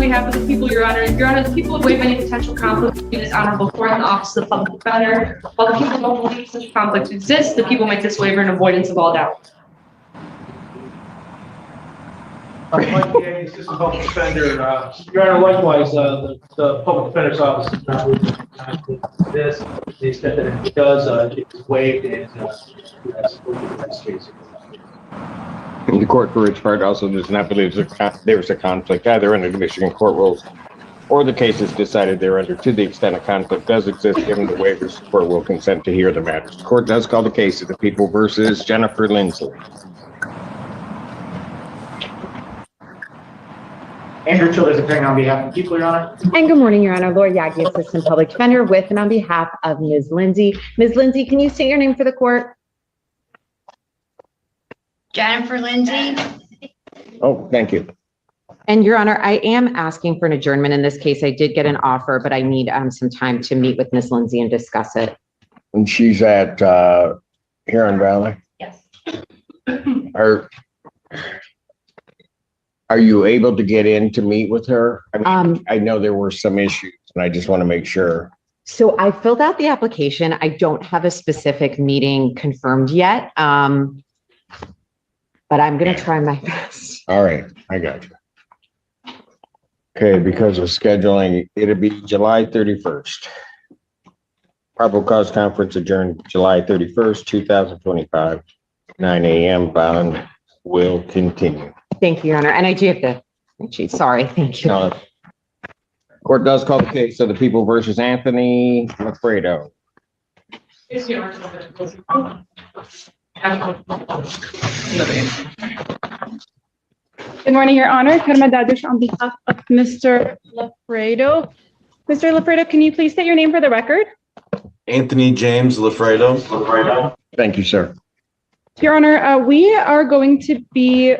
behalf of the people, Your Honor. Your Honor, the people waive any potential conflict between this honorable court and the office of the public defender. While the people don't believe such conflict exists, the people make this waiver in avoidance of all doubt. Mike, the assistant public defender. Your Honor, likewise, the public defender's office is not moving to this. To the extent that it does, it's waived, and that's this case. The court, for its part, also does not believe there was a conflict either under the Michigan court rules or the cases decided thereunder. To the extent a conflict does exist, given the waivers, the court will consent to hear the matters. The court does call the case of the people versus Jennifer Lindsley. Andrew Childers appearing on behalf of the people, Your Honor. And good morning, Your Honor. Laura Yagi, Assistant Public Defender, with and on behalf of Ms. Lindsay. Ms. Lindsay, can you state your name for the court? Jennifer Lindsay. Oh, thank you. And Your Honor, I am asking for an adjournment in this case. I did get an offer, but I need some time to meet with Ms. Lindsay and discuss it. And she's at Huron Valley? Yes. Are you able to get in to meet with her? I mean, I know there were some issues, and I just want to make sure. So I filled out the application. I don't have a specific meeting confirmed yet, but I'm going to try my best. All right, I got you. Okay, because of scheduling, it'll be July 31st. Probable cause conference adjourned July 31st, 2025, 9 a.m. Bond will continue. Thank you, Your Honor. And I do have to, sorry, thank you. Court does call the case of the people versus Anthony Lafredo. Good morning, Your Honor. Karma Dadush on behalf of Mr. Lafredo. Mr. Lafredo, can you please state your name for the record? Anthony James Lafredo. Thank you, sir. Your Honor, we are going to be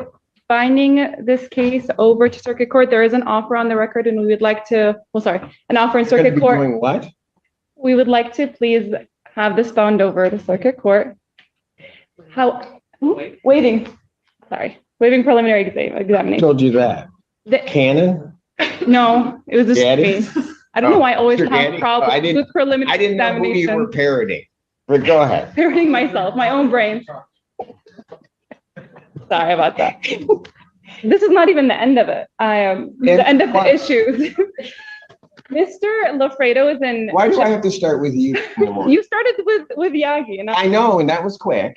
binding this case over to circuit court. There is an offer on the record and we would like to, an offer in circuit court. Doing what? We would like to please have this bound over the circuit court. Waiving preliminary examination. Told you that. Canon? No, it was this Daddy? case. I don't know why I always Mr. have Daddy? problems with preliminary I didn't know who you examination. were parodying, but go ahead. Parodying myself, my own brain. Sorry about that. This is not even the end of it. The end of the issues. Mr. Lafredo is in. Why do I have to start with you? You started with Yagi. And I know, and that was quick.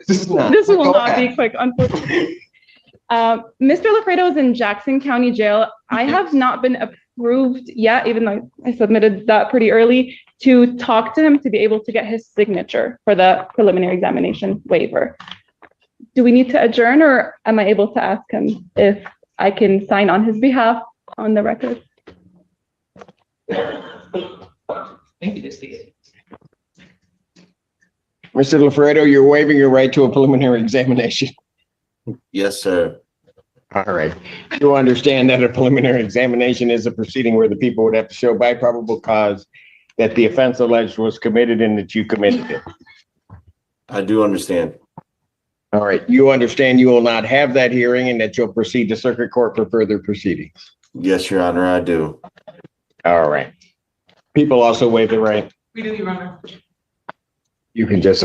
This will not be quick, unfortunately. Mr. Lafredo is in Jackson County Jail. I have not been approved yet, even though I submitted that pretty early, to talk to him to be able to get his signature for the preliminary examination waiver. Do we need to adjourn, or am I able to ask him if I can sign on his behalf on the record? Mr. Lafredo, you're waiving your right to a preliminary examination. Yes, sir. All right. You understand that a preliminary examination is a proceeding where the people would have to show by probable cause that the offense alleged was committed and that you committed it. I do understand. All right. You understand you will not have that hearing and that you'll proceed to circuit court for further proceedings. Yes, Your Honor, I do. All right. People also waive the right. We do, Your Honor. You can just,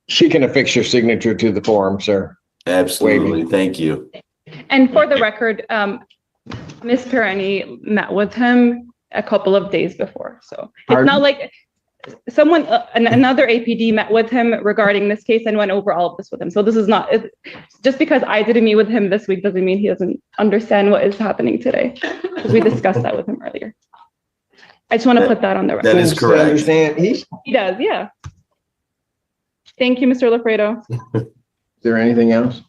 she can affix your signature to the form, sir. Absolutely. Waiving. Thank you. And for the record, Ms. Pirani met with him a couple of days before. So it's not like someone, another APD met with him regarding this case and went over all of this with him. So this is not, just because I didn't meet with him this week doesn't mean he doesn't understand what is happening today. We discussed that with him earlier. I just want to put that on the record. That is correct. Understand? He does, yeah. Thank you, Mr. Lafredo. Is there anything else?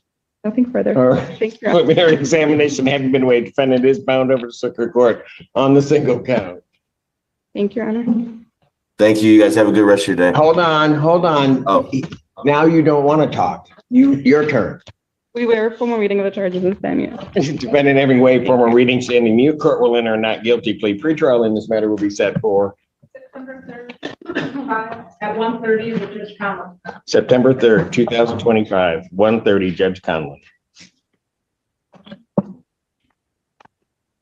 Nothing further. All right. Thank you. Preliminary examination having been waived. Defendant is bound over to circuit court on the single count. Thank you, Your Honor. Thank you. You guys have a good rest of your day. Hold on. Oh. Now you don't want to talk. Your turn. We were formal reading of the charges in SAMU. Defendant having waived formal reading, standing mute, court will enter a not guilty plea. Pretrial in this matter will be set for September 3rd at 1:30 with Judge Conlon. September 3rd, 2025, 1:30, Judge Conlon.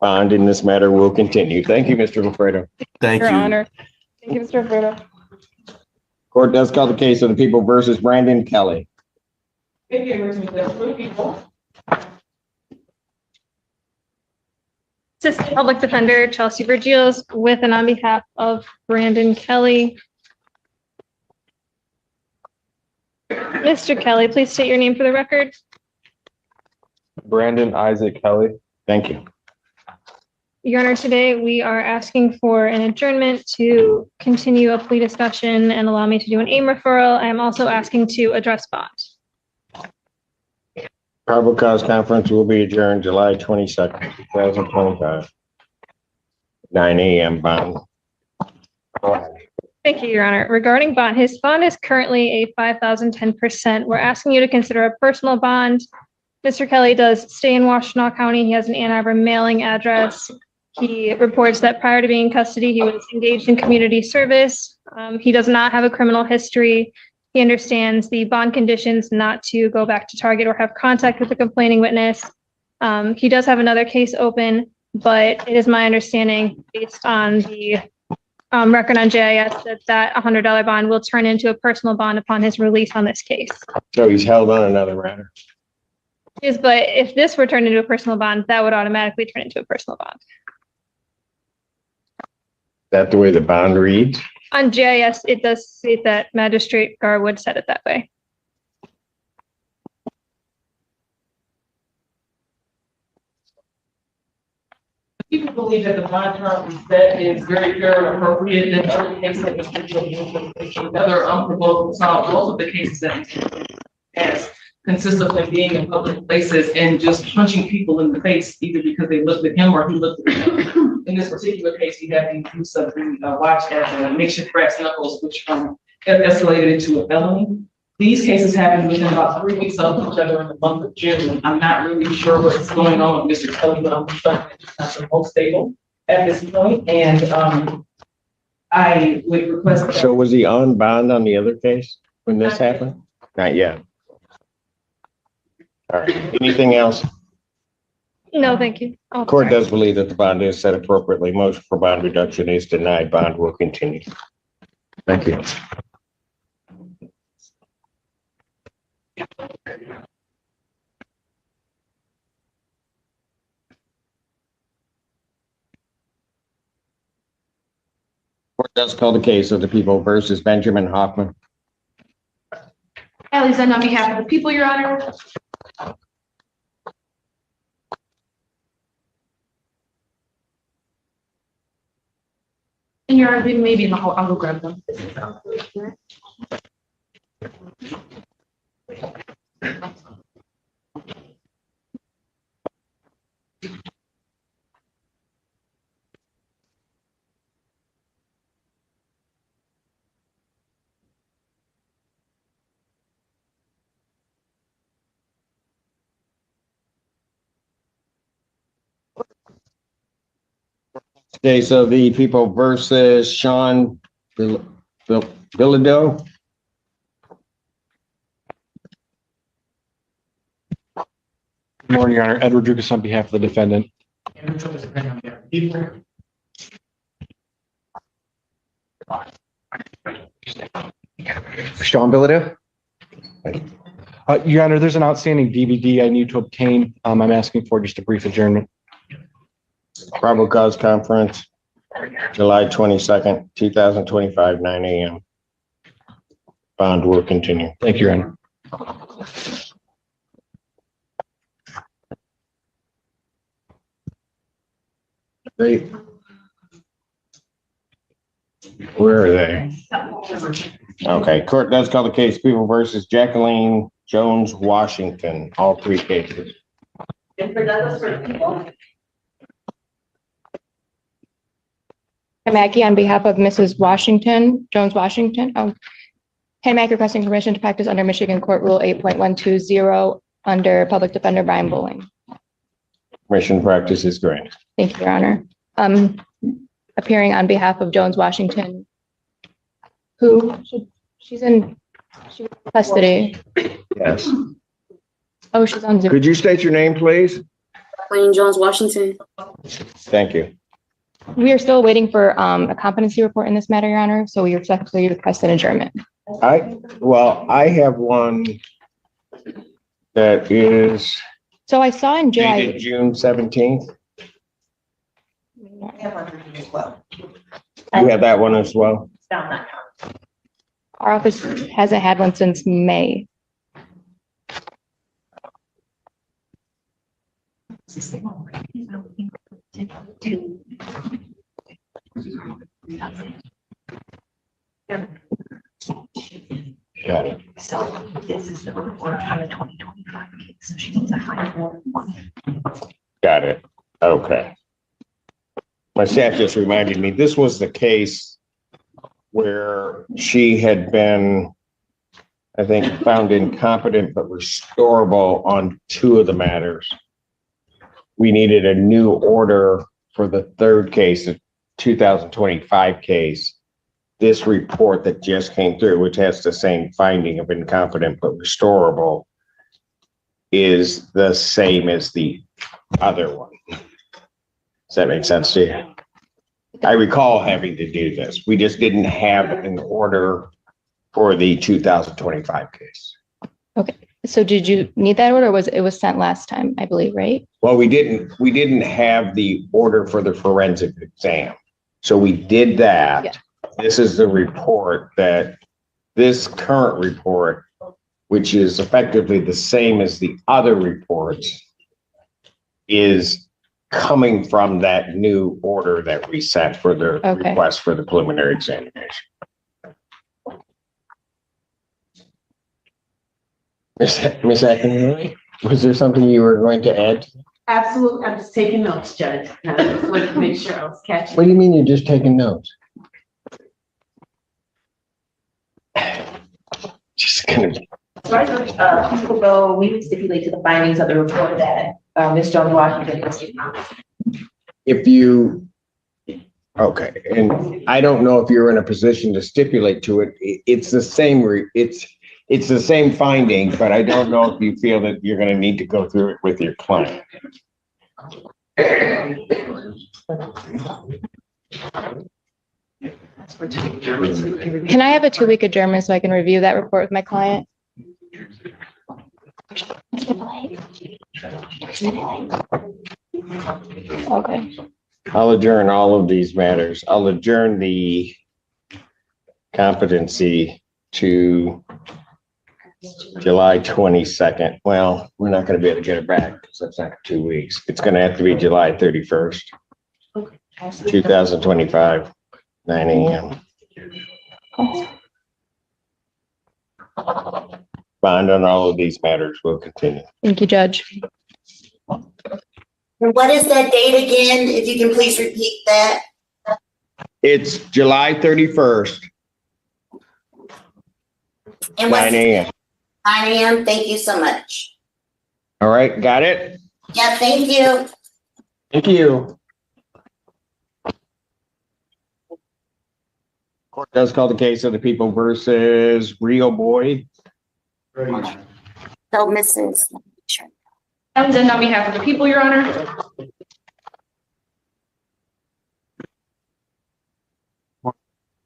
bond in this matter will continue. Thank you, Mr. Lafredo. Thank Your you. Honor. Thank you, Mr. Alfredo. Court does call the case of the people versus Brandon Kelly. Assistant Public Defender Chelsea Vergils with and on behalf of Brandon Kelly. Mr. Kelly, please state your name for the record. Brandon Isaac Kelly. Thank you. Your Honor, today we are asking for an adjournment to continue a plea discussion and allow me to do an AIM referral. I am also asking to address bond. Probable cause conference will be adjourned July 22nd, 2025. 9 a.m. bond. Thank you, Your Honor. Regarding bond, his bond is currently a 5,010%. We're asking you to consider a personal bond. Mr. Kelly does stay in Washtenaw County. He has an Ann Arbor mailing address. He reports that prior to being in custody, he was engaged in community service. He does not have a criminal history. He understands the bond conditions not to go back to Target or have contact with the complaining witness. He does have another case open, but it is my understanding, based on the record on JIS, that $100 bond will turn into a personal bond upon his release on this case. So he's held on another matter. Yes, but if this were turned into a personal bond, that would automatically turn into a personal bond. Is that the way the bond reads? On JIS, it does state that Magistrate Garwood said it that way. People believe that the bond term we set is very fair and appropriate in other cases that other unprovoked assault. Most of the cases that has consist of him being in public places and just punching people in the face, either because they looked at him or he looked at them. In this particular case, he had the use of the watch as makeshift brass knuckles, which escalated into a felony. These cases happened within about 3 weeks of each other in the month of June. I'm not really sure what's going on with Mr. Kelly, but I'm suspecting it's not the most stable at this point. And I would request that. So was he on bond on the other case when this happened? Not yet. All right. Anything else? No, thank you. Oh, Court sorry. does believe that the bond is set appropriately. Motion for bond reduction is denied. Bond will continue. Thank you. Court does call the case of the people versus Benjamin Hoffman. Ally Zen on behalf of the people, Your Honor. And Your Honor, maybe in the hall, I'll go grab them. Okay, so the people versus Sean Bilodeau. Good morning, Your Honor. Edward Drugas on behalf of the defendant. Sean Bilodeau? Your Honor, there's an outstanding DVD I need to obtain. I'm asking for just a brief adjournment. Probable cause conference, July 22nd, 2025, 9 a.m. Bond will continue. Thank you, Your Honor. Where are they? Okay, court does call the case people versus Jacqueline Jones Washington, all three cases. Mackey on behalf of Mrs. Washington, Jones Washington. Mackey requesting permission to practice under Michigan Court Rule 8.120 under Public Defender Brian Bowling. Permission to practice is granted. Thank you, Your Honor. Appearing on behalf of Jones Washington, she's in custody. Yes. Oh, she's on Zoom. Could you state your name, please? Kathleen Jones Washington. Thank you. We are still waiting for a competency report in this matter, Your Honor, so we respectfully request an adjournment. I have one that is So I saw in dated July. June 17th. Our You have that one as well? office hasn't had one since May. Got it. So this is the report on the 2025 case. So she needs a higher one. Got it. Okay. My staff just reminded me, this was the case where she had been, I think, found incompetent but restorable on 2 of the matters. We needed a new order for the 3rd case, the 2025 case. This report that just came through, which has the same finding of incompetent but restorable, is the same as the other one. Does that make sense to you? I recall having to do this. We just didn't have an order for the 2025 case. Okay, so did you need that order? It was sent last time, I believe, right? Well, we didn't have the order for the forensic exam. So we did that. Yeah. This is the report this current report, which is effectively the same as the other reports, is coming from that new order that we sent for the request for the preliminary examination. Ms. Akinwumi, was there something you were going to add? Absolutely. I'm just taking notes, Judge. I just wanted to make sure I was catching. What do you mean you're just taking notes? Just gonna. So I know, people go, we would stipulate to the findings of the report that Ms. Jones Washington was If you, okay, and I don't know if you're in a position to stipulate to it. It's the same, it's the same finding, but I don't know if you feel that you're gonna need to go through it with your client. Can I have a 2-week adjournment so I can review that report with my client? Okay. I'll adjourn all of these matters. I'll adjourn the competency to July 22nd. Well, we're not going to be able to get it back because that's not 2 weeks. It's going to have to be July 31st, 2025, 9 a.m. Bond on all of these matters will continue. Thank you, Judge. What is that date again? If you can please repeat that. It's July 31st, And 9 a.m. 9 a.m. Thank you so much. All right, got it? Yeah, thank you. Thank you. Court does call the case of the people versus Rio Boyd. So, Mrs. And then on behalf of the people, Your Honor.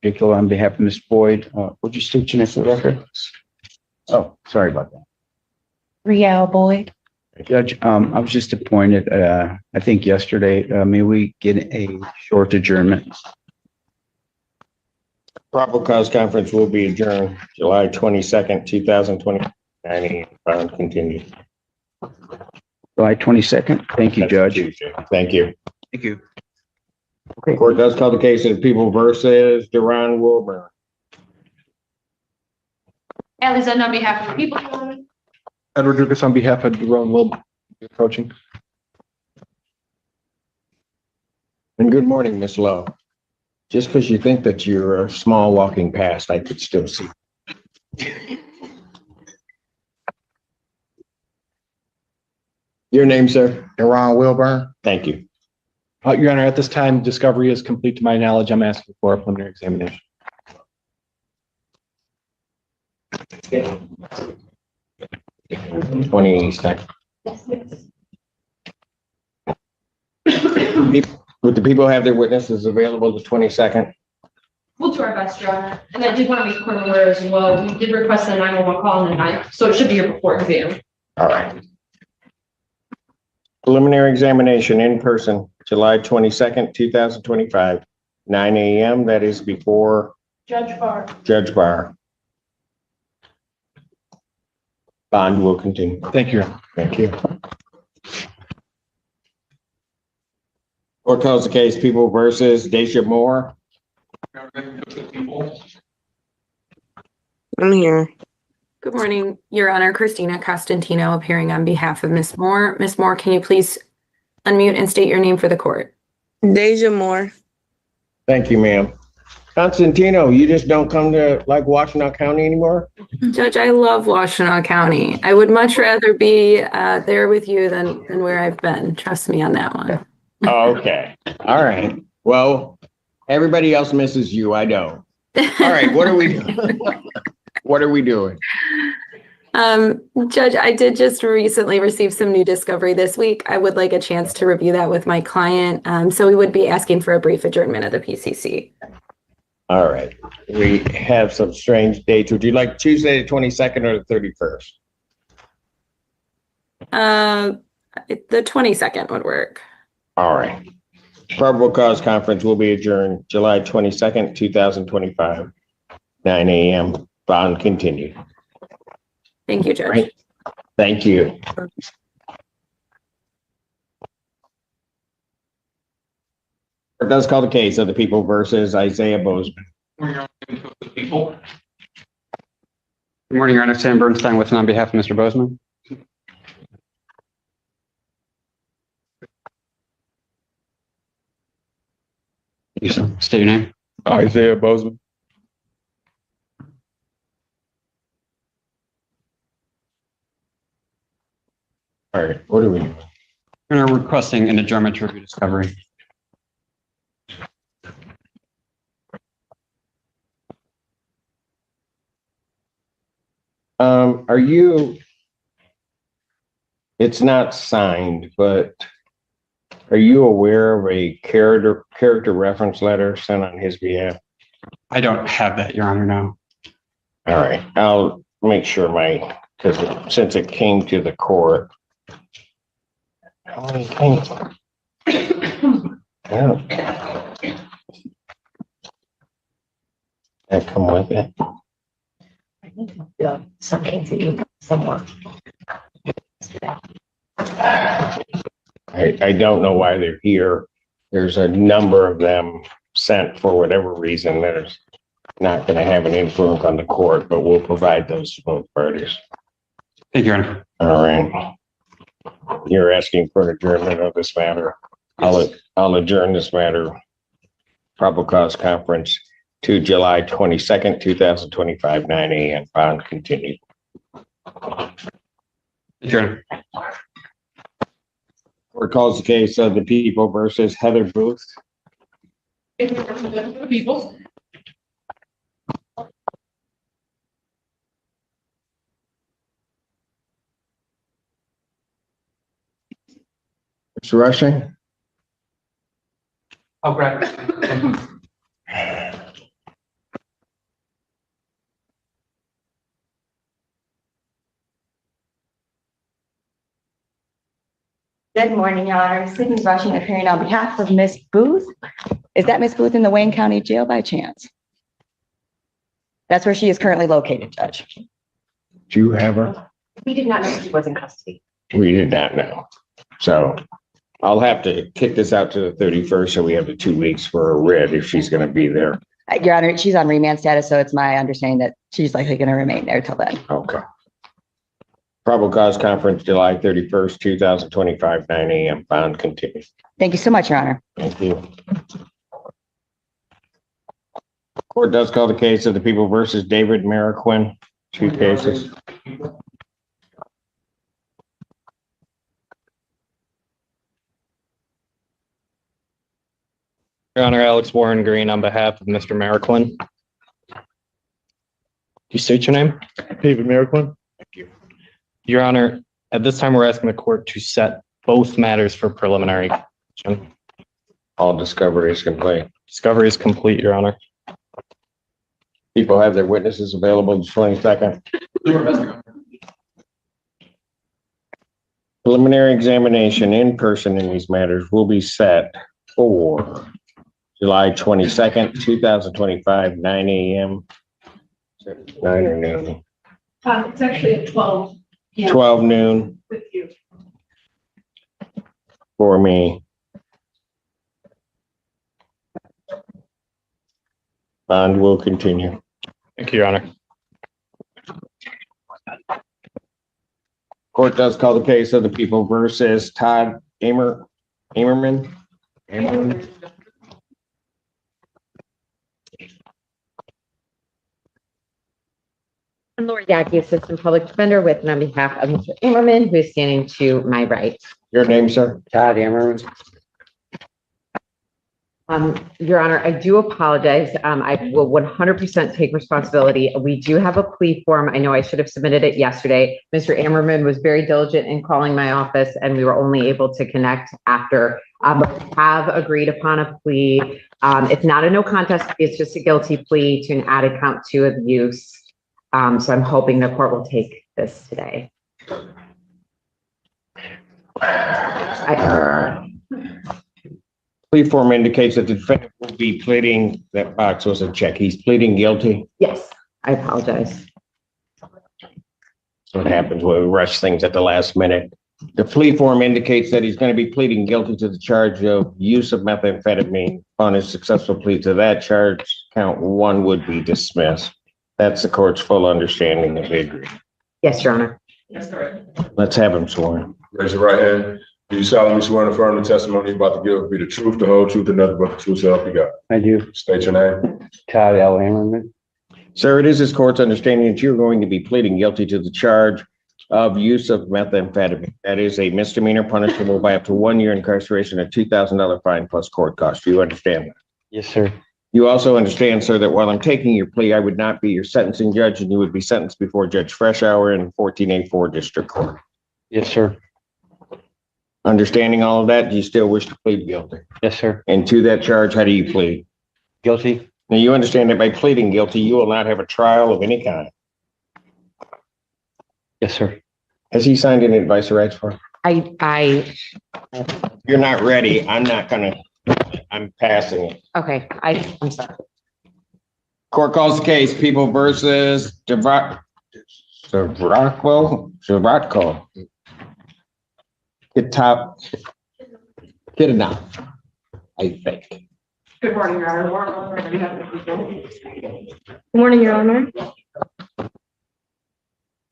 Judicial on behalf of Ms. Boyd, would you state your name for the record? Oh, sorry about that. Riel Boyd. Judge, I was just appointed, I think yesterday, may we get a short adjournment? Probable cause conference will be adjourned July 22nd, 2020. 9 a.m. Bound continued. July 22nd. Thank you, Judge. Thank you. Thank you. Okay. Court does call the case of the people versus Duran Wilburn. Ellie Zed on behalf of the people, Your Honor. Edward Lucas on behalf of Jerome Will approaching. And good morning, Miss Lowe. Just because you think that you're a small walking past, I could still see. Your name, sir? Ron Wilburn. Thank you. Your Honor, at this time, discovery is complete to my knowledge. I'm asking for a preliminary examination. 20 seconds. Would the people have their witnesses available the 22nd? We'll do our best, Your Honor. And I did want to make court aware as well. We did request a 911 call on the 9th, so it should be here before 2 p.m. All right. Preliminary examination in person, July 22nd, 2025, 9 a.m. That is before Judge Barr. Judge Barr. Bond will continue. Thank you. Thank you. Court calls the case People versus Deja Moore. I'm here. Good morning, Your Honor. Christina Costantino appearing on behalf of Ms. Moore. Ms. Moore, can you please unmute and state your name for the court? Deja Moore. Thank you, ma'am. Constantino, you just don't come to like Washtenaw County anymore? Judge, I love Washtenaw County. I would much rather be there with you than where I've been. Trust me on that one. Okay. All right. Well, everybody else misses you. I don't. All right. What are we doing? What are we doing? Judge, I did just recently receive some new discovery this week. I would like a chance to review that with my client. So we would be asking for a brief adjournment of the PCC. All right. We have some strange dates. Would you like Tuesday the 22nd or the 31st? The 22nd would work. All right. Probable cause conference will be adjourned July 22nd, 2025, 9 a.m. Bond continued. Thank you, Judge. Right. Thank you. It does call the case of the People versus Isaiah Bozeman. Good morning, Your Honor. Sam Bernstein with and on behalf of Mr. Bozeman. You state your name. Isaiah Bozeman. All right, what are we doing? We're requesting an adjournment to review discovery. Are you, it's not signed, but are you aware of a character reference letter sent on his behalf? I don't have that, Your Honor, no. All right, I'll make sure because since it came to the court. That come with it. Something to you somewhere. I don't know why they're here. There's a number of them sent for whatever reason that is not going to have an influence on the court, but we'll provide those to both parties. Thank you, Your Honor. All right. You're asking for an adjournment of this matter. I'll adjourn this matter. Probable cause conference to July 22nd, 2025, 9 a.m. Bond continued. Adjourn. Court calls the case of the People versus Heather Booth. People. Mr. Rushing? I'll grab it. Good morning, Your Honor. Sydney Rushing appearing on behalf of Miss Booth. Is that Miss Booth in the Wayne County Jail by chance? That's where she is currently located, Judge. Do you have her? We did not know she was in custody. We did not know. So I'll have to kick this out to the 31st, so we have the 2 weeks for a writ if she's going to be there. Your Honor, she's on remand status, so it's my understanding that she's likely going to remain there till then. Okay. Probable cause conference July 31st, 2025, 9 a.m. Bond continued. Thank you so much, Your Honor. Thank you. Court does call the case of the People versus David Mariquin, 2 cases. Your Honor, Alex Warren Green on behalf of Mr. Mariquin. Do you state your name? David Mariquin. Thank you. Your Honor, at this time, we're asking the court to set both matters for preliminary All discovery is complete. Discovery is complete, Your Honor. People have their witnesses available the 22nd. Preliminary examination in person in these matters will be set for July 22nd, 2025, 9 a.m. 9 or noon. It's actually at 12. 12 noon With you. for me. Bond will continue. Thank you, Your Honor. Court does call the case of the people versus Todd Amerman. I'm Lori Yaki, Assistant Public Defender, with and on behalf of Mr. Amerman, who is standing to my right. Your name, sir? Todd Ammerman. Your Honor, I do apologize. I will 100% take responsibility. We do have a plea form. I know I should have submitted it yesterday. Mr. Amerman was very diligent in calling my office, and we were only able to connect after. But we have agreed upon a plea. It's not a no contest. It's just a guilty plea to an added count 2 abuse. So I'm hoping the court will take this today. Plea form indicates that the defendant will be pleading, that box was a check. He's pleading guilty. Yes, I apologize. That's what happens when we rush things at the last minute. The plea form indicates that he's going to be pleading guilty to the charge of use of methamphetamine. On his successful plea to that charge, count 1 would be dismissed. That's the court's full understanding that they agree. Yes, Your Honor. That's correct. Let's have him sworn. Raise your right hand. Do you solemnly swear and affirm the testimony you're about to give be the truth, the whole truth, and nothing but the truth, so help you God? I do. State your name. Todd L. Ammerman. Sir, it is this court's understanding that you're going to be pleading guilty to the charge of use of methamphetamine. That is a misdemeanor punishable by up to 1 year incarceration, a $2,000 fine plus court costs. Do you understand that? Yes, sir. You also understand, sir, that while I'm taking your plea, I would not be your sentencing judge, and you would be sentenced before Judge Fleischer in 14A4 District Court. Yes, sir. Understanding all of that, do you still wish to plead guilty? Yes, sir. And to that charge, how do you plead? Guilty. Now, you understand that by pleading guilty, you will not have a trial of any kind. Yes, sir. Has he signed any advice or rights form? You're not ready. I'm passing it. Okay, I'm sorry. Court calls the case, people versus Zavratko. Kidnap, I think. Good morning, Your Honor. Warren Miller, on behalf of the people. Good morning, Your Honor.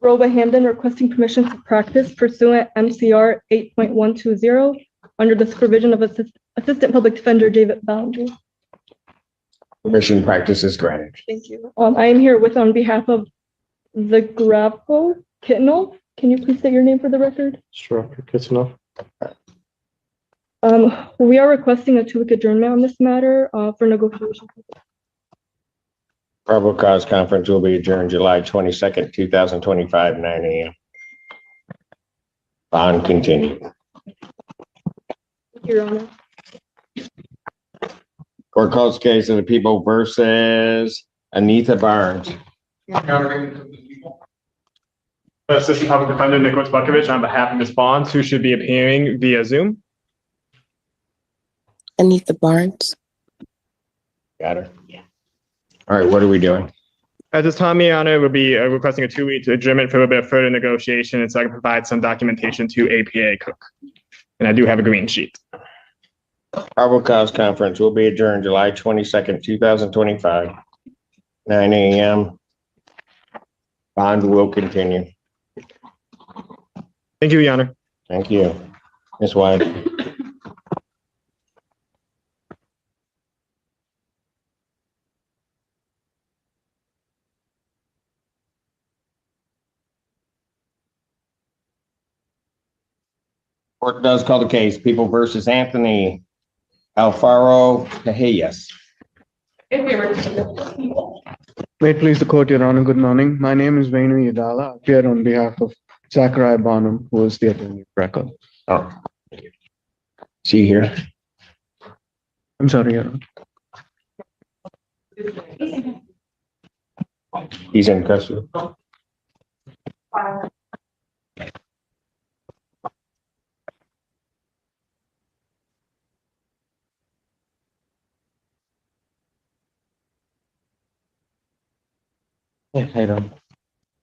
Roba Hamden requesting permission to practice pursuant MCR 8.120 under the supervision of Assistant Public Defender David Ballinger. Permission to practice is granted. Thank you. I am here on behalf of the Gravo Kitnell. Can you please state your name for the record? Sure, Kitnell. We are requesting a 2-week adjournment on this matter for negotiation. Probable cause conference will be adjourned July 22nd, 2025, 9 a.m. Bond continued. Your Honor. Court calls case of the people versus Anita Barnes. Assistant Public Defender Nicholas Bukovich on behalf of Ms. Bonds, who should be appearing via Zoom. Anita Barnes. Got her? Yeah. All right, what are we doing? At this time, Your Honor, we'll be requesting a 2-week adjournment for a little bit of further negotiation, and so I can provide some documentation to APA Cook. And I do have a green sheet. Probable cause conference will be adjourned July 22nd, 2025, 9 a.m. Bond will continue. Thank you, Your Honor. Thank you. Ms. White. Court does call the case, people versus Anthony Alfaro Casillas. May it please the court, Your Honor. Good morning. My name is Venu Yadala. I appear on behalf of Zachariah Bonham, who is the attorney of record. Oh. See here? I'm sorry, Your Honor. He's in custody. Hey, how you doing?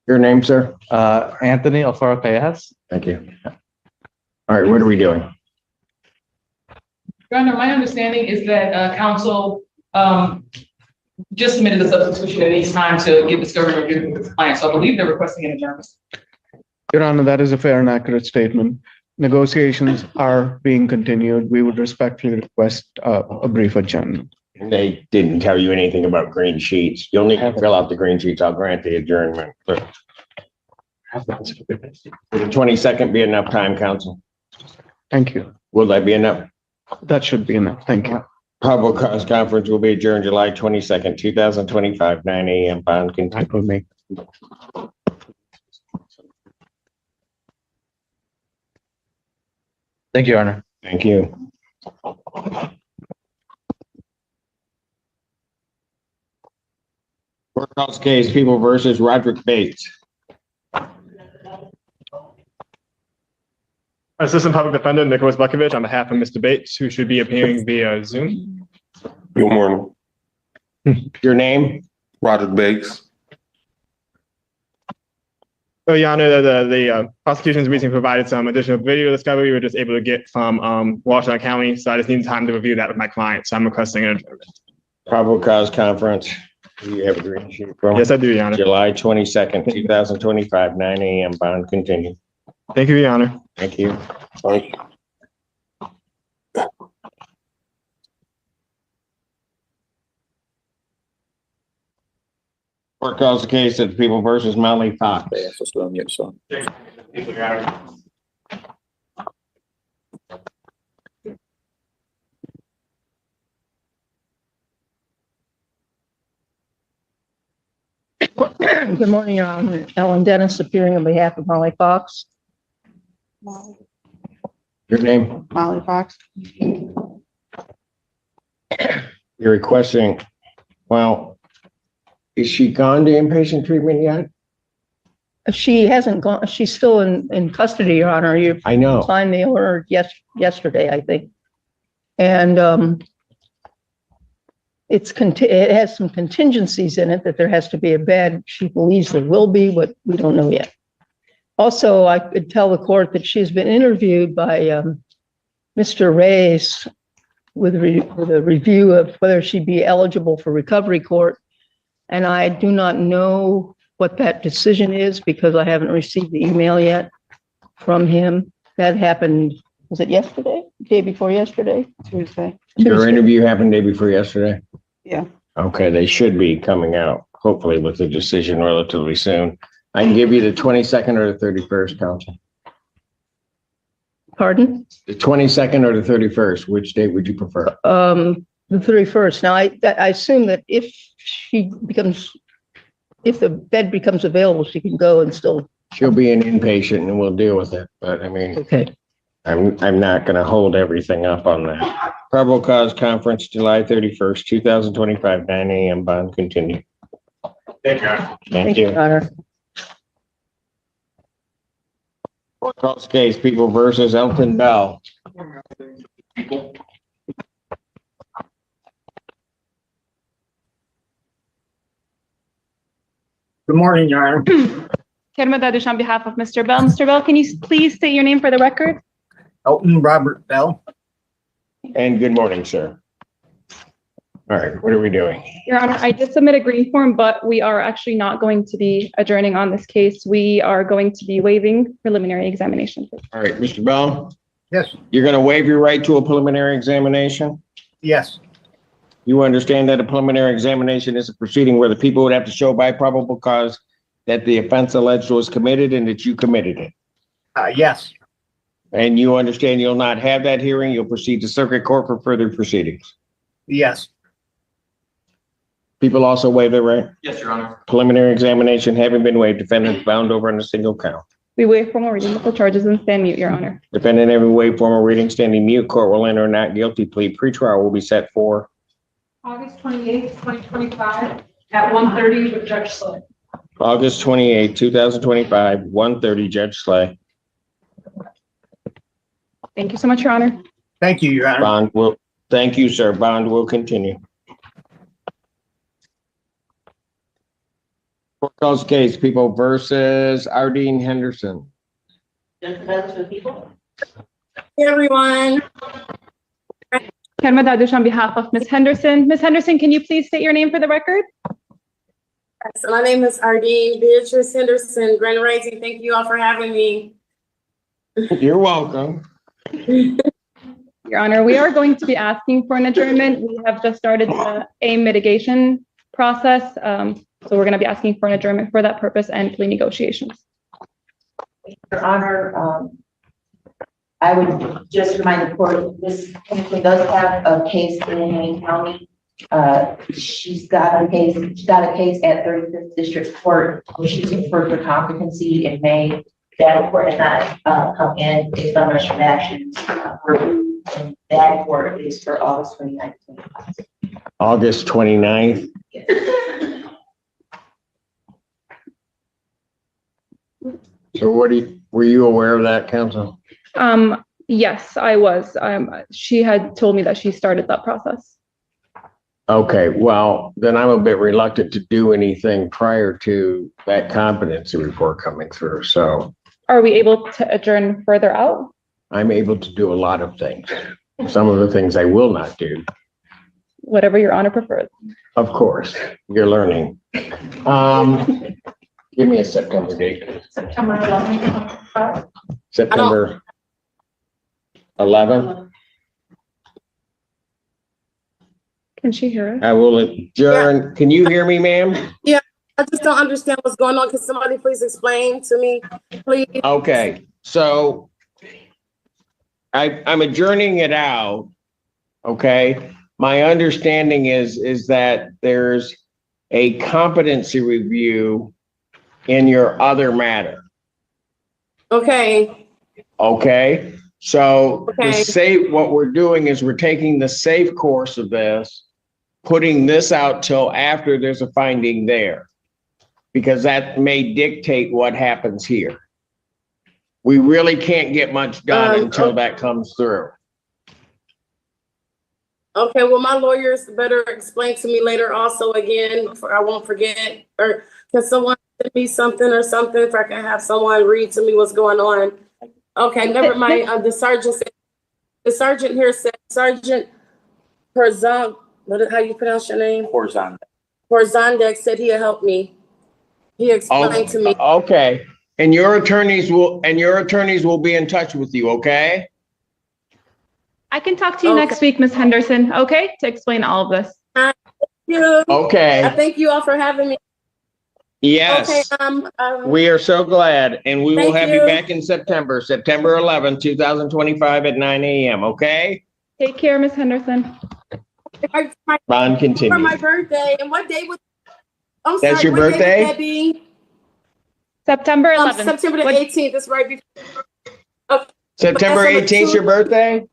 Your name, sir? Anthony Alfaro Callejas. Thank you. All right, what are we doing? Your Honor, my understanding is that counsel just submitted a substitution and needs time to give discovery or give compliance. So I believe they're requesting an adjournment. Your Honor, that is a fair and accurate statement. Negotiations are being continued. We would respectfully request a brief adjournment. They didn't tell you anything about green sheets. You'll need to fill out the green sheets. I'll grant the adjournment. But would the 22nd be enough time, counsel? Thank you. Will that be enough? That should be enough. Thank you. Probable cause conference will be adjourned July 22nd, 2025, 9 a.m. Bond continued. Thank you, Your Honor. Thank you. Court calls case People versus Roderick Bates. Assistant Public Defender Nicholas Bukovich on behalf of Mr. Bates, who should be appearing via Zoom. Good morning. Your name? Roderick Bates. So, Your Honor, the prosecution's recently provided some additional video discovery we were just able to get from Washington County. So I just need time to review that with my client. So I'm requesting an adjournment. Probable cause conference. Do you have a green sheet, bro? Yes, I do, Your Honor. July 22nd, 2025, 9 a.m. Bond continued. Thank you, Your Honor. Thank you. Thank you. Court calls the case of People versus Molly Fox. Good morning, Your Honor. Ellen Dennis appearing on behalf of Molly Fox. Your name? Molly Fox. You're requesting, well, is she gone to inpatient treatment yet? She hasn't gone, she's still in custody, Your Honor. You I know. signed the order yesterday, I think. And it has some contingencies in it that there has to be a bed. She believes there will be, but we don't know yet. Also, I could tell the court that she's been interviewed by Mr. Reyes with a review of whether she'd be eligible for recovery court. And I do not know what that decision is because I haven't received the email yet from him. That happened, was it yesterday? Day before yesterday? Tuesday. Your interview happened day before yesterday? Yeah. Okay, they should be coming out, hopefully with a decision relatively soon. I can give you the 22nd or the 31st, counsel. Pardon? The 22nd or the 31st, which date would you prefer? The 31st. Now, I assume that if the bed becomes available, she can go and still. She'll be an inpatient and we'll deal with it, but I mean. Okay. I'm not going to hold everything up on that. Probable cause conference, July 31st, 2025, 9 a.m. Bond continued. Thank you. Thank you. Your Honor. Court calls case People versus Elton Bell. Good morning, Your Honor. Kerma Dadush on behalf of Mr. Bell. Mr. Bell, can you please state your name for the record? Elton Robert Bell. And good morning, sir. All right, what are we doing? Your Honor, I did submit a green form, but we are actually not going to be adjourning on this case. We are going to be waiving preliminary examination. All right, Mr. Bell? Yes. You're going to waive your right to a preliminary examination? Yes. You understand that a preliminary examination is a proceeding where the people would have to show by probable cause that the offense alleged was committed and that you committed it? Yes. And you understand you'll not have that hearing, you'll proceed to circuit court for further proceedings? Yes. People also waive their right? Yes, Your Honor. Preliminary examination having been waived, defendant bound over on a single count. We waive formal reading of the charges and stand mute, Your Honor. Defendant every way formal reading standing mute. Court will enter a not guilty plea. Pretrial will be set for August 28th, 2025 at 1:30 with Judge Slay. August 28, 2025, 1:30, Judge Slay. Thank you so much, Your Honor. Thank you, Your Honor. Thank you, sir. Bond will continue. Court calls case People versus Ardeen Henderson. Just about to people. Hey, everyone. Ken Madadush on behalf of Ms. Henderson. Ms. Henderson, can you please state your name for the record? So my name is Ardeen Beatrice Henderson, Grand Rising. Thank you all for having me. You're welcome. Your Honor, we are going to be asking for an adjournment. We have just started the aim mitigation process. So we're going to be asking for an adjournment for that purpose and plea negotiations. Your Honor, I would just remind the court, Ms. Henderson does have a case in Wayne County. She's got a case at 35th District Court, where she's referred for competency in May. That court did not come in based on rush actions. And that court is for August 29th. August 29th. So were you aware of that, counsel? Yes, I was. She had told me that she started that process. Okay, well, then I'm a bit reluctant to do anything prior to that competency report coming through. So Are we able to adjourn further out? I'm able to do a lot of things. Some of the things I will not do. Whatever Your Honor prefers. Of course, you're learning. Give me a September date. September 11th. September 11th. Can she hear us? I will adjourn. Yeah. Can you hear me, ma'am? Yeah, I just don't understand what's going on. Can somebody please explain to me, please? Okay, so I'm adjourning it out. Okay, my understanding is that there's a competency review in your other matter. Okay. Okay, so Okay. what we're doing is we're taking the safe course of this, putting this out till after there's a finding there, because that may dictate what happens here. We really can't get much done until that comes through. Okay, well, my lawyers better explain to me later also again, I won't forget, or can someone send me something or something if I can have someone read to me what's going on? Okay, never mind. The sergeant here said, Sergeant Perzan, how you pronounce your name? Porzandek said he'll help me. He explained to me. Okay, and your attorneys will be in touch with you, okay? I can talk to you next week, Ms. Henderson, okay? To explain all of this. Thank you. Okay. I thank you all for having me. Yes. Okay, we are so glad, and we will have you you. back in September 11th, 2025 at 9 a.m., okay? Take care, Ms. Henderson. Bond continue. For my birthday, and what day would, I'm That's sorry, your what birthday? day would that be? September 11th. September the 18th, that's right before. Okay. September 18th, your birthday?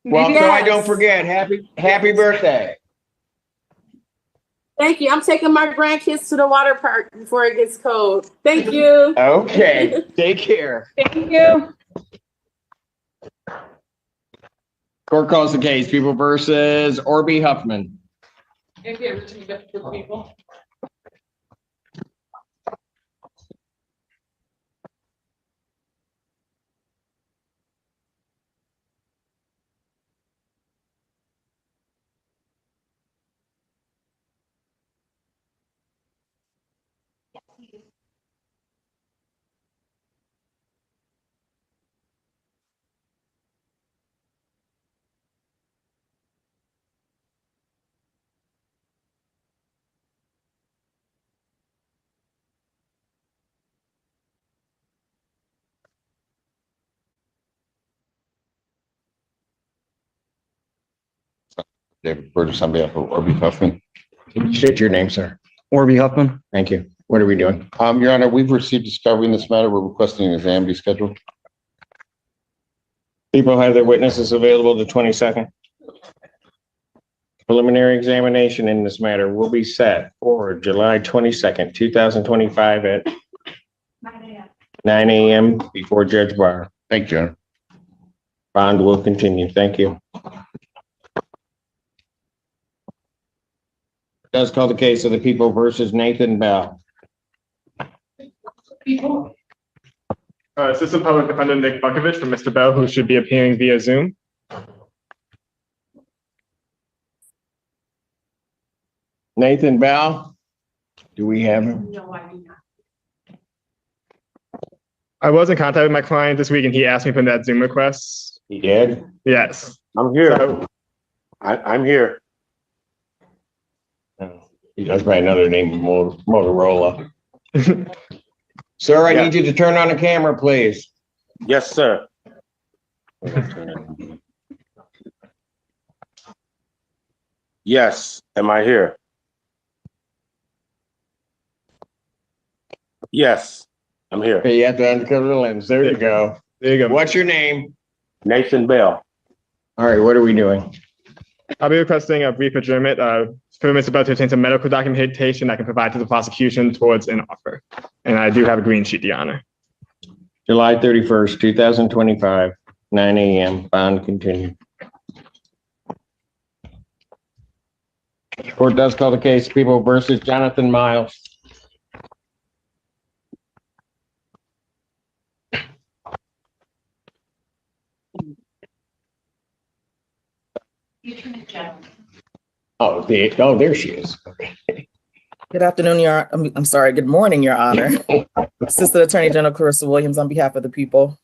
Well, so I Yes. don't forget, happy birthday. Thank you. I'm taking my grandkids to the water park before it gets cold. Thank you. Okay, take care. Thank you. Court calls the case, People versus Orby Huffman. People. David Burgess on behalf of Orby Huffman. Can you state your name, sir? Orby Huffman. Thank you. What are we doing? Your Honor, we've received discovery in this matter. We're requesting an exam be scheduled. People have their witnesses available the 22nd. Preliminary examination in this matter will be set for July 22nd, 2025 at 9 a.m. before Judge Barr. Thank you, Your Honor. Bond will continue. Thank you. Does call the case of the people versus Nathan Bell. People. Assistant Public Defender Nick Bukovich for Mr. Bell, who should be appearing via Zoom. Nathan Bell, do we have him? No, I do not. I was in contact with my client this week and he asked me for that Zoom request. He did? Yes. I'm here. So, I'm here. He goes by another name, Motorola. Sir, I need you to turn on the camera, please. Yes, sir. Yes. Am I here? Yes, I'm here. Okay, you have to uncover the lens. There you go. There you go. What's your name? Nathan Bell. All right, what are we doing? I'll be requesting a brief adjournment. Firm is about to obtain some medical documentation I can provide to the prosecution towards an offer. And I do have a green sheet, Your Honor. July 31st, 2025, 9 a.m. Bond continued. Court does call the case People versus Jonathan Miles. Oh, there she is. Okay. Good afternoon, I'm sorry, good morning, Your Honor. Assistant Attorney General Clarissa Williams on behalf of the people.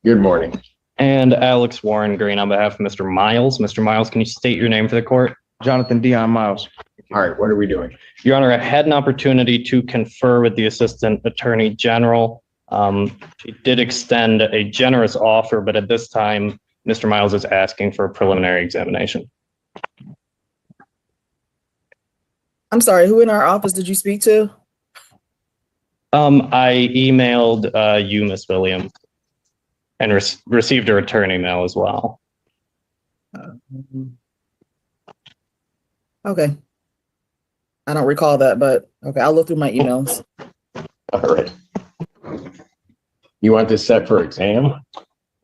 Good morning. And Alex Warren Green on behalf of Mr. Miles. Mr. Miles, can you state your name for the court? Jonathan Dion Miles. All right, what are we doing? Your Honor, I had an opportunity to confer with the Assistant Attorney General. She did extend a generous offer, but at this time, Mr. Miles is asking for a preliminary examination. I'm sorry, who in our office did you speak to? I emailed you, Ms. Williams, and received a return email as well. Okay. I don't recall that, but okay, I'll look through my emails. All right. You want this set for exam?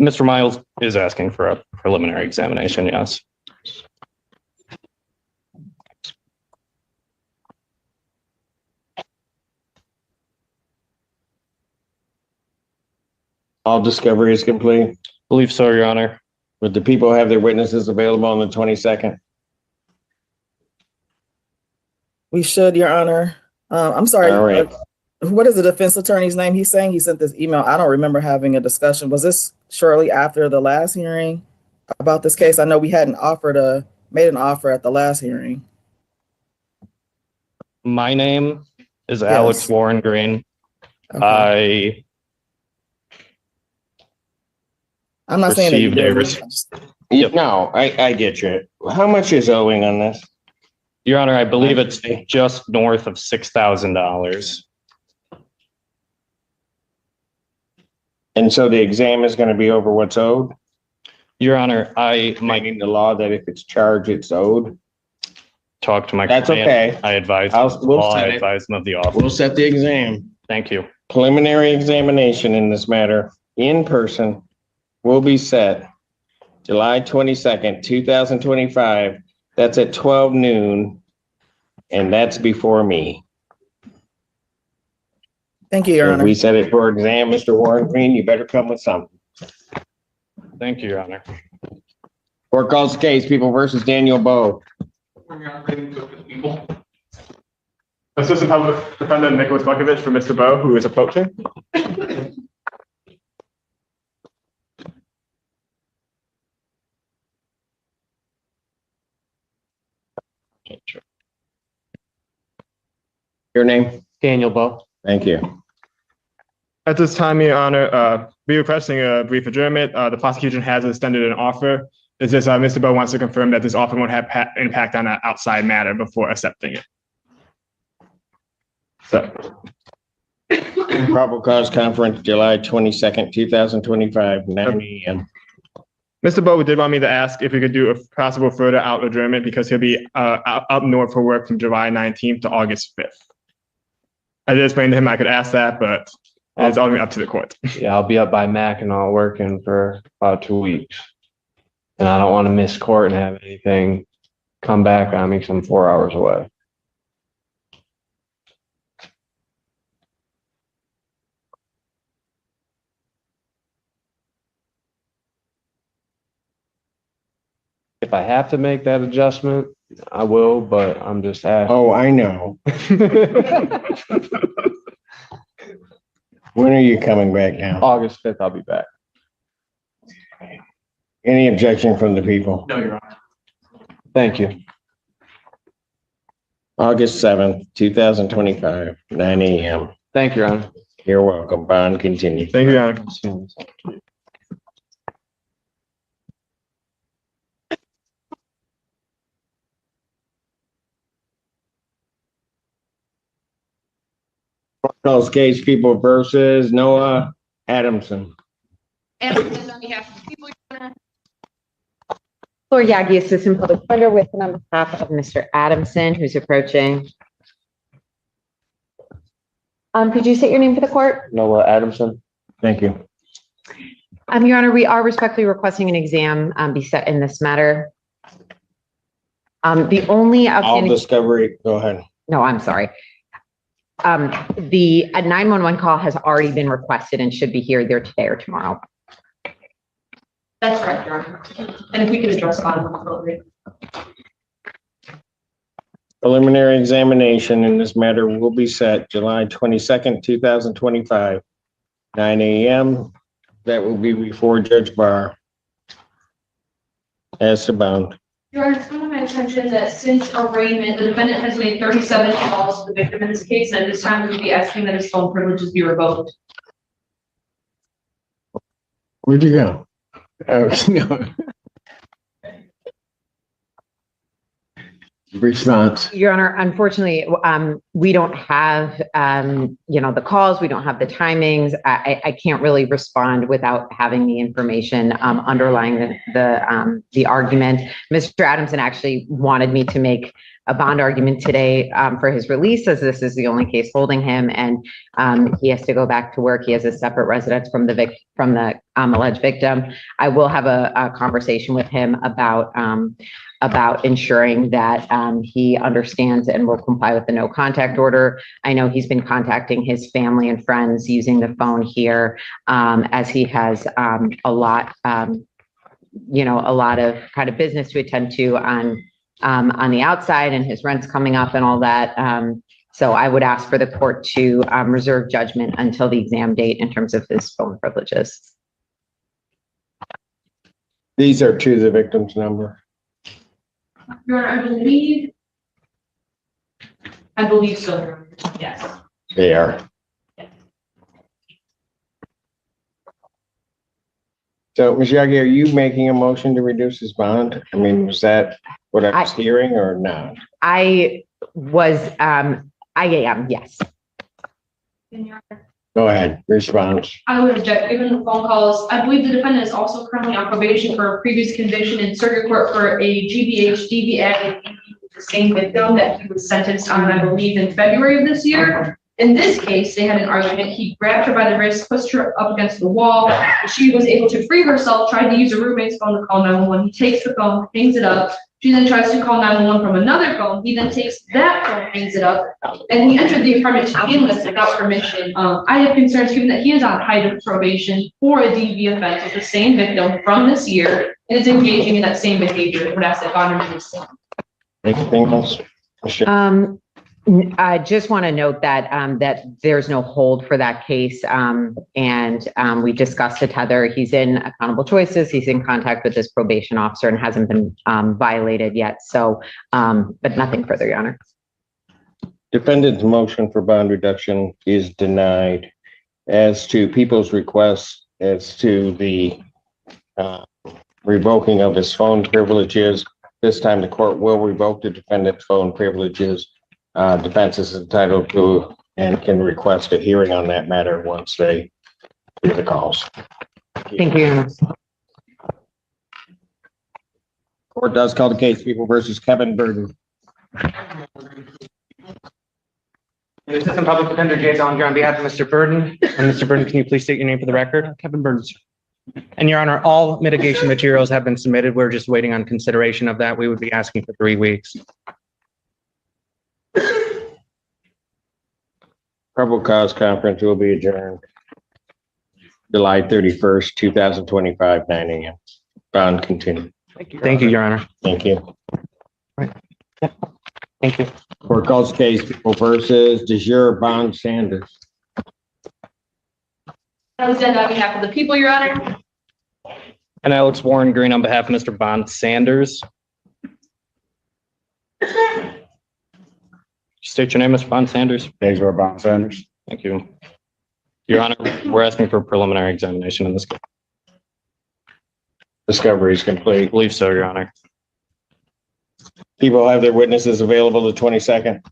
Mr. Miles is asking for a preliminary examination, yes. All discovery is complete? Believe so, Your Honor. Would the people have their witnesses available on the 22nd? We should, Your Honor. I'm sorry. All right. What is the defense attorney's name? He's saying he sent this email. I don't remember having a discussion. Was this shortly after the last hearing about this case? I know we hadn't made an offer at the last hearing. My name is Alex Warren Green. Okay. I'm not saying that you did. No, I get you. How much is owing on this? Your Honor, I believe it's just north of $6,000. And so the exam is going to be over what's owed? Your Honor, I might need the law that if it's charged, it's owed. Talk to my That's client. okay. I advise I advise him of the offer. We'll set the exam. Thank you. Preliminary examination in this matter in person will be set July 22nd, 2025. That's at 12 noon. And that's before me. Thank you, Your If Honor. we set it for exam, Mr. Warren Green, you better come with something. Thank you, Your Honor. Court calls the case, People versus Daniel Bowe. Assistant Public Defender Nicholas Bukovich for Mr. Bowe, who is approaching. Your name? Daniel Bowe. Thank you. At this time, Your Honor, we are requesting a brief adjournment. The prosecution has extended an offer. It's just Mr. Bowe wants to confirm that this offer won't have impact on an outside matter before accepting it. Probable cause conference, July 22nd, 2025, 9 a.m. Mr. Bowe did want me to ask if we could do a possible further out adjournment because he'll be up north for work from July 19th to August 5th. I did explain to him I could ask that, but it's ultimately up to the court. Yeah, I'll be up by Mackinac working for about 2 weeks. And I don't want to miss court and have anything come back on me because I'm 4 hours away. If I have to make that adjustment, I will, but I'm just asking. Oh, I know. When are you coming back now? August 5th, I'll be back. Any objection from the people? No, Your Honor. Thank you. August 7th, 2025, 9 a.m. Thank you, Your Honor. You're welcome. Bond, continue. Thank you, Your Honor. Calls case people versus Noah Adamson. And on behalf of the people, Laura Yagi, Assistant Public Defender, with and on behalf of Mr. Adamson, who's approaching. Could you state your name for the court? Noah Adamson. Thank you. Your Honor, we are respectfully requesting an exam be set in this matter. The only All outstanding. discovery, go ahead. No, I'm sorry. The 911 call has already been requested and should be here either today or tomorrow. that's correct, Your Honor. And if we could address on appropriate. Preliminary examination in this matter will be set July 22nd, 2025, 9 a.m. That will be before Judge Barr. As to bound. Your Honor, it's come to my attention that since arraignment, the defendant has made 37 calls to the victim in this case, and at this time we would be asking that his phone privileges be revoked. Where'd you go? Oh, no. Response. Your Honor, unfortunately, we don't have, the calls, we don't have the timings. I can't really respond without having the information underlying the argument. Mr. Adamson actually wanted me to make a bond argument today for his release, as this is the only case holding him, and he has to go back to work. He has a separate residence from the alleged victim. I will have a conversation with him about ensuring that he understands and will comply with the no contact order. I know he's been contacting his family and friends using the phone here, as he has a lot of kind of business to attend to on the outside, and his rent's coming up and all that. So I would ask for the court to reserve judgment until the exam date in terms of his phone privileges. These are to the victim's number. Your Honor, I believe so, Your Honor. Yes. They are. So, Ms. Yagi, are you making a motion to reduce his bond? I mean, was that what I was hearing or not? I am, yes. Go ahead, response. I would object, given the phone calls. I believe the defendant is also currently on probation for a previous conviction in circuit court for a GBH DV Act with the same victim that he was sentenced on, I believe, in February of this year. In this case, they had an argument. He grabbed her by the wrist, pushed her up against the wall. She was able to free herself, tried to use a roommate's phone to call 911. He takes the phone, hangs it up. She then tries to call 911 from another phone. He then takes that phone, hangs it up, and he entered the apartment to begin with without permission. I have concerns given that he is on height of probation for a DV offense with the same victim from this year and is engaging in that same behavior. Would ask that bond remains. Anything else? I just want to note that that there's no hold for that case, and we discussed the tether. He's in accountable choices. He's in contact with his probation officer and hasn't been violated yet. So, but nothing further, Your Honor. Defendant's motion for bond reduction is denied. As to people's requests as to the revoking of his phone privileges, this time the court will revoke the defendant's phone privileges. Defense is entitled to and can request a hearing on that matter once they hear the calls. Thank you. Court does call the case People versus Kevin Burden. Assistant Public Defender Jay Zollinger on behalf of Mr. Burden. And Mr. Burden, can you please state your name for the record? Kevin Burden. And Your Honor, all mitigation materials have been submitted. We're just waiting on consideration of that. We would be asking for 3 weeks. Probable cause conference will be adjourned July 31st, 2025, 9 a.m. Bond continued. Thank you, Your Honor. Thank you. Thank you. Court calls case People versus DeJure Bond Sanders. Alexander on behalf of the people, Your Honor. And Alex Warren Green on behalf of Mr. Bond Sanders. State your name, Mr. Bond Sanders. DeJure Bond Sanders. Thank you. Your Honor, we're asking for a preliminary examination in this case. Discovery is complete. I believe so, Your Honor. People have their witnesses available the 22nd.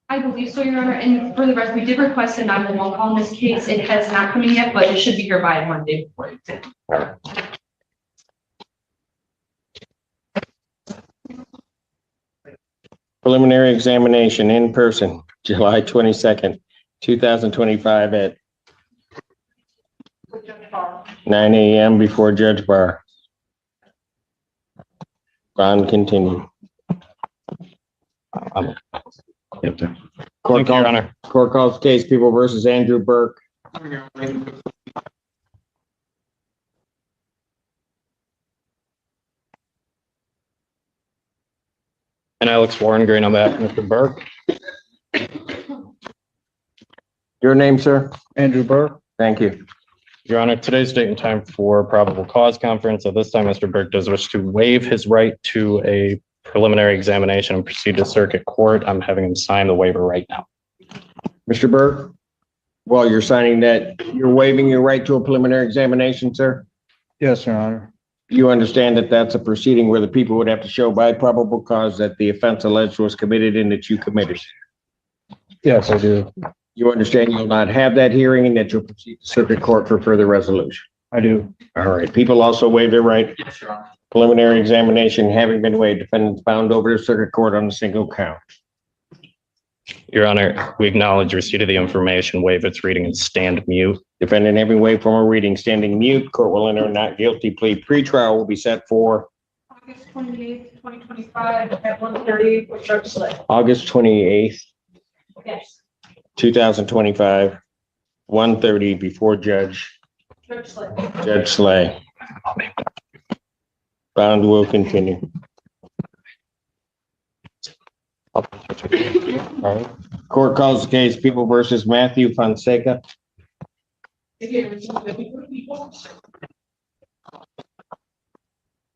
I believe so, Your Honor. And for the rest, we did request a 911 call in this case. It has not come in yet, but it should be here by Monday before it's in. All right. Preliminary examination in person, July 22nd, 2025 at 9 a.m. before Judge Barr. Bond continued. Court calls case People versus Andrew Burke. And Alex Warren Green on behalf of Mr. Burke. Your name, sir? Andrew Burke. Thank you. Your Honor, today's date and time for probable cause conference. At this time, Mr. Burke does wish to waive his right to a preliminary examination and proceed to circuit court. I'm having him sign the waiver right now. Mr. Burke, while you're signing that, you're waiving your right to a preliminary examination, sir? Yes, Your Honor. You understand that that's a proceeding where the people would have to show by probable cause that the offense alleged was committed and that you committed. Yes, I do. You understand you'll not have that hearing and that you'll proceed to circuit court for further resolution. I do. All right. People also waive their right. Preliminary examination having been waived, defendants bound over to circuit court on a single count. Your Honor, we acknowledge receipt of the information, waive its reading, and stand mute. Defendant having waived formal reading, standing mute. Court will enter a not guilty plea. Pretrial will be set for August 28th, 2025 at 1:30 with Judge Fleischer. August 28th, Yes. 2025, 1:30 before Judge Slay. Bond will continue. All right. Court calls the case People versus Matthew Fonseca.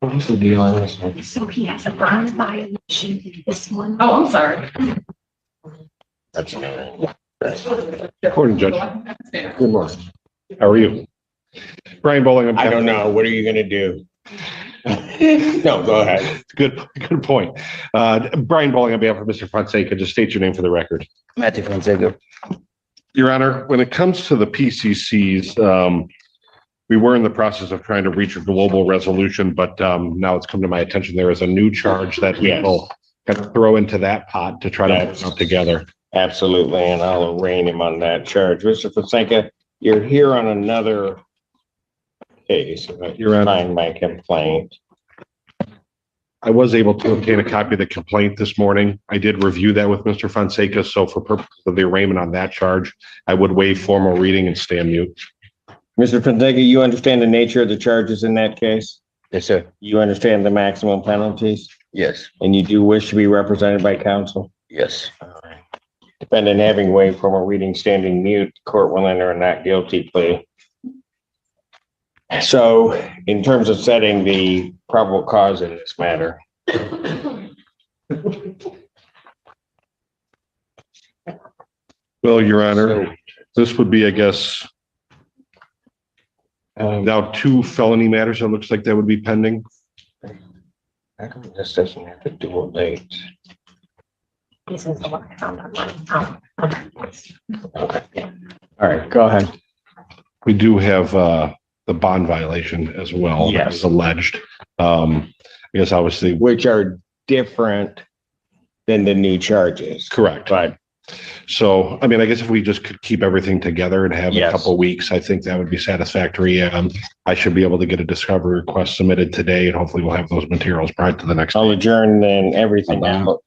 What's the deal on this one? So he has a bond violation. This one. Oh, I'm sorry. That's Morning, Judge. Good morning. How are you? Brian Bowling. I don't know. What are you gonna do? No, go ahead. Good point. Brian Bowling on behalf of Mr. Fonseca, just state your name for the record. Matthew Fonseca. Your Honor, when it comes to the PCCs, we were in the process of trying to reach a global resolution, but now it's come to my attention there is a new charge that we will kind of throw into that pot to try to put it together. Absolutely, and I'll arraign him on that charge. Mr. Fonseca, you're here on another case. You're on my complaint. I was able to obtain a copy of the complaint this morning. I did review that with Mr. Fonseca, so for purposes of the arraignment on that charge, I would waive formal reading and stand mute. Mr. Fonseca, you understand the nature of the charges in that case? Yes, sir. You understand the maximum penalties? Yes. And you do wish to be represented by counsel? Yes. All right. Defendant having waived formal reading, standing mute, court will enter a not guilty plea. So in terms of setting the probable cause in this matter. Well, Your Honor, this would be, I guess, now 2 felony matters. It looks like that would be pending. How come this doesn't have to do a date? This is the one I found online. All right, go ahead. We do have the bond violation as well. Yes. As alleged. I guess obviously. Which are different than the new charges. Correct. But so, I mean, I guess if we just could keep everything together and have a Yes. couple weeks, I think that would be satisfactory. I should be able to get a discovery request submitted today, and hopefully we'll have those materials prior to the next. I'll adjourn then everything. I'll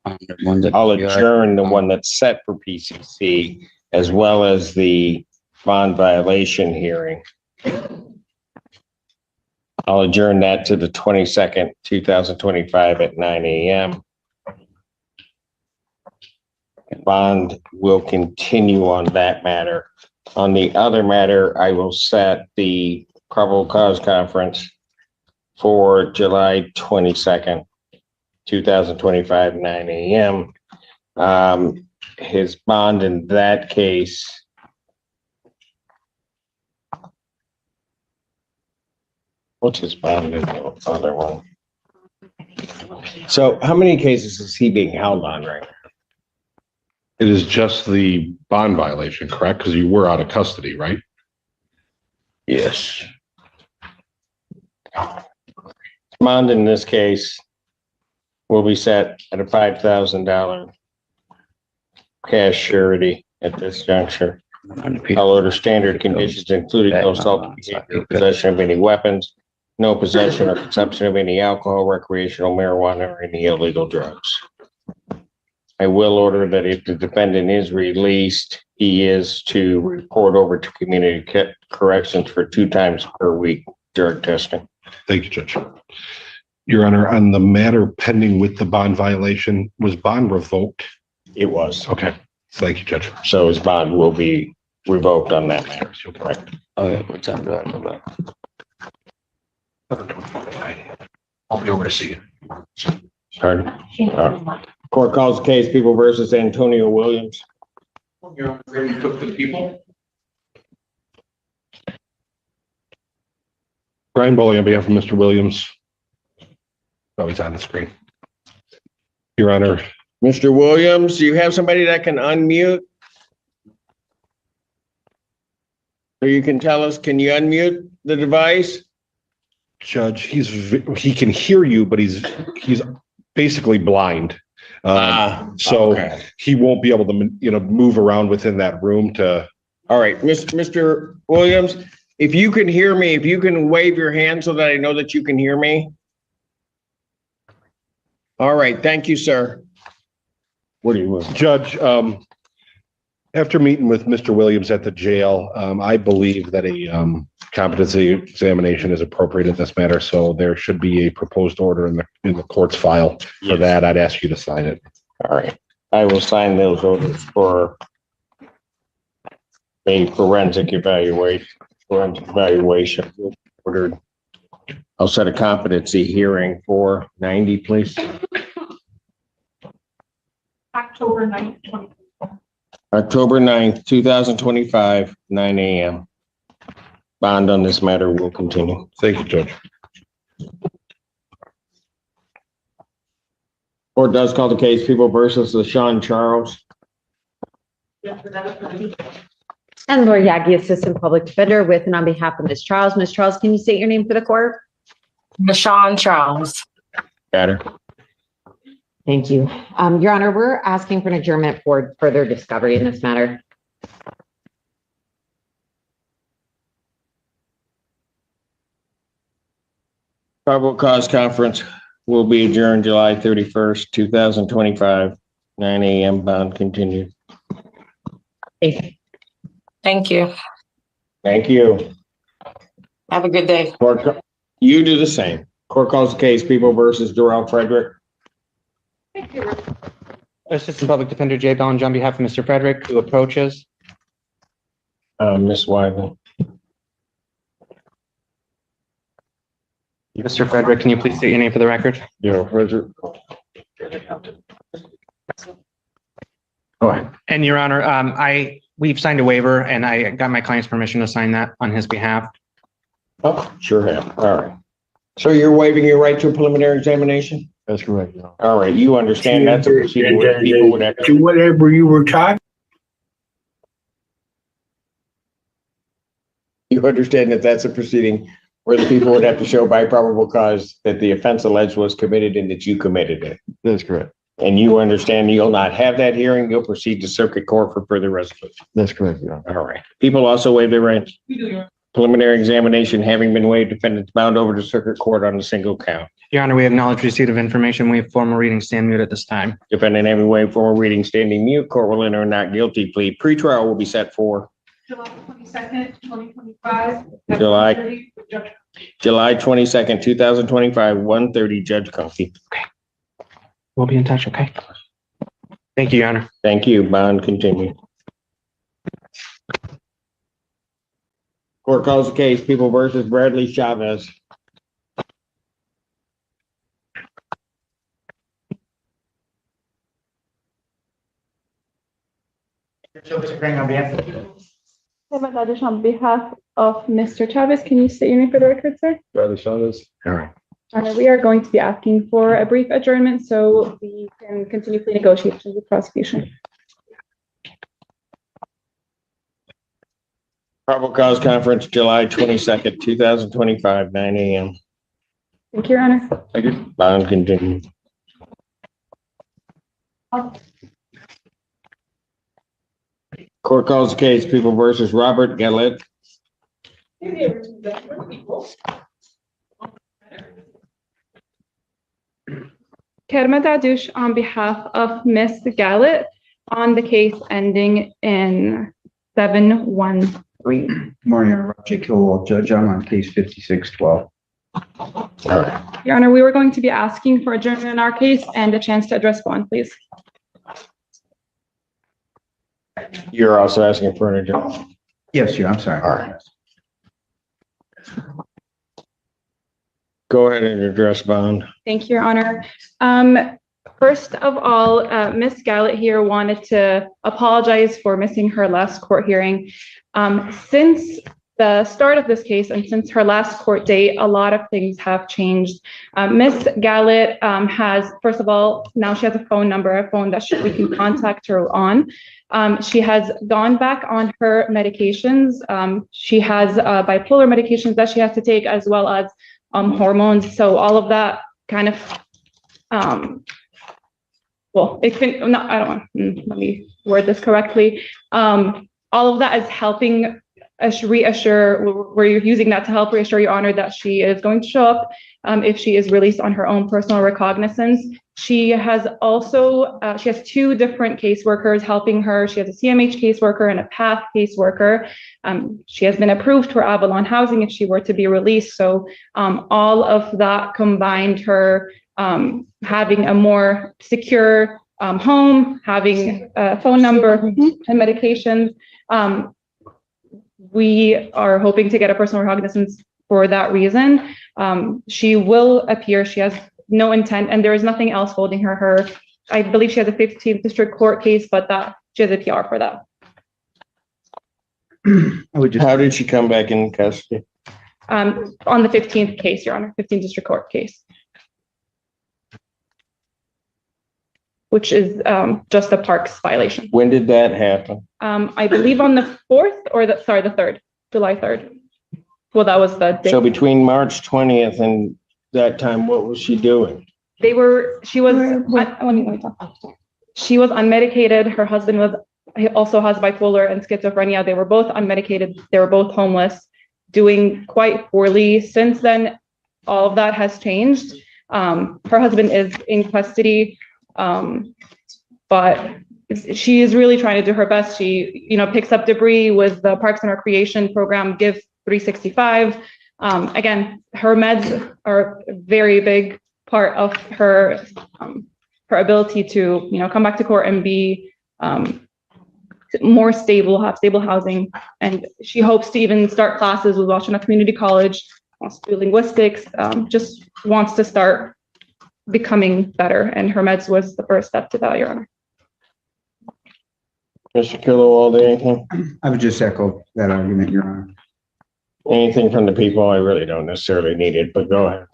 adjourn the one that's set for PCC as well as the bond violation hearing. I'll adjourn that to the 22nd, 2025 at 9 a.m. Bond will continue on that matter. On the other matter, I will set the probable cause conference for July 22nd, 2025, 9 a.m. His bond in that case what's his bond in the other one? So how many cases is he being held on right now? It is just the bond violation, correct? Because you were out of custody, right? Yes. Bond in this case will be set at a $5,000 cash surety at this juncture. I'll order standard conditions, including no assault behavior, possession of any weapons, no possession or consumption of any alcohol, recreational marijuana, or any illegal drugs. I will order that if the defendant is released, he is to report over to community corrections for 2 times per week drug testing. Thank you, Judge. Your Honor, on the matter pending with the bond violation, was bond revoked? It was. Okay. Thank you, Judge. So his bond will be revoked on that matter. Correct. Okay, what time do I have to go back? I'll be over to see you. Pardon? Court calls the case People versus Antonio Williams. You took the people? Brian Boley on behalf of Mr. Williams. Oh, he's on the screen. Your Honor. Mr. Williams, do you have somebody that can unmute? So you can tell us, can you unmute the device? Judge, he can hear you, but he's basically blind. So okay. He won't be able to, move around within that room to. All right, Mr. Williams, if you can hear me, if you can wave your hand so that I know that you can hear me. All right, thank you, sir. What do you want? Judge, after meeting with Mr. Williams at the jail, I believe that a competency examination is appropriate in this matter, so there should be a proposed order in the court's file for that. I'd ask you to sign it. All right, I will sign those orders for a forensic evaluation ordered. I'll set a competency hearing for 90, please. October 9th, 2024. October 9th, 2025, 9 a.m. Bond on this matter will continue. Thank you, Judge. Court does call the case People versus LaShawn Charles. And Lori Yagi, Assistant Public Defender, with and on behalf of Ms. Charles. Ms. Charles, can you state your name for the court? Deshaun Charles. Better. Thank you. Your Honor, we're asking for an adjournment for further discovery in this matter. Probable cause conference will be adjourned July 31st, 2025, 9 a.m. Bond continued. Thank you. Thank you. Have a good day. You do the same. Court calls the case People versus Darrell Frederick. Assistant Public Defender Jay Bellinger on behalf of Mr. Frederick, who approaches. Ms. Wyman. Mr. Frederick, can you please state your name for the record? Yeah, Frederick. Go ahead. And Your Honor, we've signed a waiver and I got my client's permission to sign that on his behalf. Oh, sure have. All right. So you're waiving your right to a preliminary examination? That's correct. All right, you understand that's a proceeding where people would have. To whatever you were talking. You understand that that's a proceeding where the people would have to show by probable cause that the offense alleged was committed and that you committed it. That's correct. And you understand you'll not have that hearing, you'll proceed to circuit court for further resolution. That's correct, Your Honor. All right. People also waive their rights. We do, Your Honor. Preliminary examination having been waived, defendants bound over to circuit court on a single count. Your Honor, we acknowledge receipt of information. We have formal reading stand mute at this time. Defendant having waived formal reading, standing mute, court will enter a not guilty plea. Pretrial will be set for July 22nd, 2025. July 22nd, 2025, 1:30, Judge Coffey. We'll be in touch, okay? Thank you, Your Honor. Thank you. Bond continue. Court calls the case, People versus Bradley Chavez. On behalf of Mr. Chavez, can you state your name for the record, sir? Bradley Chavez. All right. We are going to be asking for a brief adjournment so we can continue plea negotiations with prosecution. Probable cause conference, July 22nd, 2025, 9 a.m. Thank you, Your Honor. Thank you. Bond continue. Court calls the case, People versus Robert Gallet. Kerma Dadush on behalf of Ms. Gallet on the case ending in 713. Morning, Roger Kilwell, Judge. I'm on case 5612. Your Honor, we were going to be asking for adjournment in our case and a chance to address bond, please. You're also asking for an adjournment. Yes, I'm sorry. All right. Go ahead and address bond. Thank you, Your Honor. First of all, Ms. Gallet here wanted to apologize for missing her last court hearing. Since the start of this case and since her last court date, a lot of things have changed. Ms. Gallet has, first of all, now she has a phone number, a phone that we can contact her on. She has gone back on her medications. She has bipolar medications that she has to take, as well as hormones. So all of that kind of, well, it can, not, I don't want, let me word this correctly. All of that is helping us reassure, we're using that to help reassure Your Honor that she is going to show up if she is released on her own personal recognizance. She has also, she has two different caseworkers helping her. She has a CMH caseworker and a PATH caseworker. She has been approved for Avalon housing if she were to be released. So all of that combined, her having a more secure home, having a phone number and medications. We are hoping to get a personal recognizance for that reason. She will appear. She has no intent, and there is nothing else holding her. I believe she has a 15th district court case, but that she has a PR for that. How did she come back in custody? On the 15th case, Your Honor, 15th district court case, which is just a Parks violation. When did that happen? I believe on the 4th or the 3rd, July 3rd. Well, that was the day. So between March 20th and that time, what was she doing? She was, let me talk. She was unmedicated. Her husband also has bipolar and schizophrenia. They were both unmedicated. They were both homeless, doing quite poorly. Since then, all of that has changed. Her husband is in custody, but she is really trying to do her best. She, picks up debris with the Parks and Recreation program, Give 365. Again, her meds are a very big part of her ability to, come back to court and be more stable, have stable housing. And she hopes to even start classes with Washington Community College, wants to do linguistics, just wants to start becoming better. And her meds was the first step to that, Your Honor. Mr. Kilowald, anything? I would just echo that argument, Your Honor. Anything from the people, I really don't necessarily need it, but go ahead.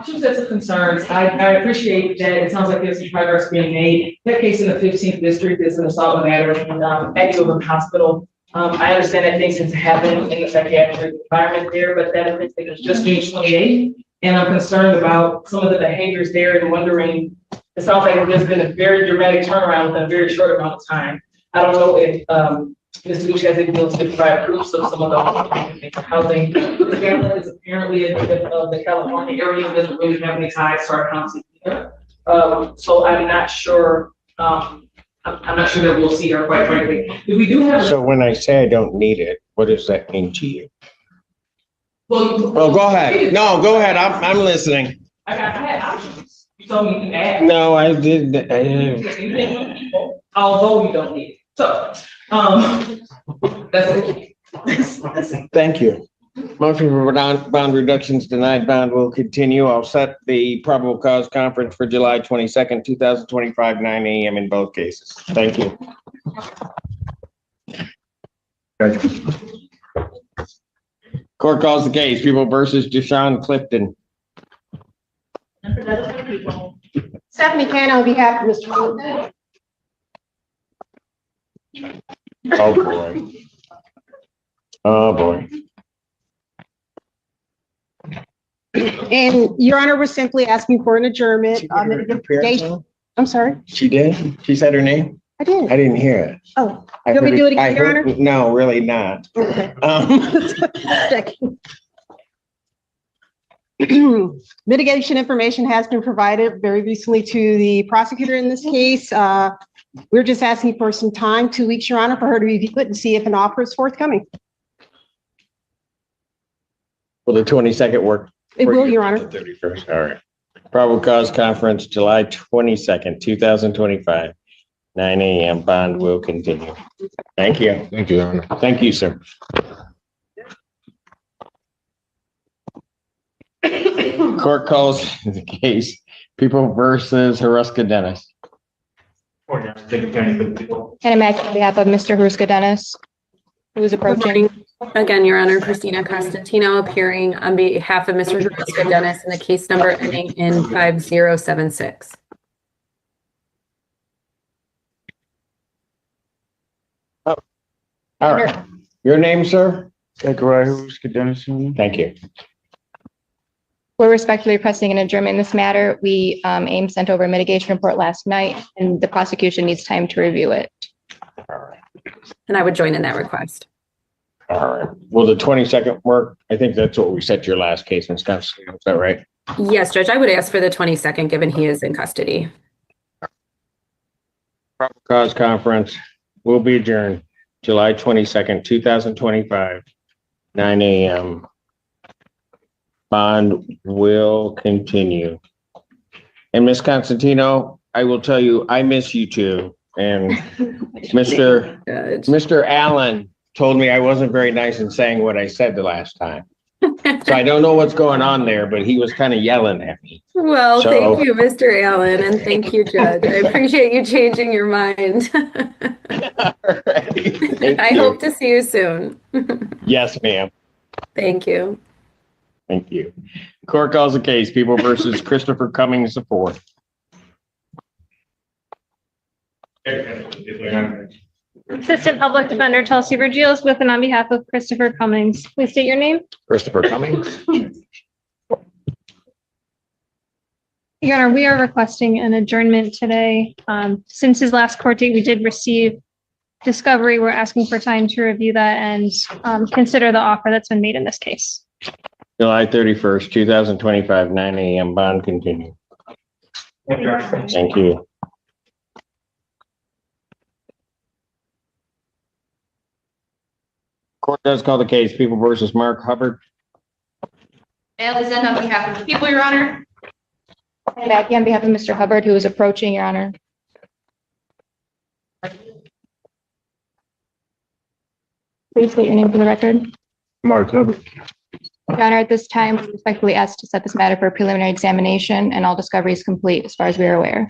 Two sets of concerns. I appreciate that it sounds like there's some progress being made. That case in the 15th district is an assault matter in Eddie Hospital. I understand that things have happened in the psychiatric environment there, but that is just June 28th. And I'm concerned about some of the behaviors there and wondering, it sounds like there's been a very dramatic turnaround within a very short amount of time. I don't know if Mr. Lucia has anything else to provide proofs of some of the housing. The family is apparently of the California area, doesn't really have any ties to our county either. So I'm not sure, I'm not sure that we'll see her, quite frankly. If we do have. So when I say I don't need it, what does that mean to you? Well, go ahead. No, go ahead. I'm listening. I had options. You told me to add. No, I did. Although we don't need it. So, that's it. Thank you. Motion for bond reductions denied. Bond will continue. I'll set the probable cause conference for July 22nd, 2025, 9 a.m. in both cases. Thank you. Court calls the case, People versus Deshaun Clifton. Stephanie Can on behalf of Mr. Roulette. Oh, boy. Oh, boy. And Your Honor, we're simply asking for an adjournment. I'm sorry? She did? She said her name? I did. I didn't hear it. Oh, you want me to do it again, Your Honor? No, really not. Okay. Mitigation information has been provided very recently to the prosecutor in this case. We're just asking for some time, 2 weeks, Your Honor, for her to review it and see if an offer is forthcoming. Will the 22nd work? It will, Your Honor. The 31st, all right. Probable cause conference, July 22nd, 2025, 9 a.m. Bond will continue. Thank you. Thank you, Your Honor. Thank you, sir. Court calls the case, People versus Haruska Dennis. Hannah Mack on behalf of Mr. Haruska Dennis, who is approaching. Again, Your Honor, Christina Costantino appearing on behalf of Mr. Haruska Dennis in the case number ending in 5076. Oh, all right. Your name, sir? Zachariah Haruska Dennis. Thank you. We're respectfully requesting an adjournment in this matter. AIM sent over a mitigation report last night, and the prosecution needs time to review it. All right. And I would join in that request. All right. Will the 22nd work? I think that's what we set your last case, Ms. Constantino. Is that right? Yes, Judge, I would ask for the 22nd, given he is in custody. Probable cause conference will be adjourned July 22nd, 2025, 9 a.m. Bond will continue. And Ms. I will tell you, I miss you too. And Mr. Allen told me I wasn't very nice in saying what I said the last time. So I don't know what's going on there, but he was kind of yelling at me. Well, thank you, Mr. Allen, and thank you, Judge. I appreciate you changing your mind. I hope to see you soon. Yes, ma'am. Thank you. Thank you. Court calls the case, People versus Christopher Cummings IV. Assistant Public Defender Chelsea Vergils with and on behalf of Christopher Cummings. Please state your name. Christopher Cummings. Your Honor, we are requesting an adjournment today. Since his last court date, we did receive discovery. We're asking for time to review that and consider the offer that's been made in this case. July 31st, 2025, 9 a.m. Bond continue. Thank you. Court does call the case, People versus Mark Hubbard. Alexander on behalf of the people, Your Honor. Hannah Mack on behalf of Mr. Hubbard, who is approaching, Your Honor. Please state your name for the record. Mark Hubbard. Your Honor, at this time, we respectfully ask to set this matter for a preliminary examination, and all discovery is complete as far as we are aware.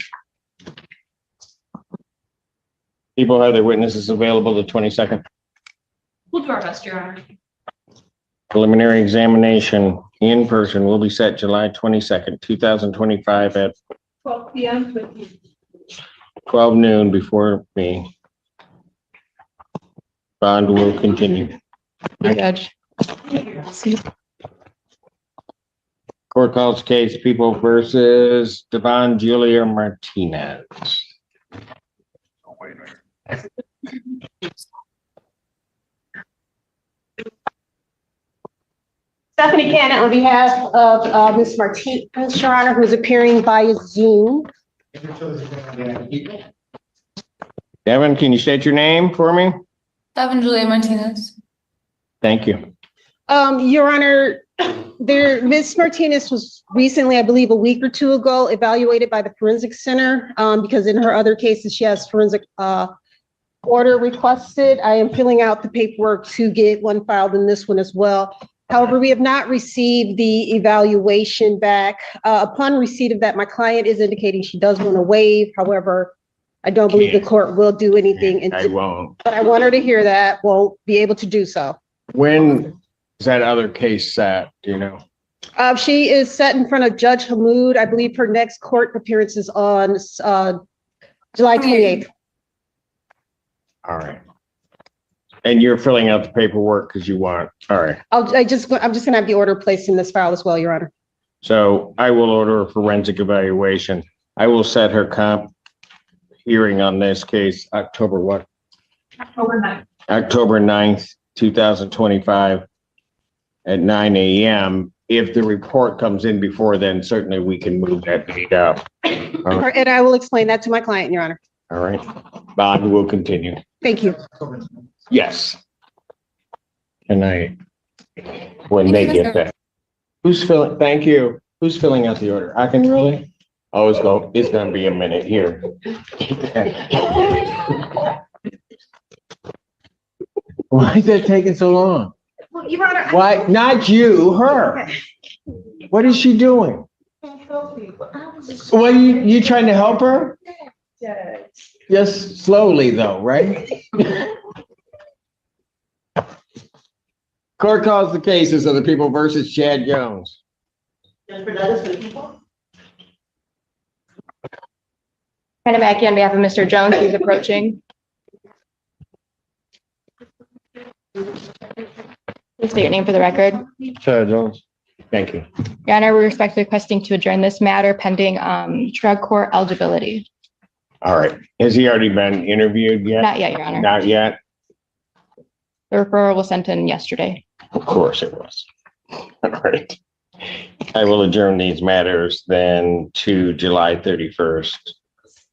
People have their witnesses available the 22nd. We'll do our best, Your Honor. Preliminary examination in person will be set July 22nd, 2025 at 12 p.m. 12 noon before me. Bond will continue. Judge. Court calls case People versus Devon Julia Martinez. Stephanie Cannon on behalf of Ms. Martinez, Your Honor, who is appearing via Zoom. Devon, can you state your name for me? Devon Julia Martinez. Thank you. Your Honor, Ms. Martinez was recently, I believe a week or two ago, evaluated by the Forensic Center because in her other cases, she has forensic order requested. I am filling out the paperwork to get one filed in this one as well. However, we have not received the evaluation back. Upon receipt of that, my client is indicating she does want to waive. However, I don't believe the court will do anything. I won't. But I want her to hear that, won't be able to do so. When is that other case set? Do you know? She is set in front of Judge Hammoud. I believe her next court appearance is on July 28th. All right. And you're filling out the paperwork because you want, all right. I'm just gonna have the order placed in this file as well, Your Honor. So I will order a forensic evaluation. I will set her comp hearing on this case, October what? October 9th. October 9th, 2025 at 9 a.m. If the report comes in before then, certainly we can move that date up. And I will explain that to my client, Your Honor. All right. Bond will continue. Thank you. Yes. Tonight, when they get that. Who's filling, thank you. Who's filling out the order? I can really? Oh, it's gonna be a minute here. Why is that taking so long? Well, Your Honor. Why, not you, her. What is she doing? What are you trying to help her? Just slowly though, right? Court calls the cases of the People versus Chad Jones. Brenda Mackey on behalf of Mr. Jones, who's approaching. Please state your name for the record. Chad Jones. Thank you. Your Honor, we're respectfully requesting to adjourn this matter pending drug court eligibility. All right. Has he already been interviewed yet? Not yet, Your Honor. Not yet? The referral was sent in yesterday. Of course it was. All right. I will adjourn these matters then to July 31st,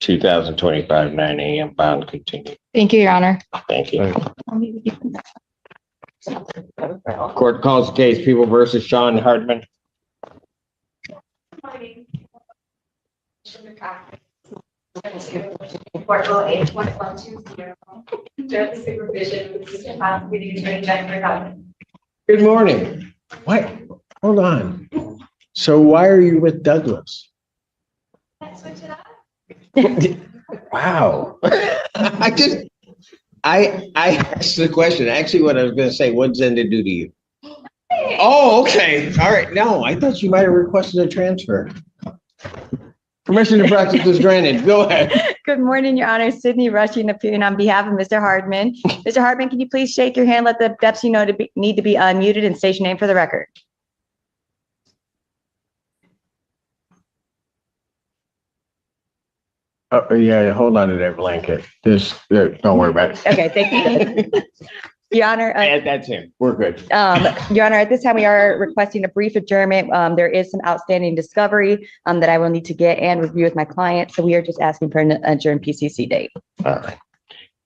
2025, 9 a.m. Bond continue. Thank you, Your Honor. Thank you. Court calls the case People versus Sean Hardman. Good morning. What? Hold on. So why are you with Douglas? Wow. I asked the question. Actually, what I was going to say, what's Zen to do to you? Oh, okay. All right. No, I thought you might have requested a transfer. Permission to practice is granted. Go ahead. Good morning, Your Honor. Sydney Rushing appearing on behalf of Mr. Hardman. Mr. Hardman, can you please shake your hand, let the deputy know need to be unmuted and state your name for the record. Oh, yeah, hold on to that blanket. Don't worry about it. Okay, thank you. Your Honor. That's him. We're good. Your Honor, at this time, we are requesting a brief adjournment. There is some outstanding discovery that I will need to get and review with my client. So we are just asking for an adjourned PCC date. All right.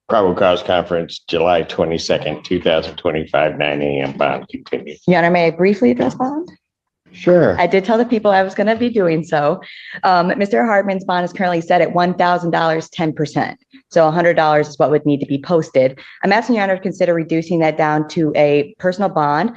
Probable cause conference, July 22nd, 2025, 9 a.m. Bond continue. Your Honor, may I briefly address bond? Sure. I did tell the people I was going to be doing so. Mr. Hardman's bond is currently set at $1,000, 10%. So $100 is what would need to be posted. I'm asking Your Honor to consider reducing that down to a personal bond.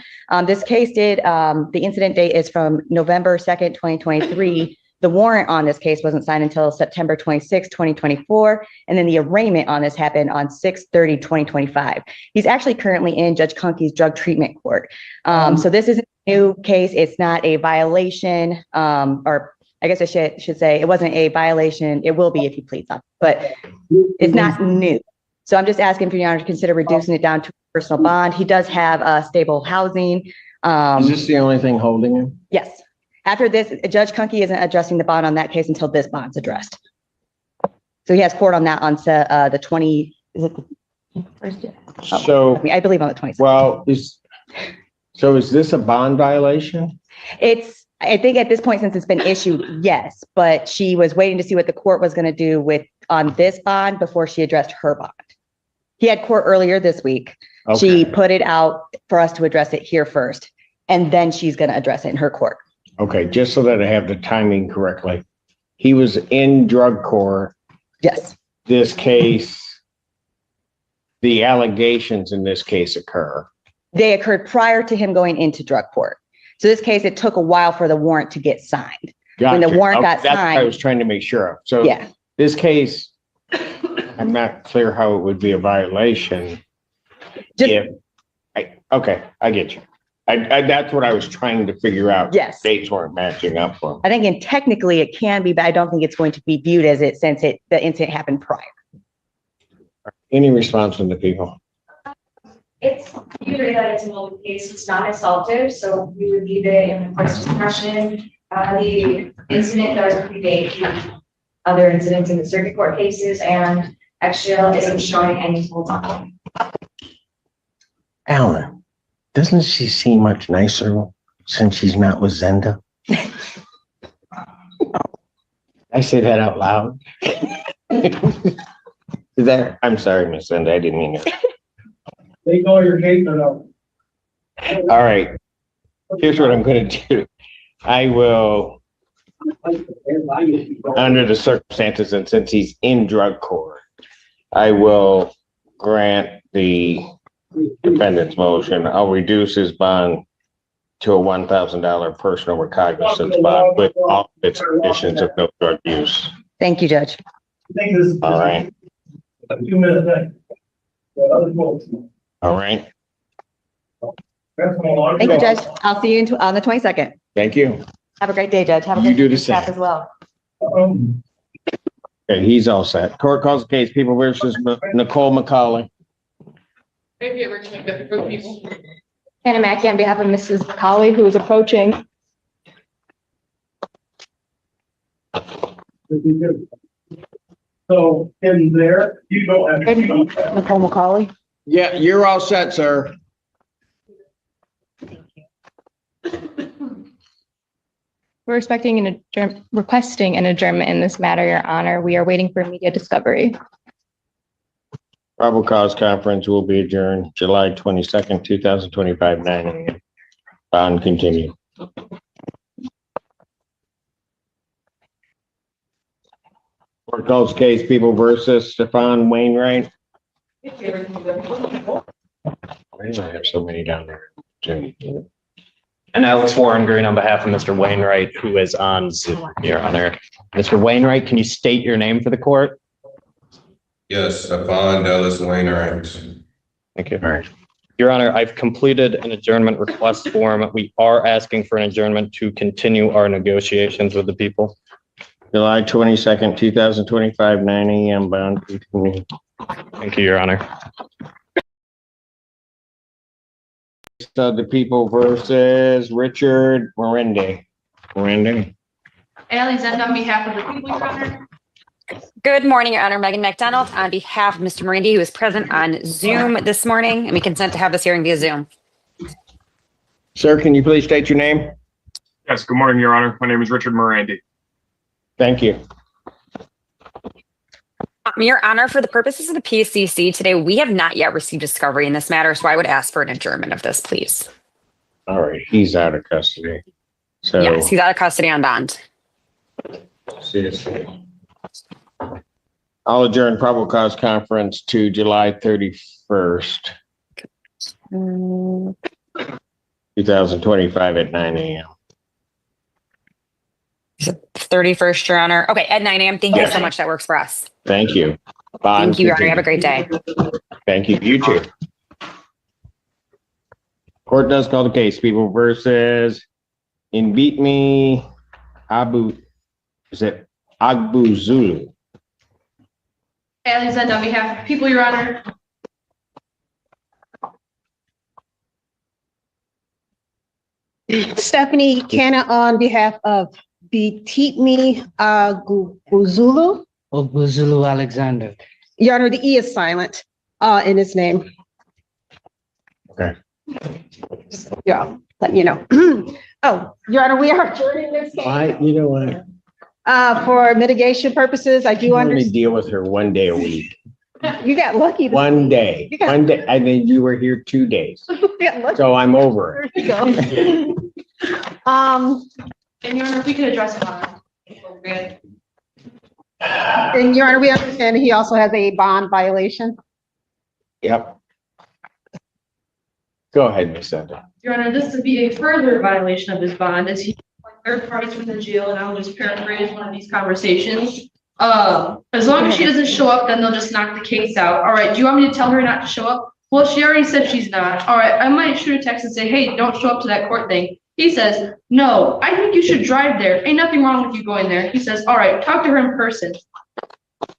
This case the incident date is from November 2nd, 2023. The The warrant on this case wasn't signed until September 26, 2024. And then the arraignment on this happened on 6/30/2025. He's actually currently in Judge Kunke's drug treatment court. So this isn't a new case. It's not a violation, or I guess I should say it wasn't a violation. It will be if he pleads up, but it's not new. So I'm just asking for your honor to consider reducing it down to personal bond. He does have stable housing. Is this the only thing holding him? Yes. After this, Judge Kunke isn't addressing the bond on that case until this bond's addressed. So he has court on that on the 20, is it the first? So I believe on the 26th. Well, is this a bond violation? I think at this point, since it's been issued, yes, but she was waiting to see what the court was going to do on this bond before she addressed her bond. He had court earlier this week. Okay. She put it out for us to address it here first, and then she's going to address it in her court. Okay, just so that I have the timing correctly. He was in drug court. Yes. This case, the allegations in this case occur. They occurred prior to him going into drug court. So this case, it took a while for the warrant to get signed. Gotcha. When the warrant got That's signed. what I was trying to make sure of. So yeah. This case, I'm not clear how it would be a violation. Okay, I get you. That's what I was trying to figure out. Yes. Dates weren't matching up for him. I think technically it can be, but I don't think it's going to be viewed as it since the incident happened prior. Any response from the people? It's usually that it's a mobile case, it's not assaultive, so we would leave it in the court's discretion. The incident does predate the other incidents in the circuit court cases, and actually isn't showing any holds on. Alan, doesn't she seem much nicer since she's not with Zenda? I say that out loud. I'm sorry, Miss Zenda, I didn't mean it. They know your gate or no? All right. Here's what I'm going to do. I will, under the circumstances, and since he's in drug court, I will grant the defendant's motion. I'll reduce his bond to a $1,000 personal recognizance bond with all its conditions of no drug use. Thank you, Judge. All right. A 2 minute thing. All right. Thank you, Judge. I'll see you on the 22nd. Thank you. Have a great day, Judge. Have a You great do the staff same. as well. Okay, he's all set. Court calls the case, People versus Nicole McCauley. Maybe it works like that for people. Hannah Mackey on behalf of Mrs. McCauley, who is approaching. So in there, you don't have. Nicole McCauley. Yeah, you're all set, sir. We're requesting an adjournment in this matter, Your Honor. We are waiting for media discovery. Probable cause conference will be adjourned July 22nd, 2025, 9 a.m. Bond continue. Court calls case People versus Stefan Wainwright. Why do I have so many down there? Jimmy. And Alex Warren Green on behalf of Mr. Wainwright, who is on Zoom, Your Honor. Mr. Wainwright, can you state your name for the court? Yes, Stefan Dallas Wainwright. Thank you. All right. Your Honor, I've completed an adjournment request form. We are asking for an adjournment to continue our negotiations with the people. July 22nd, 2025, 9 a.m. Bond continue. Thank you, Your Honor. So the People versus Richard Morende. Alexander on behalf of the people, Your Honor. Good morning, Your Honor. Megan McDonald on behalf of Mr. Morandi, who is present on Zoom this morning, and we consent to have this hearing via Zoom. Sir, can you please state your name? Yes, good morning, Your Honor. My name is Richard Morandi. Thank you. Your Honor, for the purposes of the PCC today, we have not yet received discovery in this matter, so I would ask for an adjournment of this, please. All right, he's out of custody. So Yes, he's out of custody on bond. seriously. I'll adjourn probable cause conference to July 31st, 2025 at 9 a.m. 31st, Your Honor. Okay, at 9 a.m. Thank you so much. That works for us. Thank you. Bond Thank you, Your Honor. Have a continued. great day. Thank you. You too. Court does call the case. People versus Invitme Agbu Zulu. Alexander, on behalf of people, Your Honor. Stephanie Canna on behalf of Bititmi Guzulu. Oguzulu Alexander. Your Honor, the E is silent in his name. Okay. Yeah, letting you know. Oh, Your Honor, we are adjourning this case. You know what? For mitigation purposes, I do I only understand. deal with her one day a week. You got lucky. One day. One day. I think you were here 2 days. So I'm over it. There you go. And Your Honor, if we could address bond. We're good. And Your Honor, we understand he also has a bond violation. Yep. Go ahead, Ms. Sandra. Your Honor, this would be a further violation of his bond as he third parties from the jail, and I'll just paraphrase one of these conversations. As long as she doesn't show up, then they'll just knock the case out. All right, do you want me to tell her not to show up? Well, she already said she's not. All right, I might shoot a text and say, hey, don't show up to that court thing. He says, no, I think you should drive there. Ain't nothing wrong with you going there. He says, all right, talk to her in person.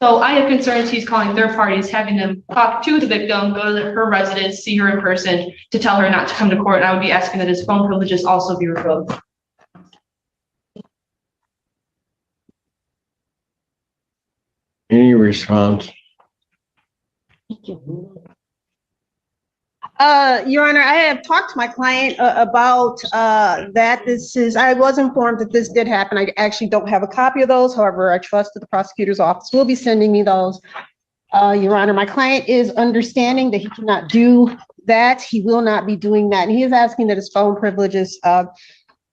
So I have concerns he's calling third parties, having them talk to the victim, go to her residence, see her in person to tell her not to come to court. And I would be asking that his phone privileges also be revoked. Any response? Your Honor, I have talked to my client about that. I was informed that this did happen. I actually don't have a copy of those. However, I trust that the prosecutor's office will be sending me those. Your Honor, my client is understanding that he cannot do that. He will not be doing that. And he is asking that his phone privileges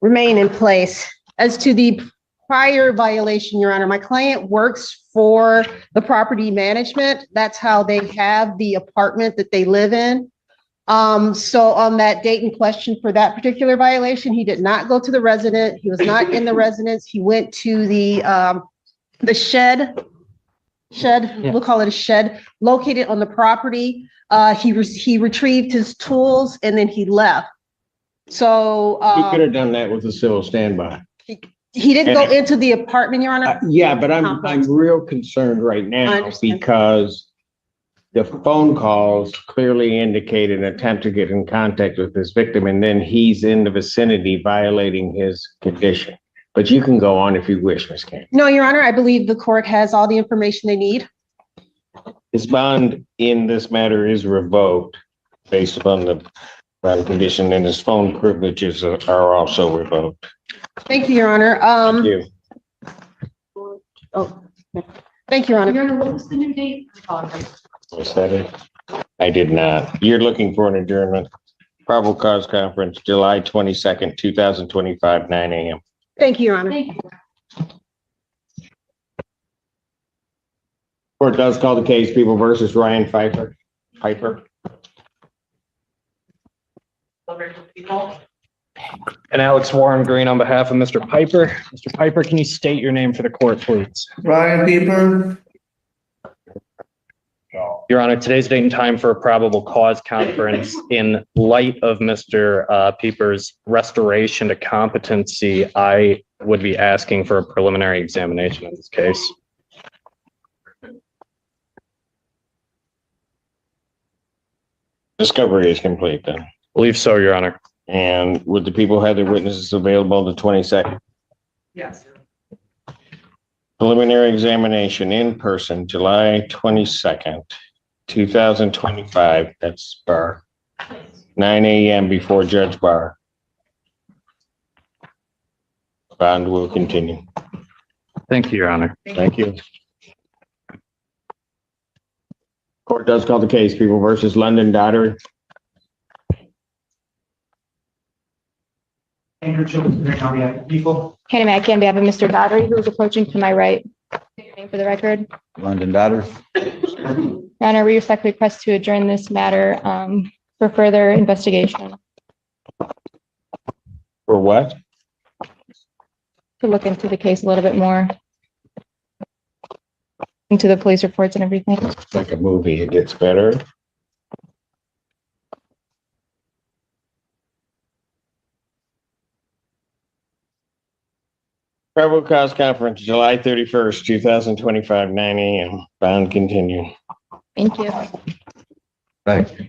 remain in place. As to the prior violation, Your Honor, my client works for the property management. That's how they have the apartment that they live in. So on that date in question for that particular violation, he did not go to the resident. He was not in the residence. He went to the shed, we'll call it a shed, located on the property. He retrieved his tools and then he left. So You could have done that with a civil standby. he didn't go into the apartment, Your Honor. Yeah, but I'm real concerned right now because the phone calls clearly indicate an attempt to get in contact with this victim, and then he's in the vicinity violating his condition. But you can go on if you wish, Ms. Kane. No, Your Honor, I believe the court has all the information they need. His bond in this matter is revoked based upon the bond condition, and his phone privileges are also revoked. Thank you, Your Honor. Thank you. Oh, thank you, Your Honor. Your Honor, what was the new date? Was that it? I did not. You're looking for an adjournment. Probable cause conference, July 22nd, 2025, 9 a.m. Thank you, Your Honor. Thank you. Court does call the case, People versus Ryan Piper. And Alex Warren Green on behalf of Mr. Piper. Mr. Piper, can you state your name for the court, please? Ryan Pieper. Your Honor, today's date and time for a probable cause conference. In light of Mr. Pieper's restoration to competency, I would be asking for a preliminary examination in this case. Discovery is complete then. Believe so, Your Honor. And would the people have their witnesses available the 22nd? Yes. Preliminary examination in person, July 22nd, 2025. That's Barr. 9 a.m. before Judge Barr. Bond will continue. Thank you, Your Honor. Thank you. Court does call the case, People versus London Daughtery. Andrew Children, on behalf of people. Hannah Mackey on behalf of Mr. Daughtery, who is approaching to my right. State your name for the record. London Daughter. Your Honor, we respectfully request to adjourn this matter for further investigation. For what? to look into the case a little bit more. Into the police reports and everything. It's like a movie, it gets better. Probable cause conference, July 31st, 2025, 9 a.m. Bond continue. Thank you. Thank you.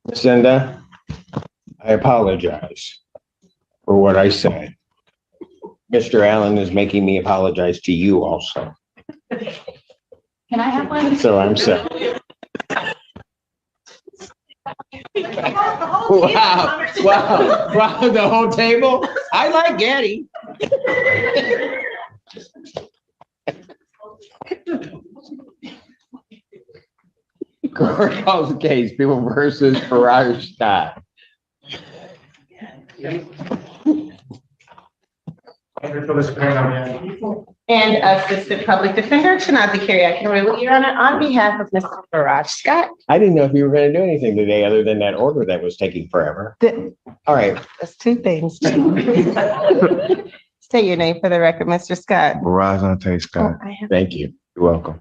Ms. Enda, I apologize for what I said. Mr. Allen is making me apologize to you also. Can I have one? So I'm sorry. Wow, the whole table? I like Getty. Court calls the case, People versus Farage Scott. And Assistant Public Defender Tanazi Kyriakin, Your Honor, on behalf of Mr. Farage Scott. I didn't know if you were going to do anything today other than that order that was taking forever. All right. That's two things. State your name for the record, Mr. Scott. Verizon Scott. Thank you. You're welcome.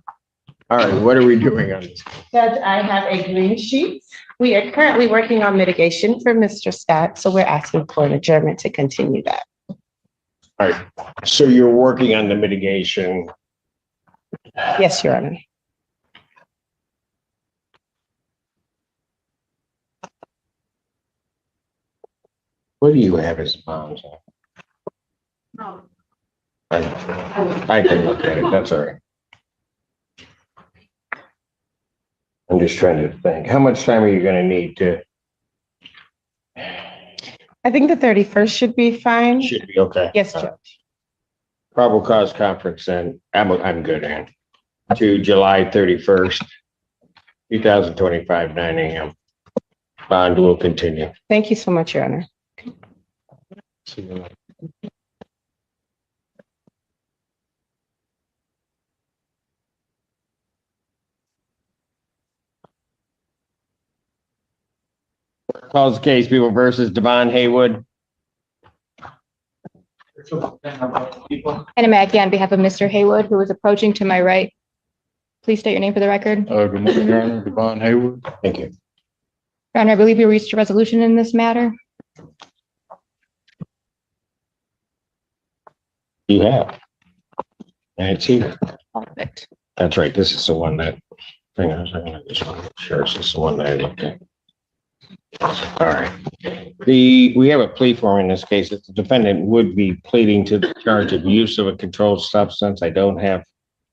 All right, what are we doing on this? Judge, I have a green sheet. We are currently working on mitigation for Mr. Scott, so we're asking for an adjournment to continue that. All right, so you're working on the mitigation. Yes, Your Honor. What do you have as bonds? I can look at it, that's all right. I'm just trying to think, how much time are you gonna need to? I think the 31st should be fine. Should be okay. Yes, Judge. Probable cause conference then, I'm good, Ann. To July 31st, 2025, 9 a.m. Bond will continue. Thank you so much, Your Honor. See you later. Calls the case, People versus Devon Haywood. Anna Mackey on behalf of Mr. Haywood, who is approaching to my right. Please state your name for the record. Good morning, Your Honor, Devon Haywood. Thank you. Your Honor, I believe we reached a resolution in this matter. You have. And it's here. Perfect. That's right. This is the one that, hang on a second, this one, sure, this is the one that I looked at. All right. We have a plea form in this case that the defendant would be pleading to the charge of use of a controlled substance. I don't have,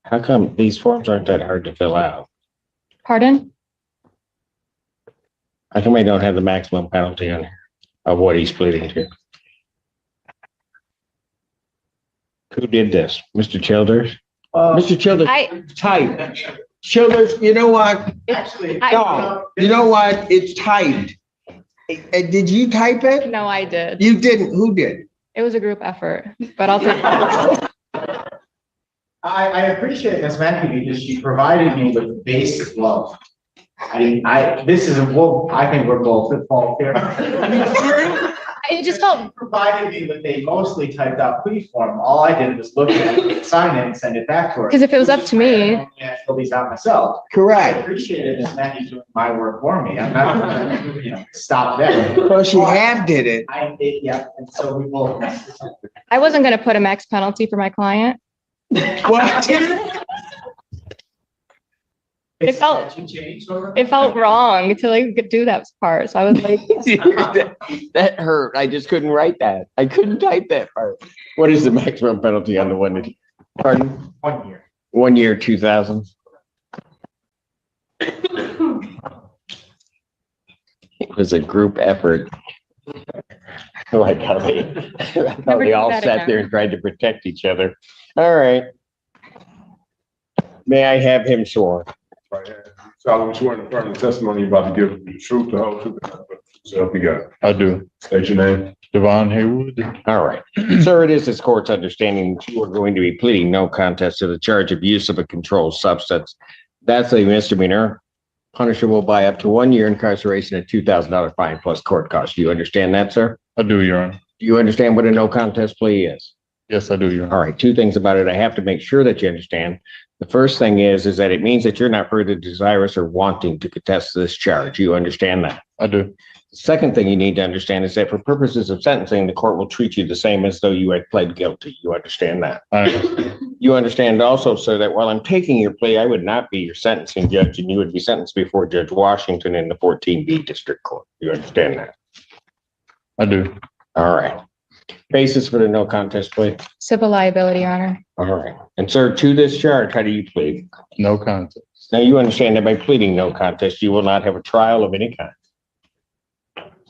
how come these forms aren't that hard to fill out? Pardon? How come I don't have the maximum penalty on here of what he's pleading to? Who did this? Mr. Childers? Mr. Childers, Typed. Childers, you know what? Actually, No, you know what? It's typed. Did you type it? No, I did. You didn't. Who did? It was a group effort, but I'll take it. I appreciate Ms. Mackey because she provided me with the basic love. This is I think we're both at fault here. It just felt Provided me with a mostly typed out plea form. All I did was look at it, sign it, and send it back to her. because if it was up to me, I fill these out myself. Correct. I appreciate it, Ms. Mackey doing my work for me. I'm not gonna, stop there. Well, she half did it. Yeah, and so we will. I wasn't going to put a max penalty for my client. What? It felt wrong to like do that part. So I was like, that hurt. I just couldn't write that. I couldn't type that part. What is the maximum penalty on the one that, pardon? 1 year. 1 year, 2,000. It was a group effort. Like how they all sat there and tried to protect each other. All right. May I have him sworn? Solemnly sworn in affirmative testimony you're about to give the truth, the whole truth, so help you God. I do. State your name. Devon Haywood. All right. Sir, it is this court's understanding that you are going to be pleading no contest to the charge of use of a controlled substance. That's a misdemeanor. punishable by up to 1 year incarceration and $2,000 fine plus court costs. Do you understand that, sir? I do, Your Honor. Do you understand what a no contest plea is? Yes, I do, Your Honor. All right, two things about it I have to make sure that you understand. The first thing is that it means that you're not further desirous or wanting to contest this charge. You understand that? I do. The second thing you need to understand is that for purposes of sentencing, the court will treat you the same as though you had pled guilty. You understand that? I understand. You understand also, sir, that while I'm taking your plea, I would not be your sentencing judge and you would be sentenced before Judge Washington in the 14B District Court. You understand that? I do. All right. Basis for the no contest plea? Civil liability, Your Honor. All right. And sir, to this charge, how do you plead? No contest. Now, you understand that by pleading no contest, you will not have a trial of any kind.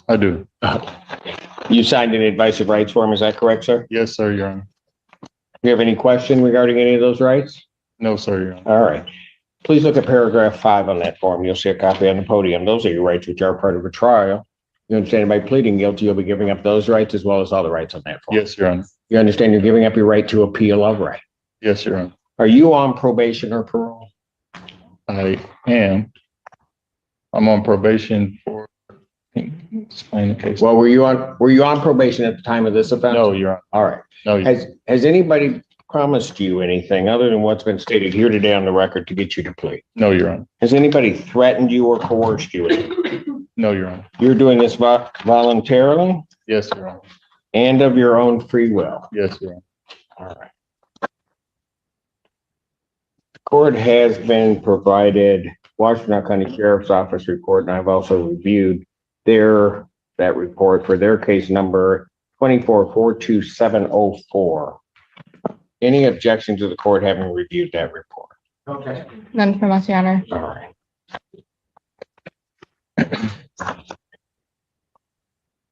I do. You signed an advice of rights form, is that correct, sir? Yes, sir, Your Honor. Do you have any question regarding any of those rights? No, sir, Your Honor. All right. Please look at paragraph 5 on that form. You'll see a copy on the podium. Those are your rights which are part of a trial. You understand by pleading guilty, you'll be giving up those rights as well as all the rights on that form. Yes, Your Honor. You understand you're giving up your right to appeal of right. Yes, Your Honor. Are you on probation or parole? I am. I'm on probation for, explain the case. Well, were you on probation at the time of this offense? No, Your Honor. All right. No, Your Honor. Has anybody promised you anything other than what's been stated here today on the record to get you to plea? No, Your Honor. Has anybody threatened you or coerced you? No, Your Honor. You're doing this voluntarily Yes, Your Honor. and of your own free will. Yes, Your Honor. All right. The court has been provided Washington County Sheriff's Office report, and I've also reviewed that report for their case number 24-42704. Any objection to the court having reviewed that report? Okay. None from us, Your Honor. All right.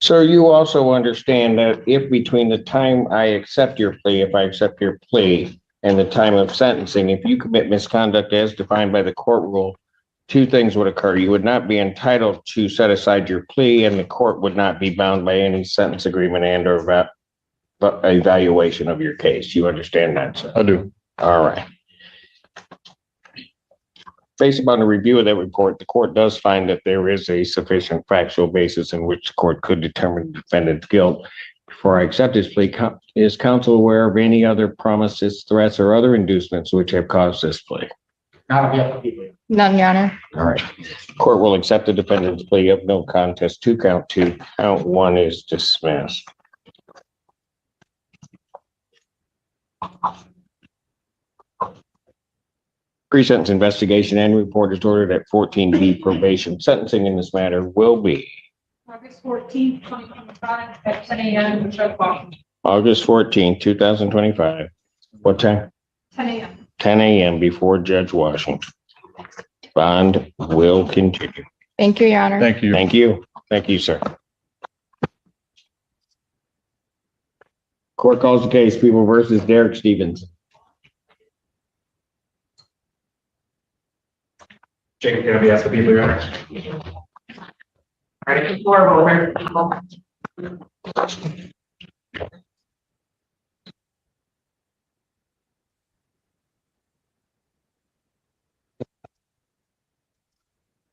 So you also understand that if between the time I accept your plea, if I accept your plea, and the time of sentencing, if you commit misconduct as defined by the court rule, two things would occur. You would not be entitled to set aside your plea, and the court would not be bound by any sentence agreement and or evaluation of your case. You understand that, sir? I do. All right. Based upon the review of that report, the court does find that there is a sufficient factual basis in which the court could determine the defendant's guilt. Before I accept his plea, is counsel aware of any other promises, threats, or other inducements which have caused this plea? Not yet. None, Your Honor. All right. Court will accept the defendant's plea of no contest to count 2. Count 1 is dismissed. Pre-sentence investigation and report is ordered at 14B probation. Sentencing in this matter will be August 14th, 2025 at 10 a.m. Judge Washington. August 14th, 2025. What time? 10 a.m. 10 a.m. before Judge Washington. Bond will continue. Thank you, Your Honor. Thank you. Thank you. Thank you, sir. Court calls the case People versus Derek Stevenson. Jacob, can I be asked the people, Your Honor? All right, the floor will hear the people.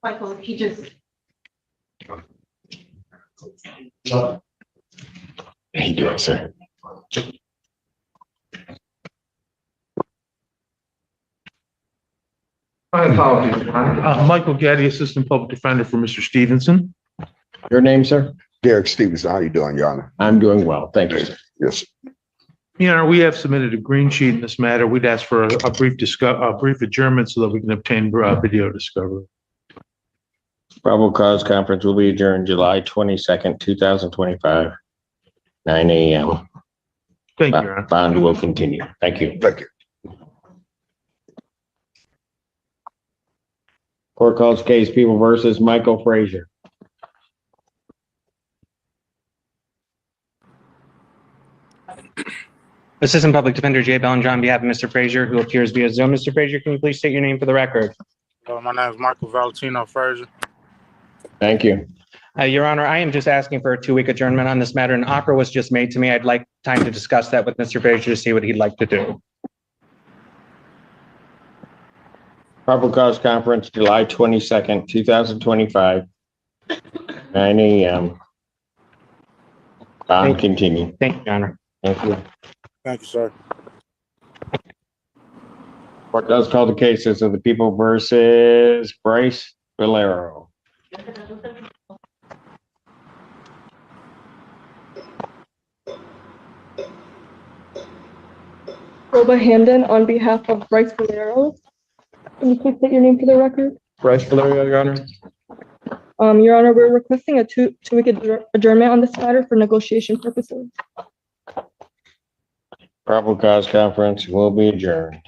Michael, he just. How you doing, sir? My apologies, Your Honor. Michael Gaddy, Assistant Public Defender for Mr. Stevenson. Your name, sir? Derek Stevenson, how you doing, Your Honor? I'm doing well. Thank you, sir. Yes. Your Honor, we have submitted a green sheet in this matter. We'd ask for a brief adjournment so that we can obtain video discovery. Probable cause conference will be adjourned July 22nd, 2025, 9 a.m. Thank you, Your Honor. Bond will continue. Thank you. Thank you. Court calls case People versus Michael Frazier. Assistant Public Defender Jay Bellinger on behalf of Mr. Frazier, who appears via Zoom. Mr. Frazier, can you please state your name for the record? My name is Michael Valentino Frazier. Thank you. Your Honor, I am just asking for a 2-week adjournment on this matter. An offer was just made to me. I'd like time to discuss that with Mr. Frazier to see what he'd like to do. Probable cause conference, July 22nd, 2025, 9 a.m. Continue. Thank you, Your Honor. Thank you. Thank you, sir. Court does call the cases of the people versus Bryce Valero. Roba Hamden on behalf of Bryce Valero. Can you please state your name for the record? Bryce Valero, Your Honor. Your Honor, we're requesting a two-week adjournment on this matter for negotiation purposes. Probable cause conference will be adjourned.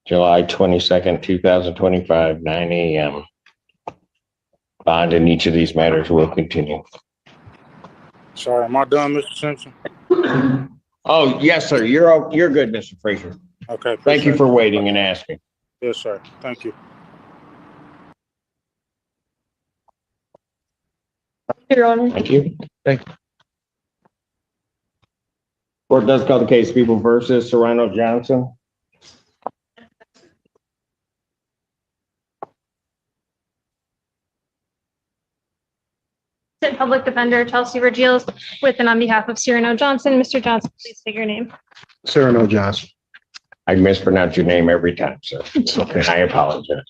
July 22nd, 2025, 9 a.m. Bond in each of these matters will continue. Sorry, am I done, Mr. Simpson? Oh, yes, sir. You're good, Mr. Frazier. Okay. Thank you for waiting and asking. Yes, sir. Thank you. Your Honor. Thank you. Thank you. Court does call the case people versus Serrano Johnson. Public Defender Chelsea Vergils with and on behalf of Cyrano Johnson. Mr. Johnson, please state your name. Cyrano Johnson. I mispronounce your name every time, sir. It's okay. I apologize.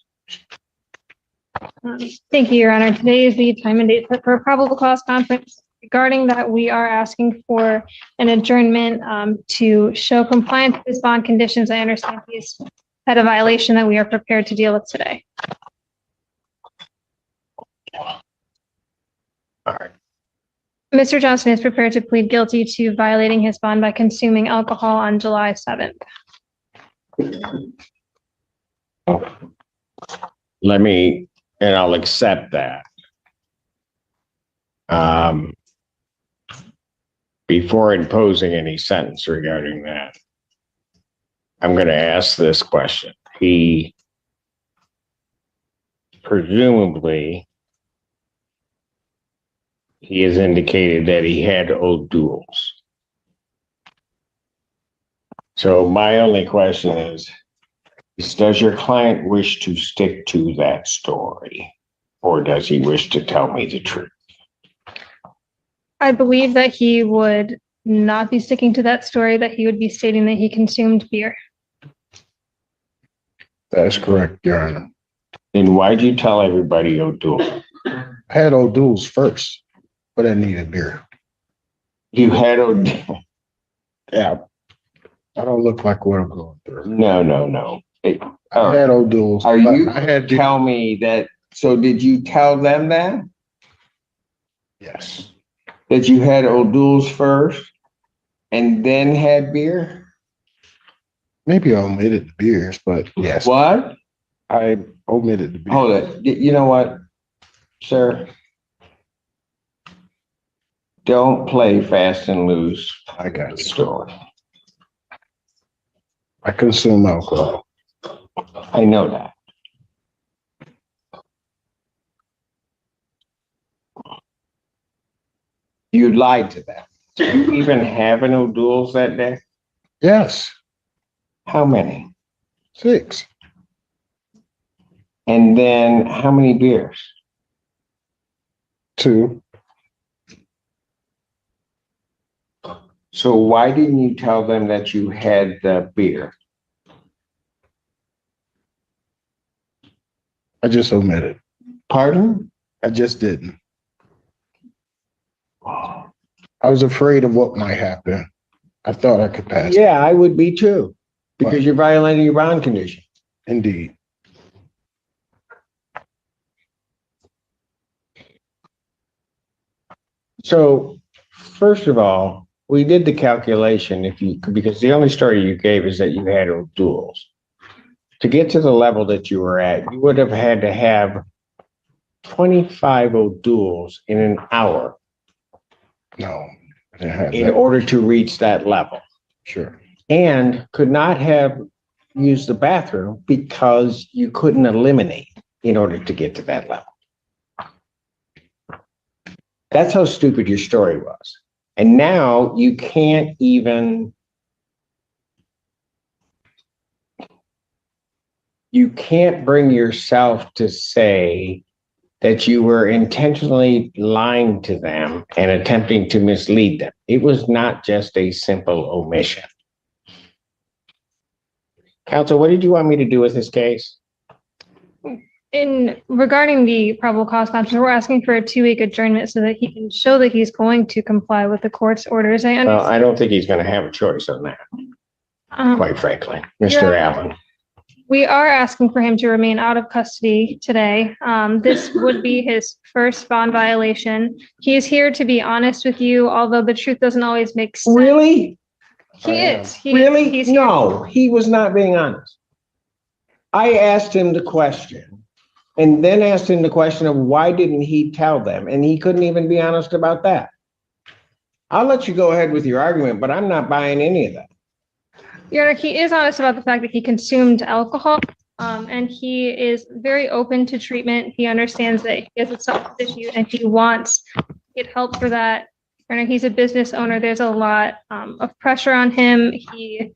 Thank you, Your Honor. Today is the time and date set for a probable cause conference. Regarding that, we are asking for an adjournment to show compliance with his bond conditions. I understand he's had a violation that we are prepared to deal with today. All right. Mr. Johnson is prepared to plead guilty to violating his bond by consuming alcohol on July 7th. And I'll accept that. Before imposing any sentence regarding that, I'm going to ask this question. He presumably has indicated that he had O'Doul's. So my only question is, does your client wish to stick to that story, or does he wish to tell me the truth? I believe that he would not be sticking to that story, that he would be stating that he consumed beer. That's correct, Your Honor. Then why'd you tell everybody O'Doul? I had O'Doul's first, but I needed beer. You had O'Doul? Yeah. I don't look like what I'm going through. No. I had O'Doul's. Are you tell me that? So did you tell them that? Yes. That you had O'Doul's first and then had beer? Maybe I omitted the beers, but yes. What? I omitted the beers. Hold it. You know what, sir? Don't play fast and loose. I got the story. I consume alcohol. I know that. You lied to them. Did you even have an O'Doul's that day? Yes. How many? 6. And then how many beers? 2. So why didn't you tell them that you had the beer? I just omitted. Pardon? I just didn't. I was afraid of what might happen. I thought I could pass. Yeah, I would be too, because you're violating your bond condition. Indeed. So, first of all, we did the calculation because the only story you gave is that you had O'Doul's. To get to the level that you were at, you would have had to have 25 O'Doul's in an hour. No, I didn't have in that. order to reach that level. Sure. And could not have used the bathroom because you couldn't eliminate in order to get to that level. That's how stupid your story was. And now you can't even you can't bring yourself to say that you were intentionally lying to them and attempting to mislead them. It was not just a simple omission. Counsel, what did you want me to do with this case? In regarding the probable cause conference, we're asking for a 2-week adjournment so that he can show that he's going to comply with the court's orders. Well, I don't think he's going to have a choice on that, quite frankly, Mr. Allen. We are asking for him to remain out of custody today. This would be his first bond violation. He is here to be honest with you, although the truth doesn't always make sense. Really? He is. Really? No, he was not being honest. I asked him the question and then asked him the question of why didn't he tell them? And he couldn't even be honest about that. I'll let you go ahead with your argument, but I'm not buying any of that. Your Honor, he is honest about the fact that he consumed alcohol, and he is very open to treatment. He understands that he has a substance issue and he wants to get help for that. Your Honor, he's a business owner. There's a lot of pressure on him. He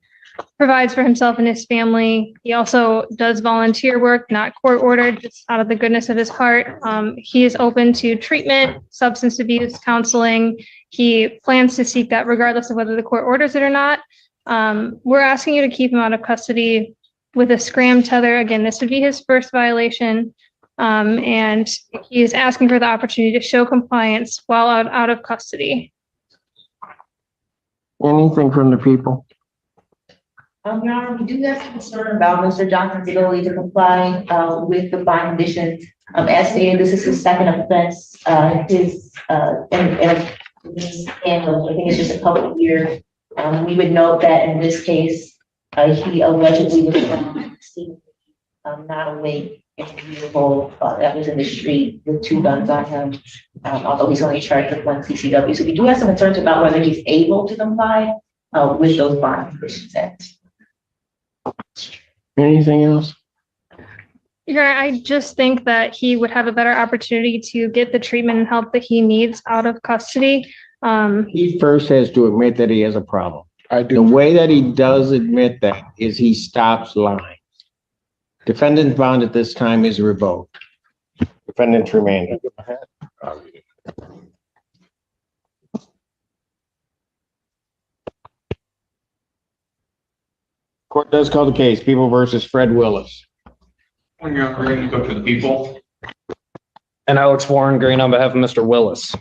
provides for himself and his family. He also does volunteer work, not court ordered, just out of the goodness of his heart. He is open to treatment, substance abuse, counseling. He plans to seek that regardless of whether the court orders it or not. We're asking you to keep him out of custody with a scram tether. Again, this would be his first violation. And he is asking for the opportunity to show compliance while out of custody. Anything from the people? Your Honor, we do have some concern about Mr. Johnson's ability to comply with the bond conditions. As stated, this is his second offense. I think it's just a couple of years. We would note that in this case, he allegedly was found not awake in a vehicle that was in the street with 2 guns on him, although he's only charged with 1 CCW. So we do have some concerns about whether he's able to comply with those bond conditions. Anything else? Your Honor, I just think that he would have a better opportunity to get the treatment and help that he needs out of custody. He first has to admit that he has a problem. The way that he does admit that is he stops lying. Defendant's bond at this time is revoked. Defendant's remainder. Court does call the case, People versus Fred Willis. Your Honor, you go to the people. And Alex Warren Green on behalf of Mr. Willis.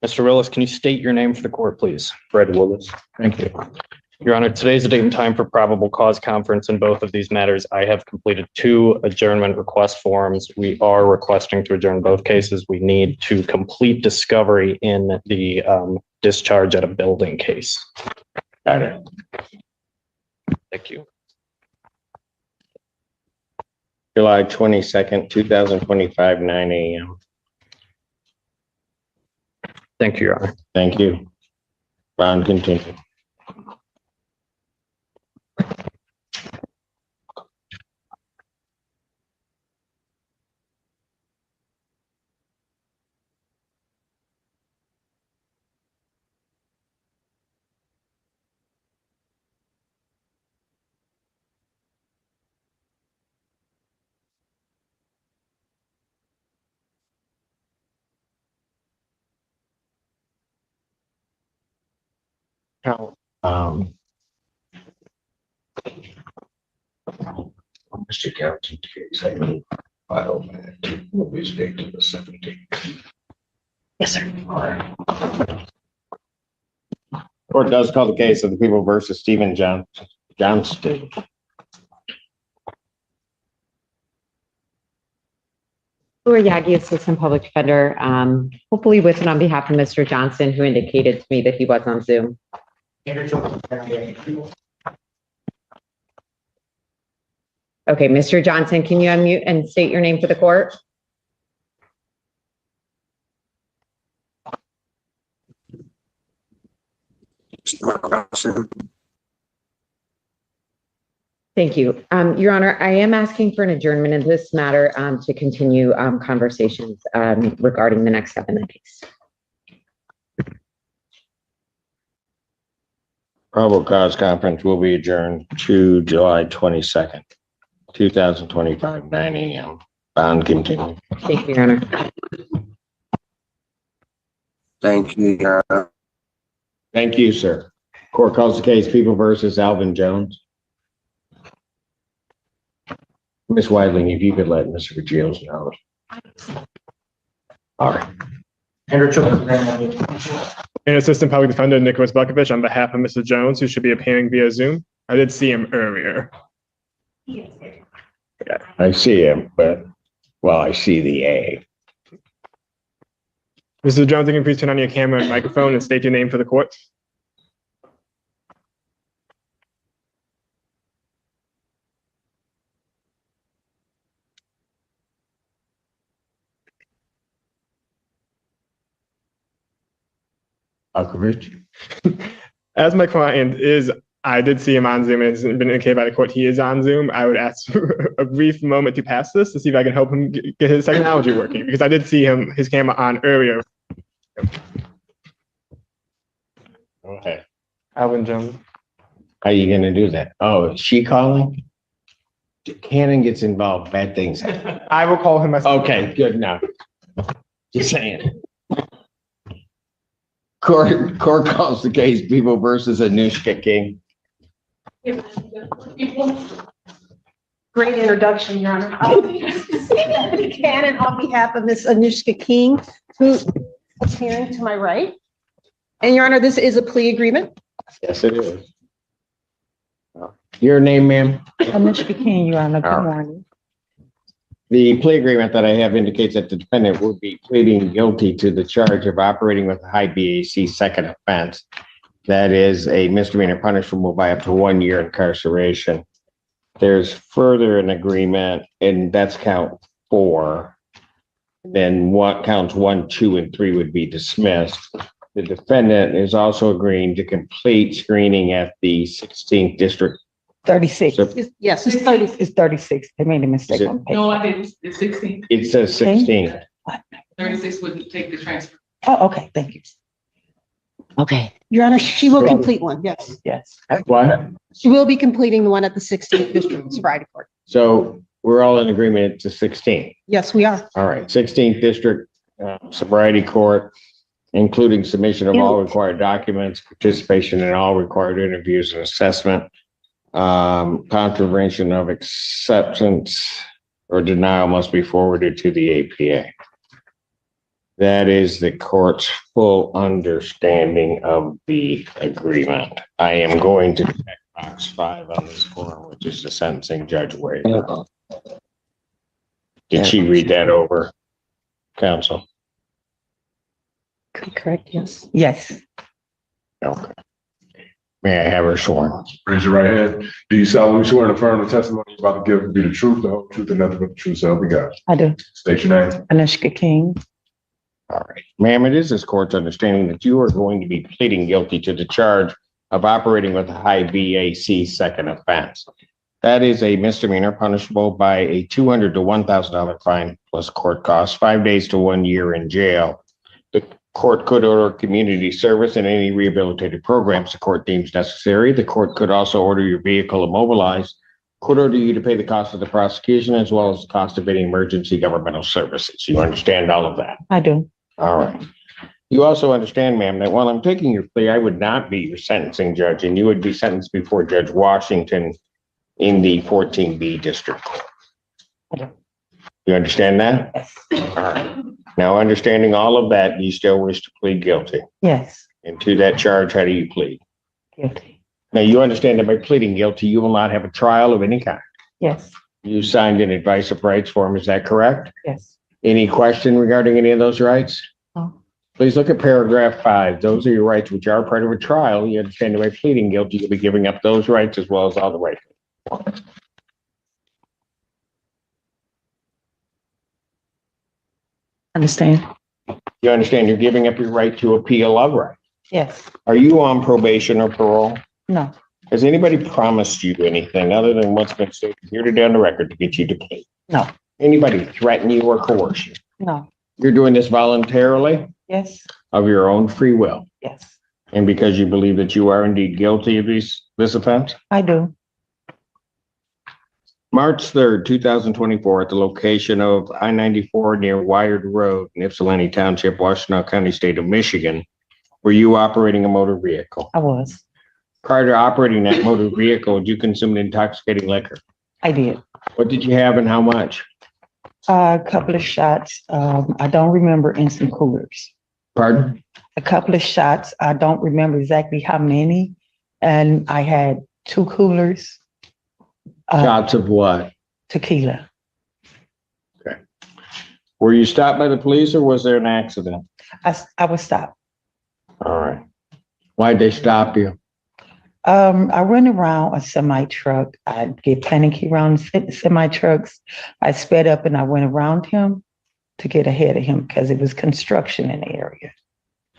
Mr. Willis, can you state your name for the court, please? Fred Willis. Thank you. Your Honor, today's the date and time for probable cause conference in both of these matters. I have completed 2 adjournment request forms. We are requesting to adjourn both cases. We need to complete discovery in the discharge at a building case. Got it. Thank you. July 22nd, 2025, 9 a.m. Thank you, Your Honor. Thank you. Round continued. Now, Mr. Gallatin's case, I will file that. Will be stayed to the 17th. Yes, sir. Court does call the case of the People versus Stephen Johnston. Laura Yagi, Assistant Public Defender, hopefully with and on behalf of Mr. Johnson, who indicated to me that he was on Zoom. Okay, Mr. Johnson, can you unmute and state your name for the court? Thank you. Your Honor, I am asking for an adjournment in this matter to continue conversations regarding the next step in the case. Probable cause conference will be adjourned to July 22nd, 2025, 9 a.m. Bond continue. Thank you, Your Honor. Thank you, Your Honor. Thank you, sir. Court calls the case People versus Alvin Jones. Ms. Weidling, if you could let Mr. Gilles know. All right. And Assistant Public Defender Nicholas Bukovich on behalf of Mr. Jones, who should be appearing via Zoom. I did see him earlier. I see him, but, well, I see the A. Mr. Jones, you can please turn on your camera and microphone and state your name for the court. Bukovich. As my client is, I did see him on Zoom and it's been indicated by the court he is on Zoom. I would ask for a brief moment to pass this to see if I can help him get his technology working, because I did see his camera on earlier. Okay. Alvin Jones. How are you gonna do that? Oh, is she calling? Cannon gets involved, bad things happen. I will call him myself. Okay, good enough. Just saying. Court calls the case People versus Anushka King. Great introduction, Your Honor. Cannon on behalf of Ms. Anushka King, who is appearing to my right. And Your Honor, this is a plea agreement. Yes, it is. Your name, ma'am? Anushka King, Your Honor. Good All right. morning. The plea agreement that I have indicates that the defendant will be pleading guilty to the charge of operating with a high BAC second offense. That is a misdemeanor punishable by up to 1 year incarceration. There's further an agreement, and that's count 4. Then counts 1, 2, and 3 would be dismissed. The defendant is also agreeing to complete screening at the 16th District. 36. Yes, it's 30. It's 36. They made a mistake on paper. No, I didn't. It's 16. It says 16. 36 wouldn't take the transfer. Oh, okay. Thank you. Okay. Your Honor, she will complete one, yes. Yes. What? She will be completing the one at the 16th District Sobriety Court. So we're all in agreement to 16. Yes, we are. All right, 16th District Sobriety Court, including submission of all required documents, participation in all required interviews and assessment, contravention of acceptance or denial must be forwarded to the APA. That is the court's full understanding of the agreement. I am going to check box 5 on this form, which is the sentencing judge waiver. Did she read that over, counsel? Correct, yes. Yes. Okay. May I have her sworn? Raise your right hand. Do you solemnly swear and affirm the testimony you're about to give to be the truth, the whole truth, and nothing but the truth, so help you God? I do. State your name. Anushka King. All right. Ma'am, it is this court's understanding that you are going to be pleading guilty to the charge of operating with a high BAC second offense. That is a misdemeanor punishable by a $200 to $1,000 fine plus court costs, 5 days to 1 year in jail. The court could order community service and any rehabilitative programs the court deems necessary. The court could also order your vehicle immobilized, could order you to pay the cost of the prosecution as well as the cost of any emergency governmental services. You understand all of that? I do. All right. You also understand, ma'am, that while I'm taking your plea, I would not be your sentencing judge and you would be sentenced before Judge Washington in the 14B district court. You understand that? Yes. All right. Now, understanding all of that, you still wish to plead guilty. Yes. And to that charge, how do you plead? Guilty. Now, you understand that by pleading guilty, you will not have a trial of any kind. Yes. You signed an advice of rights form, is that correct? Yes. Any question regarding any of those rights? No. Please look at paragraph 5. Those are your rights which are part of a trial. You understand that by pleading guilty, you'll be giving up those rights as well as all the rights. Understand? You understand you're giving up your right to appeal of right. Yes. Are you on probation or parole? No. Has anybody promised you anything other than what's been stated here today on the record to get you to plea? No. Anybody threaten you or coerce you? No. You're doing this voluntarily Yes. of your own free will Yes. and because you believe that you are indeed guilty of this offense? I do. March 3rd, 2024, at the location of I-94 near Wired Road in Ypsilanti Township, Washtenaw County, State of Michigan, were you operating a motor vehicle? I was. Prior to operating that motor vehicle, did you consume intoxicating liquor? I did. What did you have and how much? A couple of shots. I don't remember in some coolers. Pardon? A couple of shots. I don't remember exactly how many. And I had 2 coolers. Shots of what? Tequila. Okay. Were you stopped by the police or was there an accident? I was stopped. All right. Why'd they stop you? I run around a semi truck. I get panicky around semi trucks. I sped up and I went around him to get ahead of him because it was construction in the area.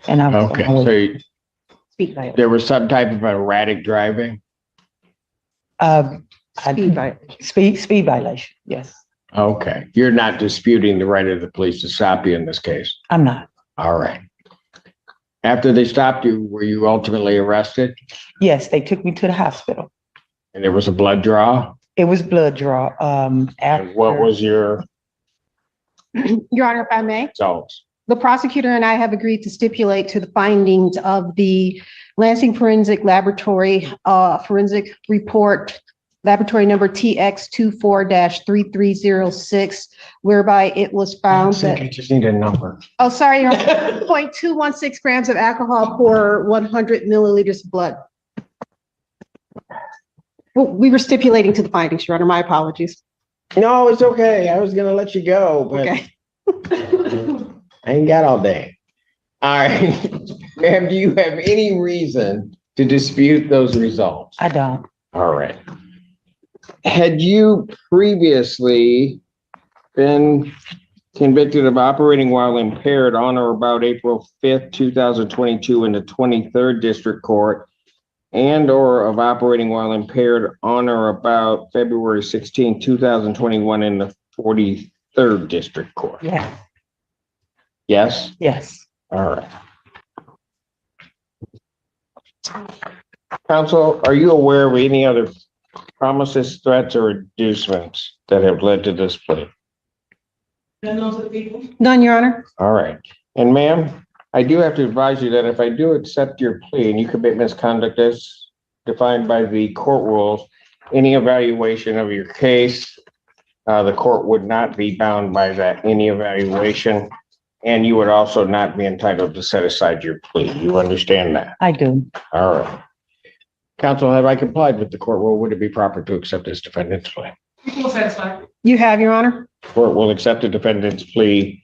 And I was Okay, on so my way. Speed violation. there was some type of erratic driving? Speed violation. Yes, Okay, you're not disputing the right of the police to stop you in this case? I'm not. All right. After they stopped you, were you ultimately arrested? Yes, they took me to the hospital. And there was a blood draw? It was blood draw. And what was your Your Honor, if I may, results? the prosecutor and I have agreed to stipulate to the findings of the Lansing Forensic Laboratory forensic report, laboratory number TX 24-3306, whereby it was found I just need a number. oh, sorry, Your Honor, 0.216 grams of alcohol per 100 milliliters of blood. Well, we were stipulating to the findings, Your Honor. My apologies. No, it's okay. I was gonna let you go, but Okay. I ain't got all day. All right. Ma'am, do you have any reason to dispute those results? I don't. All right. Had you previously been convicted of operating while impaired on or about April 5th, 2022 in the 23rd District Court and or of operating while impaired on or about February 16, 2021 in the 43rd District Court? Yeah. Yes? Yes. All right. Counsel, are you aware of any other promises, threats, or inducements that have led to this plea? None, Your Honor. All right. And ma'am, I do have to advise you that if I do accept your plea and you commit misconduct as defined by the court rules, any evaluation of your case, the court would not be bound by that, any evaluation, and you would also not be entitled to set aside your plea. You understand that? I do. All right. Counsel, have I complied with the court rule? Would it be proper to accept this defendant's plea? You have, Your Honor. Court will accept the defendant's plea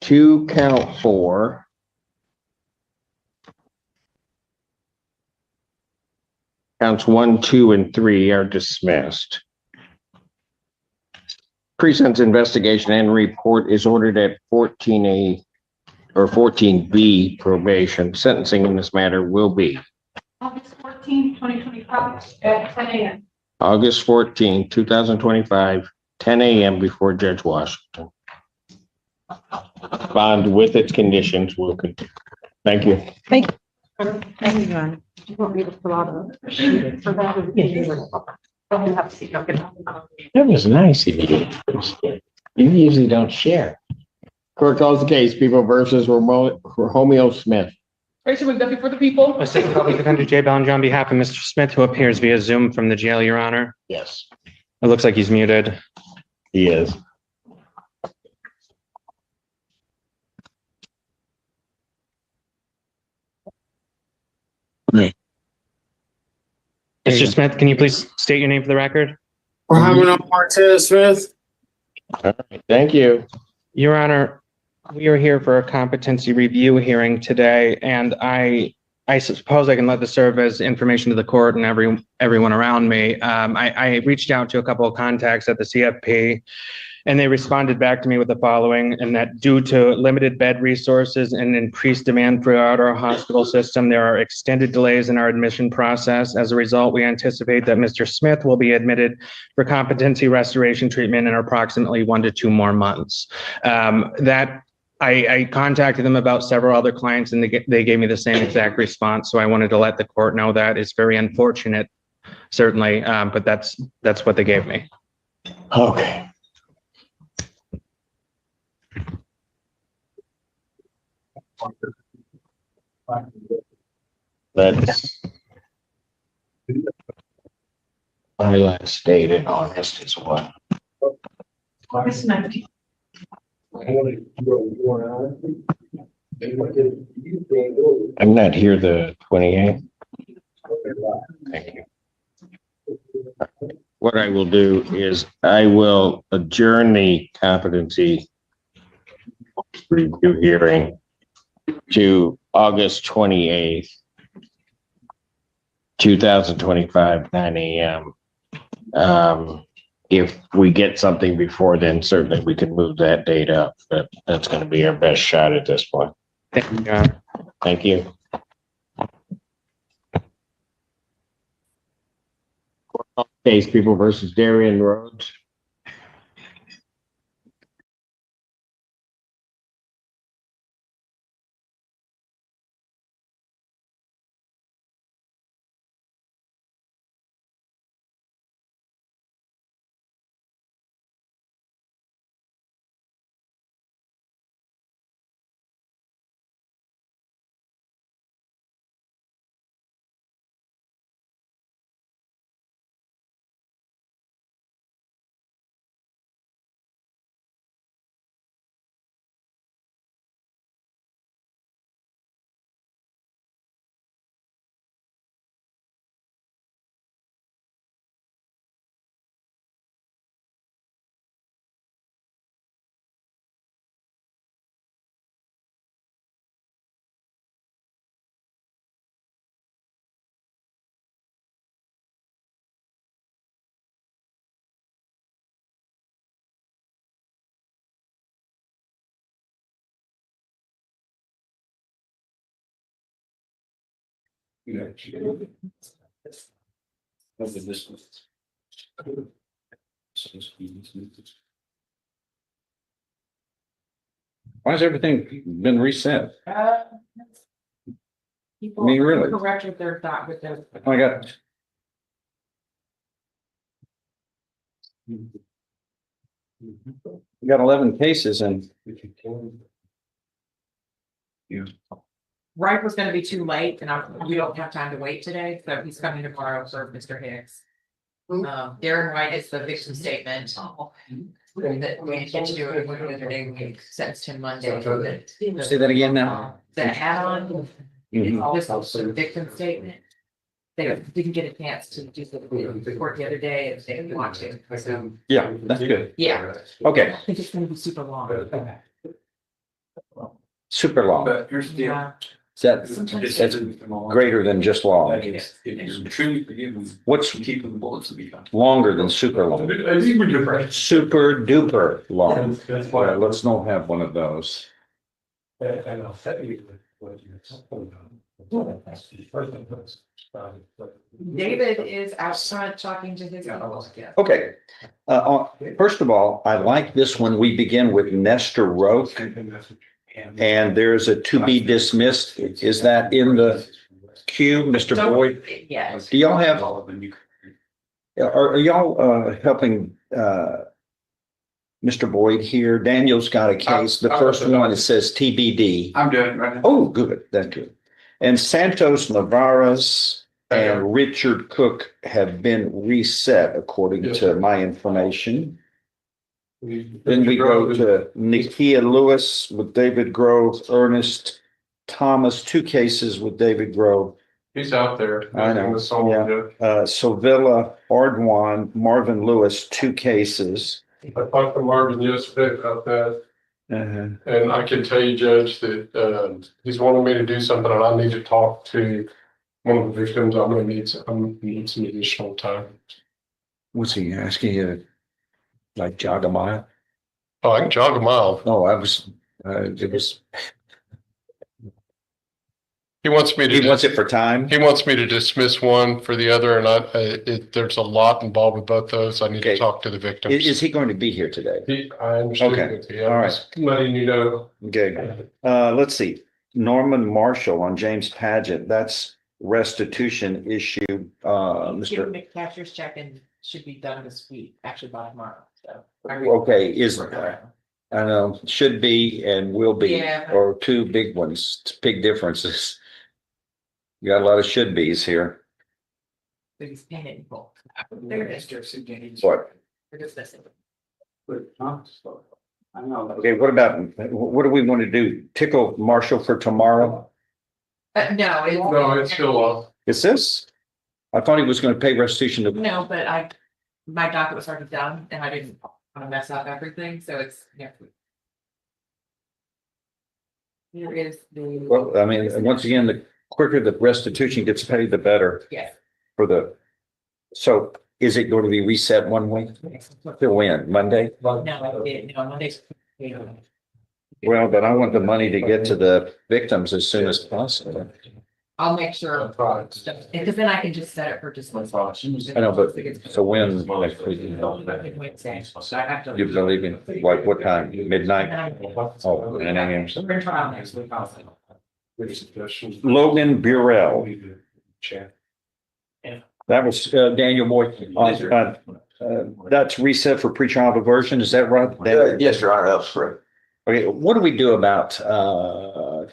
to count 4. Counts 1, 2, and 3 are dismissed. Pre-sentence investigation and report is ordered at 14A or 14B probation. Sentencing in this matter will be August 14th, 2025 at 10 a.m. August 14, 2025, 10 a.m. before Judge Washington. Bond with its conditions will continue. Thank you. Thank you. Thank you, Your Honor. You want me to fill out a sheet for that? That was nice of you. You usually don't share. Court calls the case, People versus Romeo Smith. Rachel McDuffie for the people. Assistant Public Defender Jay Bellinger on behalf of Mr. Smith, who appears via Zoom from the jail, Your Honor. Yes. It looks like he's muted. He is. Mr. Smith, can you please state your name for the record? Martez Smith. All right, thank you. Your Honor, we are here for a competency review hearing today, and I suppose I can let this serve as information to the court and everyone around me. I reached out to a couple of contacts at the CFP, And they responded back to me with the following, and that due to limited bed resources and increased demand throughout our hospital system, there are extended delays in our admission process. As a result, we anticipate that Mr. Smith will be admitted for competency restoration treatment in approximately 1 to 2 more months. I contacted them about several other clients and they gave me the same exact response. So I wanted to let the court know that. It's very unfortunate, certainly, but that's what they gave me. Okay. That's my last date in August is what? August 19th. I'm not here the 28th. Thank you. What I will do is I will adjourn the competency review hearing to August 28th, 2025, 9 a.m. If we get something before then, certainly we can move that date up, but that's going to be our best shot at this point. Thank you, Your Honor. Thank you. Case People versus Darien Rhodes. Why has everything been reset? People Me, really? corrected their thought with their. I got. We got 11 cases and. Ripe was gonna be too late and we don't have time to wait today, so he's coming tomorrow for Mr. Hicks. Darren Wright is the victim statement. That we get to do it the other day, we sentenced him Monday. Say that again now. The add-on, this was the victim statement. They didn't get a chance to do the court the other day if they didn't want to, so. Yeah, that's good. Yeah. Okay. I think it's gonna be super long. Super long. But here's the deal. That's greater than just long. What's longer than super long? Super duper long. Well, let's not have one of those. David is out front talking to his people. Okay. First of all, I like this one. We begin with Nestor Roque. And there's a to be dismissed. Is that in the queue, Mr. Boyd? Yes. Do y'all have? Are y'all helping Mr. Boyd here? Daniel's got a case. The first one, it says TBD. I'm doing it right now. Oh, good. That's good. And Santos Navarez and Richard Cook have been reset according to my information. Then we go to Nikia Lewis with David Grove, Ernest Thomas, 2 cases with David Grove. He's out there. I know. Yeah. Sovilla Ardwan, Marvin Lewis, 2 cases. I talked to Marvin yesterday about that. And I can tell you, Judge, that he's wanted me to do something and I need to talk to one of the victims. I'm gonna need some additional time. What's he asking you? Like jog a mile? Oh, I can jog a mile. Oh, it was, He wants me to. he wants it for time. He wants me to dismiss one for the other, and there's a lot involved with both those. I need to talk to the victims. Is he going to be here today? I understand. Okay. All right. Letting you know. Okay, let's see. Norman Marshall on James Paget, that's restitution issue, Give Mr. him a cashier's check and should be done this week, actually by tomorrow, so. Okay, I know, should be and will be, Yeah. or two big ones, big differences. You got a lot of should be's here. So he's paying it in full. There it is. What? We're dismissing. Okay, what do we want to do? Tickle Marshall for tomorrow? No, it's still off. Is this? I thought he was going to pay restitution to. No, but my docket was already done and I didn't want to mess up everything, so it's next week. Here is the. Well, I mean, once again, the quicker the restitution gets paid, the better. Yes. So is it going to be reset one week? To when? Monday? No, Monday's. Well, but I want the money to get to the victims as soon as possible. I'll make sure, because then I can just set it for dismissal. I know, but so when next week? Wednesday. So I have to. You believe in, like, what time? Midnight? Oh, 9 a.m. We're in trial next week also. Logan Burrell. That was Daniel Moy. That's reset for pretrial diversion. Is that right? Yes, Your Honor, that was correct. Okay, what do we do about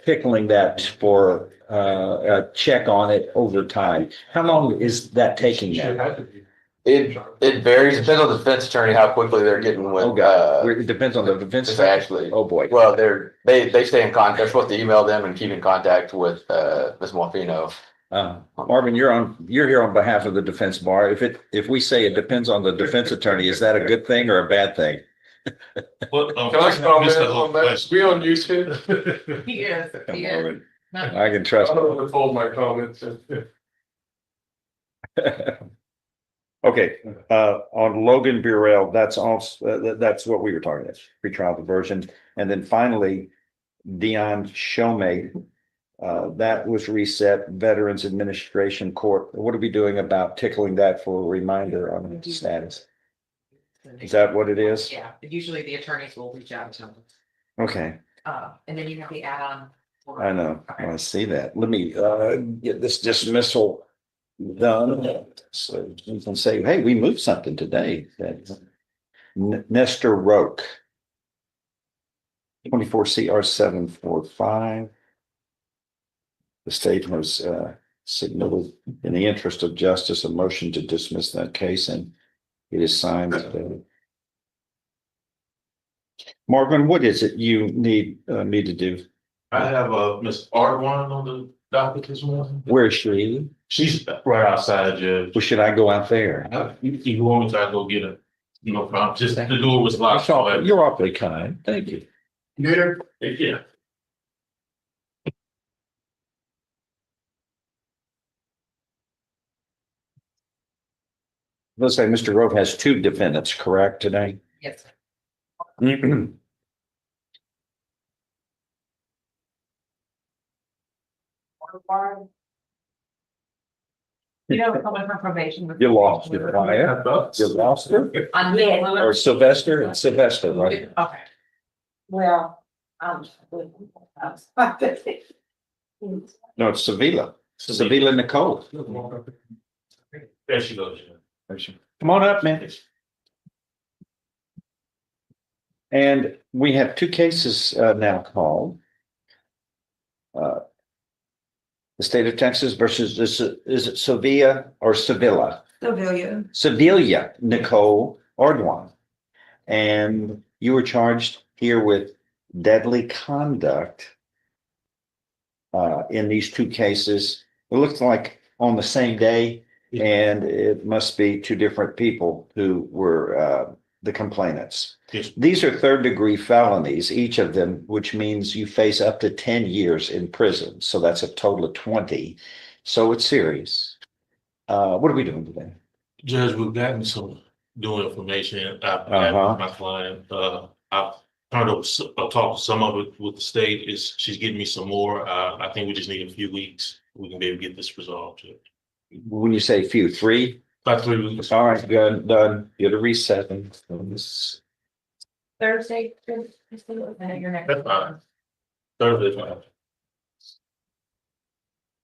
pickling that for a check on it over time? How long is that taking now? It varies, depends on the defense attorney, how quickly they're getting with. Oh, God, it depends on the defense. It's actually. Oh, boy. Well, they stay in contact, they're supposed to email them and keep in contact with Ms. Morfino. Marvin, you're here on behalf of the defense bar. If we say it depends on the defense attorney, is that a good thing or a bad thing? Can I comment on that? Is we on YouTube? He is. I can trust. I don't withhold my comments. Okay, on Logan Burrell, that's also, that's what we were talking about, pretrial diversion. And then finally, Dion Shomay, that was reset, Veterans Administration Court. What are we doing about tickling that for a reminder on its status? Is that what it is? Yeah, usually the attorneys will reach out to them. Okay, And then you have the add-on. I know, I see that. Let me get this dismissal done. So you can say, hey, we moved something today. Nestor Roque. 24 CR 745. The state has signaled in the interest of justice a motion to dismiss that case, and it is signed today. Marvin, what is it you need me to do? I have Miss Artwan on the docket this morning. Where is she? She's right outside, Judge. Well, should I go out there? You want me to go get her? No problem. Just the door was locked. You're awfully kind. Thank you. Get her? Yeah. Let's say Mr. Rowe has two defendants, correct, today? Yes. You know, coming from probation. You lost it, Maya. You lost her? On me. Or Sylvester and Sylvester, right? Okay. Well, No, it's Sevilla. Sevilla Nicole. There she goes. Come on up, man. And we have two cases now called. The state of Texas versus, is it Sevilla or Sevilla? Sevilla Nicole Ardoin. And you were charged here with deadly conduct in these two cases. It looks like on the same day, and it must be two different people who were the complainants. Yes. These are third-degree felonies, each of them, which means you face up to 10 years in prison. So that's a total of 20. So it's serious. What are we doing today? Judge, we've gotten some new information. I've met with my client. I've kind of talked some of it with the state. She's getting me some more. I think we just need a few weeks. We can be able to get this resolved. When you say few, 3? About 3 weeks. All right, good, done. Get a reset. This- Thursday. Your next. That's fine. Thursday's fine.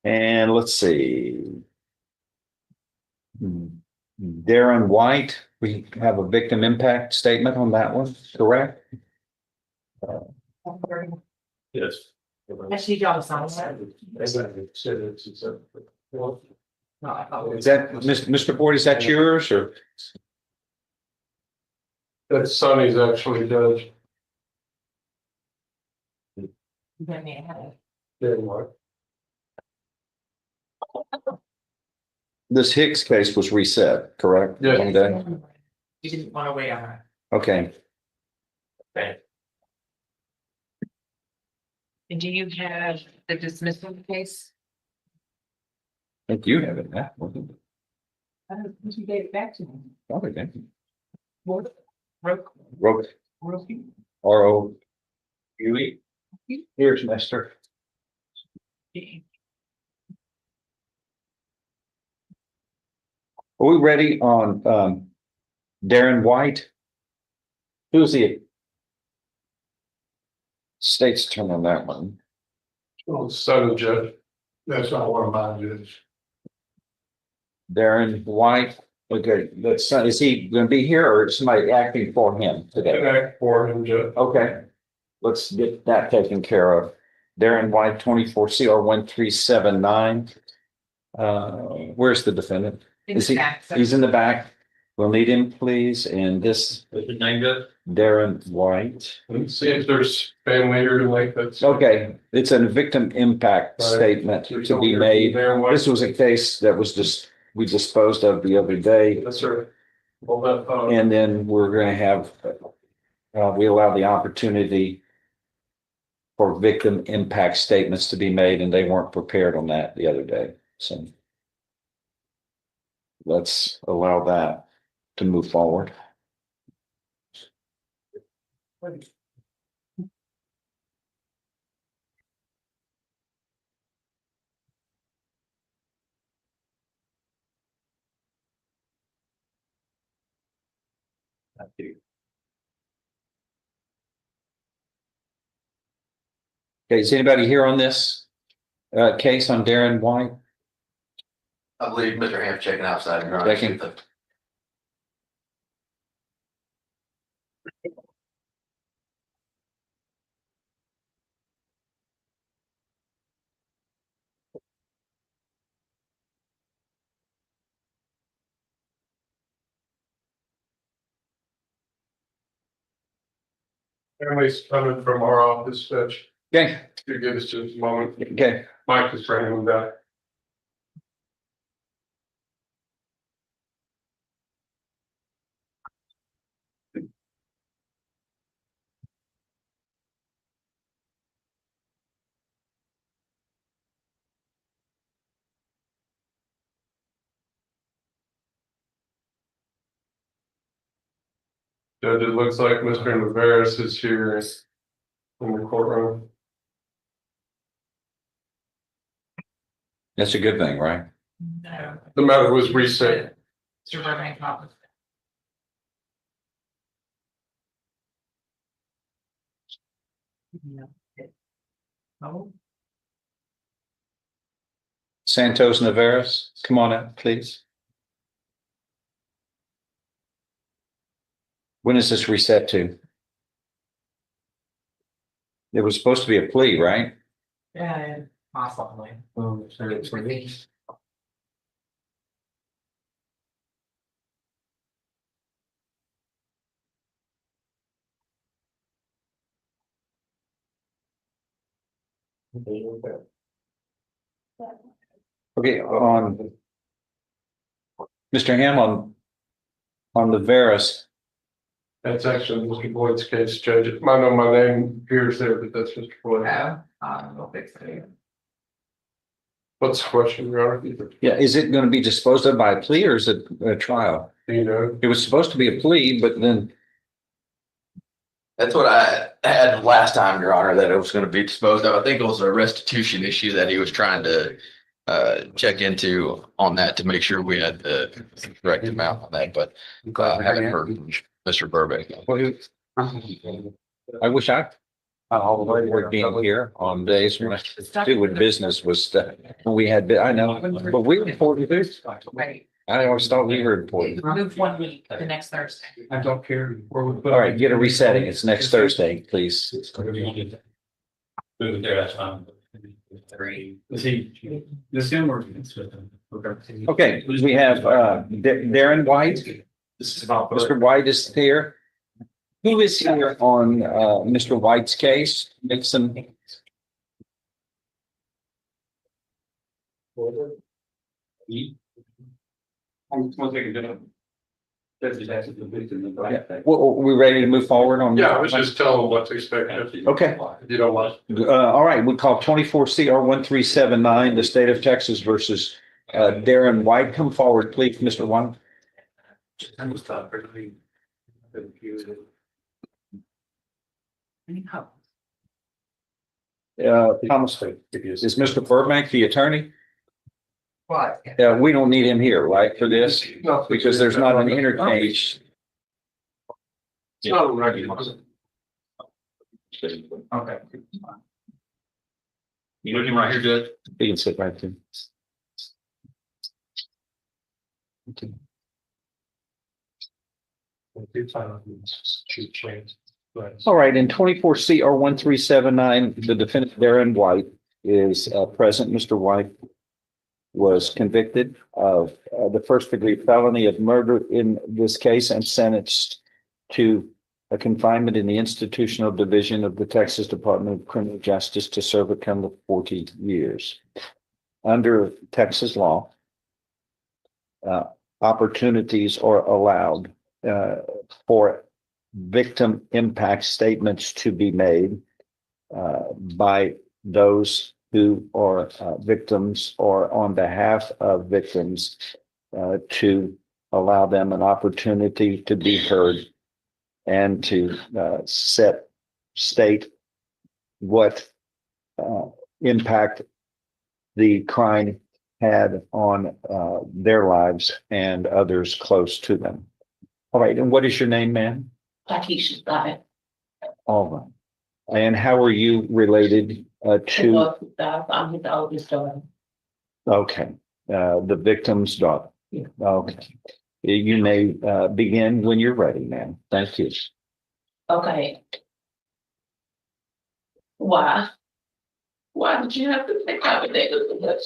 And let's see. Darren White, we have a victim impact statement on that one, correct? Yes. Actually, John sounds. Is that, Mr. Boyd, is that yours or? That's Sonny's actually, Judge. This Hicks case was reset, correct? Yeah. One day? You didn't want to wait on it. Okay. Okay. And do you have the dismissal case? I think you have it now. I don't think you gave it back to me. Probably did. What? Wrote R-O-U-E. Here's Mister. Are we ready on Darren White? Who's the state's attorney on that one? Well, Sonny, Judge. That's not one of mine, Judge. Darren White. Okay, is he going to be here or is somebody acting for him today? Act for him, Judge. Okay, let's get that taken care of. Darren White, 24 CR 1379. Where's the defendant? Is he? He's in the back. We'll need him, please. And this Darren White. Let's see if there's family here to make that. Okay, it's a victim impact statement to be made. This was a case that was just we disposed of the other day. Yes, sir. And then we're going to have we allow the opportunity for victim impact statements to be made, and they weren't prepared on that the other day. So let's allow that to move forward. Thank you. Okay, is anybody here on this case on Darren White? I believe Mr. Ham's checking outside. Checking. Family's coming from our office, Judge. Okay. You give us just a moment. Okay. Mike is bringing them back. Judge, it looks like Mr. Navarez is here in the courtroom. That's a good thing, right? No. The matter was reset. Mr. Burbank. Oh. Santos Navarez, come on up, please. When is this reset to? It was supposed to be a plea, right? Yeah, possibly. Okay, on Mr. Ham on the Veris. That's actually Mr. Boyd's case, Judge. I know my name appears there, but that's Mr. Boyd. We'll fix it. What's the question, Your Honor? Yeah, is it going to be disposed of by a plea or is it a trial? Do you know? It was supposed to be a plea, but then That's what I had last time, Your Honor, that it was gonna be disposed of. I think it was a restitution issue that he was trying to check into on that to make sure we had the correct amount on that, but I haven't heard from Mr. Burbank. I wish I would being here on days when I do when business was, when we had, I know, but we were important too. Right. I always thought we were important. Move 1 week to next Thursday. I don't care. All right, get a resetting. It's next Thursday, please. Move it there, that's fine. Is he, this him or? Okay, we have Darren White. Mr. White is here. Who is here on Mr. White's case? Nixon. Well, we ready to move forward on? Yeah, I was just telling them what to expect. Okay. If you don't mind. All right, we call 24 CR 1379, the state of Texas versus Darren White. Come forward, please, Mr. White. Thomas, is Mr. Burbank the attorney? What? We don't need him here, right, for this? No. Because there's not an interchange. It's not a regular. Okay. You looking right here, Judge? He can sit right there. All right, in 24 CR 1379, the defendant Darren White is present. Mr. White was convicted of the first degree felony of murder in this case and sentenced to a confinement in the institutional division of the Texas Department of Criminal Justice to serve a term of 40 years. Under Texas law, opportunities are allowed for victim impact statements to be made by those who are victims or on behalf of victims to allow them an opportunity to be heard and to state what impact the crime had on their lives and others close to them. All right, and what is your name, ma'am? Takesha Scott. All right. And how are you related to? I'm his oldest daughter. Okay, the victim's daughter. Yeah. Okay. You may begin when you're ready, ma'am. Thank you. Okay. Why? Why did you have to take out a nigga?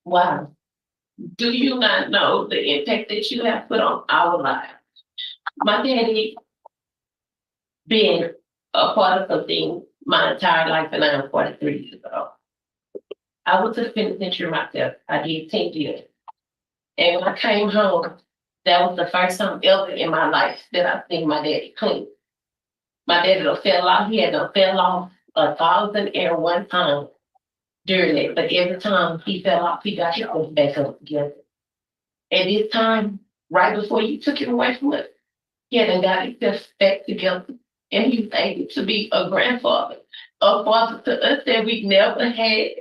Why? Do you not know the impact that you have put on our lives? My daddy been a part of something my entire life, and I'm 43 years old. I was a penitentiary myself. I did 10 years. And when I came home, that was the first time ever in my life that I seen my daddy clean. My daddy done fell off. He had done fell off 1,001 times during it, but every time he fell off, he got himself back up together. And this time, right before you took him away from us, he had got himself back together, and he was able to be a grandfather, a father to us that we never had,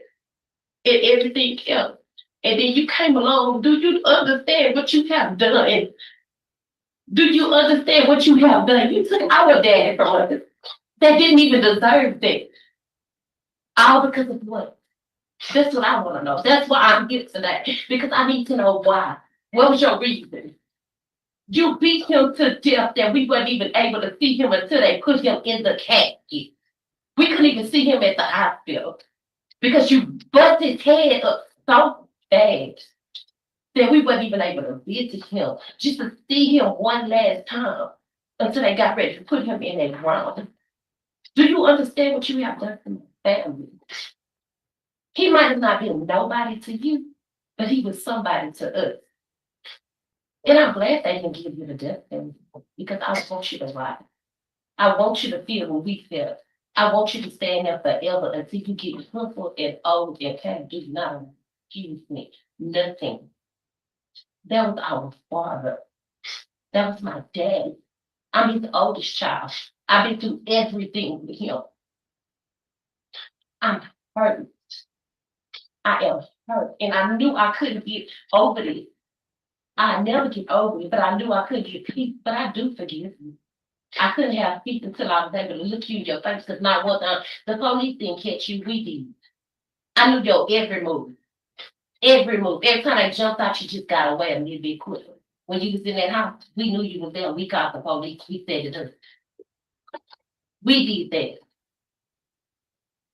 and everything else. And then you came along. Do you understand what you have done? Do you understand what you have done? You took our daddy from us that didn't even deserve that. All because of what? That's what I want to know. That's why I'm here today, because I need to know why. What was your reason? You beat him to death that we weren't even able to see him until they put him in the casket. We couldn't even see him at the hospital because you busted his head up so bad that we weren't even able to visit him just to see him one last time until they got ready to put him in a ground. Do you understand what you have done to my family? He might have not been nobody to you, but he was somebody to us. And I'm glad they didn't give you the death penalty because I want you to lie. I want you to feel what we felt. I want you to stand there forever until you get humble and old and can't do nothing. Excuse me, nothing. That was our father. That was my daddy. I'm his oldest child. I've been through everything with him. I'm hurt. I am hurt. And I knew I couldn't get over it. I never get over it, but I knew I couldn't get peace. But I do forgive you. I couldn't have peace until I was able to look you in your face, because not one time the police didn't catch you, we did. I knew your every move. Every move. Every time I jumped out, you just got away a little bit quicker. When you was in that house, we knew you was there. We called the police. We said it. We did that.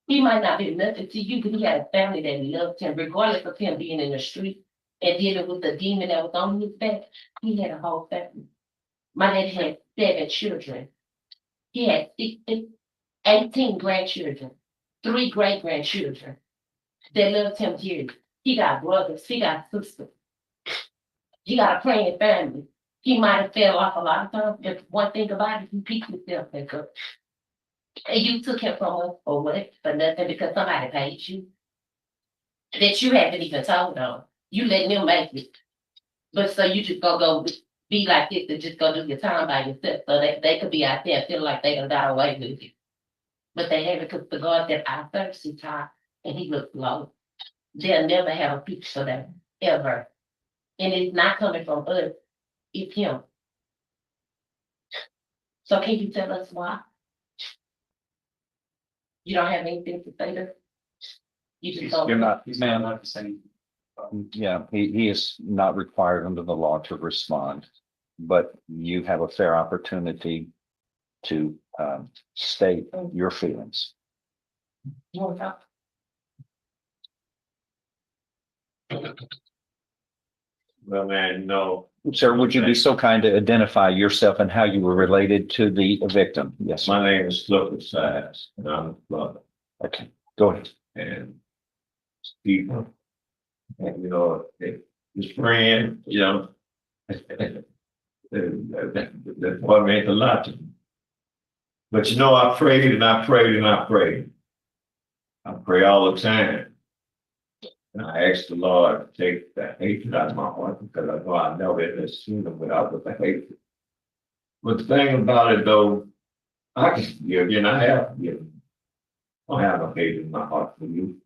He might not be nothing to you, but he had a family that loved him, regardless of him being in the street and dealing with the demon that was on his back. He had a whole family. My dad had 7 children. He had 18 grandchildren, 3 great-grandchildren that loved him dearly. He got brothers, he got sisters. He got a praying family. He might have fell off a lot of times, but one thing about it, he picked himself back up. And you took him from us for what? For nothing, because somebody paid you. That you haven't even told on. You letting them make it. But so you just gonna go be like this and just go do your time by yourself. So they could be out there feeling like they done got away with it. But they haven't, because the God that I serve is high and he looks low. They'll never have a peace for them, ever. And it's not coming from us, it's him. So can you tell us why? You don't have anything to say to? You just don't. You're not, ma'am, not saying. Yeah, he is not required under the law to respond, but you have a fair opportunity to state your feelings. Well, man, no. Sir, would you be so kind to identify yourself and how you were related to the victim? Yes. My name is Clifford Sides, and I'm a brother. Okay, go ahead. And Steve, and his friend, that's what meant a lot to me. But I prayed and I prayed and I prayed. I pray all the time. And I asked the Lord to take that hatred out of my heart, because I know I never in this kingdom without the hatred. But the thing about it though, I can forgive you, and I have forgiven. I don't have no hate in my heart for you.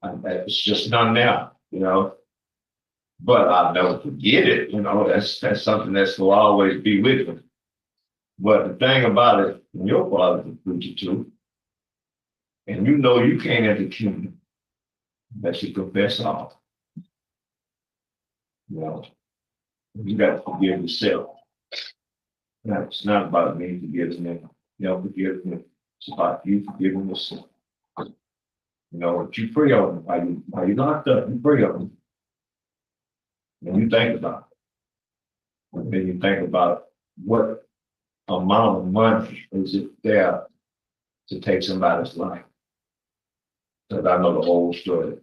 It's just none now, But I'll never forget it, that's something that's will always be with me. But the thing about it, your father's a preacher too. And you can't enter the kingdom unless you confess all. You got to forgive yourself. Now, it's not about me forgiving them. Forgive me. It's about you forgiving yourself. What you pray over them, while you locked up, you pray over them. And you think about it. And then you think about what amount of money is it there to take somebody's life. Because I know the whole story.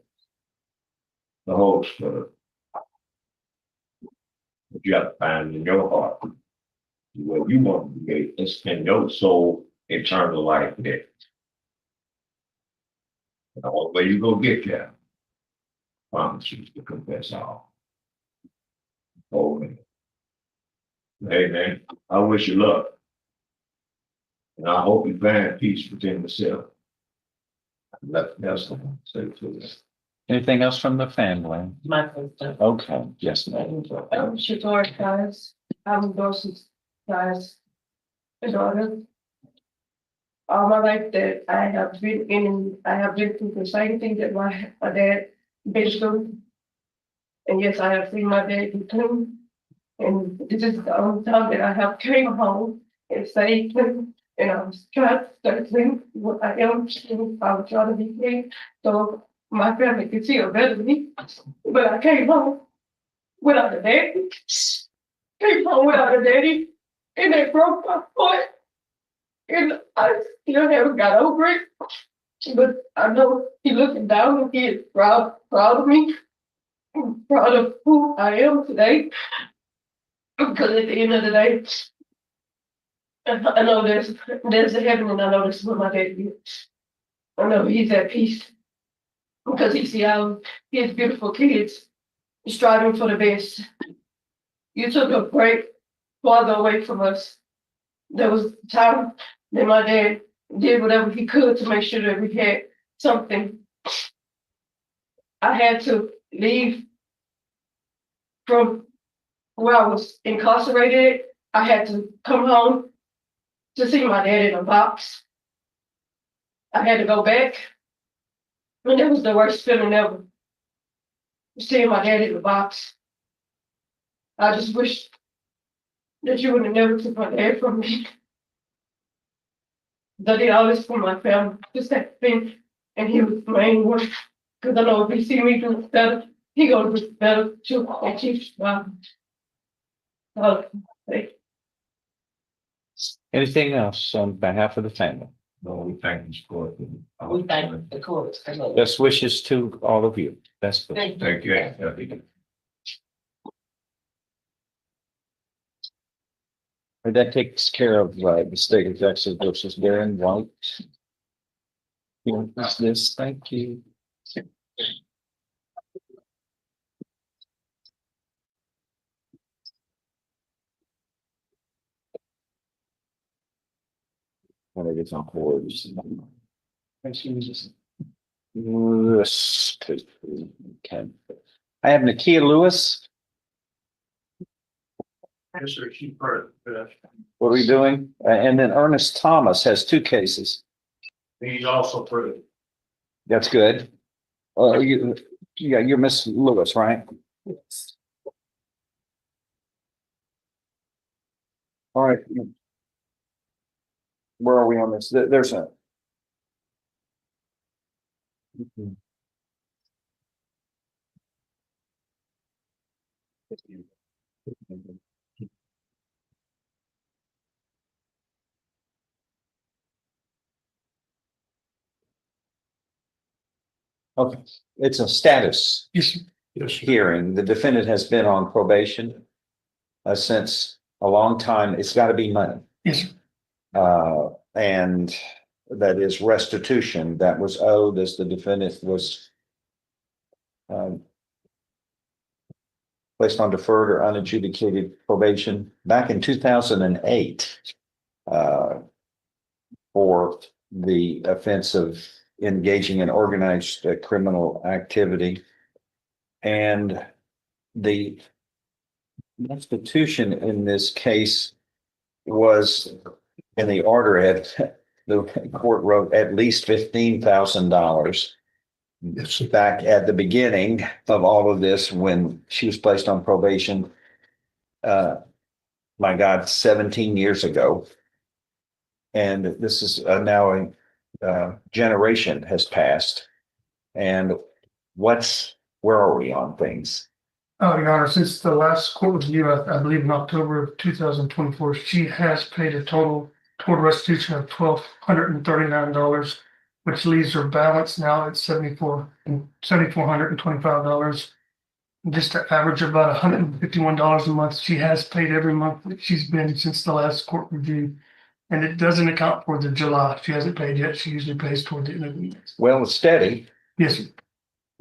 The whole story. But you have to find in your heart where you want to be and spend your soul eternal life there. And the only way you go get there, I promise you to confess all. Oh, man. Hey, man, I wish you luck. And I hope you find peace within yourself. Nothing else to say to this. Anything else from the family? My sister. Okay, yes, ma'am. I'm Shatar guys. I'm Dorsey's guys. Daughter. All my life that I have been through the same thing that my dad been through. And yes, I have seen my dad do too. And this is the only time that I have came home and saved him. And I was trying to start saying what I am. I was trying to be free. So my family could see a better me. But I came home without a daddy. Came home without a daddy. And they broke my heart. And I still haven't got over it. But I know he looking down and he is proud of me. I'm proud of who I am today. Because at the end of the day, I know there's a heaven, and I know this is what my dad is. I know he's at peace. Because he see how his beautiful kids striving for the best. You took a great father away from us. there was time that my dad did whatever he could to make sure that we had something. I had to leave from where I was incarcerated. I had to come home to see my dad in a box. I had to go back. And it was the worst feeling ever. Seeing my dad in the box. I just wish that you would have never took my dad from me. I did all this for my family, just that thing, and he was the main one. Because I know if he see me do better, he gonna do better too. And keep smiling. Anything else on behalf of the family? No, we thank the court. We thank the court. Best wishes to all of you. Best. Thank you. Thank you. Anthony. That takes care of the state of Texas versus Darren White. This, thank you. When it gets on boards. Lewis. Okay. I have Nakia Lewis. Yes, sir. She part. What are we doing? And then Ernest Thomas has 2 cases. He's also part. That's good. You're Miss Lewis, right? Yes. All right. Where are we on this? There's a. Okay, it's a status hearing. The defendant has been on probation since a long time. It's got to be money. Yes. And that is restitution that was owed as the defendant was placed on deferred or unadjudicated probation back in 2008 for the offense of engaging in organized criminal activity. And the restitution in this case was in the order at the court wrote at least $15,000. Back at the beginning of all of this, when she was placed on probation, my God, 17 years ago. And this is now a generation has passed. And where are we on things? Your Honor, since the last court review, I believe in October of 2024, she has paid a total restitution of $1,239, which leaves her balance now at $7,425. Just to average about $151 a month. She has paid every month that she's been since the last court review. And it doesn't account for the July. She hasn't paid yet. She usually pays toward the end of the month. Well, it's steady. Yes, sir.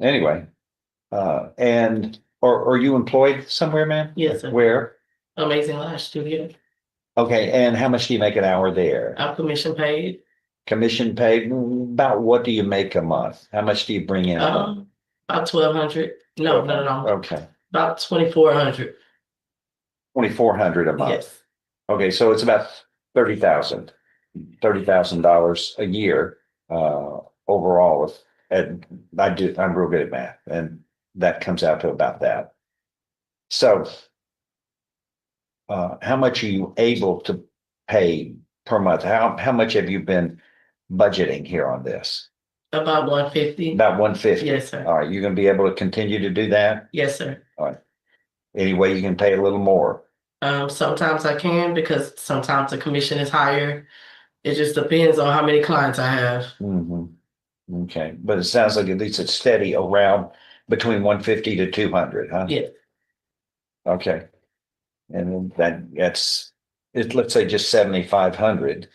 Anyway, and are you employed somewhere, ma'am? Yes, sir. Where? Amazing Lash Studio. Okay, and how much do you make an hour there? I'm commission paid. Commission paid? About what do you make a month? How much do you bring in? About 1,200. No. Okay. About 2,400. 2,400 a month. Yes. Okay, so it's about $30,000 a year overall. And I'm real good at math, and that comes out to about that. So how much are you able to pay per month? How much have you been budgeting here on this? About 150. About 150. Yes, sir. All right, you're gonna be able to continue to do that? Yes, sir. All right. Any way you can pay a little more? Sometimes I can because sometimes the commission is higher. It just depends on how many clients I have. Mm-hmm. Okay, but it sounds like at least it's steady around between 150 to 200, huh? Yeah. Okay. And that's let's say just 7,500.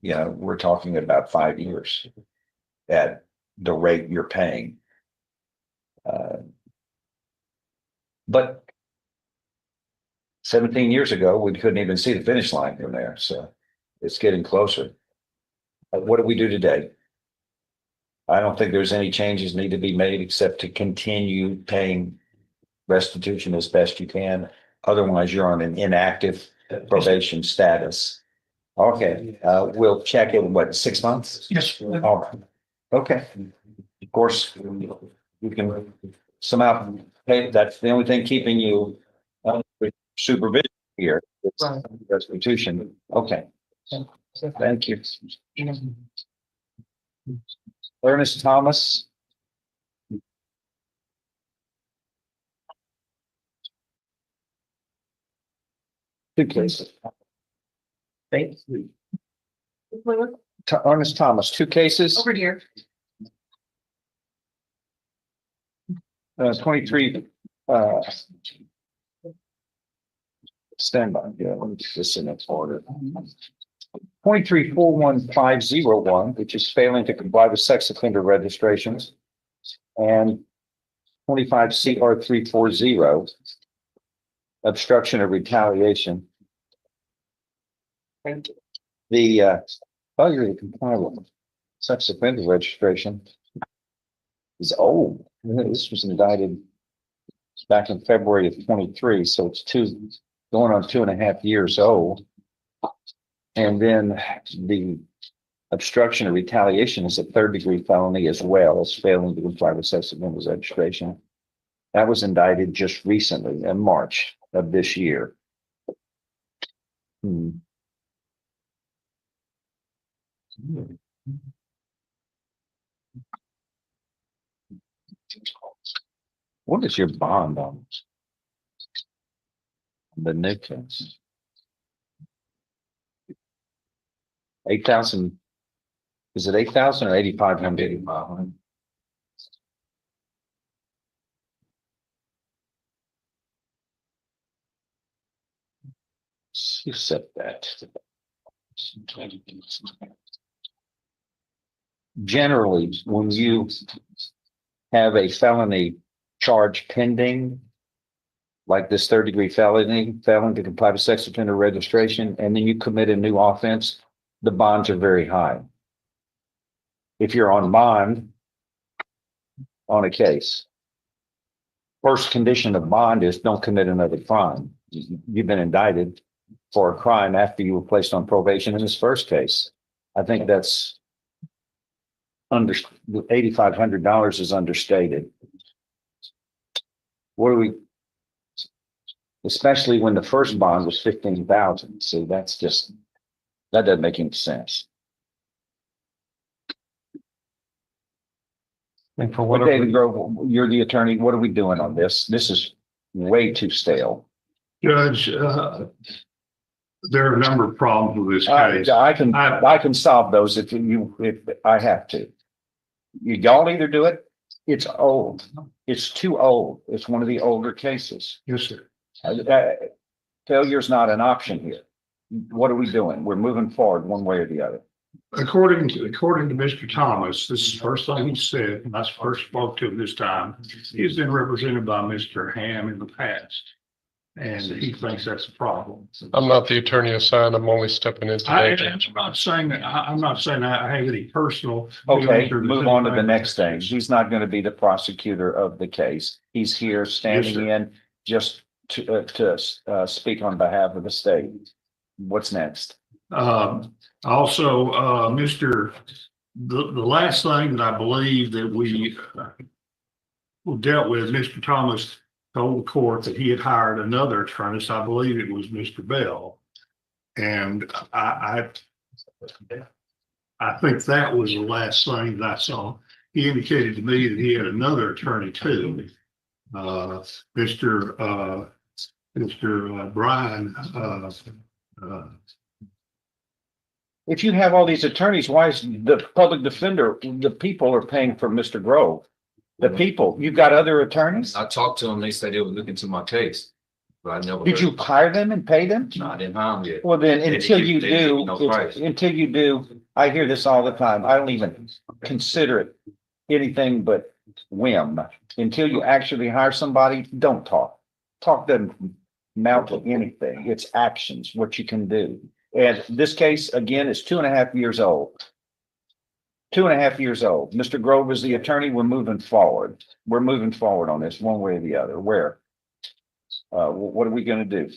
You know, we're talking about 5 years at the rate you're paying. But 17 years ago, we couldn't even see the finish line from there. So It's getting closer. What do we do today? I don't think there's any changes need to be made except to continue paying restitution as best you can. Otherwise, you're on an inactive probation status. Okay, we'll check in, what, 6 months? Yes. All right. Okay. Of course, you can somehow pay, that's the only thing keeping you under supervision here. It's restitution. Okay. Thank you. Ernest Thomas. Two cases. Thank you. Ernest Thomas, two cases. Over here. 23, stand by, yeah, let me get this in its order. 23-41501, which is failing to comply with sex offender registrations, and 25 CR 340, obstruction of retaliation. The failure to comply with sex offender registration is old. This was indicted back in February of 23, so it's going on 2.5 years old. And then the obstruction of retaliation is a 3rd-degree felony as well as failing to comply with sex offender registration. That was indicted just recently in March of this year. What is your bond on the new case? 8,000. Is it 8,000 or 8,500? You said that. Generally, when you have a felony charge pending, like this 3rd-degree felony, failing to comply with sex offender registration, and then you commit a new offense, the bonds are very high. If you're on bond on a case, first condition of bond is don't commit another crime. You've been indicted for a crime after you were placed on probation in this first case. I think that's under $8,500 is understated. What do we, especially when the first bond was 15,000. So that's just, that doesn't make any sense. And for What, David Grove, you're the attorney. What are we doing on this? This is way too stale. Judge, there are a number of problems with this case. I can solve those if I have to. Y'all either do it. It's old. It's too old. It's one of the older cases. Yes, sir. Failure's not an option here. What are we doing? We're moving forward one way or the other. According to Mr. Thomas, this is the first thing he said when I first spoke to him this time. He's been represented by Mr. Ham in the past. And he thinks that's a problem. I'm not the attorney assigned. I'm only stepping in today. I'm not saying that I have any personal. Okay, move on to the next thing. He's not going to be the prosecutor of the case. He's here standing in just to speak on behalf of the state. What's next? Also, the last thing that I believe that we dealt with, Mr. Thomas told the court that he had hired another attorney. So I believe it was Mr. Bell. And I think that was the last thing that I saw. He indicated to me that he had another attorney too. Mr. Brian. If you have all these attorneys, why is the public defender, the people are paying for Mr. Grove? The people, you've got other attorneys? I talked to them, they said they would look into my case, but I never. Did you hire them and pay them? No, I didn't hire them yet. Well, then They until didn't you give- they didn't give me do, no price. until you do, I hear this all the time. I don't even consider it anything but whim. Until you actually hire somebody, don't talk. Talk doesn't amount to anything. It's actions, what you can do. And this case, again, is 2.5 years old. 2.5 years old. Mr. Grove is the attorney. We're moving forward. We're moving forward on this one way or the other. Where? What are we gonna do?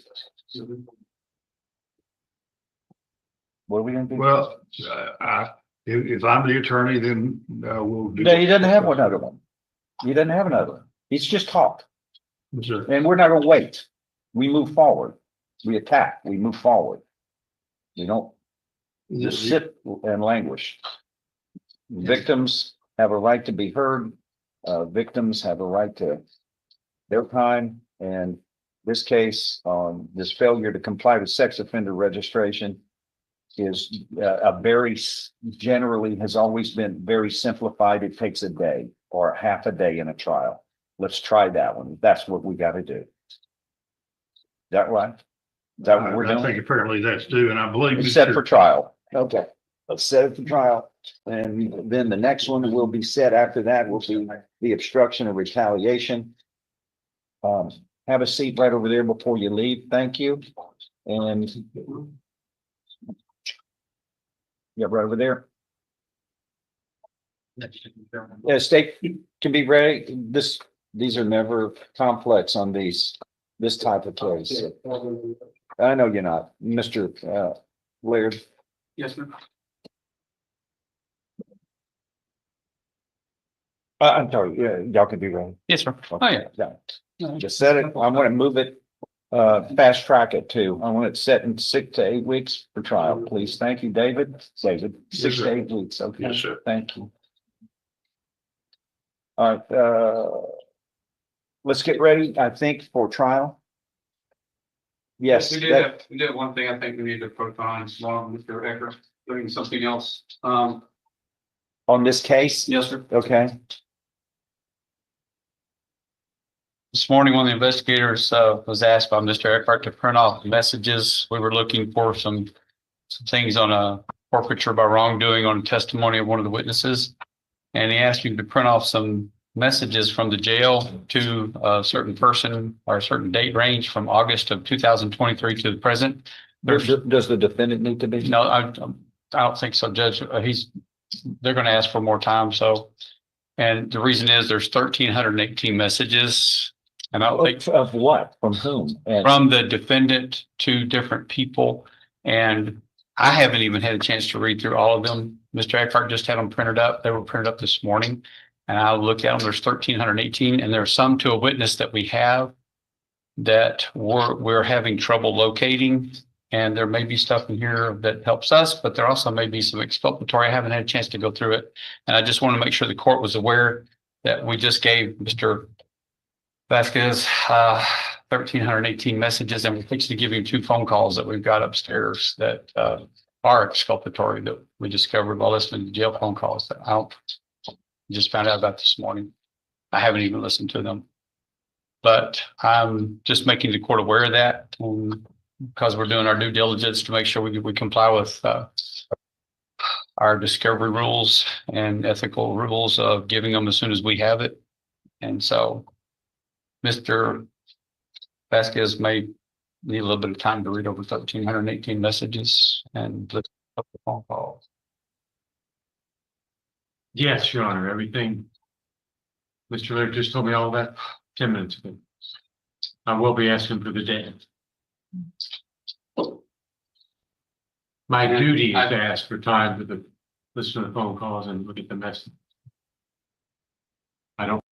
What are we gonna do? Well, if I'm the attorney, then we'll do. No, he doesn't have another one. He doesn't have another one. He's just talked. And we're not gonna wait. We move forward. We attack. We move forward. We don't just sit and languish. Victims have a right to be heard. Victims have a right to their time. And this case, this failure to comply with sex offender registration is generally has always been very simplified. It takes a day or half a day in a trial. Let's try that one. That's what we got to do. Is that right? Is that what we're doing? I think apparently that's due, and I believe. It's set for trial. Okay, let's set it for trial. And then the next one will be set after that will be the obstruction of retaliation. Have a seat right over there before you leave. Thank you. And yeah, right over there. Yeah, state can be ready. These are never complex on this type of case. I know you're not, Mr. Laird. Yes, sir. I'm sorry, yeah, y'all can be ready. Yes, sir. Oh, yeah. Just set it. I want to move it, fast track it too. I want it set in 6 to 8 weeks for trial, please. Thank you, David. David, 6 to 8 weeks. Okay. Yes, sir. Thank you. All right, let's get ready, I think, for trial. Yes. We did one thing I think we need to put on along with Mr. Ecker, doing something else. On this case? Yes, sir. Okay. This morning, one of the investigators was asked by Mr. Eckhart to print off messages. We were looking for some things on a forfeiture by wrongdoing on testimony of one of the witnesses. And he asked you to print off some messages from the jail to a certain person or a certain date range from August of 2023 to the present. Does the defendant need to be? No, I don't think so, Judge. They're going to ask for more time. So, and the reason is there's 1,318 messages. And I don't think of what? From whom? From the defendant to different people. And I haven't even had a chance to read through all of them. Mr. Eckhart just had them printed up. They were printed up this morning. And I looked at them. There's 1,318. And there are some to a witness that we have that we're having trouble locating. And there may be stuff in here that helps us, but there also may be some exculpatory. I haven't had a chance to go through it. And I just want to make sure the court was aware that we just gave Mr. Vasquez 1,318 messages, and we're fixing to give him 2 phone calls that we've got upstairs that are exculpatory that we discovered while listening to jail phone calls that I just found out about this morning. I haven't even listened to them, but I'm just making the court aware of that because we're doing our due diligence to make sure we comply with our discovery rules and ethical rules of giving them as soon as we have it. And so Mr. Vasquez may need a little bit of time to read over 1,318 messages and listen to the phone calls. Yes, Your Honor, everything. Mr. Laird just told me all that 10 minutes ago. I will be asking for the data. My duty is to ask for time to listen to the phone calls and look at the message. I don't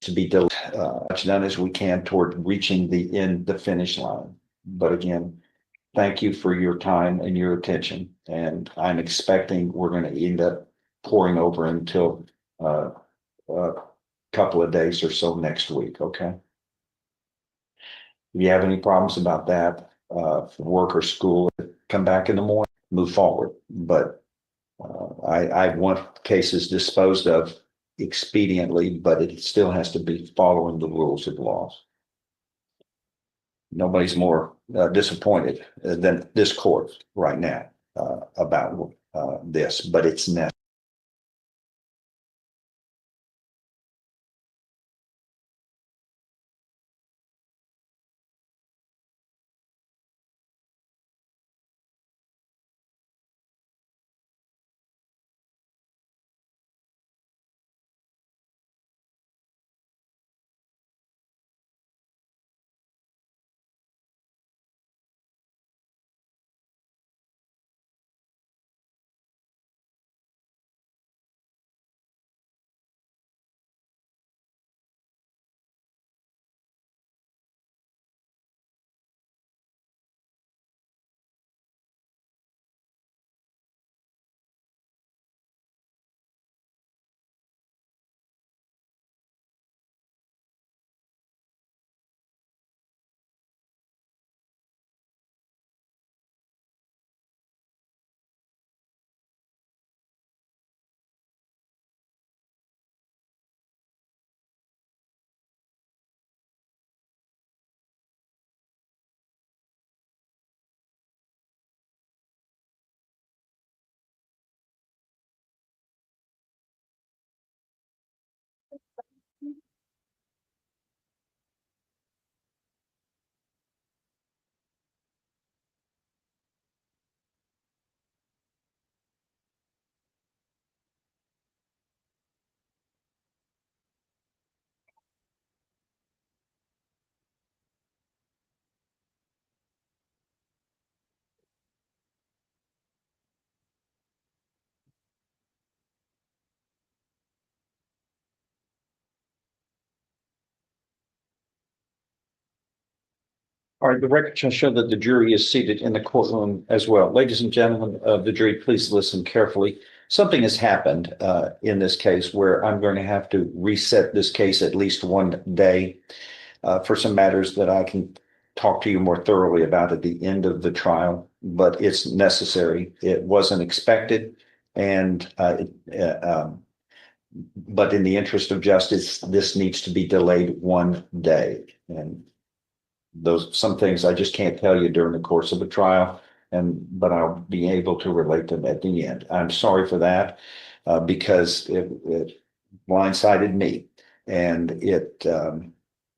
to be done, much done as we can toward reaching the finish line. But again, thank you for your time and your attention. And I'm expecting we're going to end up pouring over until a couple of days or so next week. Okay. If you have any problems about that, work or school, come back in the morning, move forward. But I want cases disposed of expediently, but it still has to be following the rules of law. Nobody's more disappointed than this court right now about this, but it's necessary. All right, the record shall show that the jury is seated in the courtroom as well. Ladies and gentlemen of the jury, please listen carefully. Something has happened in this case where I'm going to have to reset this case at least one day for some matters that I can talk to you more thoroughly about at the end of the trial, but it's necessary. It wasn't expected, and but in the interest of justice, this needs to be delayed one day. And some things I just can't tell you during the course of a trial, but I'll be able to relate them at the end. I'm sorry for that because it blindsided me, and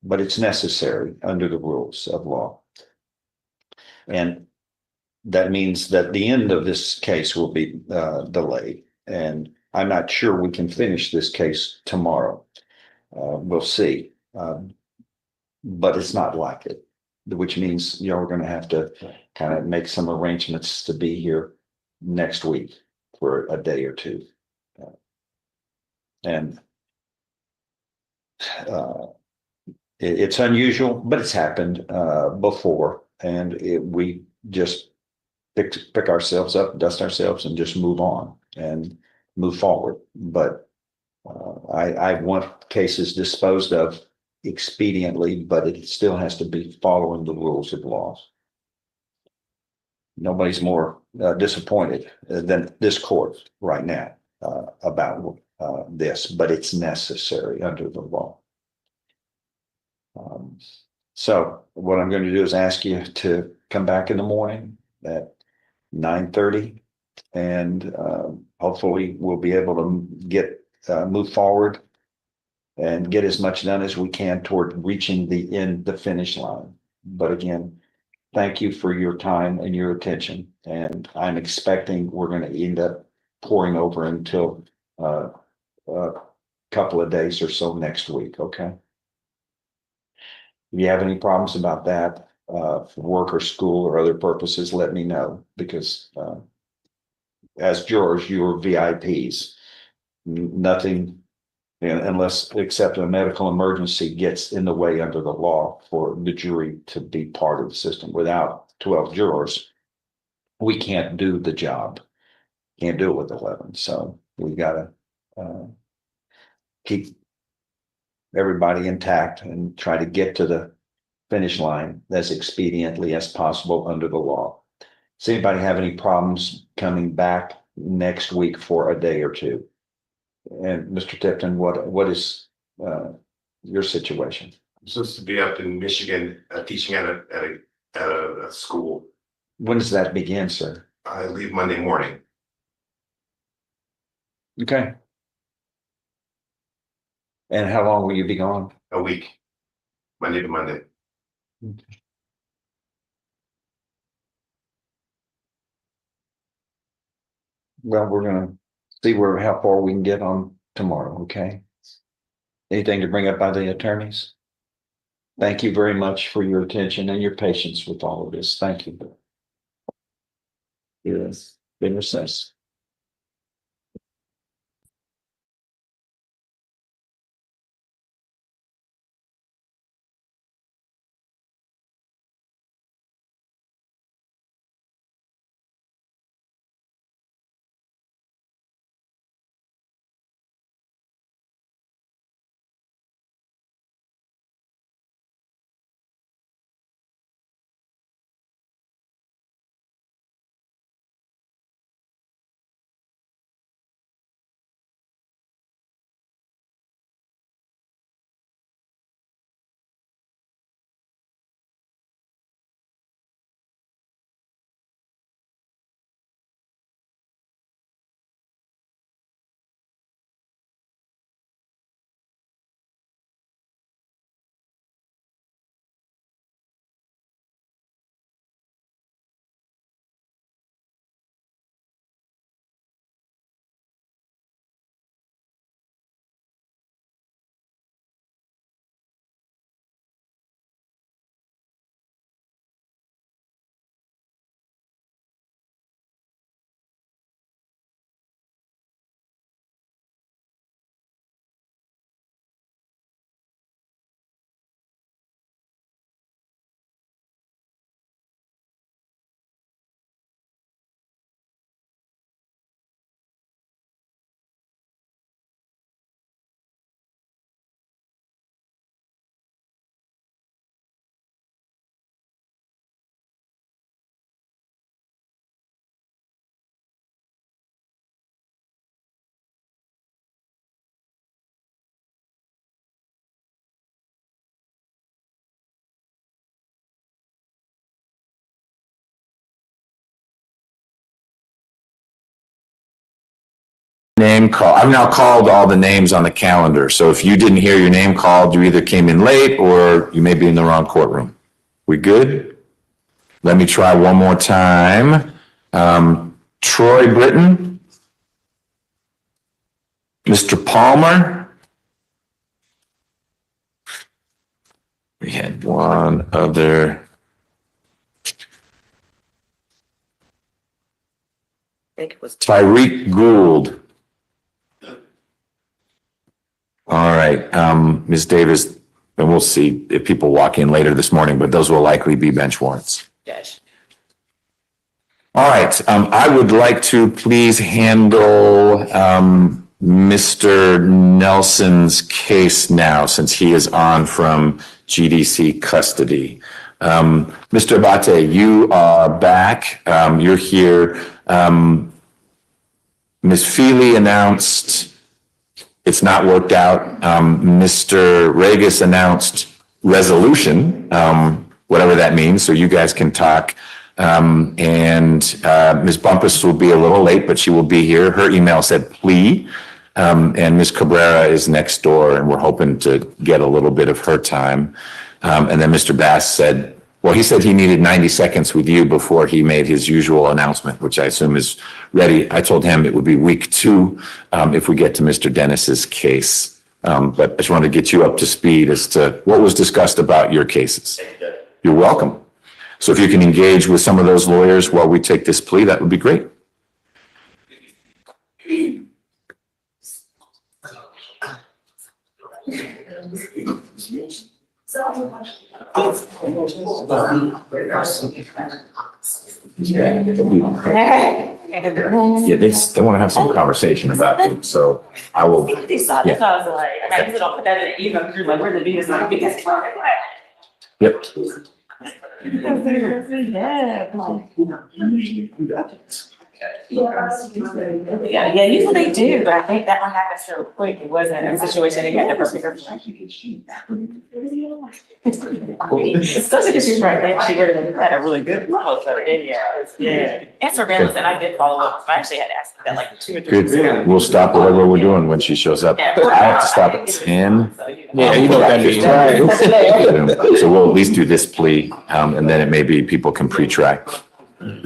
but it's necessary under the rules of law. And that means that the end of this case will be delayed, and I'm not sure we can finish this case tomorrow. We'll see, but it's not likely. Which means, we're going to have to kind of make some arrangements to be here next week for a day or two. And it's unusual, but it's happened before. And we just pick ourselves up, dust ourselves, and just move on and move forward. But I want cases disposed of expediently, but it still has to be following the rules of law. Nobody's more disappointed than this court right now about this, but it's necessary under the law. So what I'm going to do is ask you to come back in the morning at 9:30, and hopefully we'll be able to move forward and get as much done as we can toward reaching the finish line. But again, thank you for your time and your attention. And I'm expecting we're going to end up pouring over until a couple of days or so next week. Okay. If you have any problems about that, for work or school or other purposes, let me know, because as jurors, you're VIPs. Nothing unless, except a medical emergency gets in the way under the law for the jury to be part of the system. Without 12 jurors, we can't do the job. Can't do it with 11. So we gotta keep everybody intact and try to get to the finish line as expediently as possible under the law. Does anybody have any problems coming back next week for a day or two? And Mr. Tipton, what is your situation? I'm supposed to be up in Michigan, teaching at a school. When does that begin, sir? I leave Monday morning. Okay. And how long will you be gone? A week, Monday to Monday. Well, we're gonna see how far we can get on tomorrow, okay? Anything to bring up by the attorneys? Thank you very much for your attention and your patience with all of this. Thank you. Yes, been recessed. Name call. I've now called all the names on the calendar. So if you didn't hear your name called, you either came in late or you may be in the wrong courtroom. We good? Let me try one more time. Troy Britton, Mr. Palmer. We had one other. I think it was Tyreek Gould. All right, Ms. Davis, and we'll see if people walk in later this morning, but those will likely be bench warrants. Judge. All right, I would like to please handle Mr. Nelson's case now, since he is on from GDC custody. Mr. Abate, you are back. You're here. Ms. Feely announced it's not worked out. Mr. Regis announced resolution, whatever that means, so you guys can talk. Ms. Bumpus will be a little late, but she will be here. Her email said plea. And Ms. Cabrera is next door, and we're hoping to get a little bit of her time. And then Mr. Bass said, well, he said he needed 90 seconds with you before he made his usual announcement, which I assume is ready. I told him it would be week 2 if we get to Mr. Dennis's case. But I just wanted to get you up to speed as to what was discussed about your cases. You're welcome. So if you can engage with some of those lawyers while we take this plea, that would be great. Yeah, they want to have some conversation about it, so I will. That's why I was like, I usually don't put that in the email, because like, where's the biggest, like, biggest. Yep. Yeah, usually they do, but I think that one happened so quick, it wasn't a situation they had to prepare. Especially because she's right there, she would have had a really good video. Yeah. And surveillance, and I did follow up, I actually had asked that like 2 or 3 weeks ago. Good. We'll stop whatever we're doing when she shows up. I have to stop at 10. Yeah, you know what that means, right? So we'll at least do this plea, and then it may be people can pre-track. And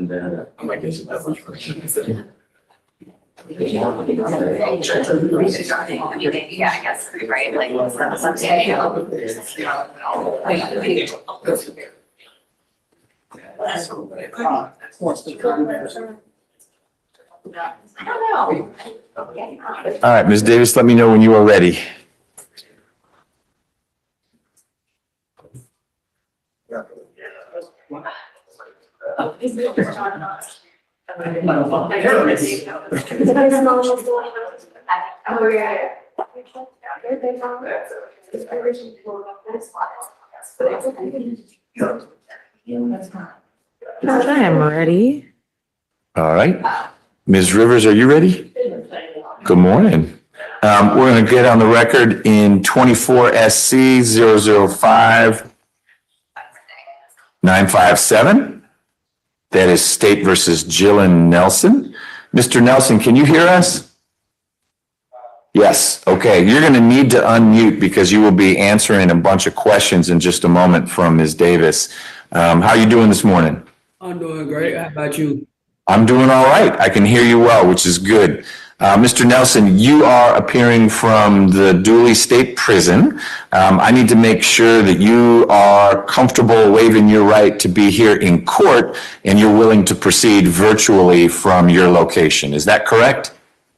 then I might get that much. Yeah, I guess, right, like, someday. I don't know. All right, Ms. Davis, let me know when you are ready. I am ready. All right. Ms. Rivers, are you ready? Good morning. We're going to get on the record in 24 SC 005 957. That is State versus Jillian Nelson. Mr. Nelson, can you hear us? Yes. Okay. You're going to need to unmute because you will be answering a bunch of questions in just a moment from Ms. Davis. How are you doing this morning? I'm doing great. How about you? I'm doing all right. I can hear you well, which is good. Mr. Nelson, you are appearing from the Dooley State Prison. I need to make sure that you are comfortable waiving your right to be here in court and you're willing to proceed virtually from your location. Is that correct?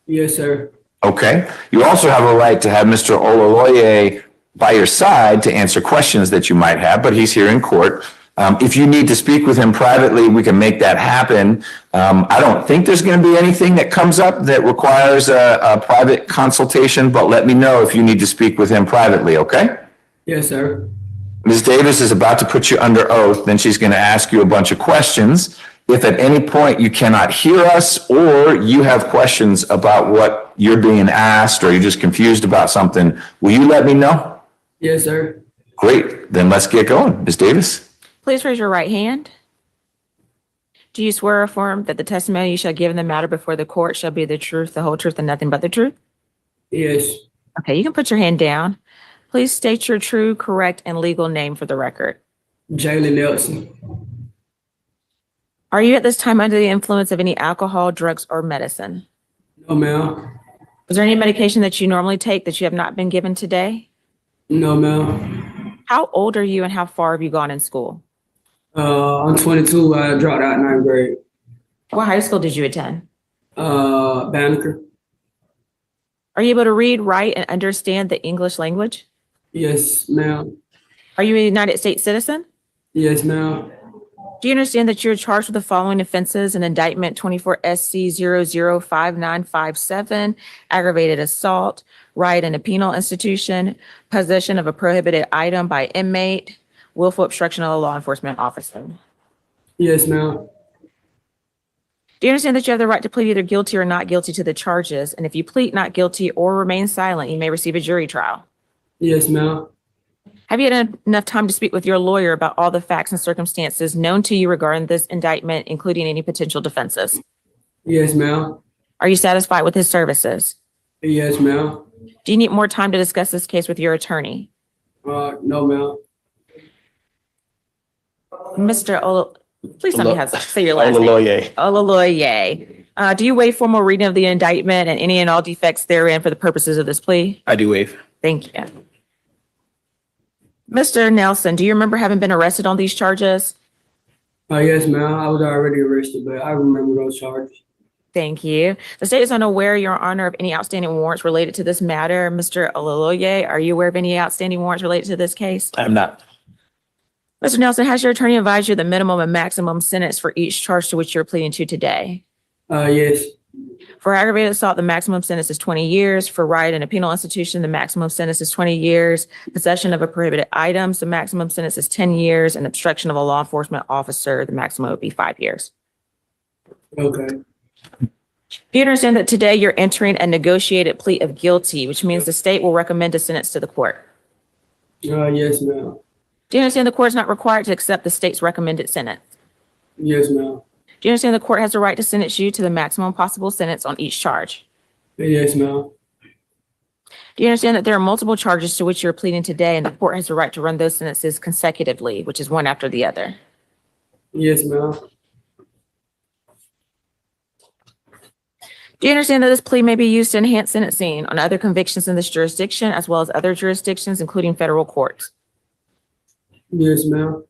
Yes, sir. Okay. You also have a right to have Mr. Olaloye by your side to answer questions that you might have, but he's here in court. If you need to speak with him privately, we can make that happen. I don't think there's going to be anything that comes up that requires a private consultation, but let me know if you need to speak with him privately, okay? Yes, sir. Ms. Davis is about to put you under oath, then she's going to ask you a bunch of questions. If at any point you cannot hear us or you have questions about what you're being asked or you're just confused about something, will you let me know? Yes, sir. Great. Then let's get going. Ms. Davis? Please raise your right hand. Do you swear or affirm that the testimony you shall give in the matter before the court shall be the truth, the whole truth, and nothing but the truth? Yes. Okay, you can put your hand down. Please state your true, correct, and legal name for the record. Jalen Nelson. Are you at this time under the influence of any alcohol, drugs, or medicine? No, ma'am. Was there any medication that you normally take that you have not been given today? No, ma'am. How old are you and how far have you gone in school? I'm 22. I dropped out 9th grade. What high school did you attend? Banneker. Are you able to read, write, and understand the English language? Yes, ma'am. Are you a United States citizen? Yes, ma'am. Do you understand that you're charged with the following offenses in indictment 24 SC 005957, aggravated assault, riot in a penal institution, possession of a prohibited item by inmate, willful obstruction of a law enforcement officer? Yes, ma'am. Do you understand that you have the right to plead either guilty or not guilty to the charges? And if you plead not guilty or remain silent, you may receive a jury trial. Yes, ma'am. Have you had enough time to speak with your lawyer about all the facts and circumstances known to you regarding this indictment, including any potential defenses? Yes, ma'am. Are you satisfied with his services? Yes, ma'am. Do you need more time to discuss this case with your attorney? No, ma'am. Please tell me how to say your last name. Olaloye. Do you waive formal reading of the indictment and any and all defects therein for the purposes of this plea? I do waive. Thank you. Mr. Nelson, do you remember having been arrested on these charges? Yes, ma'am. I was already arrested, but I remember those charges. Thank you. The state is unaware, Your Honor, of any outstanding warrants related to this matter. Mr. Olaloye, are you aware of any outstanding warrants related to this case? I'm not. Mr. Nelson, has your attorney advised you the minimum and maximum sentence for each charge to which you're pleading to today? Yes. For aggravated assault, the maximum sentence is 20 years. For riot in a penal institution, the maximum sentence is 20 years. Possession of a prohibited items, the maximum sentence is 10 years. And obstruction of a law enforcement officer, the maximum would be 5 years. Okay. Do you understand that today you're entering a negotiated plea of guilty, which means the state will recommend a sentence to the court? Yes, ma'am. Do you understand the court is not required to accept the state's recommended sentence? Yes, ma'am. Do you understand the court has the right to sentence you to the maximum possible sentence on each charge? Yes, ma'am. Do you understand that there are multiple charges to which you're pleading today and the court has the right to run those sentences consecutively, which is one after the other? Yes, ma'am. Do you understand that this plea may be used to enhance sentencing on other convictions in this jurisdiction as well as other jurisdictions, including federal courts? Yes, ma'am.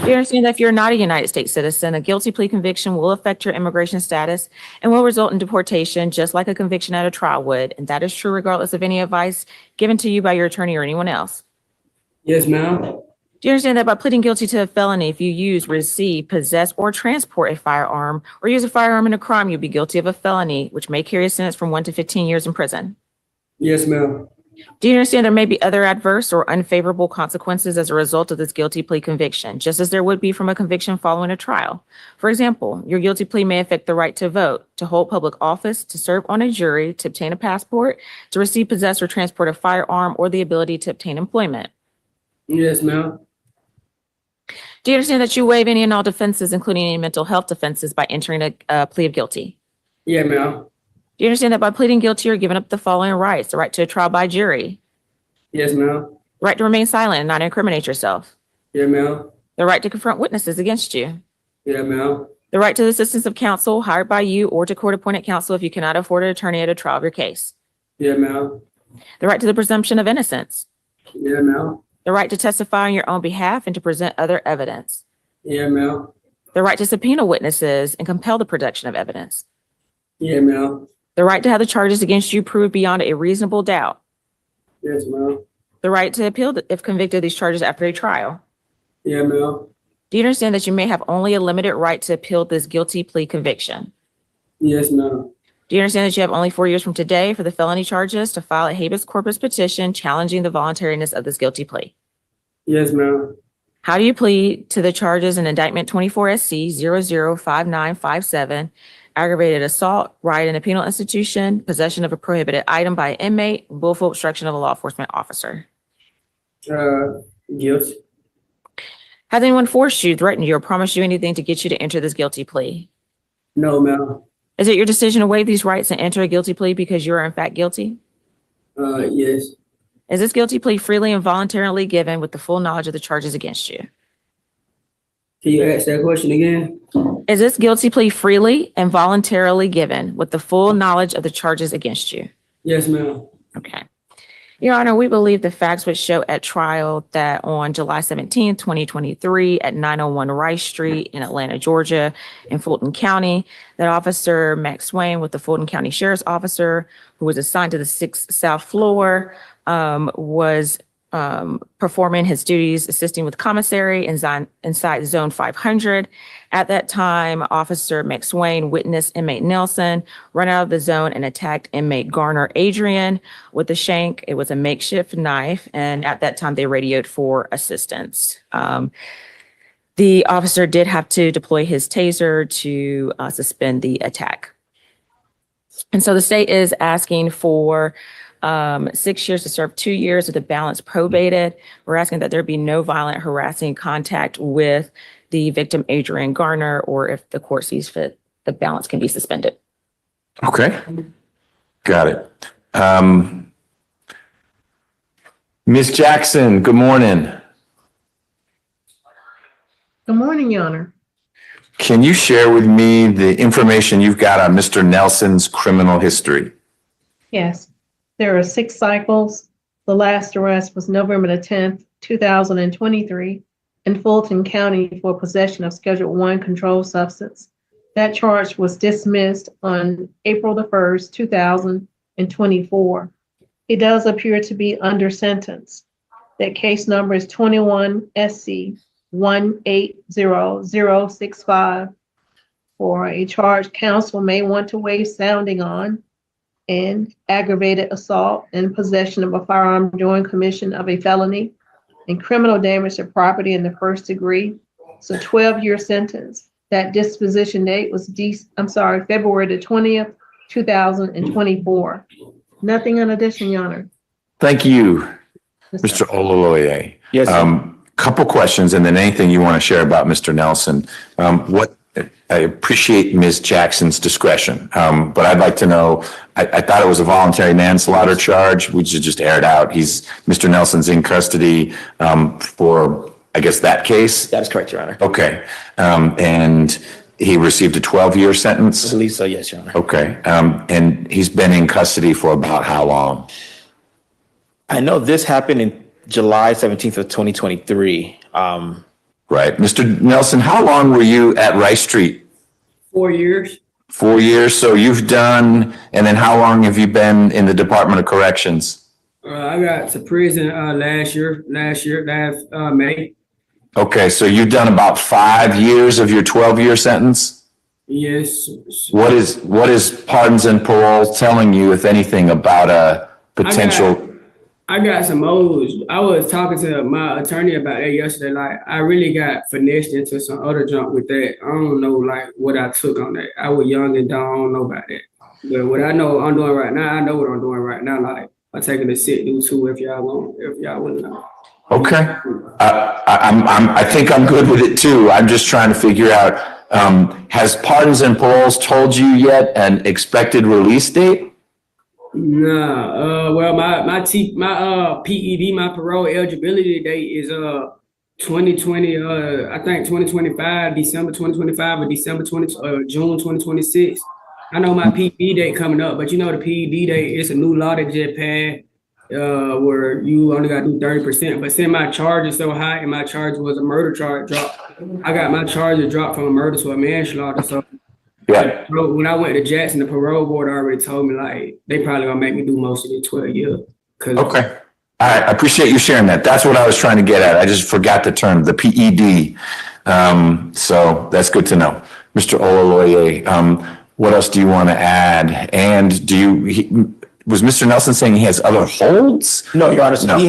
Do you understand that if you're not a United States citizen, a guilty plea conviction will affect your immigration status and will result in deportation, just like a conviction at a trial would? And that is true regardless of any advice given to you by your attorney or anyone else. Yes, ma'am. Do you understand that by pleading guilty to a felony, if you use, receive, possess, or transport a firearm or use a firearm in a crime, you'll be guilty of a felony, which may carry a sentence from 1 to 15 years in prison? Yes, ma'am. Do you understand there may be other adverse or unfavorable consequences as a result of this guilty plea conviction, just as there would be from a conviction following a trial? For example, your guilty plea may affect the right to vote, to hold public office, to serve on a jury, to obtain a passport, to receive, possess, or transport a firearm, or the ability to obtain employment. Yes, ma'am. Do you understand that you waive any and all defenses, including any mental health defenses, by entering a plea of guilty? Yeah, ma'am. Do you understand that by pleading guilty, you're giving up the following rights: the right to a trial by jury, Yes, ma'am. right to remain silent and not incriminate yourself, Yeah, ma'am. the right to confront witnesses against you, Yeah, ma'am. the right to the assistance of counsel hired by you or to court-appointed counsel if you cannot afford an attorney at a trial of your case, Yeah, ma'am. the right to the presumption of innocence, Yeah, ma'am. the right to testify on your own behalf and to present other evidence, Yeah, ma'am. the right to subpoena witnesses and compel the production of evidence, Yeah, ma'am. the right to have the charges against you proved beyond a reasonable doubt, Yes, ma'am. the right to appeal if convicted of these charges after a trial. Yeah, ma'am. Do you understand that you may have only a limited right to appeal this guilty plea conviction? Yes, ma'am. Do you understand that you have only 4 years from today for the felony charges to file a habeas corpus petition challenging the voluntariness of this guilty plea? Yes, ma'am. How do you plead to the charges in indictment 24 SC 005957, aggravated assault, riot in a penal institution, possession of a prohibited item by an inmate, willful obstruction of a law enforcement officer? Guilty. Has anyone forced you, threatened you, or promised you anything to get you to enter this guilty plea? No, ma'am. Is it your decision to waive these rights and enter a guilty plea because you are in fact guilty? Yes. Is this guilty plea freely and voluntarily given with the full knowledge of the charges against you? Can you ask that question again? Is this guilty plea freely and voluntarily given with the full knowledge of the charges against you? Yes, ma'am. Okay. Your Honor, we believe the facts would show at trial that on July 17, 2023, at 901 Rice Street in Atlanta, Georgia, in Fulton County, that Officer Max Swain with the Fulton County Sheriff's Officer, who was assigned to the 6th South floor, was performing his duties, assisting with commissary inside zone 500. At that time, Officer McSwain witnessed inmate Nelson run out of the zone and attacked inmate Garner Adrian with a shank. It was a makeshift knife, and at that time, they radioed for assistance. The officer did have to deploy his taser to suspend the attack. And so the state is asking for 6 years to serve 2 years with the balance probated. We're asking that there be no violent, harassing contact with the victim, Adrian Garner, or if the court sees fit, the balance can be suspended. Okay. Got it. Ms. Jackson, good morning. Good morning, Your Honor. Can you share with me the information you've got on Mr. Nelson's criminal history? Yes, there are 6 cycles. The last arrest was November the 10th, 2023 in Fulton County for possession of Schedule I controlled substance. That charge was dismissed on April the 1st, 2024. He does appear to be under sentence. That case number is 21 SC 180065 for a charge counsel may want to waive sounding on and aggravated assault and possession of a firearm during commission of a felony and criminal damage to property in the 1st degree. It's a 12-year sentence. That disposition date was February the 20th, 2024. Nothing in addition, Your Honor. Thank you, Mr. Ololoye. Yes, sir. Couple questions and then anything you want to share about Mr. Nelson. I appreciate Ms. Jackson's discretion, but I'd like to know, I thought it was a voluntary manslaughter charge. We should just air it out. Mr. Nelson's in custody for, I guess, that case? That is correct, Your Honor. Okay. And he received a 12-year sentence? I believe so, yes, Your Honor. Okay. And he's been in custody for about how long? I know this happened in July 17th of 2023. Right. Mr. Nelson, how long were you at Rice Street? 4 years. 4 years. So you've done, and then how long have you been in the Department of Corrections? I got to prison last May. Okay. So you've done about 5 years of your 12-year sentence? Yes. What is pardons and parole telling you, if anything, about a potential? I got some O's. I was talking to my attorney about that yesterday. Like, I really got finessed into some other junk with that. I don't know, like, what I took on that. I was young and dumb. I don't know about that. But what I know I'm doing right now, I know what I'm doing right now. Like, I'm taking a sit do too if y'all want to know. Okay. I think I'm good with it too. I'm just trying to figure out, has pardons and paroles told you yet an expected release date? Nah, well, my PED, my parole eligibility date is 2020. I think 2025, December 2025 or June 2026. I know my PED date coming up, but you know the PED date is a new law that just passed where you only got to do 30%. But since my charge is so high and my charge was a murder charge drop, I got my charges dropped from a murder to a manslaughter. So. Yeah. When I went to Jackson, the parole board already told me like they probably gonna make me do most of the 12 years. Okay. All right. I appreciate you sharing that. That's what I was trying to get at. I just forgot the term, the PED. So that's good to know. Mr. Ololoye, what else do you want to add? And was Mr. Nelson saying he has other holds? No, Your Honor. So No. he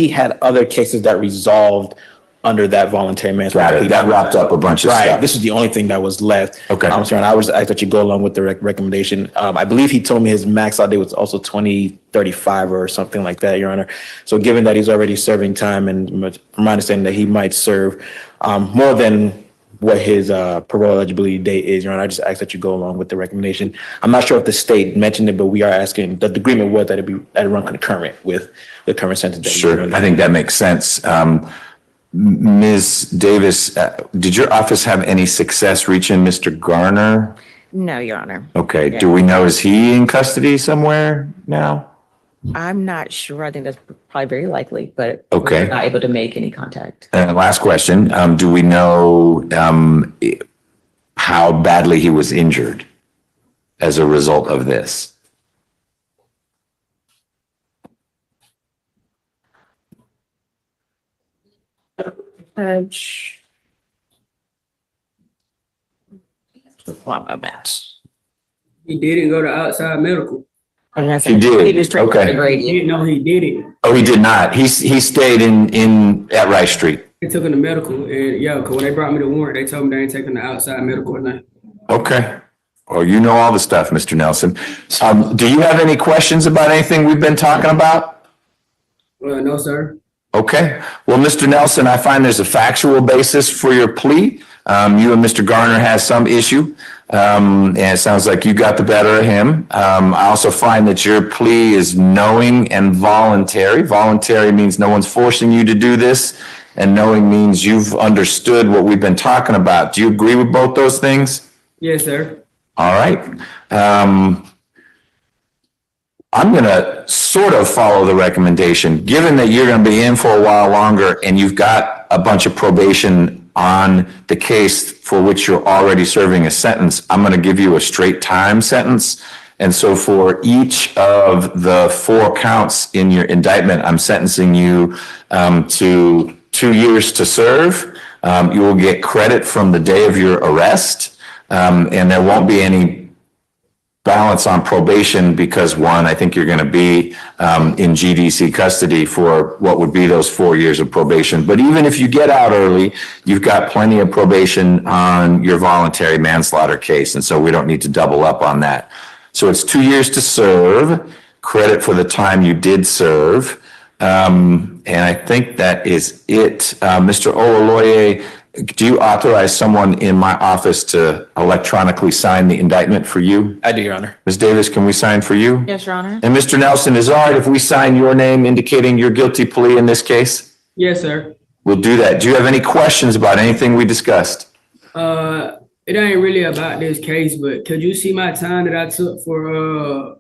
had other cases that resolved under that voluntary manslaughter. That wrapped up a bunch of stuff. Right. This is the only thing that was left. Okay. Your Honor, I was asked that you go along with the recommendation. I believe he told me his max out date was also 2035 or something like that, Your Honor. So given that he's already serving time, and from my understanding that he might serve more than what his parole eligibility date is, Your Honor, I just ask that you go along with the recommendation. I'm not sure if the state mentioned it, but we are asking, the agreement was that it run concurrent with the current sentence. Sure. I think that makes sense. Ms. Davis, did your office have any success reaching Mr. Garner? No, Your Honor. Okay. Yeah. Do we know, is he in custody somewhere now? I'm not sure. I think that's probably very likely, but Okay. we're not able to make any contact. And last question, do we know how badly he was injured as a result of this? One moment. He didn't go to outside medical. He did. Okay. No, he didn't. Oh, he did not. He stayed at Rice Street. They took him to medical, and yeah, because when they brought me the warrant, they told me they ain't taking the outside medical or nothing. Okay. Well, you know all the stuff, Mr. Nelson. Do you have any questions about anything we've been talking about? No, sir. Okay. Well, Mr. Nelson, I find there's a factual basis for your plea. You and Mr. Garner has some issue. And it sounds like you got the better of him. I also find that your plea is knowing and voluntary. Voluntary means no one's forcing you to do this, and knowing means you've understood what we've been talking about. Do you agree with both those things? Yes, sir. All right. I'm going to sort of follow the recommendation, given that you're going to be in for a while longer and you've got a bunch of probation on the case for which you're already serving a sentence. I'm going to give you a straight time sentence. And so for each of the 4 counts in your indictment, I'm sentencing you to 2 years to serve. You will get credit from the day of your arrest. And there won't be any balance on probation because, one, I think you're going to be in GDC custody for what would be those 4 years of probation. But even if you get out early, you've got plenty of probation on your voluntary manslaughter case. And so we don't need to double up on that. So it's 2 years to serve, credit for the time you did serve. And I think that is it. Mr. Olaloye, do you authorize someone in my office to electronically sign the indictment for you? I do, Your Honor. Ms. Davis, can we sign for you? Yes, Your Honor. And Mr. Nelson, is it all right if we sign your name indicating your guilty plea in this case? Yes, sir. We'll do that. Do you have any questions about anything we discussed? It ain't really about this case, but could you see my time that I took for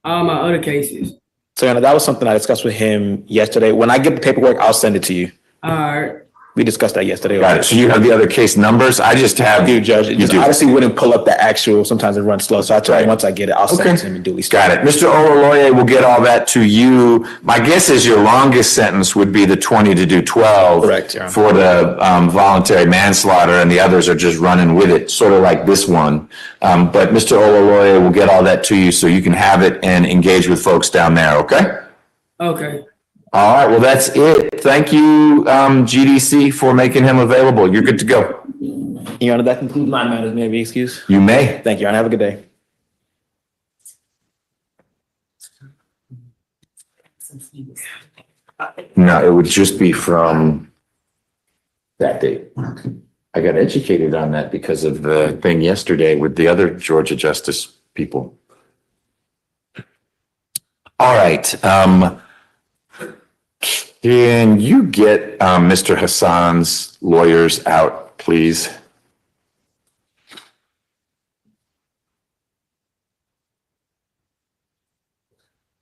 all my other cases? So, Your Honor, that was something I discussed with him yesterday. When I get the paperwork, I'll send it to you. All right. We discussed that yesterday. Got it. So you have the other case numbers? I just have. I do, Judge. It You just do. obviously wouldn't pull up the actual. Sometimes it runs slow. So I try once I get it, I'll send it to him and duly. Got it. Mr. Olaloye will get all that to you. My guess is your longest sentence would be the 20 to do 12. Correct, Your Honor. For the voluntary manslaughter, and the others are just running with it, sort of like this one. But Mr. Olaloye will get all that to you so you can have it and engage with folks down there, okay? Okay. All right, well, that's it. Thank you, GDC, for making him available. You're good to go. Your Honor, that concludes my matters. May I be excused? You may. Thank you, Your Honor. Have a good day. No, it would just be from that date. I got educated on that because of the thing yesterday with the other Georgia Justice people. All right. Can you get Mr. Hassan's lawyers out, please?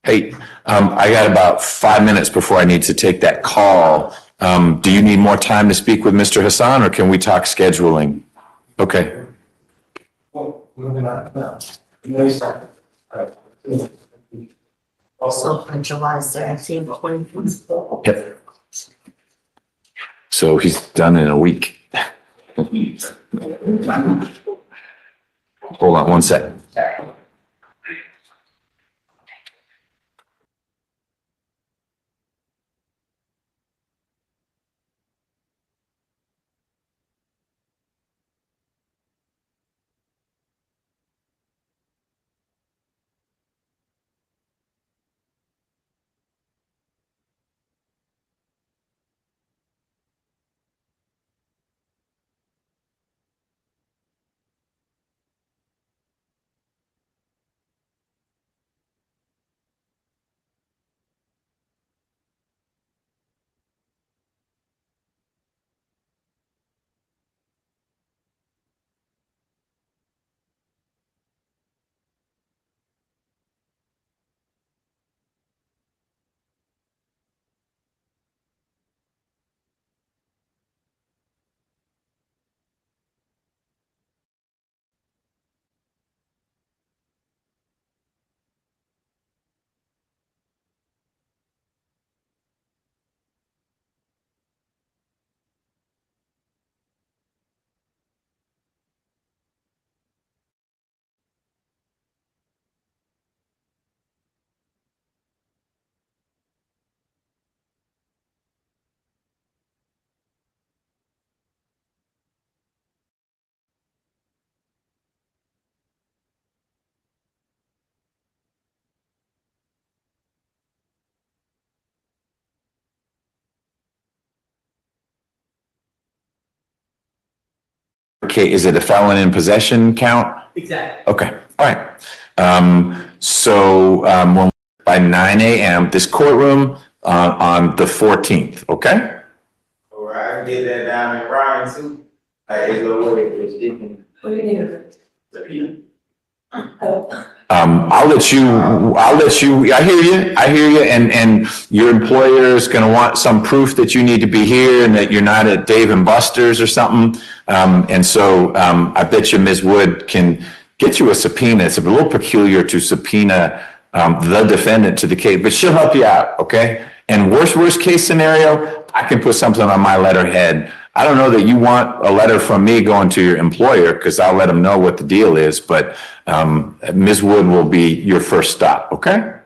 Hey, I got about 5 minutes before I need to take that call. Do you need more time to speak with Mr. Hassan, or can we talk scheduling? Okay. Also on July 17th, 2024. Yep. So he's done in a week. Hold on one sec. case, is it a felon in possession count? Exactly. Okay, all right. By 9 a.m., this courtroom, on the 14th, okay? All right, I can get that down in Ryan too. It's no way it's different. I'll let you, I hear you, and your employer is gonna want some proof that you need to be here and that you're not at Dave and Buster's or something. I bet you Ms. Wood can get you a subpoena. It's a little peculiar to subpoena the defendant to the case, but she'll help you out, okay? And worst case scenario, I can put something on my letterhead. I don't know that you want a letter from me going to your employer because I'll let them know what the deal is, but Ms. Wood will be your first stop, okay?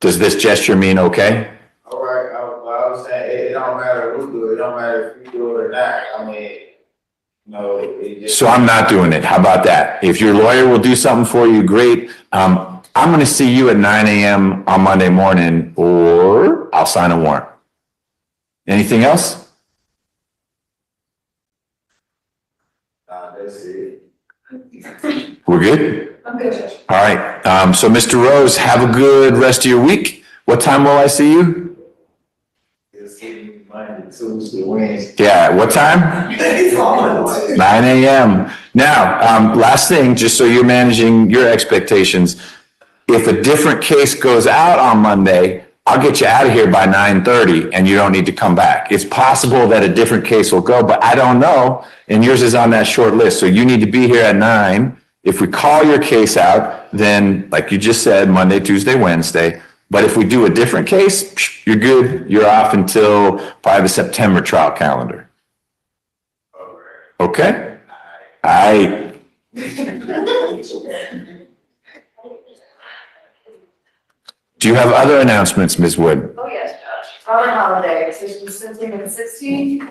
Does this gesture mean okay? All right, I was saying, it don't matter who do it, it don't matter if you do it or not. I mean, no, it just. So I'm not doing it. How about that? If your lawyer will do something for you, great. I'm going to see you at 9 a.m. on Monday morning, or I'll sign a warrant. Anything else? That's it. We're good? I'm good. All right. So Mr. Rose, have a good rest of your week. What time will I see you? It's Monday, Tuesday, Wednesday. Yeah, what time? 9 a.m. Now, last thing, just so you're managing your expectations, if a different case goes out on Monday, I'll get you out of here by 9:30 and you don't need to come back. It's possible that a different case will go, but I don't know. And yours is on that short list. So you need to be here at 9. If we call your case out, then like you just said, Monday, Tuesday, Wednesday. But if we do a different case, you're good. You're off until probably the September trial calendar. Okay? Do you have other announcements, Ms. Wood? Oh, yes, Judge. On holiday, Cedric Simpson and 16.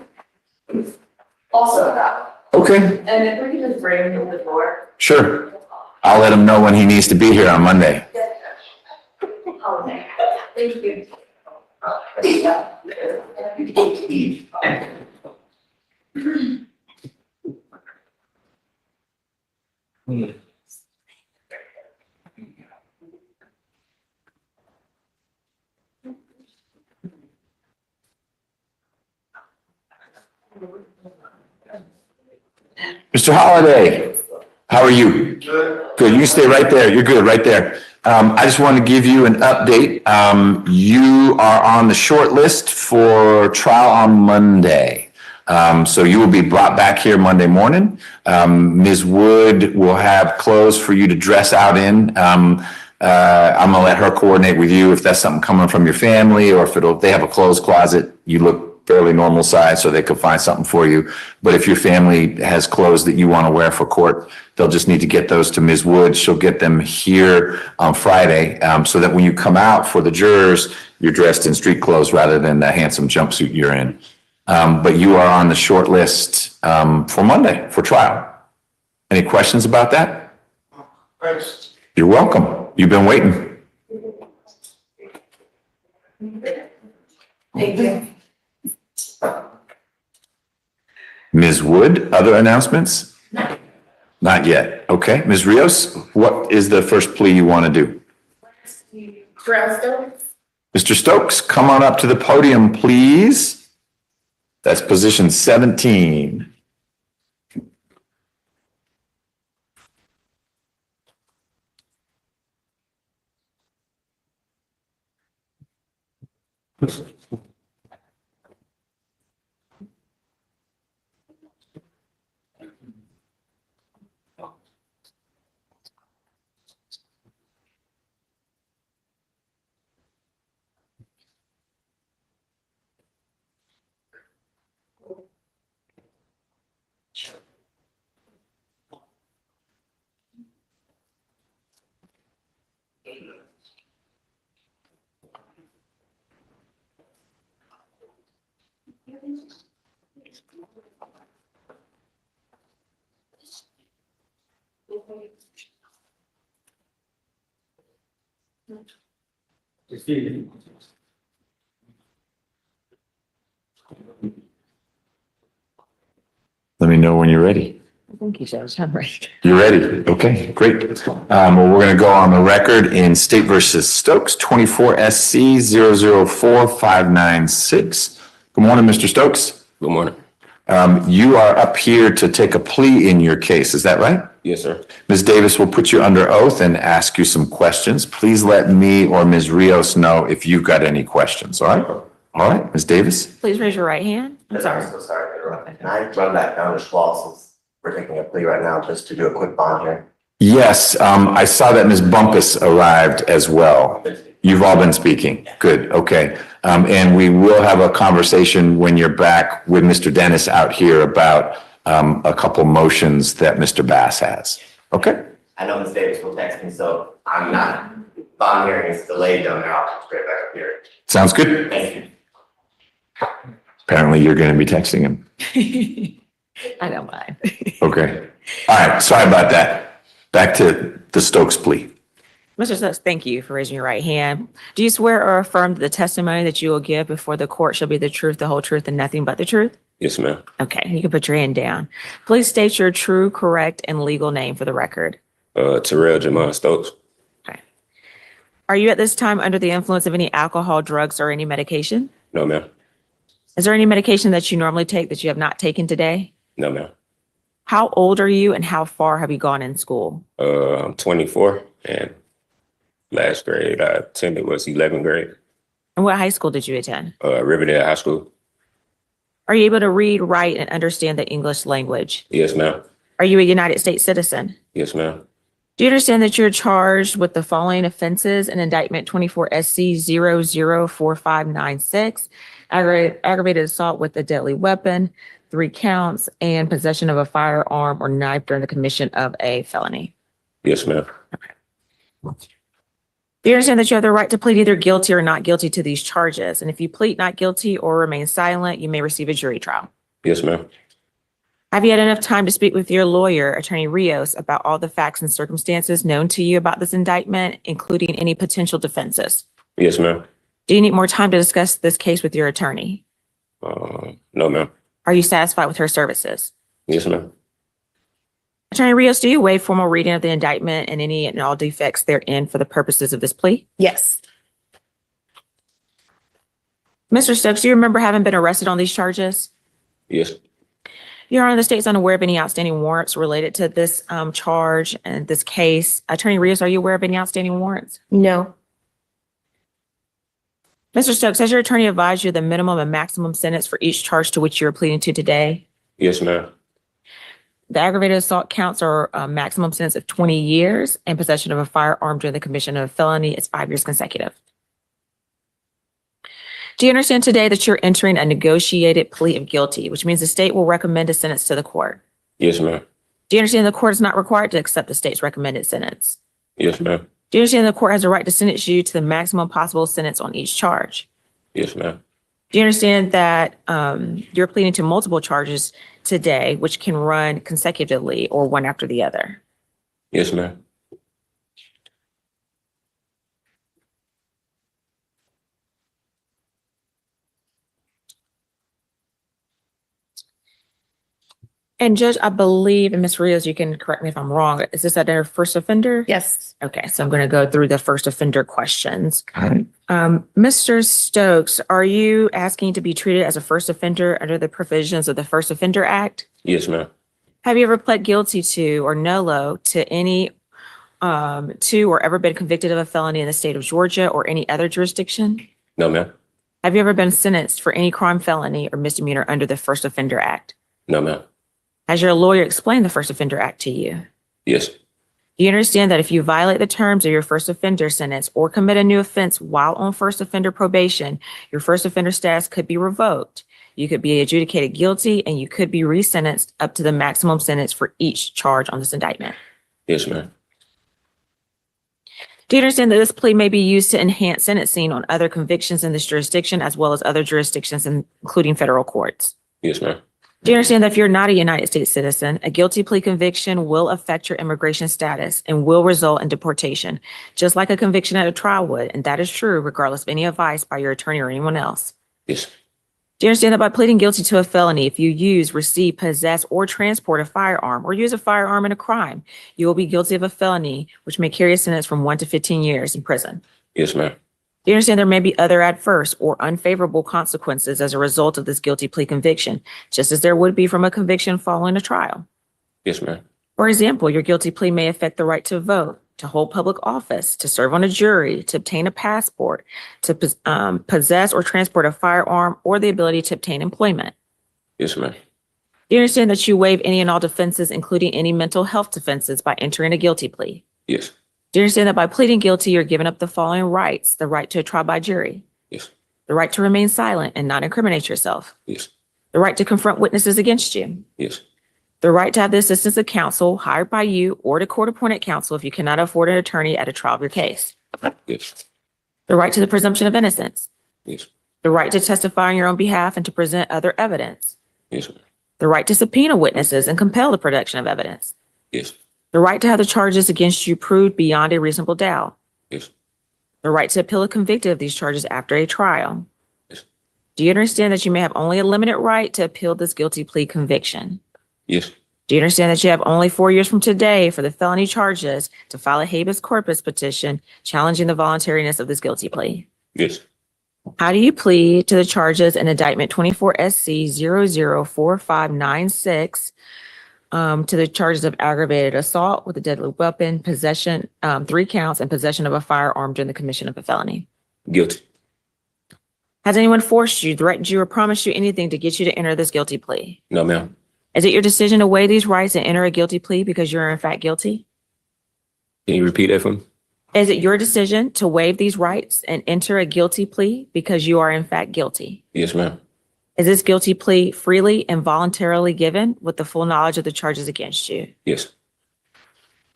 Also that. Okay, And if we could just bring him to the door. sure. I'll let him know when he needs to be here on Monday. Yes, Judge. Holiday. Thank you. Mr. Holliday, how are you? Good. Good, you can stay right there. You're good, right there. I just want to give you an update. You are on the short list for trial on Monday. So you will be brought back here Monday morning. Ms. Wood will have clothes for you to dress out in. I'm gonna let her coordinate with you if that's something coming from your family or if they have a clothes closet. You look fairly normal size, so they could find something for you. But if your family has clothes that you want to wear for court, they'll just need to get those to Ms. Wood. She'll get them here on Friday, so that when you come out for the jurors, you're dressed in street clothes rather than the handsome jumpsuit you're in. But you are on the short list for Monday for trial. Any questions about that? Thanks. You're welcome. You've been waiting. Thank you. Ms. Wood, other announcements? No. Not yet. Okay. Ms. Rios, what is the first plea you want to do? Mr. Stokes, come on up to the podium, please. That's position 17. Let me know when you're ready. Thank you, Judge. I'm ready. You're ready? Okay, great. Well, we're going to go on the record in State versus Stokes, 24 SC 004596. Good morning, Mr. Stokes. Good morning. You are up here to take a plea in your case. Is that right? Yes, sir. Ms. Davis will put you under oath and ask you some questions. Please let me or Ms. Rios know if you've got any questions. All right? All right, Ms. Davis. Please raise your right hand. I'm sorry. So sorry to interrupt. Can I run that down as well since we're taking a plea right now, just to do a quick bond here? Yes, I saw that Ms. Bumpus arrived as well. You've all been speaking. Good, okay. And we will have a conversation when you're back with Mr. Dennis out here about a couple motions that Mr. Bass has. Okay? I know Ms. Davis will text me, so I'm not, bond hearing is delayed down there, I'll come straight back up here. Sounds good. Thank you. Apparently you're going to be texting him. I don't mind. Okay. All right, sorry about that. Back to the Stokes plea. Mr. Stokes, thank you for raising your right hand. Do you swear or affirm that the testimony that you will give before the court shall be the truth, the whole truth, and nothing but the truth? Yes, ma'am. Okay, you can put your hand down. Please state your true, correct, and legal name for the record. Terrell Jamon Stokes. Okay. Are you at this time under the influence of any alcohol, drugs, or any medication? No, ma'am. Is there any medication that you normally take that you have not taken today? No, ma'am. How old are you and how far have you gone in school? I'm 24 and last grade I attended was 11th grade. And what high school did you attend? Riverdale High School. Are you able to read, write, and understand the English language? Yes, ma'am. Are you a United States citizen? Yes, ma'am. Do you understand that you're charged with the following offenses in indictment 24 SC 004596, aggravated assault with a deadly weapon, 3 counts, and possession of a firearm or knife during the commission of a felony? Yes, ma'am. Do you understand that you have the right to plead either guilty or not guilty to these charges? And if you plead not guilty or remain silent, you may receive a jury trial. Yes, ma'am. Have you had enough time to speak with your lawyer, Attorney Rios, about all the facts and circumstances known to you about this indictment, including any potential defenses? Yes, ma'am. Do you need more time to discuss this case with your attorney? No, ma'am. Are you satisfied with her services? Yes, ma'am. Attorney Rios, do you waive formal reading of the indictment and any and all defects therein for the purposes of this plea? Yes. Mr. Stokes, do you remember having been arrested on these charges? Yes. Your Honor, the state's unaware of any outstanding warrants related to this charge and this case. Attorney Rios, are you aware of any outstanding warrants? No. Mr. Stokes, has your attorney advised you the minimum and maximum sentence for each charge to which you're pleading to today? Yes, ma'am. The aggravated assault counts are a maximum sentence of 20 years, and possession of a firearm during the commission of a felony is 5 years consecutive. Do you understand today that you're entering a negotiated plea of guilty, which means the state will recommend a sentence to the court? Yes, ma'am. Do you understand the court is not required to accept the state's recommended sentence? Yes, ma'am. Do you understand the court has a right to sentence you to the maximum possible sentence on each charge? Yes, ma'am. Do you understand that you're pleading to multiple charges today, which can run consecutively or one after the other? Yes, ma'am. And Judge, I believe, and Ms. Rios, you can correct me if I'm wrong, is this at their first offender? Yes. Okay, so I'm going to go through the first offender questions. All right. Mr. Stokes, are you asking to be treated as a first offender under the provisions of the First Offender Act? Yes, ma'am. Have you ever pled guilty to or nolo to any to or ever been convicted of a felony in the state of Georgia or any other jurisdiction? No, ma'am. Have you ever been sentenced for any crime, felony, or misdemeanor under the First Offender Act? No, ma'am. Has your lawyer explained the First Offender Act to you? Yes. Do you understand that if you violate the terms of your first offender sentence or commit a new offense while on first offender probation, your first offender status could be revoked? You could be adjudicated guilty and you could be resentenced up to the maximum sentence for each charge on this indictment. Yes, ma'am. Do you understand that this plea may be used to enhance sentencing on other convictions in this jurisdiction as well as other jurisdictions, including federal courts? Yes, ma'am. Do you understand that if you're not a United States citizen, a guilty plea conviction will affect your immigration status and will result in deportation, just like a conviction at a trial would, and that is true regardless of any advice by your attorney or anyone else? Yes. Do you understand that by pleading guilty to a felony, if you use, receive, possess, or transport a firearm or use a firearm in a crime, you will be guilty of a felony, which may carry a sentence from 1 to 15 years in prison? Yes, ma'am. Do you understand there may be other adverse or unfavorable consequences as a result of this guilty plea conviction, just as there would be from a conviction following a trial? Yes, ma'am. For example, your guilty plea may affect the right to vote, to hold public office, to serve on a jury, to obtain a passport, to possess or transport a firearm, or the ability to obtain employment. Yes, ma'am. Do you understand that you waive any and all defenses, including any mental health defenses, by entering a guilty plea? Yes. Do you understand that by pleading guilty, you're giving up the following rights: the right to a trial by jury, Yes. the right to remain silent and not incriminate yourself, Yes. the right to confront witnesses against you, Yes. the right to have the assistance of counsel hired by you or to court-appointed counsel if you cannot afford an attorney at a trial of your case, Yes. the right to the presumption of innocence, Yes. the right to testify on your own behalf and to present other evidence, Yes, ma'am. the right to subpoena witnesses and compel the production of evidence, Yes. the right to have the charges against you proved beyond a reasonable doubt, Yes. the right to appeal a convicted of these charges after a trial. Yes. Do you understand that you may have only a limited right to appeal this guilty plea conviction? Yes. Do you understand that you have only 4 years from today for the felony charges to file a habeas corpus petition challenging the voluntariness of this guilty plea? Yes. How do you plead to the charges in indictment 24 SC 004596 to the charges of aggravated assault with a deadly weapon, possession, 3 counts, and possession of a firearm during the commission of a felony? Guilty. Has anyone forced you, threatened you, or promised you anything to get you to enter this guilty plea? No, ma'am. Is it your decision to waive these rights and enter a guilty plea because you're in fact guilty? Can you repeat that for me? Is it your decision to waive these rights and enter a guilty plea because you are in fact guilty? Yes, ma'am. Is this guilty plea freely and voluntarily given with the full knowledge of the charges against you? Yes.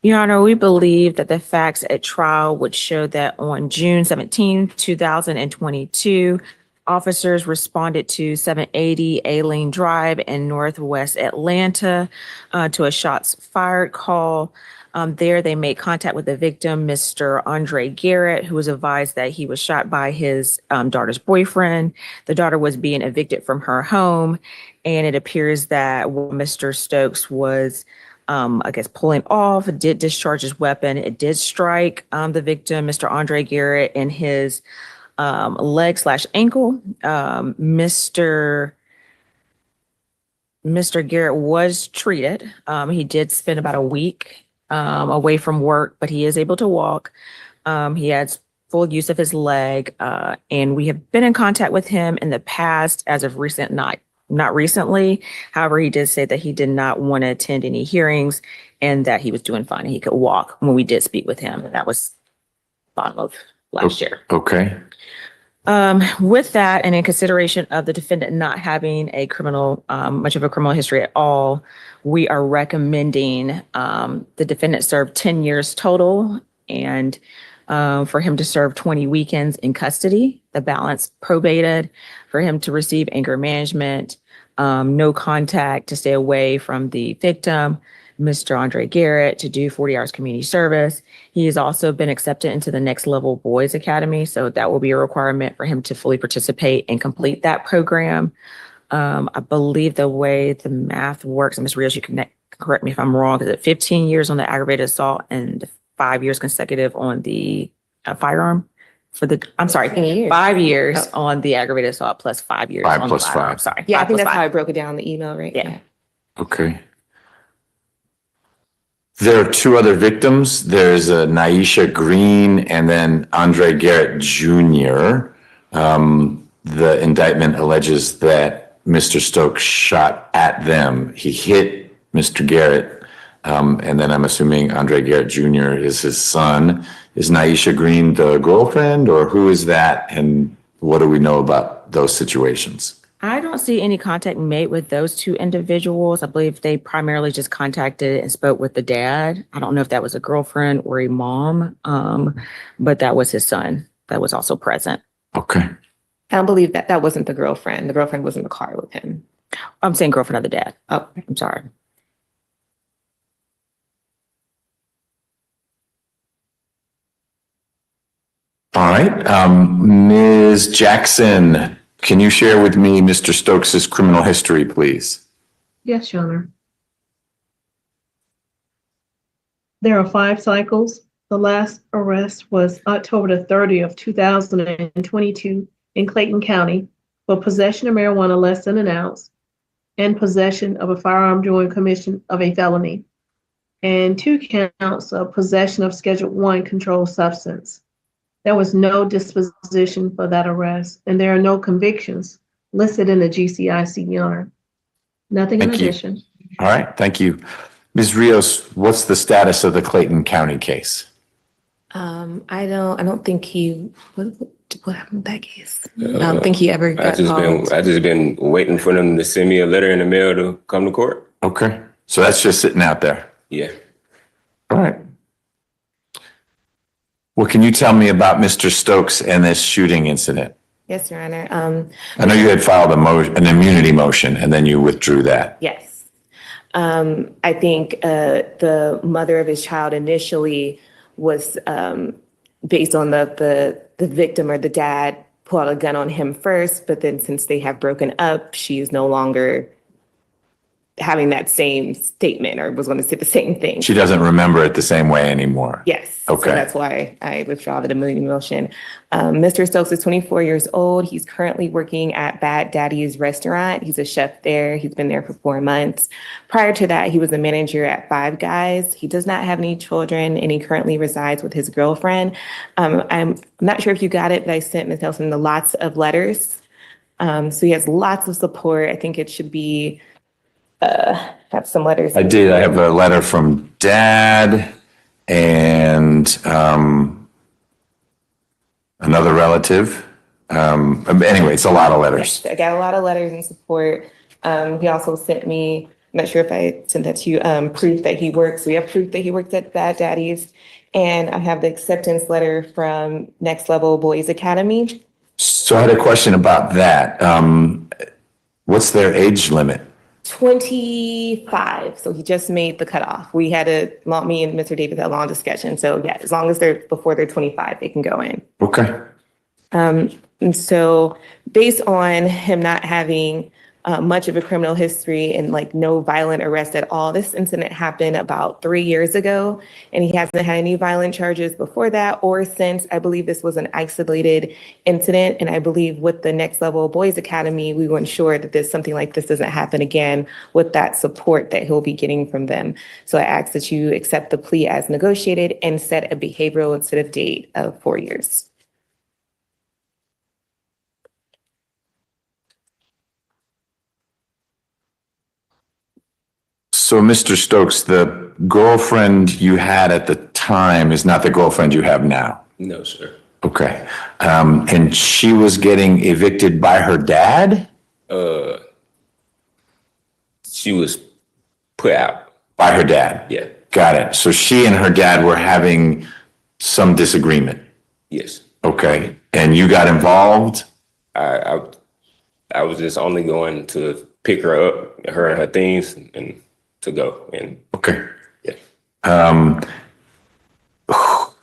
Your Honor, we believe that the facts at trial would show that on June 17, 2022, officers responded to 780 Aileen Drive in Northwest Atlanta to a shots fired call. There, they made contact with the victim, Mr. Andre Garrett, who was advised that he was shot by his daughter's boyfriend. The daughter was being evicted from her home, and it appears that Mr. Stokes was, pulling off, did discharge his weapon. It did strike the victim, Mr. Andre Garrett, in his leg/ankle. Mr. Garrett was treated. He did spend about a week away from work, but he is able to walk. He has full use of his leg, and we have been in contact with him in the past as of recent, not recently. However, he did say that he did not want to attend any hearings and that he was doing fine and he could walk when we did speak with him. That was bottom of last year. Okay. With that, and in consideration of the defendant not having a much of a criminal history at all, we are recommending the defendant serve 10 years total and for him to serve 20 weekends in custody, the balance probated, for him to receive anger management, no contact, to stay away from the victim, Mr. Andre Garrett to do 40 hours community service. He has also been accepted into the Next Level Boys Academy, so that will be a requirement for him to fully participate and complete that program. I believe the way the math works, and Ms. Rios, you can correct me if I'm wrong, is it 15 years on the aggravated assault and 5 years consecutive on the firearm? 5 years on the aggravated assault plus 5 years 5 on plus the firearm. 5. Sorry. Yeah, I 5 think plus that's how 5. I broke it down in the email, right? Yeah. Okay. There are 2 other victims. There's Naisha Green and then Andre Garrett Jr. The indictment alleges that Mr. Stokes shot at them. He hit Mr. Garrett. And then I'm assuming Andre Garrett Jr. is his son. Is Naisha Green the girlfriend, or who is that? And what do we know about those situations? I don't see any contact made with those 2 individuals. I believe they primarily just contacted and spoke with the dad. I don't know if that was a girlfriend or a mom, but that was his son that was also present. Okay. I don't believe that wasn't the girlfriend. The girlfriend was in the car with him. I'm saying girlfriend of the dad. Oh, I'm sorry. All right. Ms. Jackson, Can you share with me Mr. Stokes's criminal history, please? Yes, Your Honor. There are 5 cycles. The last arrest was October the 30th, 2022 in Clayton County for possession of marijuana less than an ounce and possession of a firearm during commission of a felony, and 2 counts of possession of Schedule 1 controlled substance. There was no disposition for that arrest, and there are no convictions listed in the GCIC, Your Honor. Nothing in Thank you. addition. All right, thank you. Ms. Rios, what's the status of the Clayton County case? I don't think what happened with that case? I don't think he ever got called. I just been waiting for them to send me a letter in the mail to come to court. Okay, so that's just sitting out there. Yeah. All right. Well, can you tell me about Mr. Stokes and this shooting incident? Yes, Your Honor. I know you had filed an immunity motion and then you withdrew that. Yes. I think the mother of his child initially was based on the victim or the dad pulled a gun on him first, but then since they have broken up, she is no longer having that same statement or was going to say the same thing. She doesn't remember it the same way anymore. Yes. Okay. So that's why I withdraw the immunity motion. Mr. Stokes is 24 years old. He's currently working at Bad Daddy's restaurant. He's a chef there. He's been there for 4 months. Prior to that, he was a manager at Five Guys. He does not have any children and he currently resides with his girlfriend. I'm not sure if you got it, but I sent Ms. Nelson lots of letters. So he has lots of support. I think it should be have some letters. I did. I have a letter from Dad and another relative. Anyway, it's a lot of letters. I got a lot of letters in support. He also sent me, I'm not sure if I sent that to you, proof that he works. We have proof that he works at Bad Daddy's. And I have the acceptance letter from Next Level Boys Academy. So I had a question about that. What's their age limit? 25. So he just made the cutoff. We had me and Mr. David had a long discussion. So yeah, as long as before they're 25, they can go in. Okay. And so based on him not having much of a criminal history and like no violent arrest at all, this incident happened about 3 years ago, and he hasn't had any violent charges before that or since. I believe this was an isolated incident, and I believe with the Next Level Boys Academy, we will ensure that something like this doesn't happen again with that support that he'll be getting from them. So I ask that you accept the plea as negotiated and set a behavioral incident date of 4 years. So, Mr. Stokes, the girlfriend you had at the time is not the girlfriend you have now? No, sir. Okay. And she was getting evicted by her dad? She was put out. By her dad? Yeah. Got it. So she and her dad were having some disagreement? Yes. Okay. And you got involved? I was just only going to pick her up, her and her things, and to go. And okay. Yeah.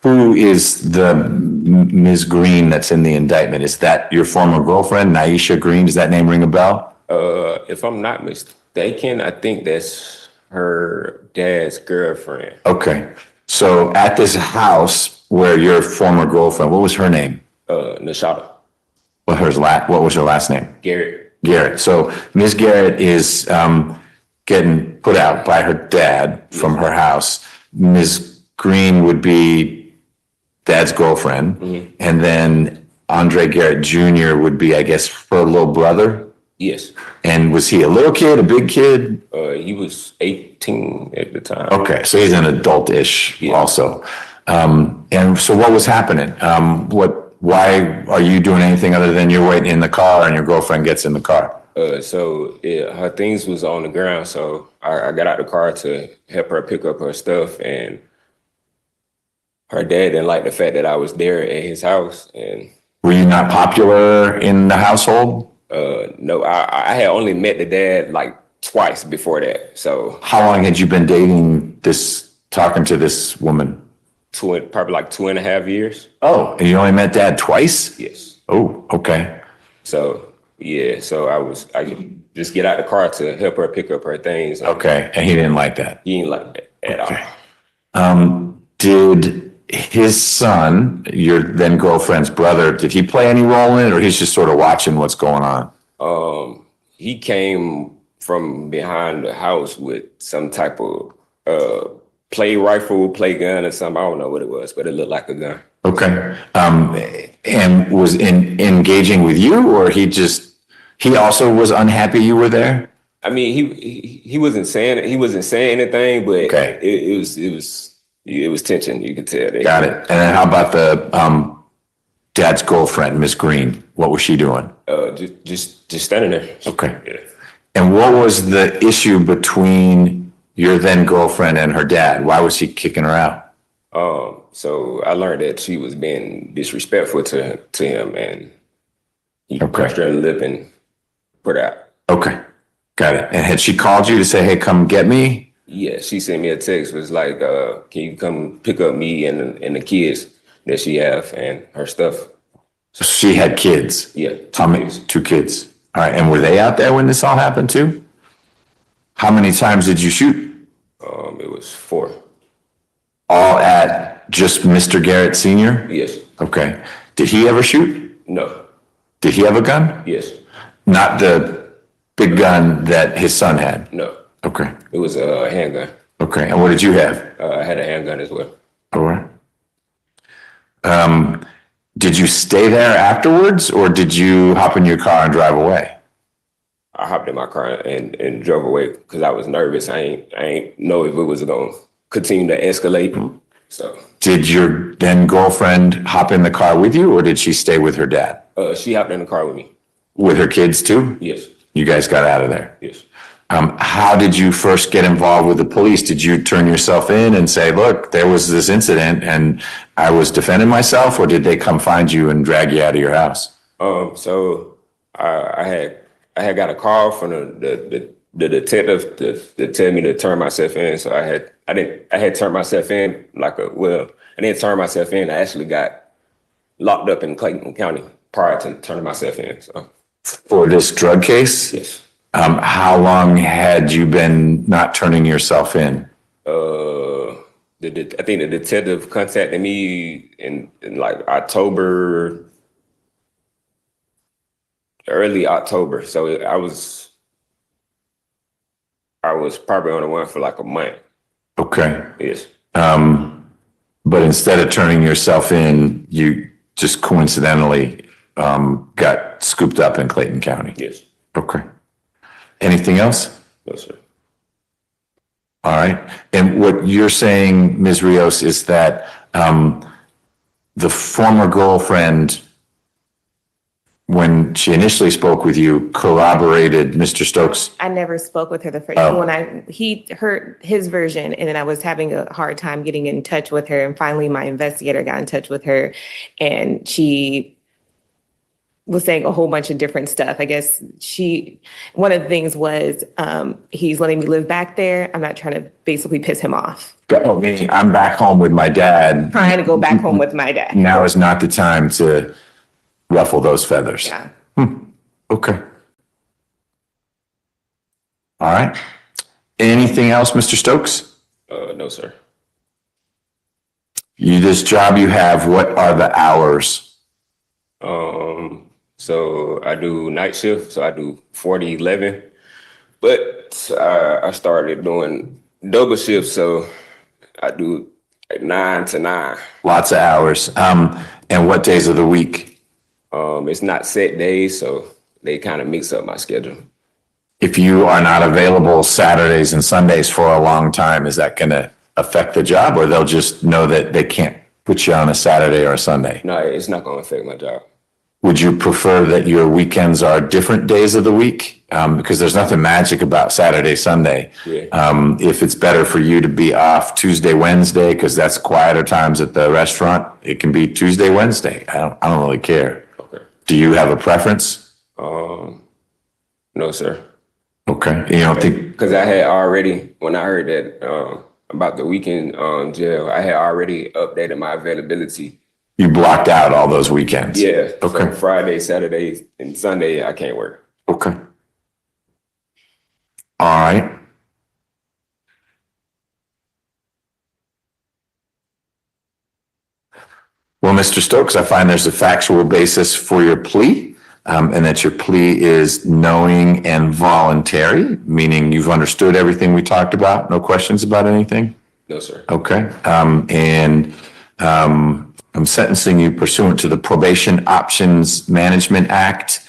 Who is the Ms. Green that's in the indictment? Is that your former girlfriend, Naisha Green? Does that name ring a bell? If I'm not mistaken, I think that's her dad's girlfriend. Okay. So at this house where your former girlfriend, what was her name? Nashada. What was her last name? Garrett. So Ms. Garrett is getting put out by her dad from her house. Ms. Green would be dad's girlfriend. Mm-hmm. And then Andre Garrett Jr. would be, I guess, her little brother. Yes. And was he a little kid, a big kid? He was 18 at the time. Okay, so he's an adult-ish also. And so what was happening? Why are you doing anything other than you're waiting in the car and your girlfriend gets in the car? Her things was on the ground, so I got out the car to help her pick up her stuff, and her dad didn't like the fact that I was there at his house. And were you not popular in the household? No, I had only met the dad like twice before that. So how long had you been talking to this woman? Probably like 2.5 years. Oh, and you only met dad twice? Yes. Oh, okay. So Yeah, so I could just get out the car to help her pick up her things. Okay, and he didn't like that. He didn't like that at all. Did his son, your then girlfriend's brother, did he play any role in it, or he's just sort of watching what's going on? He came from behind the house with some type of play rifle, play gun or something. I don't know what it was, but it looked like a gun. Okay. And was engaging with you, or he also was unhappy you were there? I mean, he wasn't saying anything, but okay. it was tension. You could tell. Got it. And then how about the dad's girlfriend, Miss Green? What was she doing? Just standing there. Okay. Yeah. And what was the issue between your then girlfriend and her dad? Why was he kicking her out? So I learned that she was being disrespectful to him, and he crushed her lip and put her out. Okay. Got it. And had she called you to say, hey, come get me? Yeah, she sent me a text. It was like, can you come pick up me and the kids that she have and her stuff? So she had kids? Yeah. How many? 2 kids. All right. And were they out there when this all happened too? How many times did you shoot? It was 4. All at just Mr. Garrett Sr.? Yes. Okay. Did he ever shoot? No. Did he have a gun? Yes. Not the big gun that his son had? No. Okay. It was a handgun. Okay. And what did you have? I had a handgun as well. All right. Did you stay there afterwards, or did you hop in your car and drive away? I hopped in my car and drove away because I was nervous. I ain't know if it was going to continue to escalate. So did your then girlfriend hop in the car with you, or did she stay with her dad? She hopped in the car with me. With her kids too? Yes. You guys got out of there? Yes. How did you first get involved with the police? Did you turn yourself in and say, look, there was this incident and I was defending myself, or did they come find you and drag you out of your house? So I had got a call from the detective to tell me to turn myself in. So I had turned myself in I didn't turn myself in. I actually got locked up in Clayton County prior to turning myself in. So for this drug case? Yes. How long had you been not turning yourself in? I think the detective contacted me in like October, early October. So I was probably on the one for like a month. Okay. Yes. But instead of turning yourself in, you just coincidentally got scooped up in Clayton County. Yes. Okay. Anything else? No, sir. All right. And what you're saying, Ms. Rios, is that the former girlfriend, when she initially spoke with you, corroborated Mr. Stokes? I never spoke with her the first when he heard his version, and then I was having a hard time getting in touch with her. And finally my investigator got in touch with her, and she was saying a whole bunch of different stuff. I guess one of the things was he's letting me live back there. I'm not trying to basically piss him off. Oh, meaning I'm back home with my dad. Trying to go back home with my dad. Now is not the time to ruffle those feathers. Yeah. Okay. All right. Anything else, Mr. Stokes? No, sir. This job you have, what are the hours? So I do night shift, so I do 40-11, but I started doing double shift, so I do like 9 to 9. Lots of hours. And what days of the week? It's not set days, so they kind of mix up my schedule. If you are not available Saturdays and Sundays for a long time, is that going to affect the job, or they'll just know that they can't put you on a Saturday or a Sunday? No, it's not going to affect my job. Would you prefer that your weekends are different days of the week? Because there's nothing magic about Saturday, Sunday. Yeah. If it's better for you to be off Tuesday, Wednesday, because that's quieter times at the restaurant, it can be Tuesday, Wednesday. I don't really care. Okay. Do you have a preference? No, sir. Okay. You don't think? Because I had already, when I heard that about the weekend jail, I had already updated my availability. You blocked out all those weekends? Yeah. Okay. So Friday, Saturday, and Sunday, I can't work. Okay. All right. Well, Mr. Stokes, I find there's a factual basis for your plea, and that your plea is knowing and voluntary, meaning you've understood everything we talked about. No questions about anything? No, sir. Okay. I'm sentencing you pursuant to the Probation Options Management Act,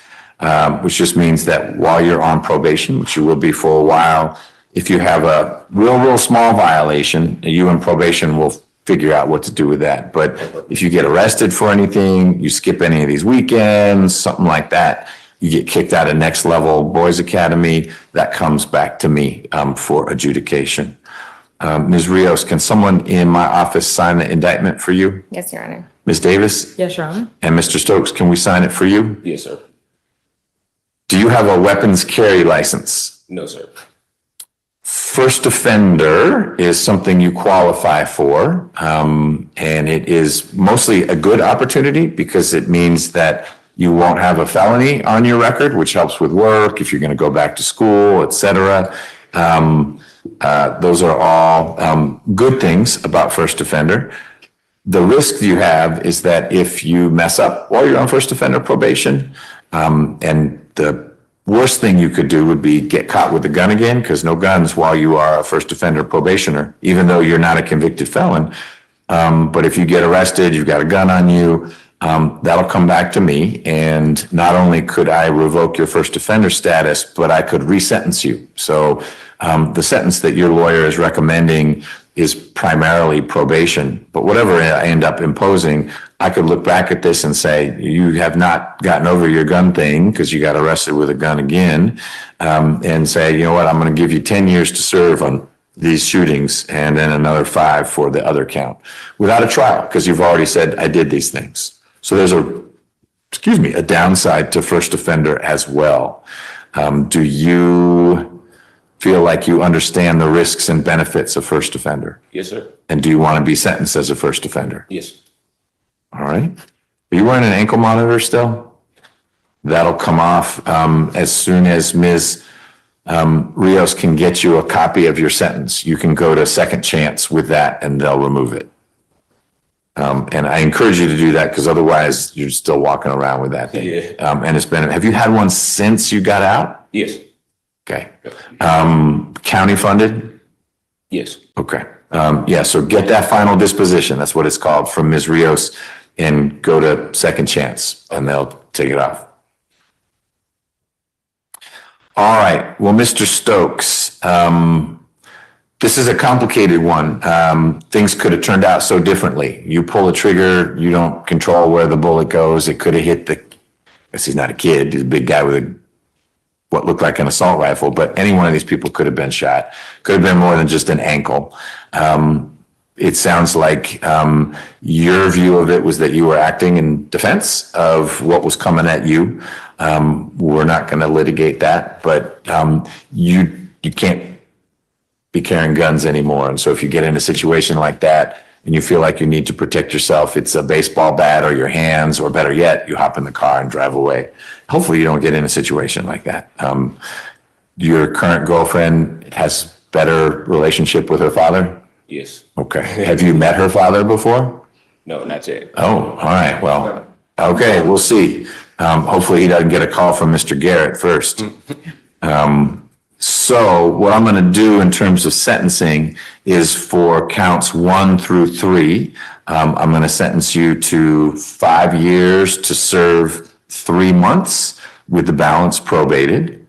which just means that while you're on probation, which you will be for a while, if you have a real small violation, you and probation will figure out what to do with that. But if you get arrested for anything, you skip any of these weekends, something like that, you get kicked out of Next Level Boys Academy, that comes back to me for adjudication. Ms. Rios, can someone in my office sign the indictment for you? Yes, Your Honor. Ms. Davis? Yes, Your Honor. And Mr. Stokes, can we sign it for you? Yes, sir. Do you have a weapons carry license? No, sir. First offender is something you qualify for, and it is mostly a good opportunity because it means that you won't have a felony on your record, which helps with work, if you're going to go back to school, et cetera. Those are all good things about first offender. The risk you have is that if you mess up while you're on first offender probation, and the worst thing you could do would be get caught with a gun again, because no guns while you are a first offender probationer, even though you're not a convicted felon. But if you get arrested, you've got a gun on you, that'll come back to me. And not only could I revoke your first offender status, but I could resentence you. So the sentence that your lawyer is recommending is primarily probation. But whatever I end up imposing, I could look back at this and say, you have not gotten over your gun thing because you got arrested with a gun again, and say, you know what, I'm going to give you 10 years to serve on these shootings and then another 5 for the other count without a trial, because you've already said I did these things. So there's a downside to first offender as well. Do you feel like you understand the risks and benefits of first offender? Yes, sir. And do you want to be sentenced as a first offender? Yes. All right. Are you wearing an ankle monitor still? That'll come off as soon as Ms. Rios can get you a copy of your sentence. You can go to second chance with that and they'll remove it. And I encourage you to do that because otherwise you're still walking around with that thing. Yeah. And have you had one since you got out? Yes. Okay. County funded? Yes. Okay. Yeah, so get that final disposition, that's what it's called, from Ms. Rios, and go to second chance and they'll take it off. All right. Well, Mr. Stokes, this is a complicated one. Things could have turned out so differently. You pull a trigger, you don't control where the bullet goes. It could have hit I guess he's not a kid, he's a big guy with what looked like an assault rifle, but any one of these people could have been shot. Could have been more than just an ankle. It sounds like your view of it was that you were acting in defense of what was coming at you. We're not going to litigate that, but you can't be carrying guns anymore. And so if you get in a situation like that and you feel like you need to protect yourself, it's a baseball bat or your hands, or better yet, you hop in the car and drive away. Hopefully you don't get in a situation like that. Your current girlfriend has better relationship with her father? Yes. Okay. Have you met her father before? No, not yet. Oh, all right. Well, okay, we'll see. Hopefully he doesn't get a call from Mr. Garrett first. So what I'm going to do in terms of sentencing is for counts 1 through 3, I'm going to sentence you to 5 years to serve 3 months with the balance probated.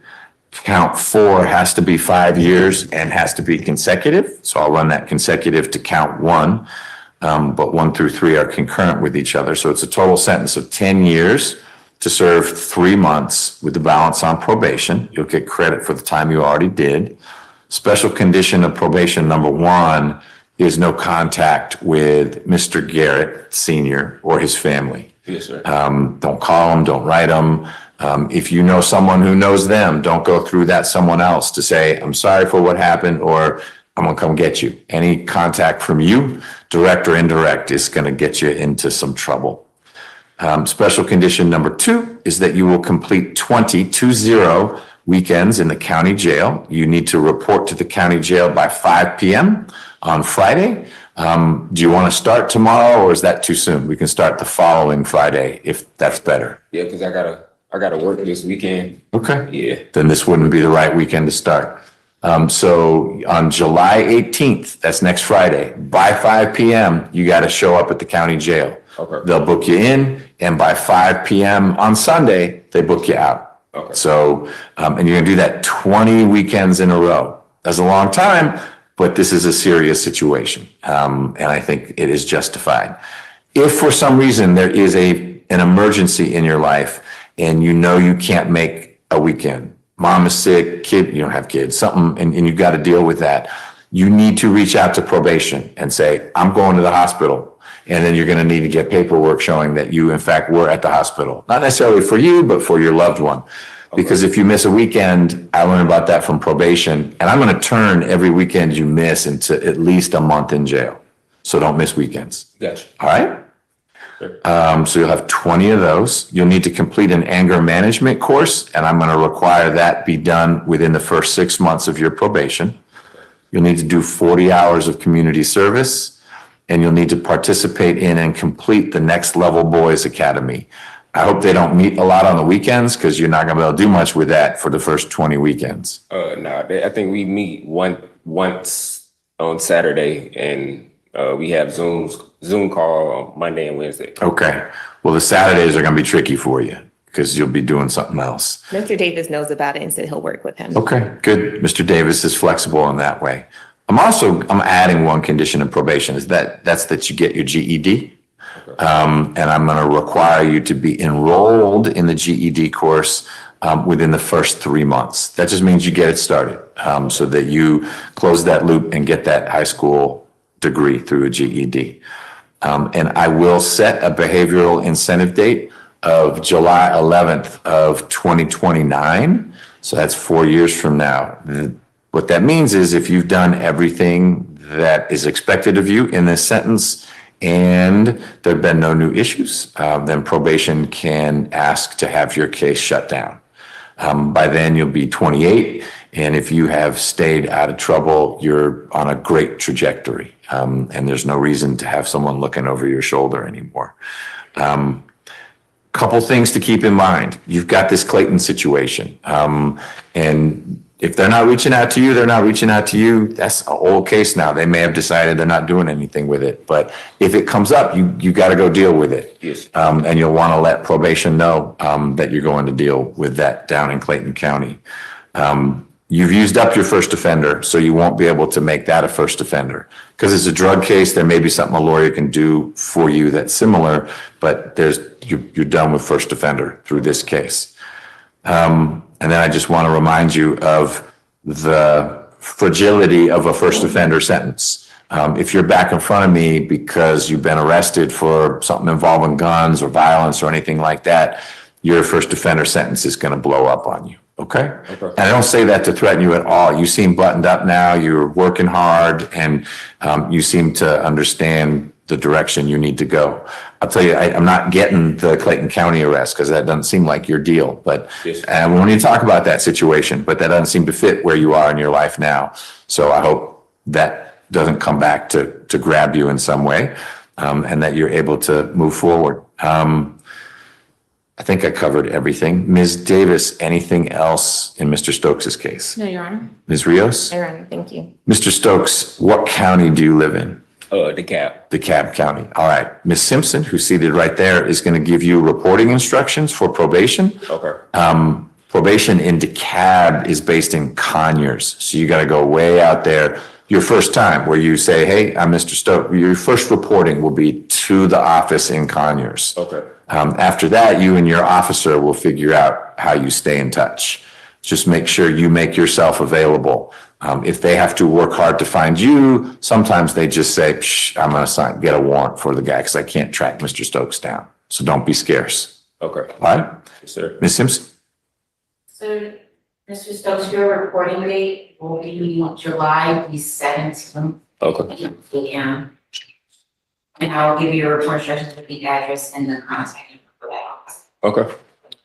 Count 4 has to be 5 years and has to be consecutive. So I'll run that consecutive to count 1, but 1 through 3 are concurrent with each other. So it's a total sentence of 10 years to serve 3 months with the balance on probation. You'll get credit for the time you already did. Special condition of probation number 1 is no contact with Mr. Garrett Sr. or his family. Yes, sir. Don't call them, don't write them. If you know someone who knows them, don't go through that someone else to say, I'm sorry for what happened, or I'm gonna come get you. Any contact from you, direct or indirect, is gonna get you into some trouble. Special condition number 2 is that you will complete 20 weekends in the county jail. You need to report to the county jail by 5 p.m. on Friday. Do you want to start tomorrow or is that too soon? We can start the following Friday if that's better. Yeah, because I gotta work this weekend. Okay. Yeah. Then this wouldn't be the right weekend to start. So on July 18th, that's next Friday, by 5 p.m., you got to show up at the county jail. Okay. They'll book you in, and by 5 p.m. on Sunday, they book you out. Okay. So, and you're gonna do that 20 weekends in a row. That's a long time, but this is a serious situation. And I think it is justified. If for some reason there is an emergency in your life and you know you can't make a weekend, mom is sick, kid, you don't have kids, something, and you've got to deal with that, you need to reach out to probation and say, I'm going to the hospital. And then you're going to need to get paperwork showing that you, in fact, were at the hospital. Not necessarily for you, but for your loved one. Because if you miss a weekend, I learned about that from probation, and I'm going to turn every weekend you miss into at least a month in jail. So don't miss weekends. Gotcha. All right? So you'll have 20 of those. You'll need to complete an anger management course, and I'm going to require that be done within the first 6 months of your probation. You'll need to do 40 hours of community service, and you'll need to participate in and complete the Next Level Boys Academy. I hope they don't meet a lot on the weekends because you're not going to be able to do much with that for the first 20 weekends. No, I think we meet once on Saturday, and we have Zoom call on Monday and Wednesday. Okay. Well, the Saturdays are going to be tricky for you because you'll be doing something else. Mr. Davis knows about it and said he'll work with him. Okay, good. Mr. Davis is flexible in that way. I'm adding one condition of probation is that's that you get your GED. And I'm going to require you to be enrolled in the GED course within the first 3 months. That just means you get it started so that you close that loop and get that high school degree through a GED. And I will set a behavioral incentive date of July 11th of 2029. So that's 4 years from now. What that means is if you've done everything that is expected of you in this sentence and there have been no new issues, then probation can ask to have your case shut down. By then you'll be 28. And if you have stayed out of trouble, you're on a great trajectory. And there's no reason to have someone looking over your shoulder anymore. Couple things to keep in mind. You've got this Clayton situation. And if they're not reaching out to you, they're not reaching out to you. That's an old case now. They may have decided they're not doing anything with it. But if it comes up, you got to go deal with it. Yes. And you'll want to let probation know that you're going to deal with that down in Clayton County. You've used up your first offender, so you won't be able to make that a first offender. Because it's a drug case, there may be something a lawyer can do for you that's similar, but you're done with first offender through this case. And then I just want to remind you of the fragility of a first offender sentence. If you're back in front of me because you've been arrested for something involving guns or violence or anything like that, your first offender sentence is going to blow up on you. Okay? And I don't say that to threaten you at all. You seem buttoned up now. You're working hard and you seem to understand the direction you need to go. I'll tell you, I'm not getting the Clayton County arrest because that doesn't seem like your deal. But and we need to talk about that situation, but that doesn't seem to fit where you are in your life now. So I hope that doesn't come back to grab you in some way and that you're able to move forward. I think I covered everything. Ms. Davis, anything else in Mr. Stokes's case? No, Your Honor. Ms. Rios? Your Honor, thank you. Mr. Stokes, what county do you live in? DeKalb. DeKalb County. All right. Ms. Simpson, who's seated right there, is going to give you reporting instructions for probation. Okay. Probation in DeKalb is based in Conyers. So you got to go way out there. Your first time where you say, hey, I'm Mr. Stokes. Your first reporting will be to the office in Conyers. Okay. After that, you and your officer will figure out how you stay in touch. Just make sure you make yourself available. If they have to work hard to find you, sometimes they just say, I'm going to get a warrant for the guy because I can't track Mr. Stokes down. So don't be scarce. Okay. All right? Yes, sir. Ms. Simpson? So Mr. Stokes, your reporting date will be July the 17th. Okay. PM. And I will give you a report instructions with the address and the contact info for that office. Okay.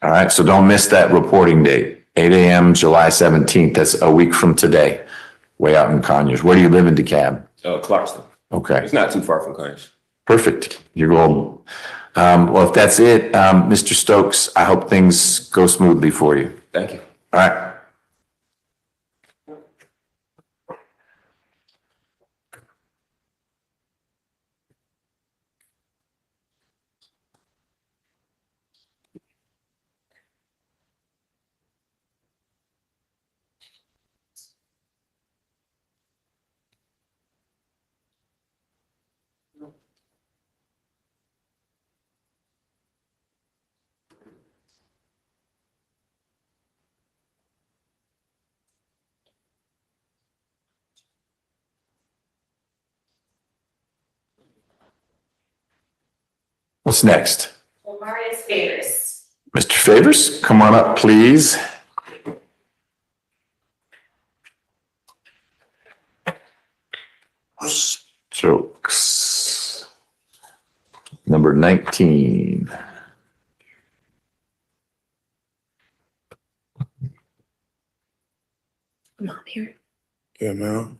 All right, so don't miss that reporting date, 8 a.m., July 17th. That's a week from today, way out in Conyers. Where do you live in DeKalb? Clarkston. Okay, It's not too far from Conyers. perfect. You're going. Well, if that's it, Mr. Stokes, I hope things go smoothly for you. Thank you. All right. What's next? Marius Favors. Mr. Favors, come on up, please. Stokes. Number 19. Mom here. Yeah, man.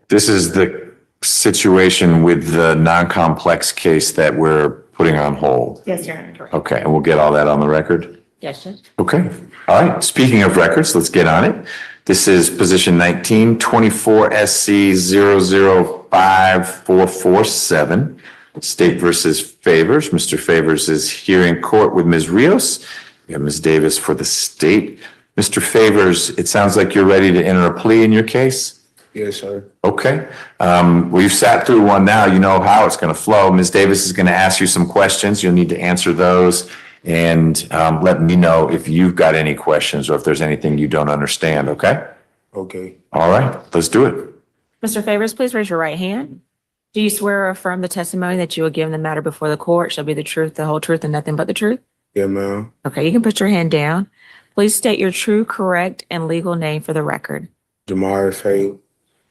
This is the situation with the non-complex case that we're putting on hold. Yes, Your Honor. Correct. Okay, and we'll get all that on the record? Yes, Judge. Okay, all right. Speaking of records, let's get on it. This is position 19, 24 SC 005447, State versus Favors. Mr. Favors is here in court with Ms. Rios. We have Ms. Davis for the state. Mr. Favors, it sounds like you're ready to enter a plea in your case? Yes, sir. Okay. We've sat through one now. You know how it's going to flow. Ms. Davis is going to ask you some questions. You'll need to answer those. And let me know if you've got any questions or if there's anything you don't understand, okay? Okay. All right, let's do it. Mr. Favors, please raise your right hand. Do you swear or affirm the testimony that you will give in the matter before the court shall be the truth, the whole truth, and nothing but the truth? Yeah, ma'am. Okay, you can put your hand down. Please state your true, correct, and legal name for the record. Jamari Faye.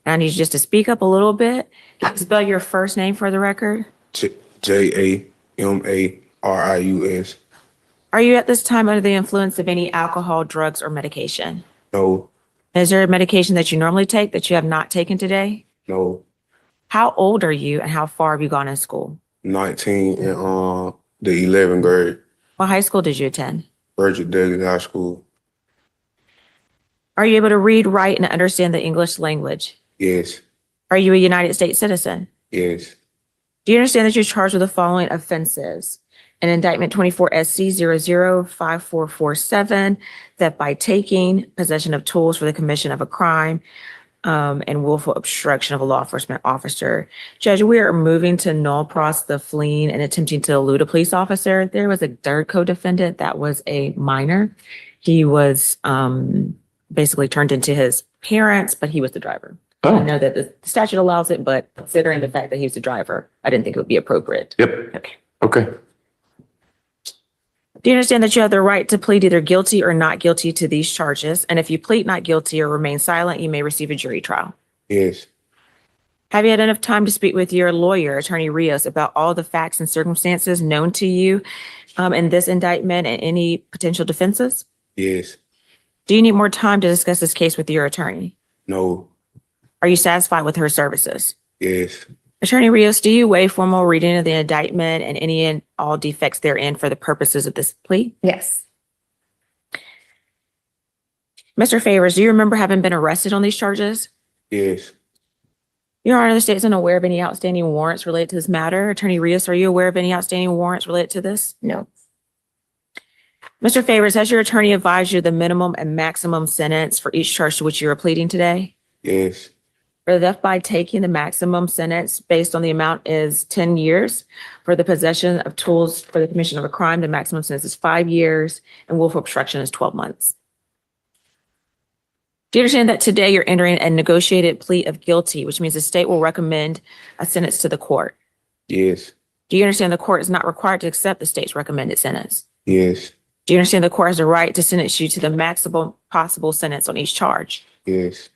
I need you just to speak up a little bit. Can you spell your first name for the record? JAMARIUS. Are you at this time under the influence of any alcohol, drugs, or medication? No, Is there a medication that you normally take that you have not taken today? no. How old are you and how far have you gone in school? 19 in the 11th grade. What high school did you attend? Virgil Douglas High School. Are you able to read, write, and understand the English language? Yes, Are you a United States citizen? yes, Do you understand that you're charged with the following offenses? An indictment 24 SC 005447, theft by taking, possession of tools for the commission of a crime, and willful obstruction of a law enforcement officer. Judge, we are moving to null pros the fleeing and attempting to elude a police officer. There was a third co-defendant that was a minor. He was basically turned into his parents, but he was the driver. Oh. I know that the statute allows it, but considering the fact that he was the driver, I didn't think it would be appropriate. Yep. Okay. Okay. Do you understand that you have the right to plead either guilty or not guilty to these charges? And if you plead not guilty or remain silent, you may receive a jury trial. yes, Have you had enough time to speak with your lawyer, Attorney Rios, about all the facts and circumstances known to you in this indictment and any potential defenses? yes, Do you need more time to discuss this case with your attorney? no, Are you satisfied with her services? yes, Attorney Rios, do you waive formal reading of the indictment and any and all defects therein for the purposes of this plea? Yes. Mr. Favors, do you remember having been arrested on these charges? yes, Your Honor, the state isn't aware of any outstanding warrants related to this matter. Attorney Rios, are you aware of any outstanding warrants related to this? No. Mr. Favors, has your attorney advised you the minimum and maximum sentence for each charge to which you are pleading today? yes, For the theft by taking, the maximum sentence based on the amount is 10 years. For the possession of tools for the commission of a crime, the maximum sentence is 5 years, and willful obstruction is 12 months. Do you understand that today you're entering a negotiated plea of guilty, which means the state will recommend a sentence to the court? yes, Do you understand the court is not required to accept the state's recommended sentence? Yes. Do you understand the court has a right to sentence you to the maximum possible sentence on each charge? Yes.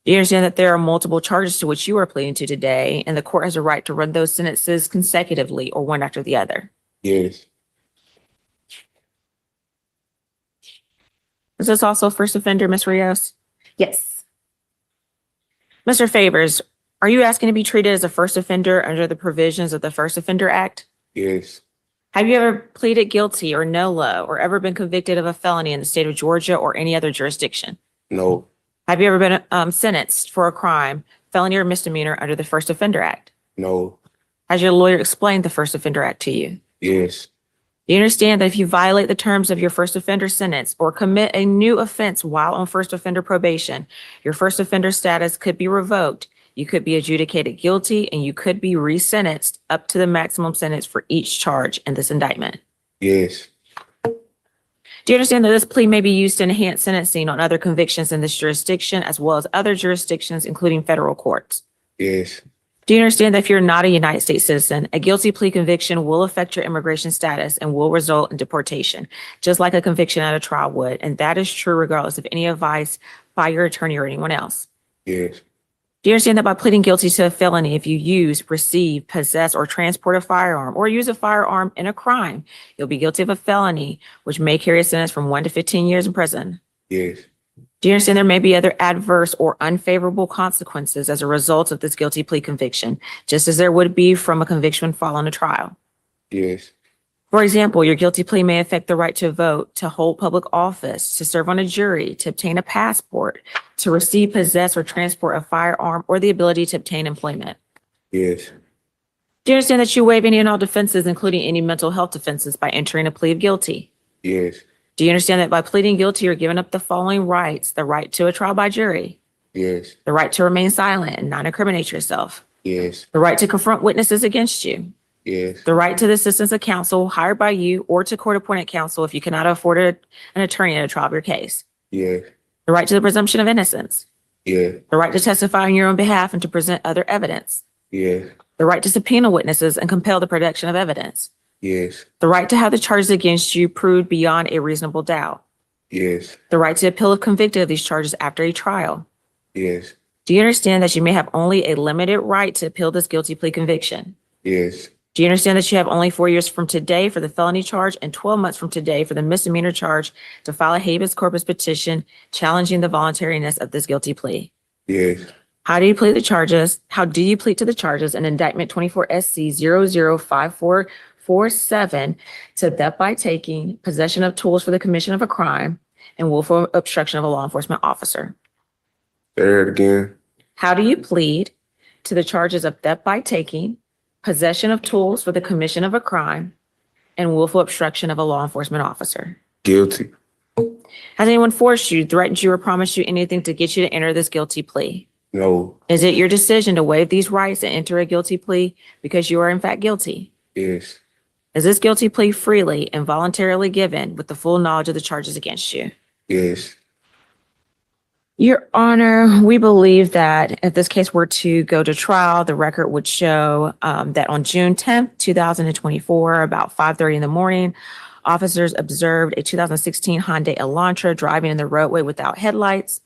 Do you understand that there are multiple charges to which you are pleading to today, and the court has a right to run those sentences consecutively or one after the other? Yes. Is this also first offender, Ms. Rios? Yes. Mr. Favors, are you asking to be treated as a first offender under the provisions of the First Offender Act? Yes. Have you ever pleaded guilty or NOLA or ever been convicted of a felony in the state of Georgia or any other jurisdiction? No. Have you ever been sentenced for a crime, felony or misdemeanor under the First Offender Act? No. Has your lawyer explained the First Offender Act to you? Yes. Do you understand that if you violate the terms of your first offender sentence or commit a new offense while on first offender probation, your first offender status could be revoked, you could be adjudicated guilty, and you could be resentenced up to the maximum sentence for each charge in this indictment? Yes. Do you understand that this plea may be used to enhance sentencing on other convictions in this jurisdiction as well as other jurisdictions, including federal courts? Yes. Do you understand that if you're not a United States citizen, a guilty plea conviction will affect your immigration status and will result in deportation, just like a conviction at a trial would? And that is true regardless of any advice by your attorney or anyone else. Yes. Do you understand that by pleading guilty to a felony, if you use, receive, possess, or transport a firearm or use a firearm in a crime, you'll be guilty of a felony, which may carry a sentence from 1 to 15 years in prison? Yes. Do you understand there may be other adverse or unfavorable consequences as a result of this guilty plea conviction, just as there would be from a conviction following a trial? Yes. For example, your guilty plea may affect the right to vote, to hold public office, to serve on a jury, to obtain a passport, to receive, possess, or transport a firearm, or the ability to obtain employment. Yes. Do you understand that you waive any and all defenses, including any mental health defenses, by entering a plea of guilty? Yes. Do you understand that by pleading guilty, you're giving up the following rights: the right to a trial by jury, Yes. the right to remain silent and not incriminate yourself, Yes. the right to confront witnesses against you, Yes. the right to the assistance of counsel hired by you or to court-appointed counsel if you cannot afford an attorney in a trial of your case, Yes. the right to the presumption of innocence, Yes. the right to testify on your own behalf and to present other evidence, Yes. the right to subpoena witnesses and compel the production of evidence, Yes. the right to have the charges against you proved beyond a reasonable doubt, Yes. the right to appeal if convicted of these charges after a trial. Yes. Do you understand that you may have only a limited right to appeal this guilty plea conviction? Yes. Do you understand that you have only 4 years from today for the felony charge and 12 months from today for the misdemeanor charge to file a habeas corpus petition challenging the voluntariness of this guilty plea? Yes. How do you plead the charges? How do you plead to the charges in indictment 24 SC 005447 to theft by taking, possession of tools for the commission of a crime, and willful obstruction of a law enforcement officer? Say that again. How do you plead to the charges of theft by taking, possession of tools for the commission of a crime, and willful obstruction of a law enforcement officer? Guilty. Has anyone forced you, threatened you, or promised you anything to get you to enter this guilty plea? No. Is it your decision to waive these rights and enter a guilty plea because you are in fact guilty? Yes. Is this guilty plea freely and voluntarily given with the full knowledge of the charges against you? Yes. Your Honor, we believe that if this case were to go to trial, the record would show that on June 10th, 2024, about 5:30 in the morning, officers observed a 2016 Hyundai Elantra driving in the roadway without headlights.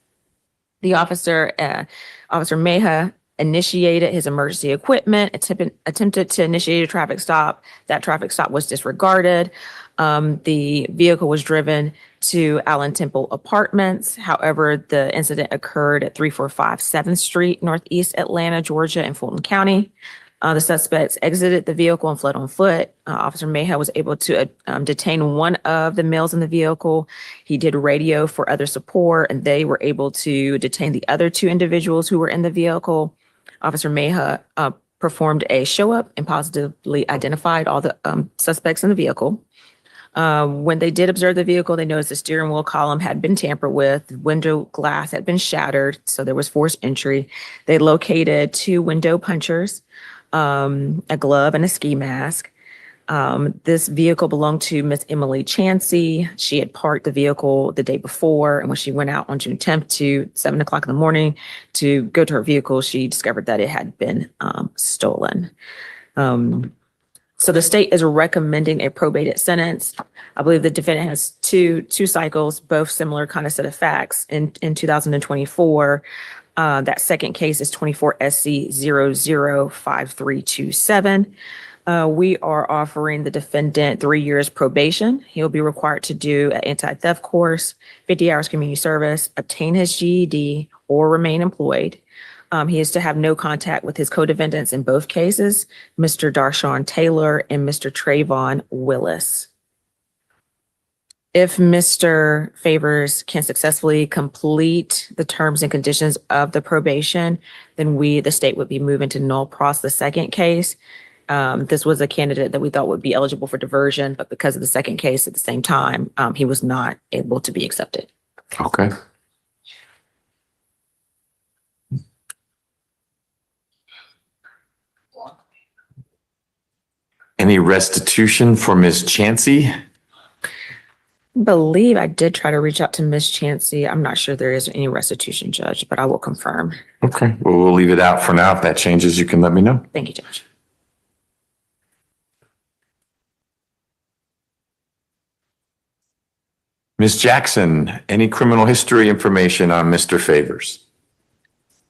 The officer, Officer Meha, initiated his emergency equipment, attempted to initiate a traffic stop. That traffic stop was disregarded. The vehicle was driven to Allen Temple Apartments. However, the incident occurred at 345 7th Street, Northeast Atlanta, Georgia, in Fulton County. The suspects exited the vehicle and fled on foot. Officer Meha was able to detain one of the males in the vehicle. He did radio for other support, and they were able to detain the other two individuals who were in the vehicle. Officer Meha performed a show up and positively identified all the suspects in the vehicle. When they did observe the vehicle, they noticed the steering wheel column had been tampered with, window glass had been shattered, so there was forced entry. They located two window punchers, a glove and a ski mask. This vehicle belonged to Miss Emily Chansey. She had parked the vehicle the day before, and when she went out on June 10th to 7 o'clock in the morning to go to her vehicle, she discovered that it had been stolen. So the state is recommending a probated sentence. I believe the defendant has two cycles, both similar kind of set of facts in 2024. That second case is 24 SC 005327. We are offering the defendant 3 years probation. He'll be required to do an anti-theft course, 50 hours community service, obtain his GED, or remain employed. He is to have no contact with his co-defendants in both cases, Mr. Darshawn Taylor and Mr. Trayvon Willis. If Mr. Favors can successfully complete the terms and conditions of the probation, then the state would be moving to null pros the second case. This was a candidate that we thought would be eligible for diversion, but because of the second case at the same time, he was not able to be accepted. Okay. Any restitution for Ms. Chansey? I believe I did try to reach out to Ms. Chansey. I'm not sure there is any restitution, Judge, but I will confirm. Okay, well, we'll leave it out for now. If that changes, you can let me know. Thank you, Judge. Ms. Jackson, any criminal history information on Mr. Favors?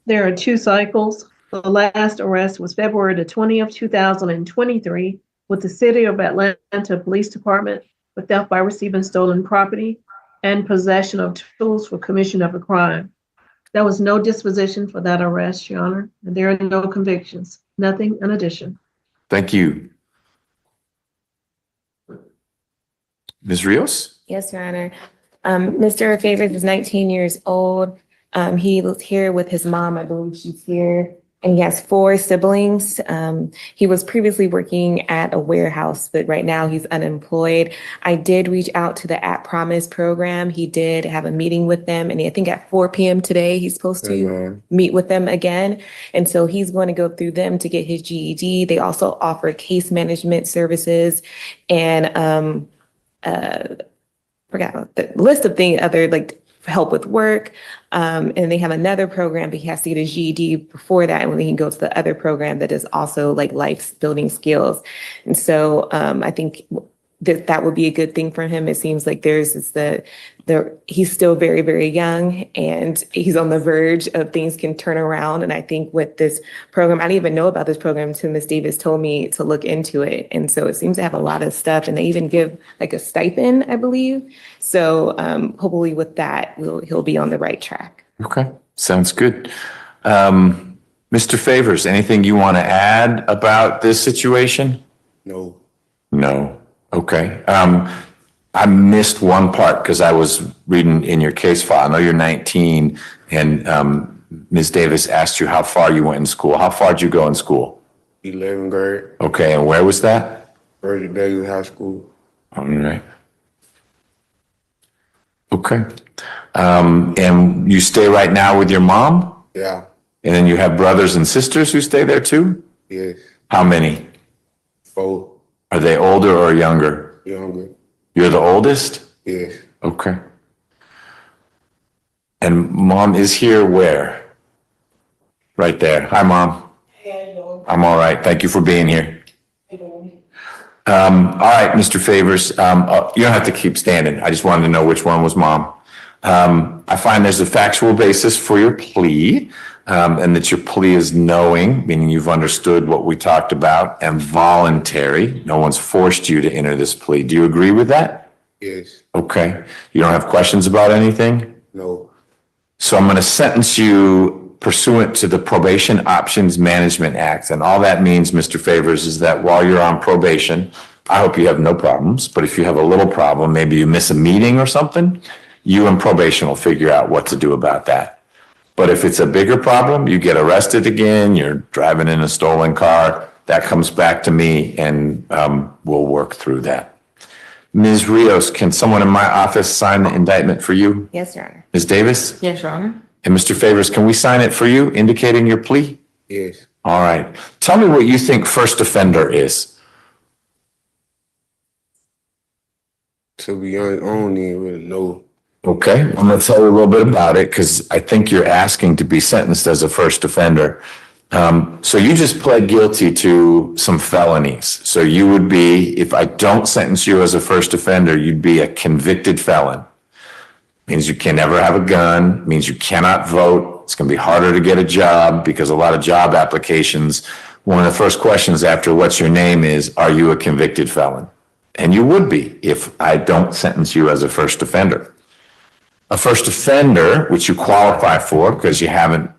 There are 2 cycles. The last arrest was February the 20th, 2023, with the City of Atlanta Police Department for theft by receiving stolen property and possession of tools for commission of a crime. There was no disposition for that arrest, Your Honor, and there are no convictions. Nothing in addition. Thank you. Ms. Rios? Yes, Your Honor. Mr. Favors is 19 years old. He lives here with his mom. I believe she's here. And he has 4 siblings. He was previously working at a warehouse, but right now he's unemployed. I did reach out to the At Promise program. He did have a meeting with them, and I think at 4 p.m. today, he's supposed to meet with them again. And so he's going to go through them to get his GED. They also offer case management services and forgot the list of things, other like help with work. And they have another program, but he has to get his GED before that. And then he can go to the other program that is also like life building skills. And so I think that would be a good thing for him. It seems like he's still very, very young and he's on the verge of things can turn around. And I think with this program, I didn't even know about this program until Ms. Davis told me to look into it. And so it seems to have a lot of stuff, and they even give like a stipend, I believe. So hopefully with that, he'll be on the right track. Okay, sounds good. Mr. Favors, anything you want to add about this situation? No. No. Okay. I missed one part because I was reading in your case file. I know you're 19 and Ms. Davis asked you how far you went in school. How far did you go in school? 11th grade. Okay, and where was that? Virgin Daily High School. All right. Okay. And you stay right now with your mom? Yeah. And then you have brothers and sisters who stay there too? Yes. How many? 4. Are they older or younger? Younger. You're the oldest? Yes. Okay. And mom is here where? Right there. Hi, Mom. I'm all right. Thank you for being here. All right, Mr. Favors, you don't have to keep standing. I just wanted to know which one was Mom. I find there's a factual basis for your plea, and that your plea is knowing, meaning you've understood what we talked about, and voluntary. No one's forced you to enter this plea. Do you agree with that? Yes. Okay. You don't have questions about anything? No. So I'm going to sentence you pursuant to the Probation Options Management Act. And all that means, Mr. Favors, is that while you're on probation, I hope you have no problems, but if you have a little problem, maybe you miss a meeting or something, you and probation will figure out what to do about that. But if it's a bigger problem, you get arrested again, you're driving in a stolen car, that comes back to me and we'll work through that. Ms. Rios, can someone in my office sign the indictment for you? Yes, Your Honor. Ms. Davis? Yes, Your Honor. And Mr. Favors, can we sign it for you, indicating your plea? Yes. All right. Tell me what you think first offender is. To be honest, I don't even really know. Okay, I'm going to tell you a little bit about it because I think you're asking to be sentenced as a first offender. So you just pled guilty to some felonies. So you would be, if I don't sentence you as a first offender, you'd be a convicted felon. Means you can never have a gun, means you cannot vote. It's going to be harder to get a job because a lot of job applications, one of the first questions after what's your name is, are you a convicted felon? And you would be if I don't sentence you as a first offender. A first offender, which you qualify for because you haven't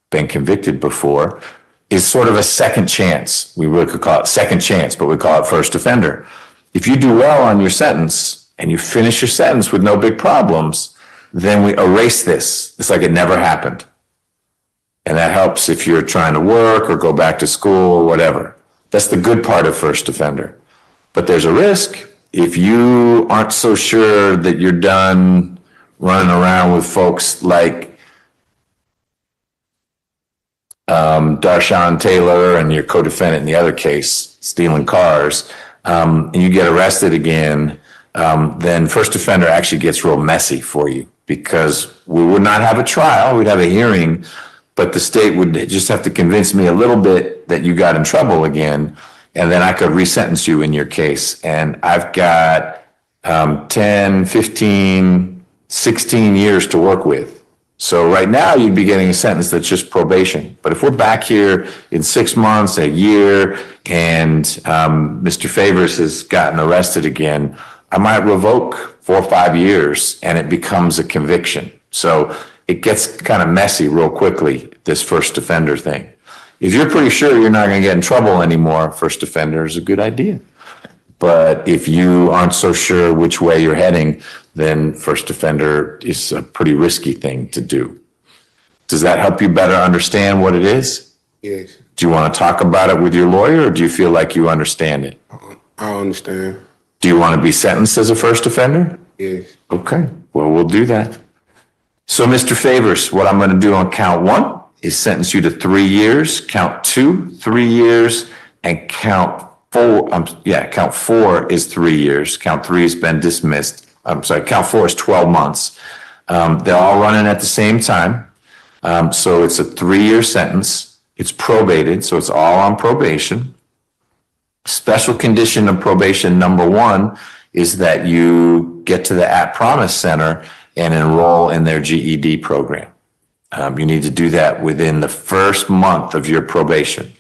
been convicted before, is sort of a second chance. We really could call it second chance, but we call it first offender. If you do well on your sentence and you finish your sentence with no big problems, then we erase this. It's like it never happened. And that helps if you're trying to work or go back to school or whatever. That's the good part of first offender. But there's a risk if you aren't so sure that you're done running around with folks like Darshawn Taylor and your co-defendant in the other case, stealing cars, and you get arrested again, then first offender actually gets real messy for you because we would not have a trial, we'd have a hearing, but the state would just have to convince me a little bit that you got in trouble again, and then I could resentence you in your case. And I've got 10, 15, 16 years to work with. So right now you'd be getting a sentence that's just probation. But if we're back here in 6 months, a year, and Mr. Favors has gotten arrested again, I might revoke 4 or 5 years and it becomes a conviction. So it gets kind of messy real quickly, this first offender thing. If you're pretty sure you're not going to get in trouble anymore, first offender is a good idea. But if you aren't so sure which way you're heading, then first offender is a pretty risky thing to do. Does that help you better understand what it is? Yes. Do you want to talk about it with your lawyer or do you feel like you understand it? I understand. Do you want to be sentenced as a first offender? Yes. Okay, well, we'll do that. So, Mr. Favors, what I'm going to do on count 1 is sentence you to 3 years, count 2, 3 years, and count 4, count 4 is 3 years, count 3 has been dismissed. I'm sorry, count 4 is 12 months. They're all running at the same time. So it's a 3-year sentence. It's probated, so it's all on probation. Special condition of probation number 1 is that you get to the At Promise Center and enroll in their GED program. You need to do that within the first month of your probation.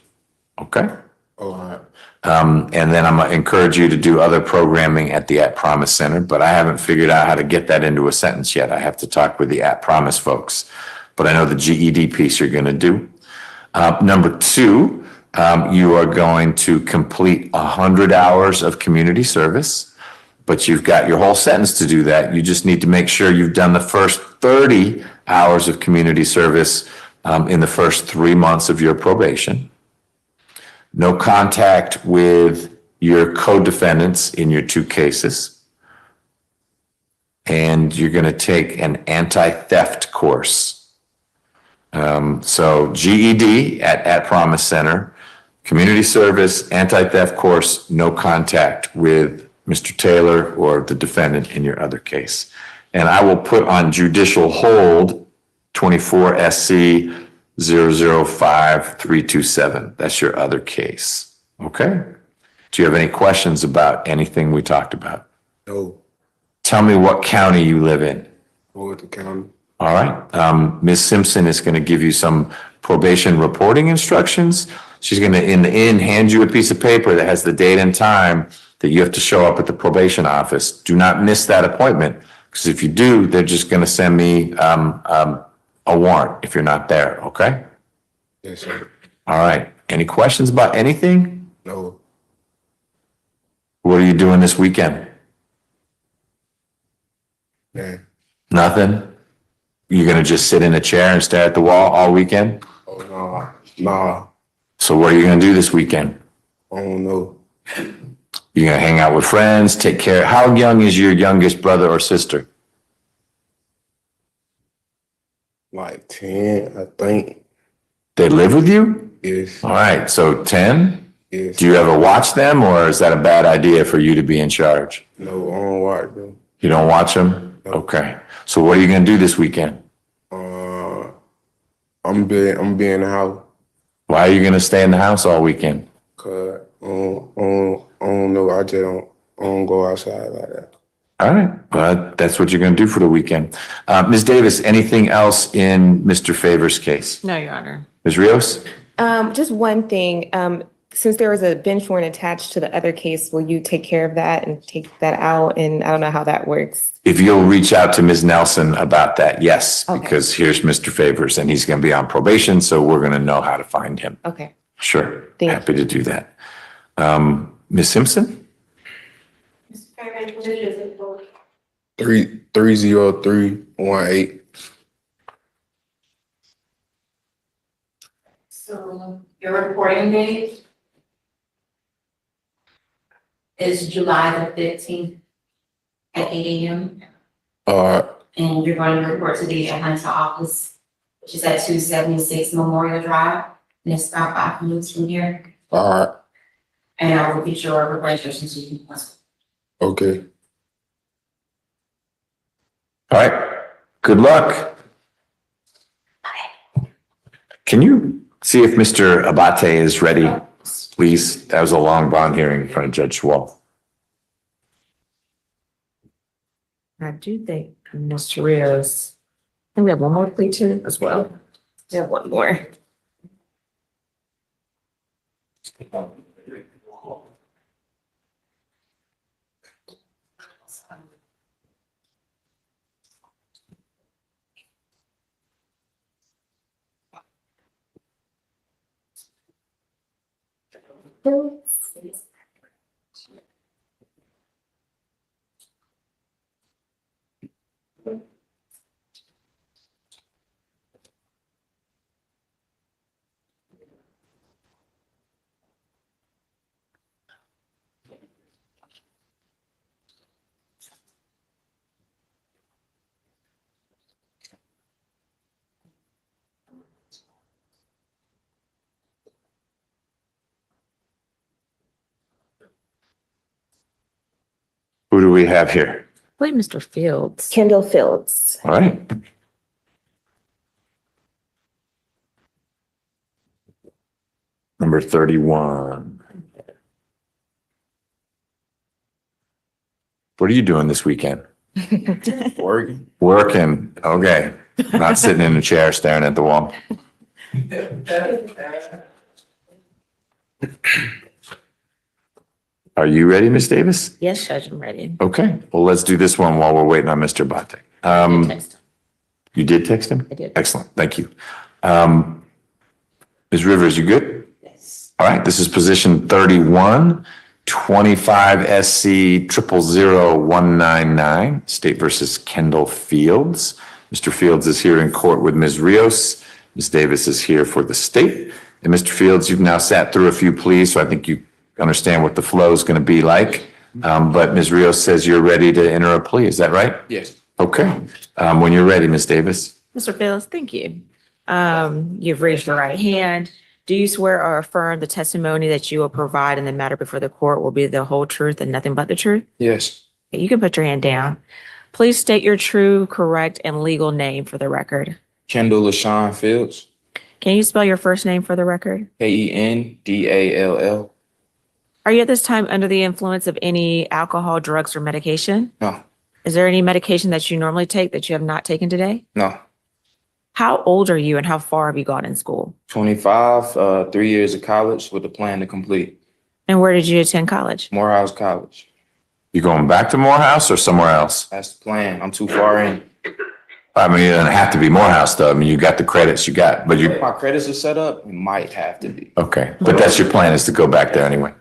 Okay? All right. And then I'm going to encourage you to do other programming at the At Promise Center, but I haven't figured out how to get that into a sentence yet. I have to talk with the At Promise folks, but I know the GED piece you're going to do. Number 2, you are going to complete 100 hours of community service, but you've got your whole sentence to do that. You just need to make sure you've done the first 30 hours of community service in the first 3 months of your probation. No contact with your co-defendants in your 2 cases. And you're going to take an anti-theft course. So GED at Promise Center, community service, anti-theft course, no contact with Mr. Taylor or the defendant in your other case. And I will put on judicial hold 24 SC 005327. That's your other case. Okay? Do you have any questions about anything we talked about? No. Tell me what county you live in. Fulton County. All right. Ms. Simpson is going to give you some probation reporting instructions. She's going to, in the end, hand you a piece of paper that has the date and time that you have to show up at the probation office. Do not miss that appointment, because if you do, they're just going to send me a warrant if you're not there, okay? Yes, sir. All right. Any questions about anything? No. What are you doing this weekend? Nah. Nothing? You're going to just sit in a chair and stare at the wall all weekend? Oh, no. Nah. So what are you going to do this weekend? I don't know. You're going to hang out with friends, take care. How young is your youngest brother or sister? Like 10, I think. They live with you? Yes. All right. So 10? Yes. Do you ever watch them, or is that a bad idea for you to be in charge? No, I don't watch them. You don't watch them? No. Okay. So what are you going to do this weekend? I'm be in the house. Why are you gonna stay in the house all weekend? Cause I don't know. I don't go outside like that. All right, well, that's what you're gonna do for the weekend. Ms. Davis, anything else in Mr. Favors' case? No, Your Honor. Ms. Rios? Just one thing, since there was a bench warrant attached to the other case, will you take care of that and take that out? And I don't know how that works. If you'll reach out to Ms. Nelson about that, yes, Okay. because here's Mr. Favors and he's gonna be on probation, so we're gonna know how to find him. Okay. Sure, Thank happy to do that. Ms. Simpson? 30318. So your reporting date is July the 15th at 8 a.m. And you're going to report to the Atlanta office, which is at 276 Memorial Drive, and it's about 5 minutes from here. And I will get your registration so you can. Okay. All right, good luck. Can you see if Mr. Abate is ready, please? That was a long bond hearing in front of Judge Wall. I do think Mr. Rios, I think we have one more plea too as well. We have one more. Who do we have here? Wait, Mr. Fields. Kendall Fields. All right. Number 31. What are you doing this weekend? Working. Working, okay. Not sitting in a chair staring at the wall. Are you ready, Ms. Davis? Yes, Judge, I'm ready. Okay, well, let's do this one while we're waiting on Mr. Bate. You did text him? I did. Excellent, thank you. Ms. Rivers, you good? Yes. All right, this is position 31, 25 SC 000199, State versus Kendall Fields. Mr. Fields is here in court with Ms. Rios. Ms. Davis is here for the state. And Mr. Fields, you've now sat through a few pleas, so I think you understand what the flow is going to be like. But Ms. Rios says you're ready to enter a plea. Is that right? Yes. Okay. When you're ready, Ms. Davis. Mr. Fields, thank you. You've raised your right hand. Do you swear or affirm the testimony that you will provide in the matter before the court will be the whole truth and nothing but the truth? Yes. Okay, you can put your hand down. Please state your true, correct, and legal name for the record. Kendall LaShawn Fields. Can you spell your first name for the record? Kendall. Are you at this time under the influence of any alcohol, drugs, or medication? No. Is there any medication that you normally take that you have not taken today? No. How old are you and how far have you gone in school? 25, 3 years of college with a plan to complete. And where did you attend college? Morehouse College. You going back to Morehouse or somewhere else? That's the plan. I'm too far in. I mean, it doesn't have to be Morehouse though. I mean, you got the credits you got, but you, If my credits are set up, it might have to be. okay. But that's your plan, is to go back there anyway.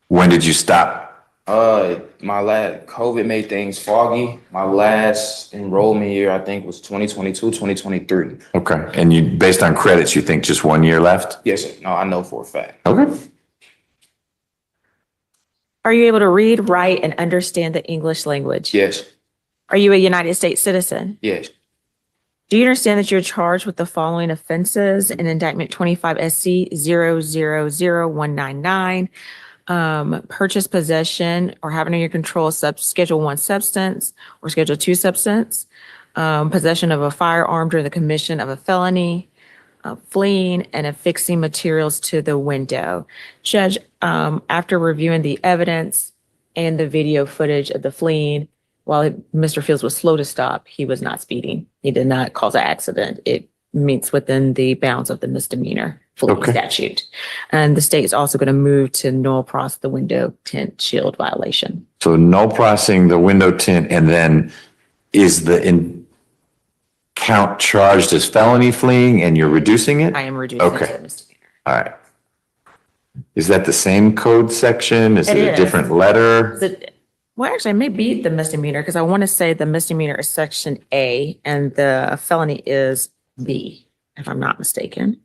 When did you stop? COVID made things foggy. My last enrollment year, I think, was 2022, 2023. Okay. And you, based on credits, you think just 1 year left? Yes, sir. No, I know for a fact. Okay. Are you able to read, write, and understand the English language? Yes. Are you a United States citizen? Yes. Do you understand that you're charged with the following offenses in indictment 25 SC 000199? Purchase, possession, or having in your control Schedule 1 substance or Schedule 2 substance, possession of a firearm during the commission of a felony, fleeing and affixing materials to the window. Judge, after reviewing the evidence and the video footage of the fleeing, while Mr. Fields was slow to stop, he was not speeding. He did not cause an accident. It meets within the bounds of the misdemeanor fleeing statute. And the state is also going to move to null pros the window tint shield violation. So null prosing the window tint, and then is the count charged as felony fleeing and you're reducing it? I am reducing it to Okay. a misdemeanor. All right. Is that the same code section? Is it a is. different letter? Well, actually, it may be the misdemeanor because I want to say the misdemeanor is section A and the felony is B, if I'm not mistaken.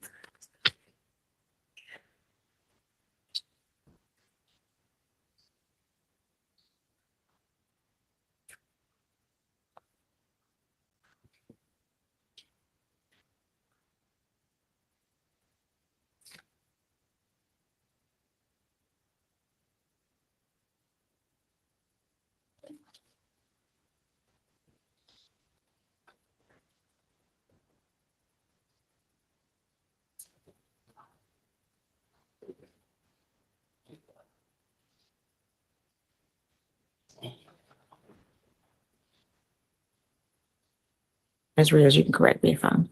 Ms. Rios, you can correct me if I'm.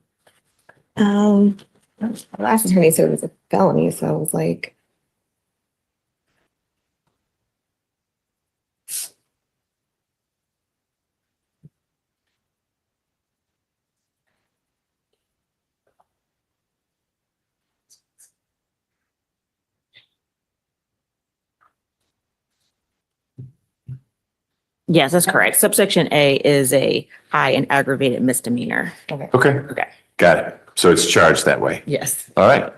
The last attorney said it was a felony, so I was like, Yes, that's correct. Subsection A is a high and aggravated misdemeanor. Okay. Okay. Got it. So it's charged that way. Yes. All right.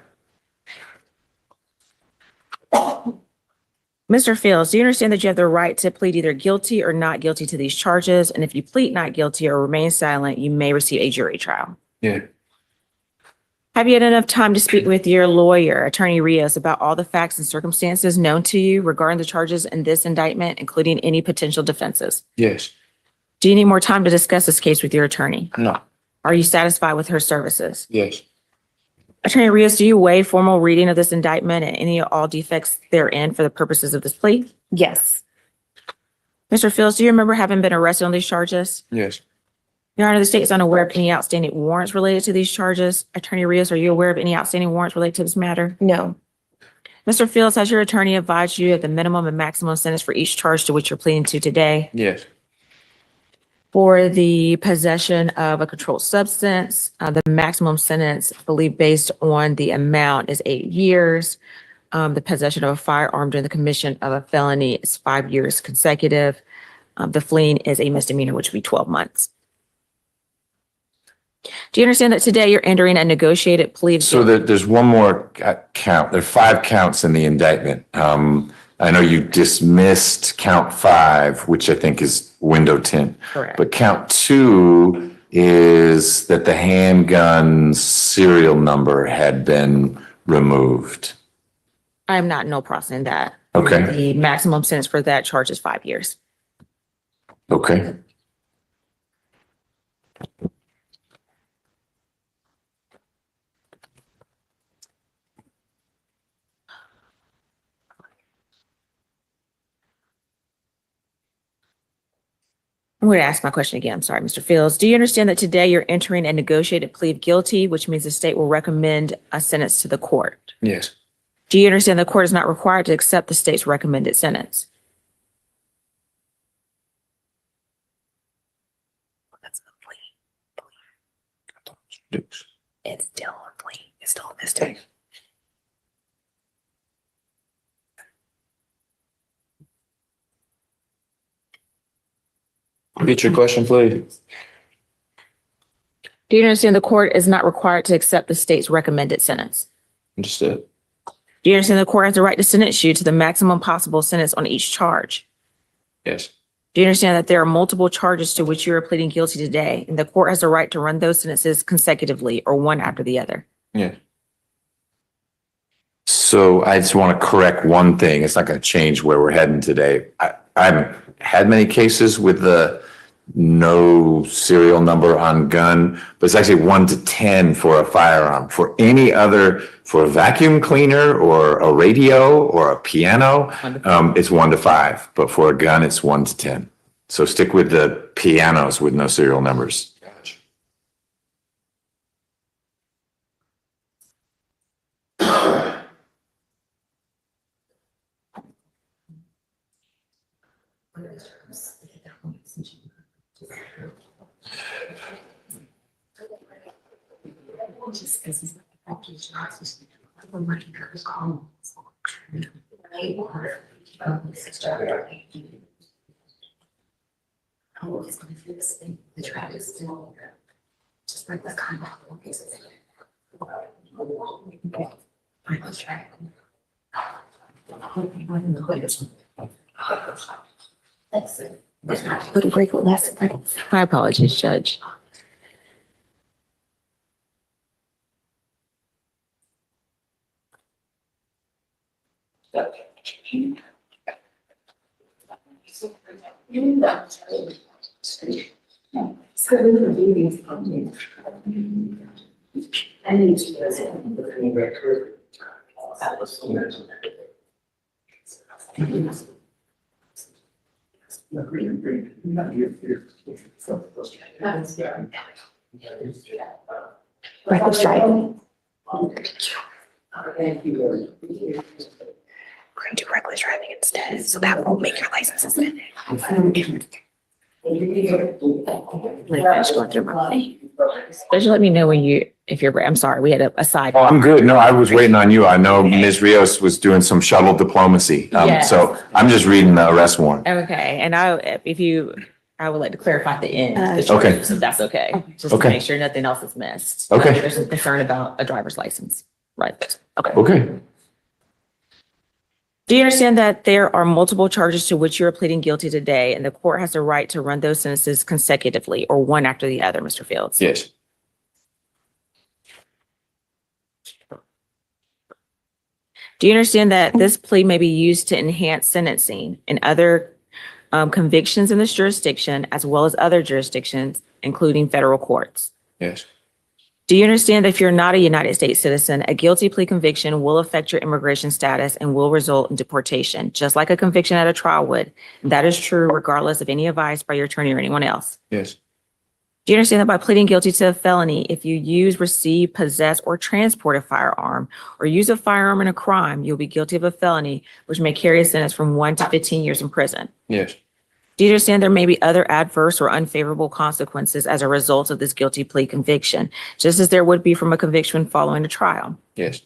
Mr. Fields, do you understand that you have the right to plead either guilty or not guilty to these charges? And if you plead not guilty or remain silent, you may receive a jury trial. Yeah. Have you had enough time to speak with your lawyer, Attorney Rios, about all the facts and circumstances known to you regarding the charges in this indictment, including any potential defenses? Yes. Do you need more time to discuss this case with your attorney? No. Are you satisfied with her services? Yes. Attorney Rios, do you waive formal reading of this indictment and any or all defects therein for the purposes of this plea? yes, Mr. Fields, do you remember having been arrested on these charges? Yes. Your Honor, the state is unaware of any outstanding warrants related to these charges. Attorney Rios, are you aware of any outstanding warrants related to this matter? no, Mr. Fields, has your attorney advised you of the minimum and maximum sentence for each charge to which you're pleading to today? Yes. For the possession of a controlled substance, the maximum sentence, I believe based on the amount, is 8 years. The possession of a firearm during the commission of a felony is 5 years consecutive. The fleeing is a misdemeanor, which would be 12 months. Do you understand that today you're entering a negotiated plea? So there's one more count. There are 5 counts in the indictment. I know you dismissed count 5, which I think is window tint. Correct. But count 2 is that the handgun serial number had been removed. I'm not no processing that. Okay. The maximum sentence for that charge is 5 years. Okay. I'm going to ask my question again. I'm sorry, Mr. Fields. Do you understand that today you're entering a negotiated plea of guilty, which means the state will recommend a sentence to the court? Yes. Do you understand the court is not required to accept the state's recommended sentence? That's a plea. It's still a plea. It's still a mistake. Repeat your question, please. Do you understand the court is not required to accept the state's recommended sentence? Understood. Do you understand the court has the right to sentence you to the maximum possible sentence on each charge? Yes. Do you understand that there are multiple charges to which you are pleading guilty today, and the court has the right to run those sentences consecutively or one after the other? Yeah. So I just want to correct one thing. It's not going to change where we're heading today. I haven't had many cases with the no serial number on gun, but it's actually 1 to 10 for a firearm. For any other, for a vacuum cleaner or a radio or a piano, it's 1 to 5. But for a gun, it's 1 to 10. So stick with the pianos with no serial numbers. My apologies, Judge. Reckless driving. We're gonna do reckless driving instead, so that won't make your license suspended. Judge, let me know when if you're, I'm sorry, we had a side. Oh, I'm good. No, I was waiting on you. I know Ms. Rios was doing some shuttle diplomacy. Yes. So I'm just reading the arrest warrant. Okay, and I would like to clarify at the end, the Okay. charges, if that's okay. Just to Okay. make sure nothing else is missed. Okay. There's a concern about a driver's license. Right. Okay. Okay. Do you understand that there are multiple charges to which you are pleading guilty today, and the court has the right to run those sentences consecutively or one after the other, Mr. Fields? Yes. Do you understand that this plea may be used to enhance sentencing and other convictions in this jurisdiction, as well as other jurisdictions, including federal courts? Yes. Do you understand that if you're not a United States citizen, a guilty plea conviction will affect your immigration status and will result in deportation, just like a conviction at a trial would? And that is true regardless of any advice by your attorney or anyone else. Yes. Do you understand that by pleading guilty to a felony, if you use, receive, possess, or transport a firearm, or use a firearm in a crime, you'll be guilty of a felony, which may carry a sentence from 1 to 15 years in prison? Yes. Do you understand there may be other adverse or unfavorable consequences as a result of this guilty plea conviction, just as there would be from a conviction following a trial? Yes.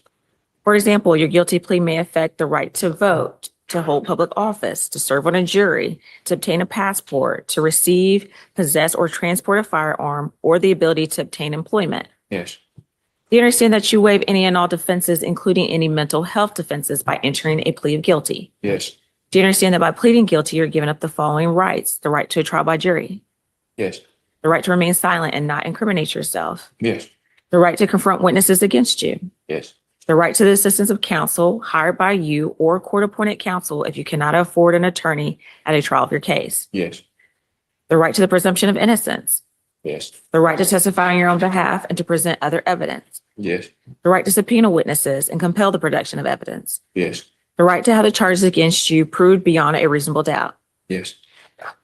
For example, your guilty plea may affect the right to vote, to hold public office, to serve on a jury, to obtain a passport, to receive, possess, or transport a firearm, or the ability to obtain employment. Yes. Do you understand that you waive any and all defenses, including any mental health defenses, by entering a plea of guilty? Yes. Do you understand that by pleading guilty, you're giving up the following rights: the right to a trial by jury, Yes. the right to remain silent and not incriminate yourself, Yes. the right to confront witnesses against you, Yes. the right to the assistance of counsel hired by you or court-appointed counsel if you cannot afford an attorney at a trial of your case, Yes. the right to the presumption of innocence, Yes. the right to testify on your own behalf and to present other evidence, Yes. the right to subpoena witnesses and compel the production of evidence, Yes. the right to have the charges against you proved beyond a reasonable doubt, Yes.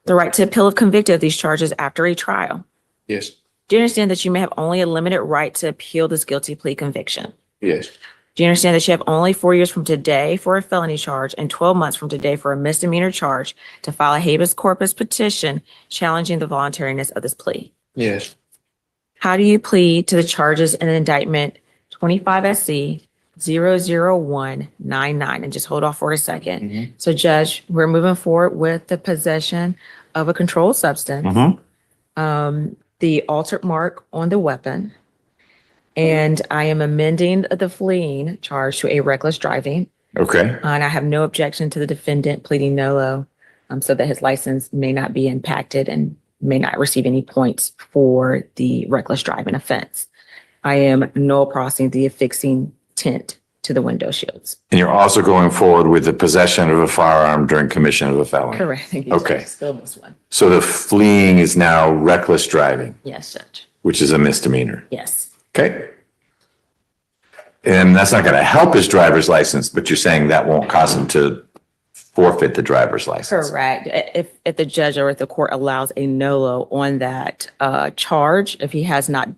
the right to appeal if convicted of these charges after a trial. Yes. Do you understand that you may have only a limited right to appeal this guilty plea conviction? Yes. Do you understand that you have only 4 years from today for a felony charge and 12 months from today for a misdemeanor charge to file a habeas corpus petition challenging the voluntariness of this plea? Yes. How do you plead to the charges in indictment 25 SC 00199? And just hold off for a second. So Judge, we're moving forward with the possession of a controlled substance, the altered mark on the weapon, and I am amending the fleeing charge to a reckless driving. Okay. And I have no objection to the defendant pleading nolo, so that his license may not be impacted and may not receive any points for the reckless driving offense. I am null processing the affixing tint to the window shields. And you're also going forward with the possession of a firearm during commission of a felony? Correct. Thank you, Okay. Judge. Still this one. So the fleeing is now reckless driving, Yes, Judge. which is a misdemeanor. Yes. Okay. And that's not going to help his driver's license, but you're saying that won't cause him to forfeit the driver's license? Correct. If the judge or if the court allows a NOLO on that charge, if he has not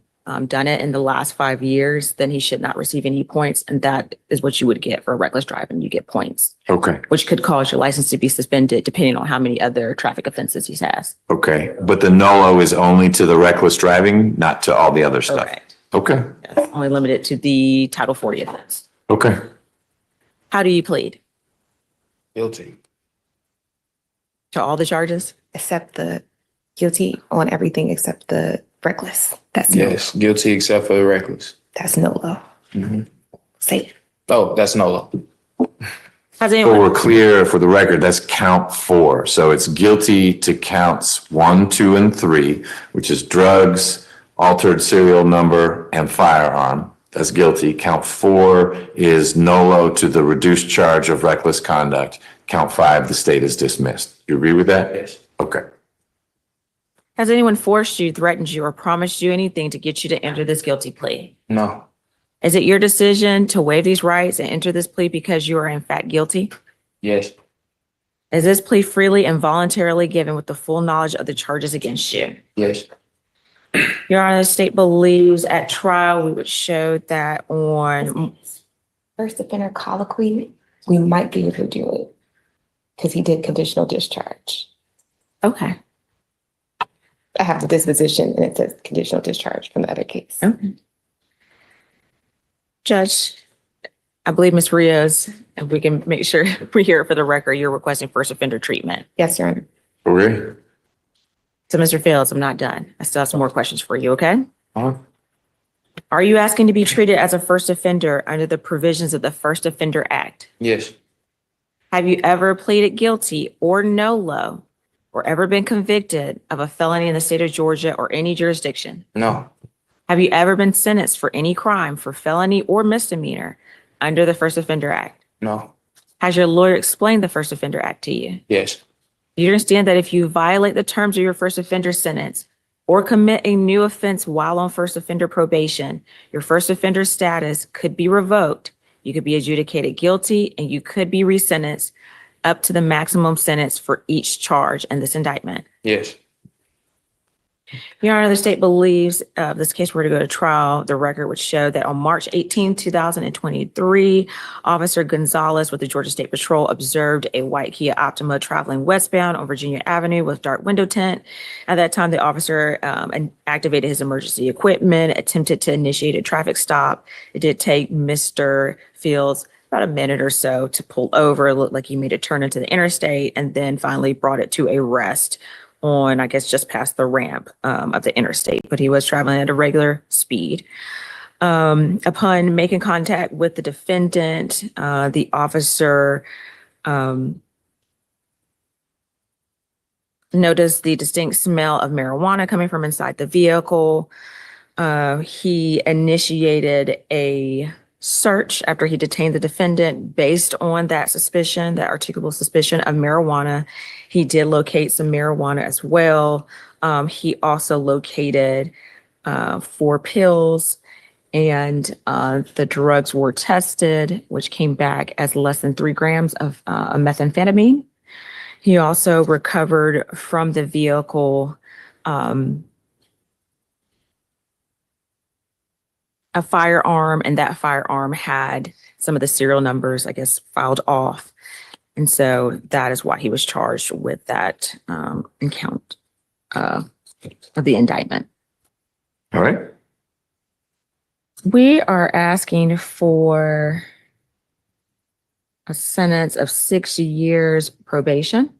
done it in the last 5 years, then he should not receive any points. And that is what you would get for reckless driving. You get points, Okay. which could cause your license to be suspended depending on how many other traffic offenses he has. Okay. But the NOLO is only to the reckless driving, not to all the other stuff? Correct. Okay. Yes, only limited to the Title 40 offense. Okay. How do you plead? Guilty. To all the charges? Except the guilty on everything except the reckless. That's Yes, guilty except for the reckless. That's NOLO. Mhm. Say it. Oh, that's NOLO. Has So anyone? we're clear for the record, that's count 4. So it's guilty to counts 1, 2, and 3, which is drugs, altered serial number, and firearm. That's guilty. Count 4 is NOLO to the reduced charge of reckless conduct. Count 5, the state is dismissed. You agree with that? Yes. Okay. Has anyone forced you, threatened you, or promised you anything to get you to enter this guilty plea? No. Is it your decision to waive these rights and enter this plea because you are in fact guilty? Yes. Is this plea freely and voluntarily given with the full knowledge of the charges against you? Yes. Your Honor, the state believes at trial we would show that on, First offender colloquy, we might be able to do it because he did conditional discharge. okay. I have the disposition and it says conditional discharge from the other case. Okay. Judge, I believe Ms. Rios, if we can make sure we hear it for the record, you're requesting first offender treatment. Yes, Your Honor. Okay. So Mr. Fields, I'm not done. I still have some more questions for you, okay? Uh-huh. Are you asking to be treated as a first offender under the provisions of the First Offender Act? Yes. Have you ever pleaded guilty or NOLO or ever been convicted of a felony in the state of Georgia or any jurisdiction? No. Have you ever been sentenced for any crime for felony or misdemeanor under the First Offender Act? No. Has your lawyer explained the First Offender Act to you? Yes. Do you understand that if you violate the terms of your first offender sentence or commit a new offense while on first offender probation, your first offender status could be revoked, you could be adjudicated guilty, and you could be resentenced up to the maximum sentence for each charge in this indictment? Yes. Your Honor, the state believes if this case were to go to trial, the record would show that on March 18, 2023, Officer Gonzalez with the Georgia State Patrol observed a white Kia Optima traveling westbound on Virginia Avenue with dark window tint. At that time, the officer activated his emergency equipment, attempted to initiate a traffic stop. It did take Mr. Fields about a minute or so to pull over. It looked like he made a turn into the interstate and then finally brought it to a rest on, I guess, just past the ramp of the interstate, but he was traveling at a regular speed. Upon making contact with the defendant, the officer noticed the distinct smell of marijuana coming from inside the vehicle. He initiated a search after he detained the defendant based on that suspicion, that articulable suspicion of marijuana. He did locate some marijuana as well. He also located 4 pills, and the drugs were tested, which came back as less than 3 grams of methamphetamine. He also recovered from the vehicle a firearm, and that firearm had some of the serial numbers, I guess, filed off. And so that is why he was charged with that count of the indictment. All right. We are asking for a sentence of 6 years probation,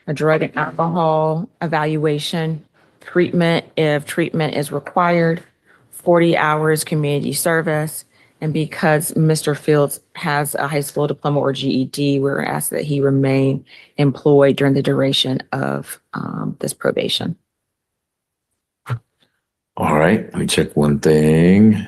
a drug and alcohol evaluation, treatment if treatment is required, 40 hours community service. And because Mr. Fields has a high school diploma or GED, we're asked that he remain employed during the duration of this probation. All right. Let me check one thing.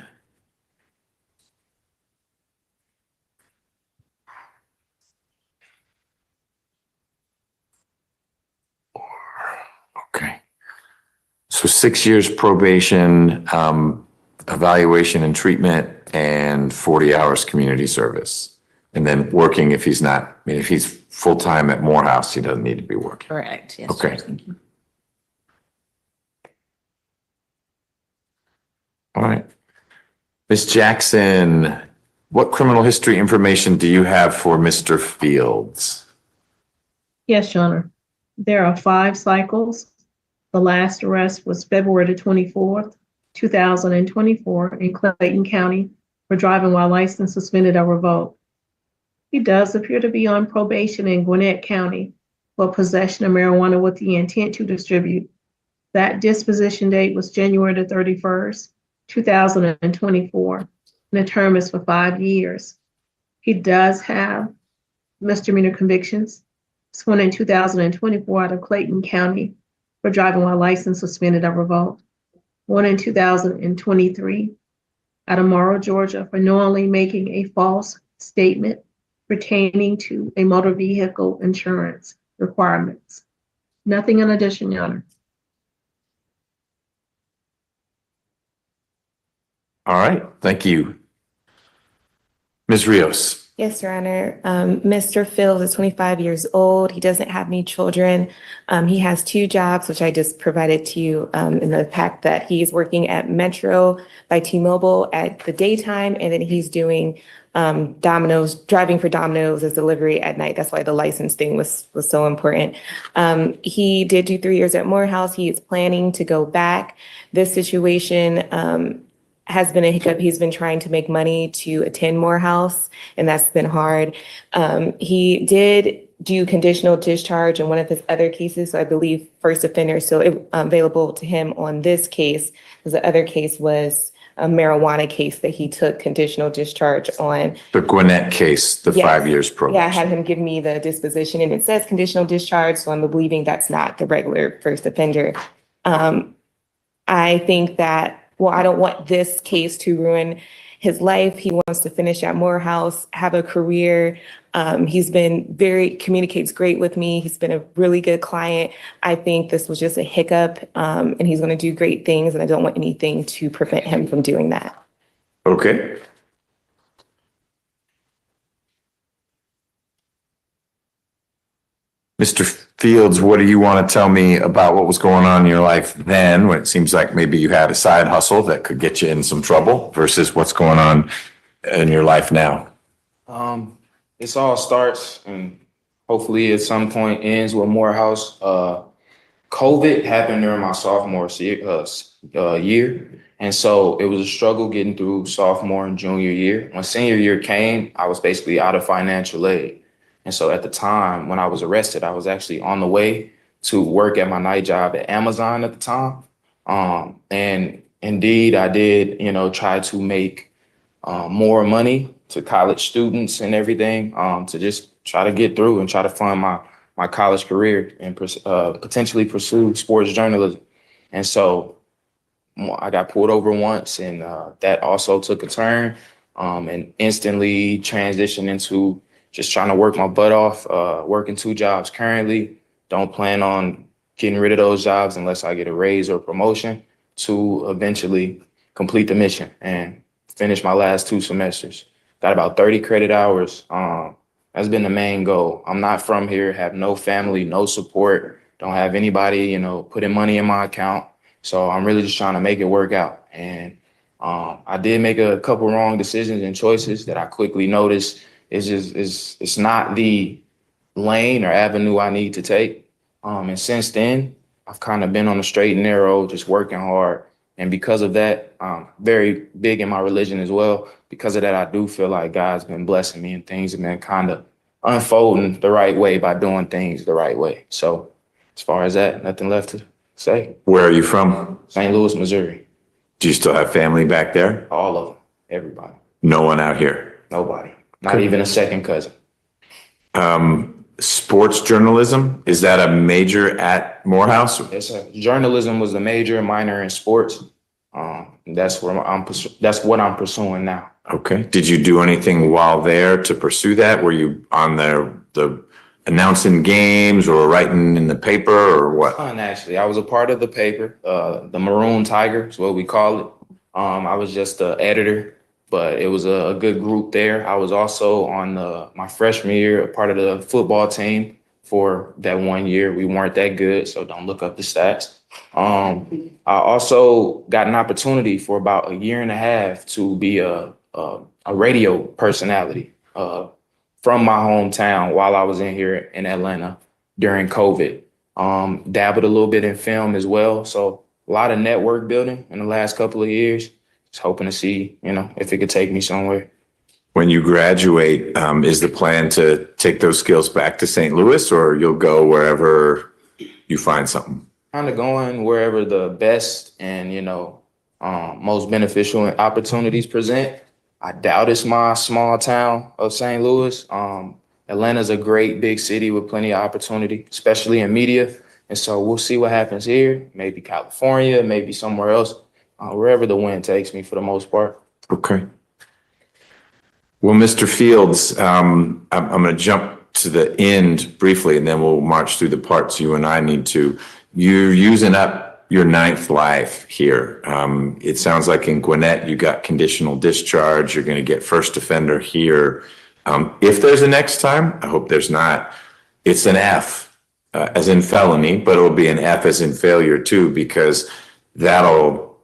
6 years probation, evaluation and treatment, and 40 hours community service. And then working if he's not, I mean, if he's full-time at Morehouse, he doesn't need to be working. Correct. Yes. Okay. Thank you. All right. Ms. Jackson, what criminal history information do you have for Mr. Fields? Yes, Your Honor. There are 5 cycles. The last arrest was February the 24th, 2024 in Clayton County for driving while license suspended or revoked. He does appear to be on probation in Gwinnett County for possession of marijuana with the intent to distribute. That disposition date was January the 31st, 2024, and the term is for 5 years. He does have misdemeanor convictions. One in 2024 out of Clayton County for driving while license suspended or revoked. One in 2023 out of Morrow, Georgia for knowingly making a false statement pertaining to a motor vehicle insurance requirements. Nothing in addition, Your Honor. All right, thank you. Ms. Rios. Yes, Your Honor. Mr. Fields is 25 years old. He doesn't have any children. He has 2 jobs, which I just provided to you in the pack, that he's working at Metro by T-Mobile at the daytime, and then he's doing Domino's, driving for Domino's as delivery at night. That's why the license thing was so important. He did do 3 years at Morehouse. He is planning to go back. This situation has been a hiccup. He's been trying to make money to attend Morehouse, and that's been hard. He did do conditional discharge in one of his other cases, so I believe first offender is still available to him on this case, because the other case was a marijuana case that he took conditional discharge on. The Gwinnett case, the Yes. 5 years program. Yeah, I had him give me the disposition, and it says conditional discharge, so I'm believing that's not the regular first offender. I think that, well, I don't want this case to ruin his life. He wants to finish at Morehouse, have a career. He's been communicates great with me. He's been a really good client. I think this was just a hiccup, and he's going to do great things, and I don't want anything to prevent him from doing that. Okay. Mr. Fields, what do you want to tell me about what was going on in your life then, when it seems like maybe you had a side hustle that could get you in some trouble, versus what's going on in your life now? This all starts and hopefully at some point ends with Morehouse. COVID happened during my sophomore year. And so it was a struggle getting through sophomore and junior year. When senior year came, I was basically out of financial aid. And so at the time when I was arrested, I was actually on the way to work at my night job at Amazon at the time. And indeed, I did, try to make more money to college students and everything, to just try to get through and try to fund my college career and potentially pursue sports journalism. And so I got pulled over once, and that also took a turn, and instantly transitioned into just trying to work my butt off, working 2 jobs currently. Don't plan on getting rid of those jobs unless I get a raise or promotion, to eventually complete the mission and finish my last 2 semesters. Got about 30 credit hours. That's been the main goal. I'm not from here, have no family, no support, don't have anybody, putting money in my account. So I'm really just trying to make it work out. And I did make a couple wrong decisions and choices that I quickly noticed it's not the lane or avenue I need to take. And since then, I've kind of been on the straight and narrow, just working hard. And because of that, very big in my religion as well. Because of that, I do feel like God's been blessing me and things have been kind of unfolding the right way by doing things the right way. So as far as that, nothing left to say. Where are you from? St. Louis, Missouri. Do you still have family back there? All of them, everybody. No one out here? Nobody, not even a second cousin. Sports journalism, is that a major at Morehouse? Yes, sir. Journalism was the major, minor in sports. That's what I'm pursuing now. Okay. Did you do anything while there to pursue that? Were you on the announcing games or writing in the paper or what? Fun, actually. I was a part of the paper, the Maroon Tiger is what we call it. I was just the editor, but it was a good group there. I was also on my freshman year, a part of the football team for that 1 year. We weren't that good, so don't look up the stats. I also got an opportunity for about a year and a half to be a radio personality from my hometown while I was in here in Atlanta during COVID. Dabbled a little bit in film as well. So a lot of network building in the last couple of years. Just hoping to see, if it could take me somewhere. When you graduate, is the plan to take those skills back to St. Louis, or you'll go wherever you find something? Kind of going wherever the best and, most beneficial opportunities present. I doubt it's my small town of St. Louis. Atlanta's a great big city with plenty of opportunity, especially in media. And so we'll see what happens here. Maybe California, maybe somewhere else, wherever the wind takes me for the most part. Okay. Well, Mr. Fields, I'm going to jump to the end briefly, and then we'll march through the parts you and I need to. You're using up your 9th life here. It sounds like in Gwinnett, you got conditional discharge. You're going to get first offender here. If there's a next time, I hope there's not. It's an F, as in felony, but it'll be an F as in failure too, because that'll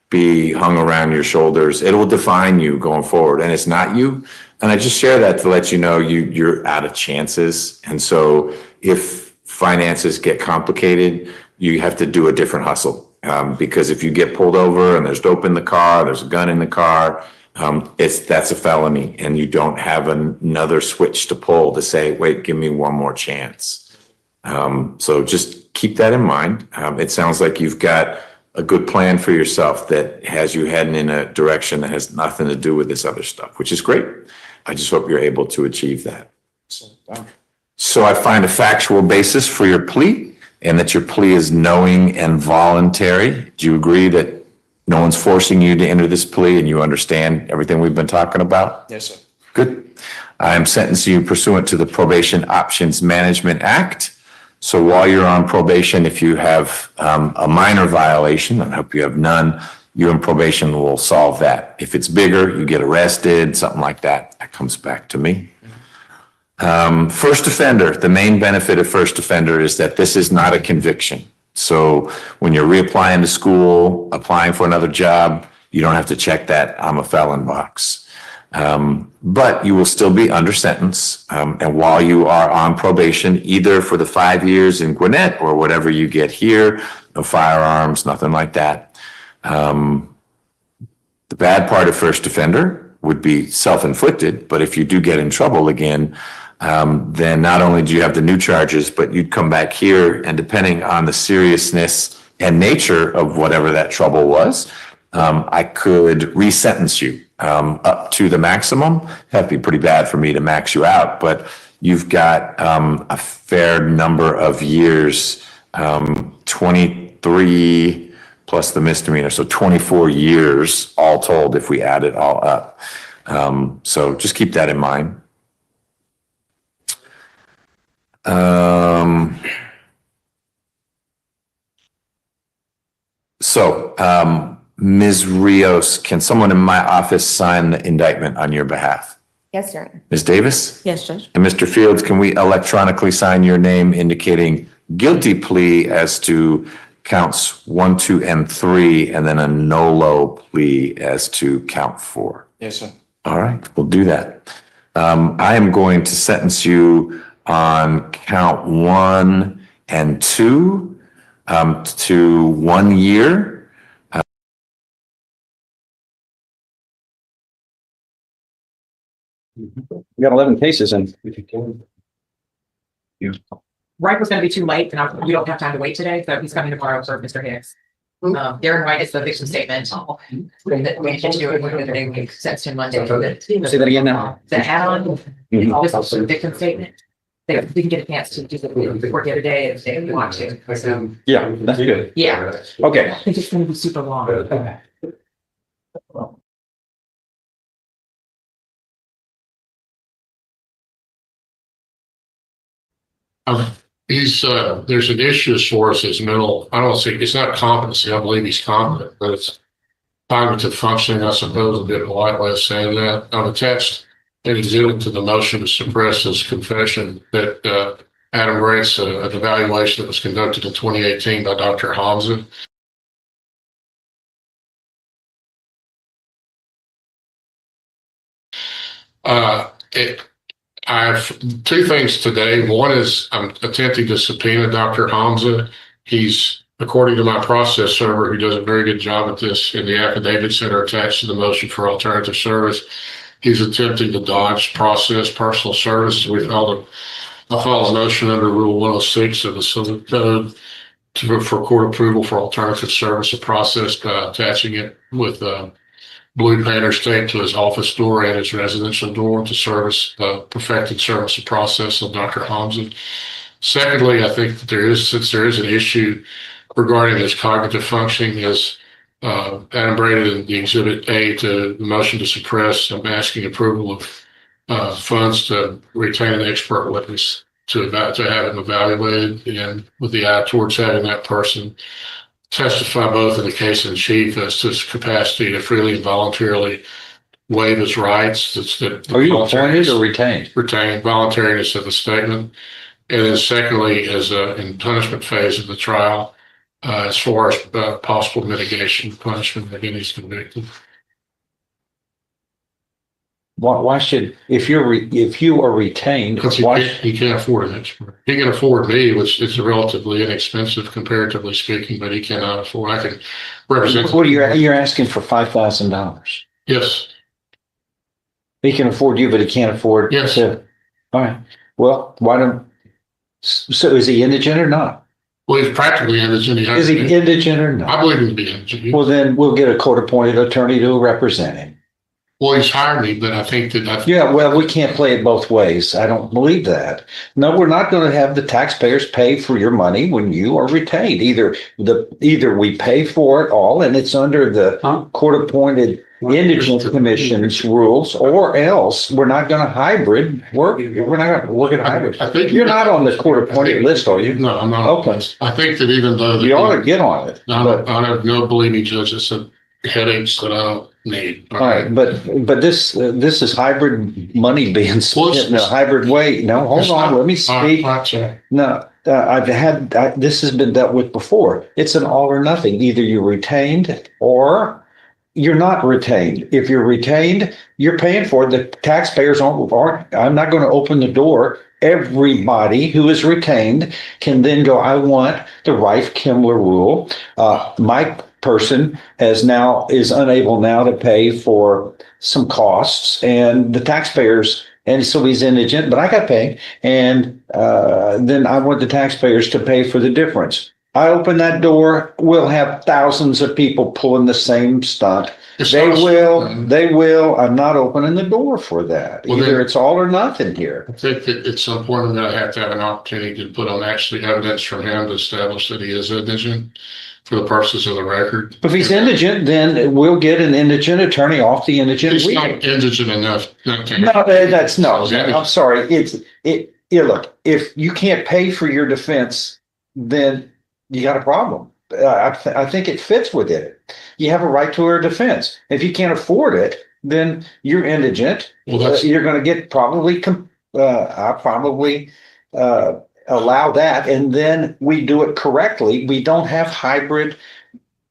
be hung around your shoulders. It will define you going forward, and it's not you. And I just share that to let you know you're out of chances. And so if finances get complicated, you have to do a different hustle. Because if you get pulled over and there's dope in the car, there's a gun in the car, that's a felony, and you don't have another switch to pull to say, wait, give me one more chance. So just keep that in mind. It sounds like you've got a good plan for yourself that has you heading in a direction that has nothing to do with this other stuff, which is great. I just hope you're able to achieve that. So I find a factual basis for your plea, and that your plea is knowing and voluntary. Do you agree that no one's forcing you to enter this plea and you understand everything we've been talking about? Yes, sir. Good. I am sentencing you pursuant to the Probation Options Management Act. So while you're on probation, if you have a minor violation, I hope you have none, you and probation will solve that. If it's bigger, you get arrested, something like that, that comes back to me. First offender, the main benefit of first offender is that this is not a conviction. So when you're reapplying to school, applying for another job, you don't have to check that I'm a felon box. But you will still be under sentence. And while you are on probation, either for the 5 years in Gwinnett or whatever you get here, no firearms, nothing like that. The bad part of first offender would be self-inflicted, but if you do get in trouble again, then not only do you have the new charges, but you'd come back here, and depending on the seriousness and nature of whatever that trouble was, I could resentence you up to the maximum. That'd be pretty bad for me to max you out, but you've got a fair number of years, 23 plus the misdemeanor, so 24 years all told if we add it all up. So just keep that in mind. Ms. Rios, can someone in my office sign the indictment on your behalf? Yes, Your Honor. Ms. Davis? Yes, Judge. And Mr. Fields, can we electronically sign your name indicating guilty plea as to counts 1, 2, and 3, and then a nolo plea as to count 4? Yes, sir. All right, we'll do that. I am going to sentence you on count 1 and 2 to 1 year. We got 11 cases in. Wright was gonna be too late, and we don't have time to wait today, so he's coming tomorrow for Mr. Hicks. Darren Wright is the victim statement. That we can do it within the day, we sentenced him Monday. Say that again now. The add-on, this is the victim statement. They can get a chance to do the report the other day if they want to. So, Yeah, that's good. yeah. Okay. I think it's gonna be super long. Okay. There's an issue as far as his mental, I don't think, it's not competency, I believe he's competent, but it's cognitive functioning, I suppose, a bit polite way of saying that. I've attached an exhibit to the motion to suppress his confession that Adam rates an evaluation that was conducted in 2018 by Dr. Hamza. I have two things today. One is I'm attempting to subpoena Dr. Hamza. He's, according to my process server, who does a very good job at this in the affidavits that are attached to the motion for alternative service, he's attempting to dodge process personal service. I filed a motion under Rule 106 of the Civil Code for court approval for alternative service of process by attaching it with blue painter's tape to his office door and his residential door to service perfected service of process of Dr. Hamza. Secondly, I think that since there is an issue regarding his cognitive functioning, as Adam Brady in the Exhibit A to the motion to suppress, I'm asking approval of funds to retain an expert witness to have him evaluated, and with the eye towards having that person testify both in the case in chief as to his capacity to freely and voluntarily waive his rights. Are you appointed or retained? Retained, voluntariness of the statement. And then secondly, as in punishment phase of the trial, as far as possible mitigation punishment against he's convicted. Why should, if you are retained, Because he can't afford an expert. He can afford me, which is relatively inexpensive comparatively speaking, but he cannot afford. I can represent. What you're asking for $5,000? Yes. He can afford you, but he can't afford. Yes. All right. Well, so is he indigent or not? Well, he's practically indigent. Is he indigent or not? I believe him to be indigent. Well, then we'll get a court-appointed attorney to represent him. Well, he's hired me, but I think that. Yeah, well, we can't play it both ways. I don't believe that. No, we're not going to have the taxpayers pay for your money when you are retained. Either we pay for it all and it's under the court-appointed indigent commission's rules, or else we're not going to hybrid work. We're not going to look at hybrid. I think you're not on the court-appointed list, are you? No, I'm not. Okay. I think that even though you ought to get on it. I don't know, believe me, Judge, it's a headaches that I don't need. All right, but this is hybrid money being spent in a hybrid way. No, hold on, let me speak. No, this has been dealt with before. It's an all or nothing. Either you're retained or you're not retained. If you're retained, you're paying for it. The taxpayers aren't. I'm not going to open the door. Everybody who is retained can then go, I want the Reif-Kimmler rule. My person is unable now to pay for some costs, and the taxpayers, and so he's indigent, but I got paid, and then I want the taxpayers to pay for the difference. I open that door, we'll have thousands of people pulling the same stunt. They will. I'm not opening the door for that. Either it's all or nothing here. I think that at some point I'm going to have an opportunity to put on actually evidence from him to establish that he is indigent for the purposes of the record. If he's indigent, then we'll get an indigent attorney off the indigent. He's not indigent enough. I'm sorry. Look, if you can't pay for your defense, then you got a problem. I think it fits with it. You have a right to a defense. If you can't afford it, then you're indigent. You're going to get I probably allow that, and then we do it correctly. We don't have hybrid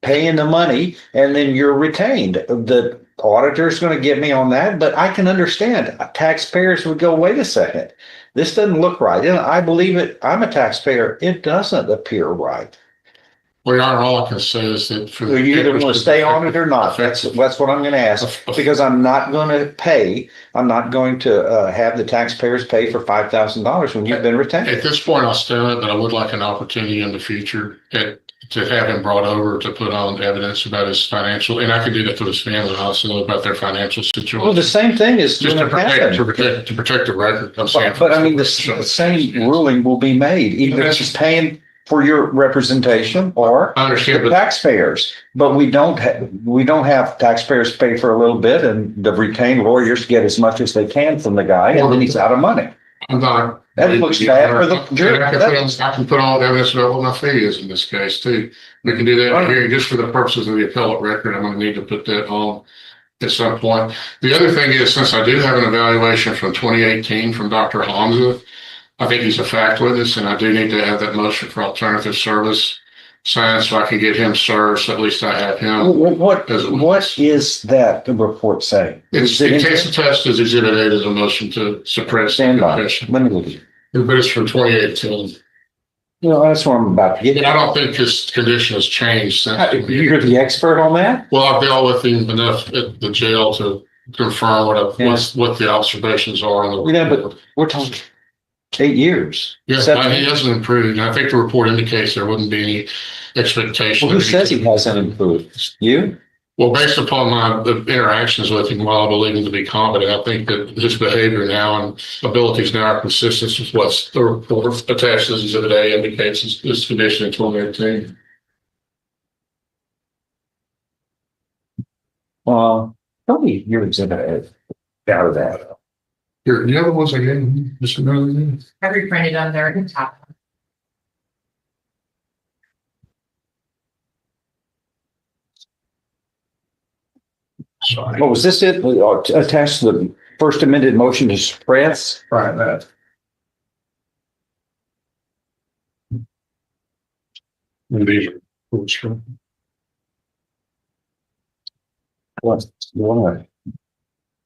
paying the money and then you're retained. The auditor's going to get me on that, but I can understand. Taxpayers would go, wait a second, this doesn't look right. And I believe it. I'm a taxpayer. It doesn't appear right. Well, Your Honor, all I can say is that you either want to stay on it or not. That's what I'm going to ask, because I'm not going to pay. I'm not going to have the taxpayers pay for $5,000 when you've been retained. At this point, I'll stay on it, but I would like an opportunity in the future to have him brought over to put on evidence about his financial, and I could do that to his family also, about their financial situation. Well, the same thing is just to protect the record. But I mean, the same ruling will be made. Either it's paying for your representation or the taxpayers. But we don't have taxpayers pay for a little bit, and the retained lawyers get as much as they can from the guy, and then he's out of money. I'm not That looks bad for the jury. I can put all the evidence about what my fee is in this case too. We can do that here just for the purposes of the appellate record. I'm gonna need to put that on at some point. The other thing is, since I do have an evaluation from 2018 from Dr. Hamza, I think he's a fact witness, and I do need to have that motion for alternative service signed so I can get him served, so at least I have him. What is that the report say? It's, in case the test is exhibit A, there's a motion to suppress the confession. Let me look at it. But it's from 2018. That's what I'm about to get. And I don't think his condition has changed since. You're the expert on that? Well, I've dealt with him enough at the jail to confirm what the observations are. But we're talking 8 years. Yes, he hasn't improved. And I think the report indicates there wouldn't be any expectation. Well, who says he hasn't improved? You? Well, based upon my interactions with him, while I believe him to be competent, I think that his behavior now and abilities now are consistent with what the report attached to Exhibit A indicates his condition in 2018. Well, tell me your Exhibit A out of that. Here, the other ones I gave you, Mr. Miller. I reprinted them there at the top. Oh, was this it? Attached to the first amended motion to suppress? Right, that. And these are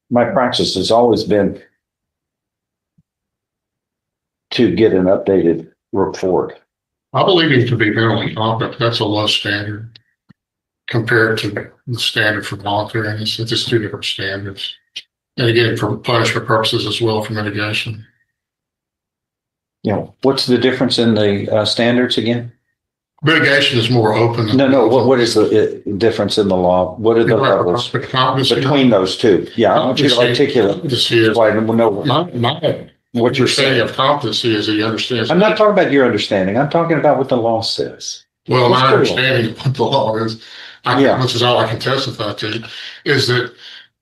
my practice has always been to get an updated report. I believe him to be mentally competent. That's a low standard compared to the standard for voluntariness. It's just two different standards. And again, for punishment purposes as well for mitigation. What's the difference in the standards again? Mitigation is more open. No. What is the difference in the law? What are the levels between those two? Yeah, I want you to articulate. What you're saying of competency is that he understands. I'm not talking about your understanding. I'm talking about what the law says. Well, my understanding of what the law is, which is all I can testify to, is that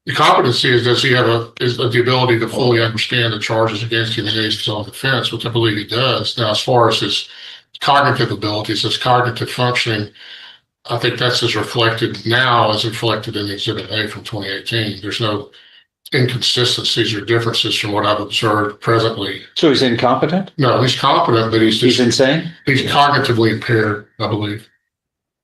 the competency is, does he have the ability to fully understand the charges against him in his own defense, which I believe he does. Now, as far as his cognitive abilities, his cognitive functioning, I think that's as reflected now as reflected in the Exhibit A from 2018. There's no inconsistencies or differences from what I've observed presently. So he's incompetent? No, he's competent, but he's insane? He's cognitively impaired, I believe.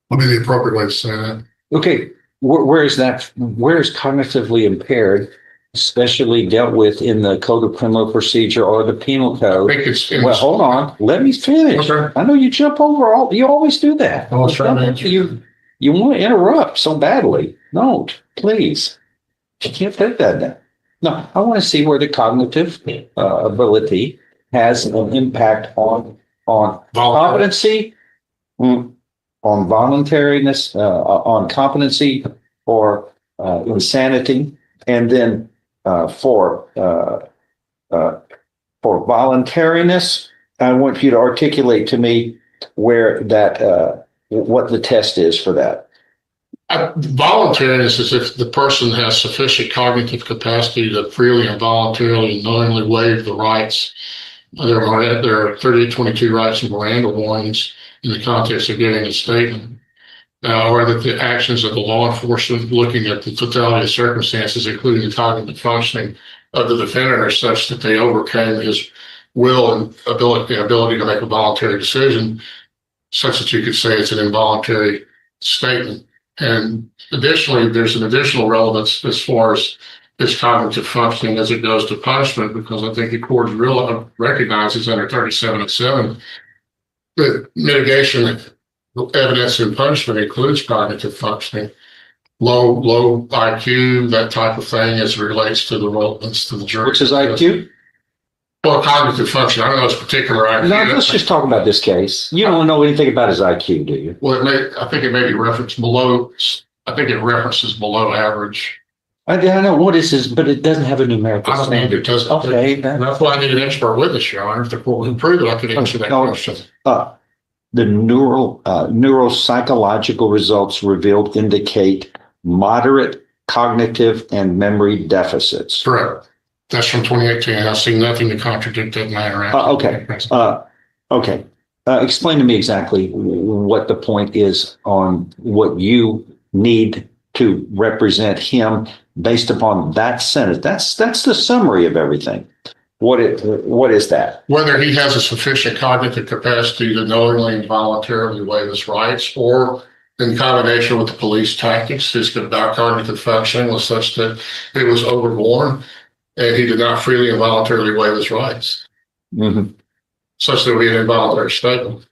Would be the appropriate way to say that. Okay, where is that? Where is cognitively impaired, especially dealt with in the Code of Criminal Procedure or the Penal Code? I think it's well, hold on. Let me finish. Okay. I know you jump over all. You always do that. You want to interrupt so badly. Don't, please. You can't take that down. No, I want to see where the cognitive ability has an impact on competency, on voluntariness, on competency or insanity, and then for voluntariness. I want you to articulate to me where that what the test is for that. Voluntariness is if the person has sufficient cognitive capacity to freely and voluntarily and knowingly waive the rights. There are 3822 rights and Miranda warnings in the context of giving a statement. Or that the actions of the law enforcement looking at the totality of circumstances, including the cognitive functioning of the defendant, are such that they overcame his will and ability to make a voluntary decision, such that you could say it's an involuntary statement. And additionally, there's an additional relevance as far as its cognitive functioning as it goes to punishment, because I think the court recognizes under 3707 that mitigation evidence in punishment includes cognitive functioning, low IQ, that type of thing as it relates to the relevance to the jury. Which is IQ? Well, cognitive function. I don't know his particular IQ. No, let's just talk about this case. You don't know anything about his IQ, do you? Well, I think it may be referenced below. I think it references below average. I know what is his, but it doesn't have a numerical standard. Okay. That's why I need an expert witness, Your Honor. If the court would prove it, I could answer that question. The neuropsychological results revealed indicate moderate cognitive and memory deficits. Correct. That's from 2018. I see nothing to contradict that matter. Okay. Explain to me exactly what the point is on what you need to represent him based upon that sentence. That's the summary of everything. What is that? Whether he has a sufficient cognitive capacity to knowingly and voluntarily waive his rights, or in combination with the police tactics, his cognitive functioning was such that it was overborne and he did not freely and voluntarily waive his rights. Mm-hmm. Such that we had involuntary statement.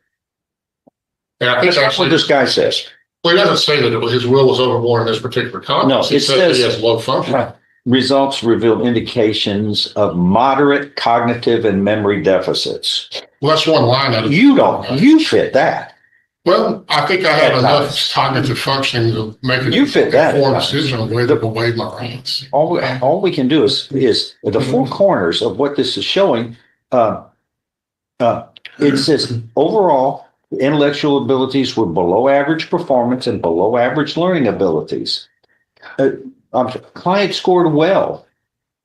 And I think that's what this guy says. Well, he doesn't say that his will was overborne in this particular context. No, it says he has low function. Results reveal indications of moderate cognitive and memory deficits. Well, that's one line. You fit that. Well, I think I have enough cognitive functioning to make an informed decision on whether to waive my rights. All we can do is the four corners of what this is showing. It says overall intellectual abilities were below average performance and below average learning abilities. Client scored well,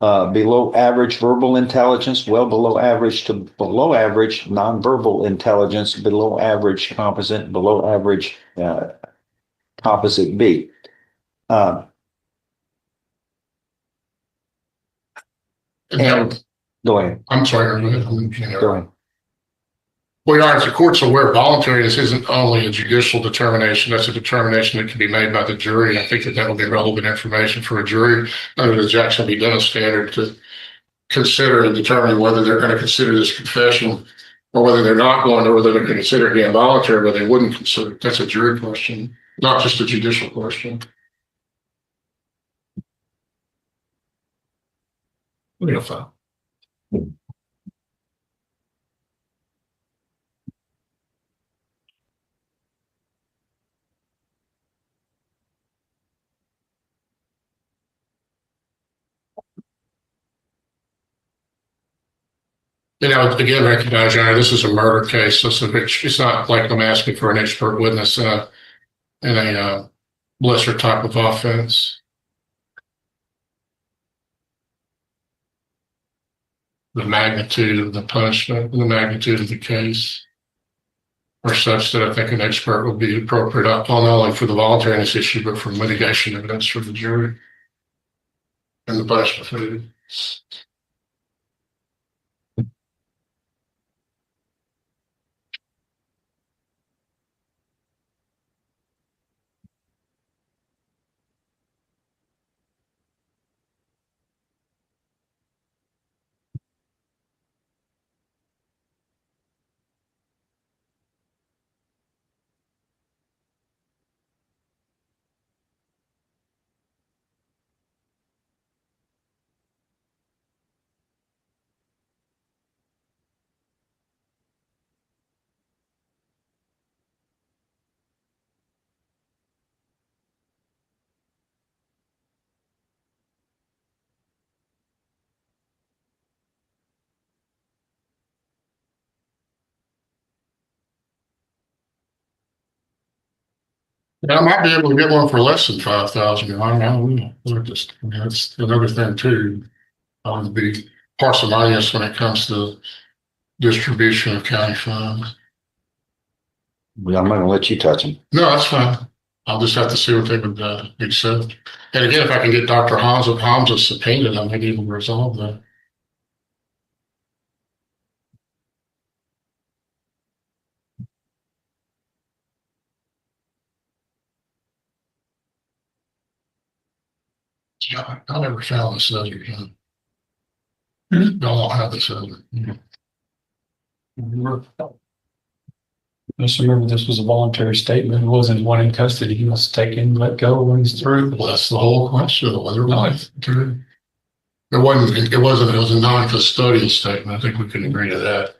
below average verbal intelligence, well below average to below average nonverbal intelligence, below average composite, below average composite B. Go ahead. I'm sorry. Go ahead. Well, Your Honor, the court's aware voluntariness isn't only a judicial determination, that's a determination that can be made by the jury. I think that will be relevant information for a jury under the Jackson v. Dennis standard to consider and determine whether they're going to consider this confession or whether they're not going to, or whether they're going to consider it involuntary, but they wouldn't consider it. That's a jury question, not just a judicial question. We have file. Again, recognize, Your Honor, this is a murder case. So it's not like I'm asking for an expert witness in a lesser type of offense. The magnitude of the punishment and the magnitude of the case are such that I think an expert would be appropriate, not only for the voluntariness issue, but for mitigation evidence for the jury and the punishment food. Yeah, I might be able to get one for less than 5,000. I don't know. That's another thing too. I would be parsimonious when it comes to distribution of county funds. Well, I'm not going to let you touch them. No, that's fine. I'll just have to see what they would accept. And again, if I can get Dr. Hamza's subpoena, I might be able to resolve that. Yeah, I never found this other. Don't have this other. Just remember, this was a voluntary statement. It wasn't one in custody. He was taken, let go when he's through. Well, that's the whole question of whether or not true. It was a non-custodial statement. I think we can agree to that.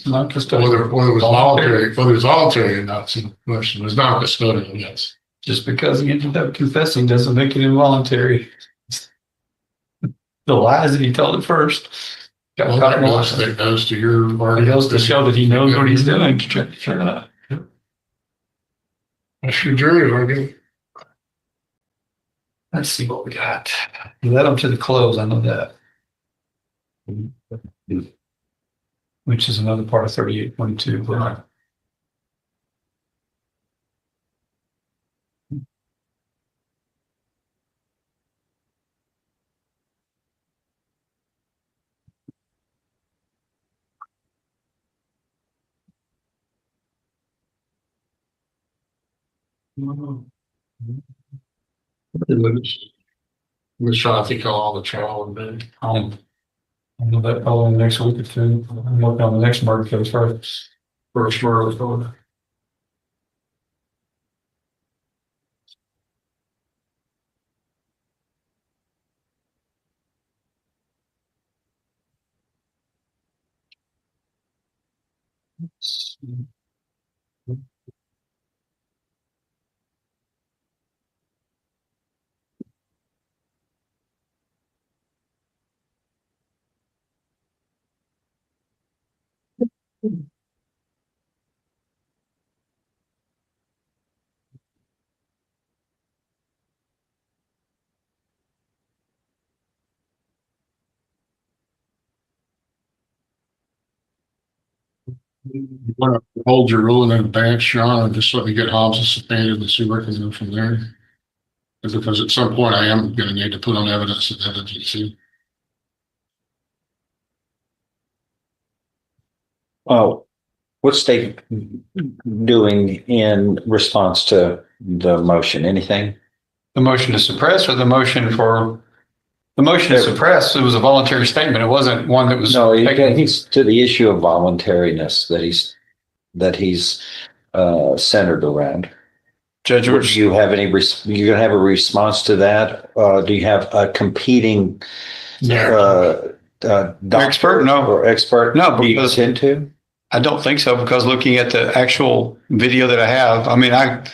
Non-custodial. Whether it was voluntary or not, it's a question. It was non-custodial, yes. Just because he ended up confessing doesn't make it involuntary. The lies that he told at first. Well, that goes to your argument. It goes to show that he knows what he's doing. That's your jury argument. Let's see what we got. You led them to the close. I know that. Which is another part of 38.2. We're trying to think all the trial and then, I'll do that probably in the next week or two. I'm working on the next murder case first. first murder. You want to hold your ruling in advance, Sean, and just let me get Hobbs subpoenaed and see where we can go from there. Because at some point I am going to need to put on evidence at the GC. Oh, what's state doing in response to the motion? Anything? The motion to suppress or the motion for, the motion to suppress, it was a voluntary statement. It wasn't one that was. No, he's to the issue of voluntariness that he's centered around. Judge, do you have any, you're going to have a response to that? Do you have a competing expert? No. Or expert? No, do you because intend to? I don't think so, because looking at the actual video that I have, I mean, I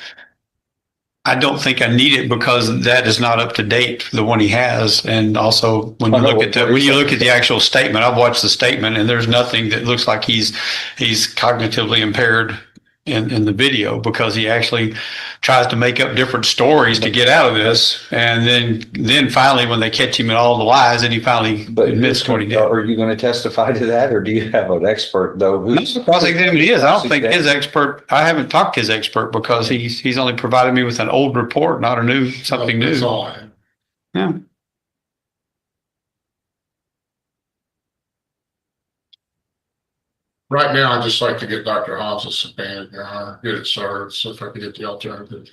don't think I need it because that is not up to date, the one he has. And also when you look at the actual statement, I've watched the statement and there's nothing that looks like he's cognitively impaired in the video, because he actually tries to make up different stories to get out of this. And then finally, when they catch him in all the lies, then he finally admits what he did. Are you going to testify to that, or do you have an expert though? Who's cross-examined? He is. I don't think his expert, I haven't talked to his expert because he's only provided me with an old report, not a new, something new. That's all I have. Yeah. Right now, I'd just like to get Dr. Hobbs subpoenaed, get it served, so if I could get the alternative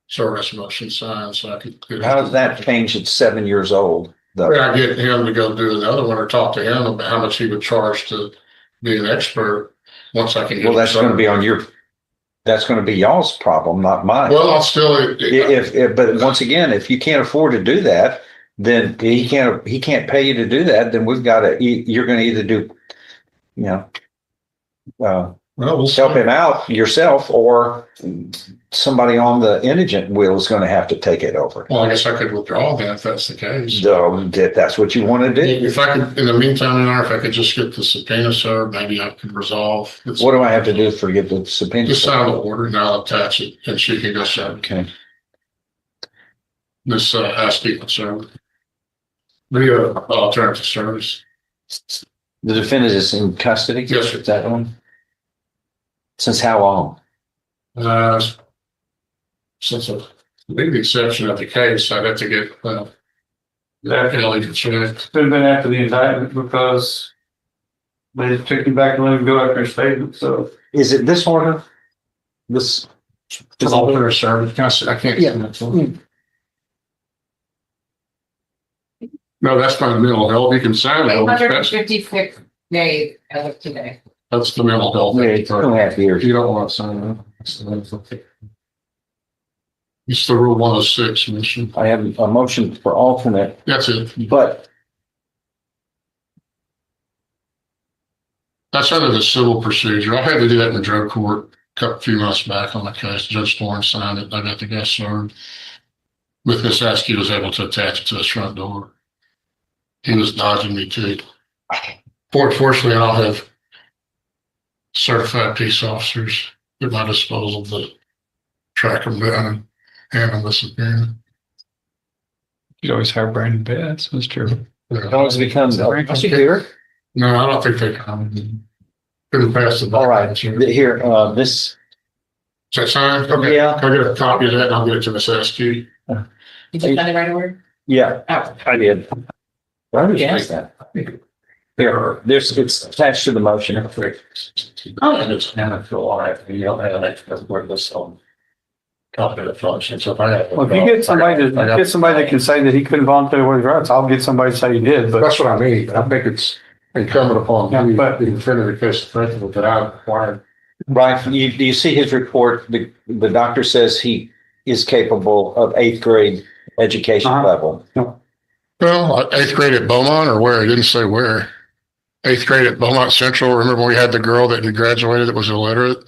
service motion signed, so I could. How does that change at 7 years old? I get him to go do another one or talk to him about how much he would charge to be an expert once I can. Well, that's going to be on your, that's going to be y'all's problem, not mine. Well, I'll still. But once again, if you can't afford to do that, then he can't pay you to do that. Then we've got to, you're going to either do, we'll help him out yourself, or somebody on the indigent wheel is going to have to take it over. Well, I guess I could withdraw then if that's the case. If that's what you want to do. If I could, in the meantime, if I could just get the subpoena served, maybe I could resolve. What do I have to do for get the subpoena? Just sign the order and I'll attach it and she can go serve. Okay. This ASCII can serve. The alternative service. The defendant is in custody? Yes, sir. Is that one? Since how long? Since a big exception of the case, I'd have to get that illegal check. Could have been after the indictment because they just took him back and let him go after a statement. So is it this order? This alternative service. I can't. Yeah. No, that's not mental health. You can sign it. 856 days as of today. That's the mental health. Yeah, 2.5 years. You don't want to sign that. It's the Rule 106 mission. I have a motion for alternate. That's it. But that's under the civil procedure. I had to do that in the drug court a few months back on the case. Judge Thorne signed it. I got the guy served. With this ASCII, was able to attach it to his front door. He was dodging me too. Fortunately, I don't have certified peace officers at my disposal to track them down and hand them the subpoena. You always hire Brandon Betts, Mr. it always becomes a prosecutor. No, I don't think they can. Couldn't pass the. All right, here, this, Is that signed? Okay. Yeah. Can I get a copy of that and I'll get it to Miss SQ? You just done the right order? yeah, Oh. I did. Why would you ask that? Here, there's, it's attached to the motion. And it's kind of feel all right, you don't have that, where this on. Copy of the function, so if I have. Well, if you get somebody that can say that he couldn't volunteer with rights, I'll get somebody to say he did, but. That's what I mean. I think it's incumbent upon Yeah, you, but- the definitive case of principle that I required. Right, you see his report, the doctor says he is capable of 8th grade education level. Well, 8th grade at Beaumont or where? It didn't say where. 8th grade at Beaumont Central. Remember we had the girl that had graduated that was illiterate?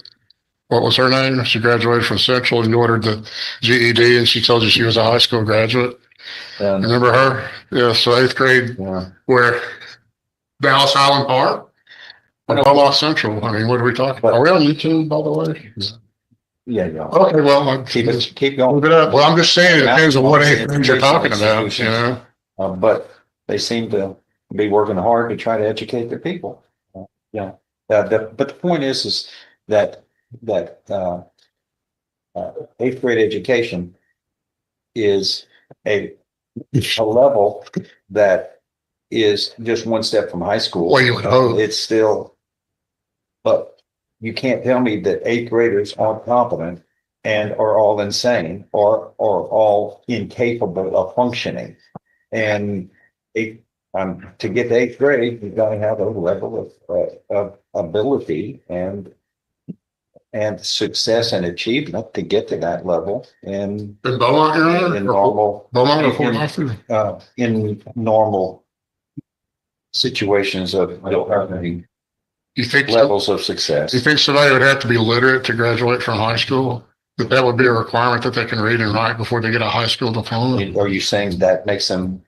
What was her name? She graduated from Central and you ordered the GED and she told you she was a high school graduate. Remember her? Yeah, so 8th grade, where Dallas Island Park? Beaumont Central. I mean, what are we talking about? Are we on YouTube, by the way? Yeah, yeah. Okay, well, keep going. Move it up. Well, I'm just saying, it depends on what age you're talking about, you know? But they seem to be working hard to try to educate their people. Yeah. But the point is that 8th grade education is a level that is just one step from high school. Well, you would hope. It's still, but you can't tell me that 8th graders aren't competent and are all insane or all incapable of functioning. And to get to 8th grade, you've got to have a level of ability and success and achievement to get to that level. And in Beaumont, in normal, in normal situations of learning, you think levels of success. Do you think somebody would have to be literate to graduate from high school? That would be a requirement that they can read and write before they get a high school diploma? Are you saying that makes them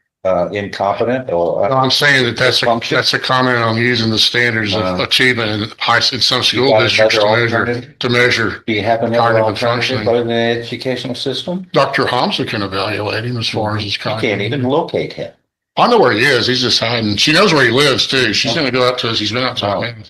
incompetent or? No, I'm saying that that's a comment on using the standards of achievement in some school districts to measure. Do you have another cognitive alternative functioning. other than the educational system? Dr. Hamza can evaluate him as far as his You can't cognitive. even locate him. I know where he is. He's just hiding. She knows where he lives too. She's going to go up to us. He's been up to me.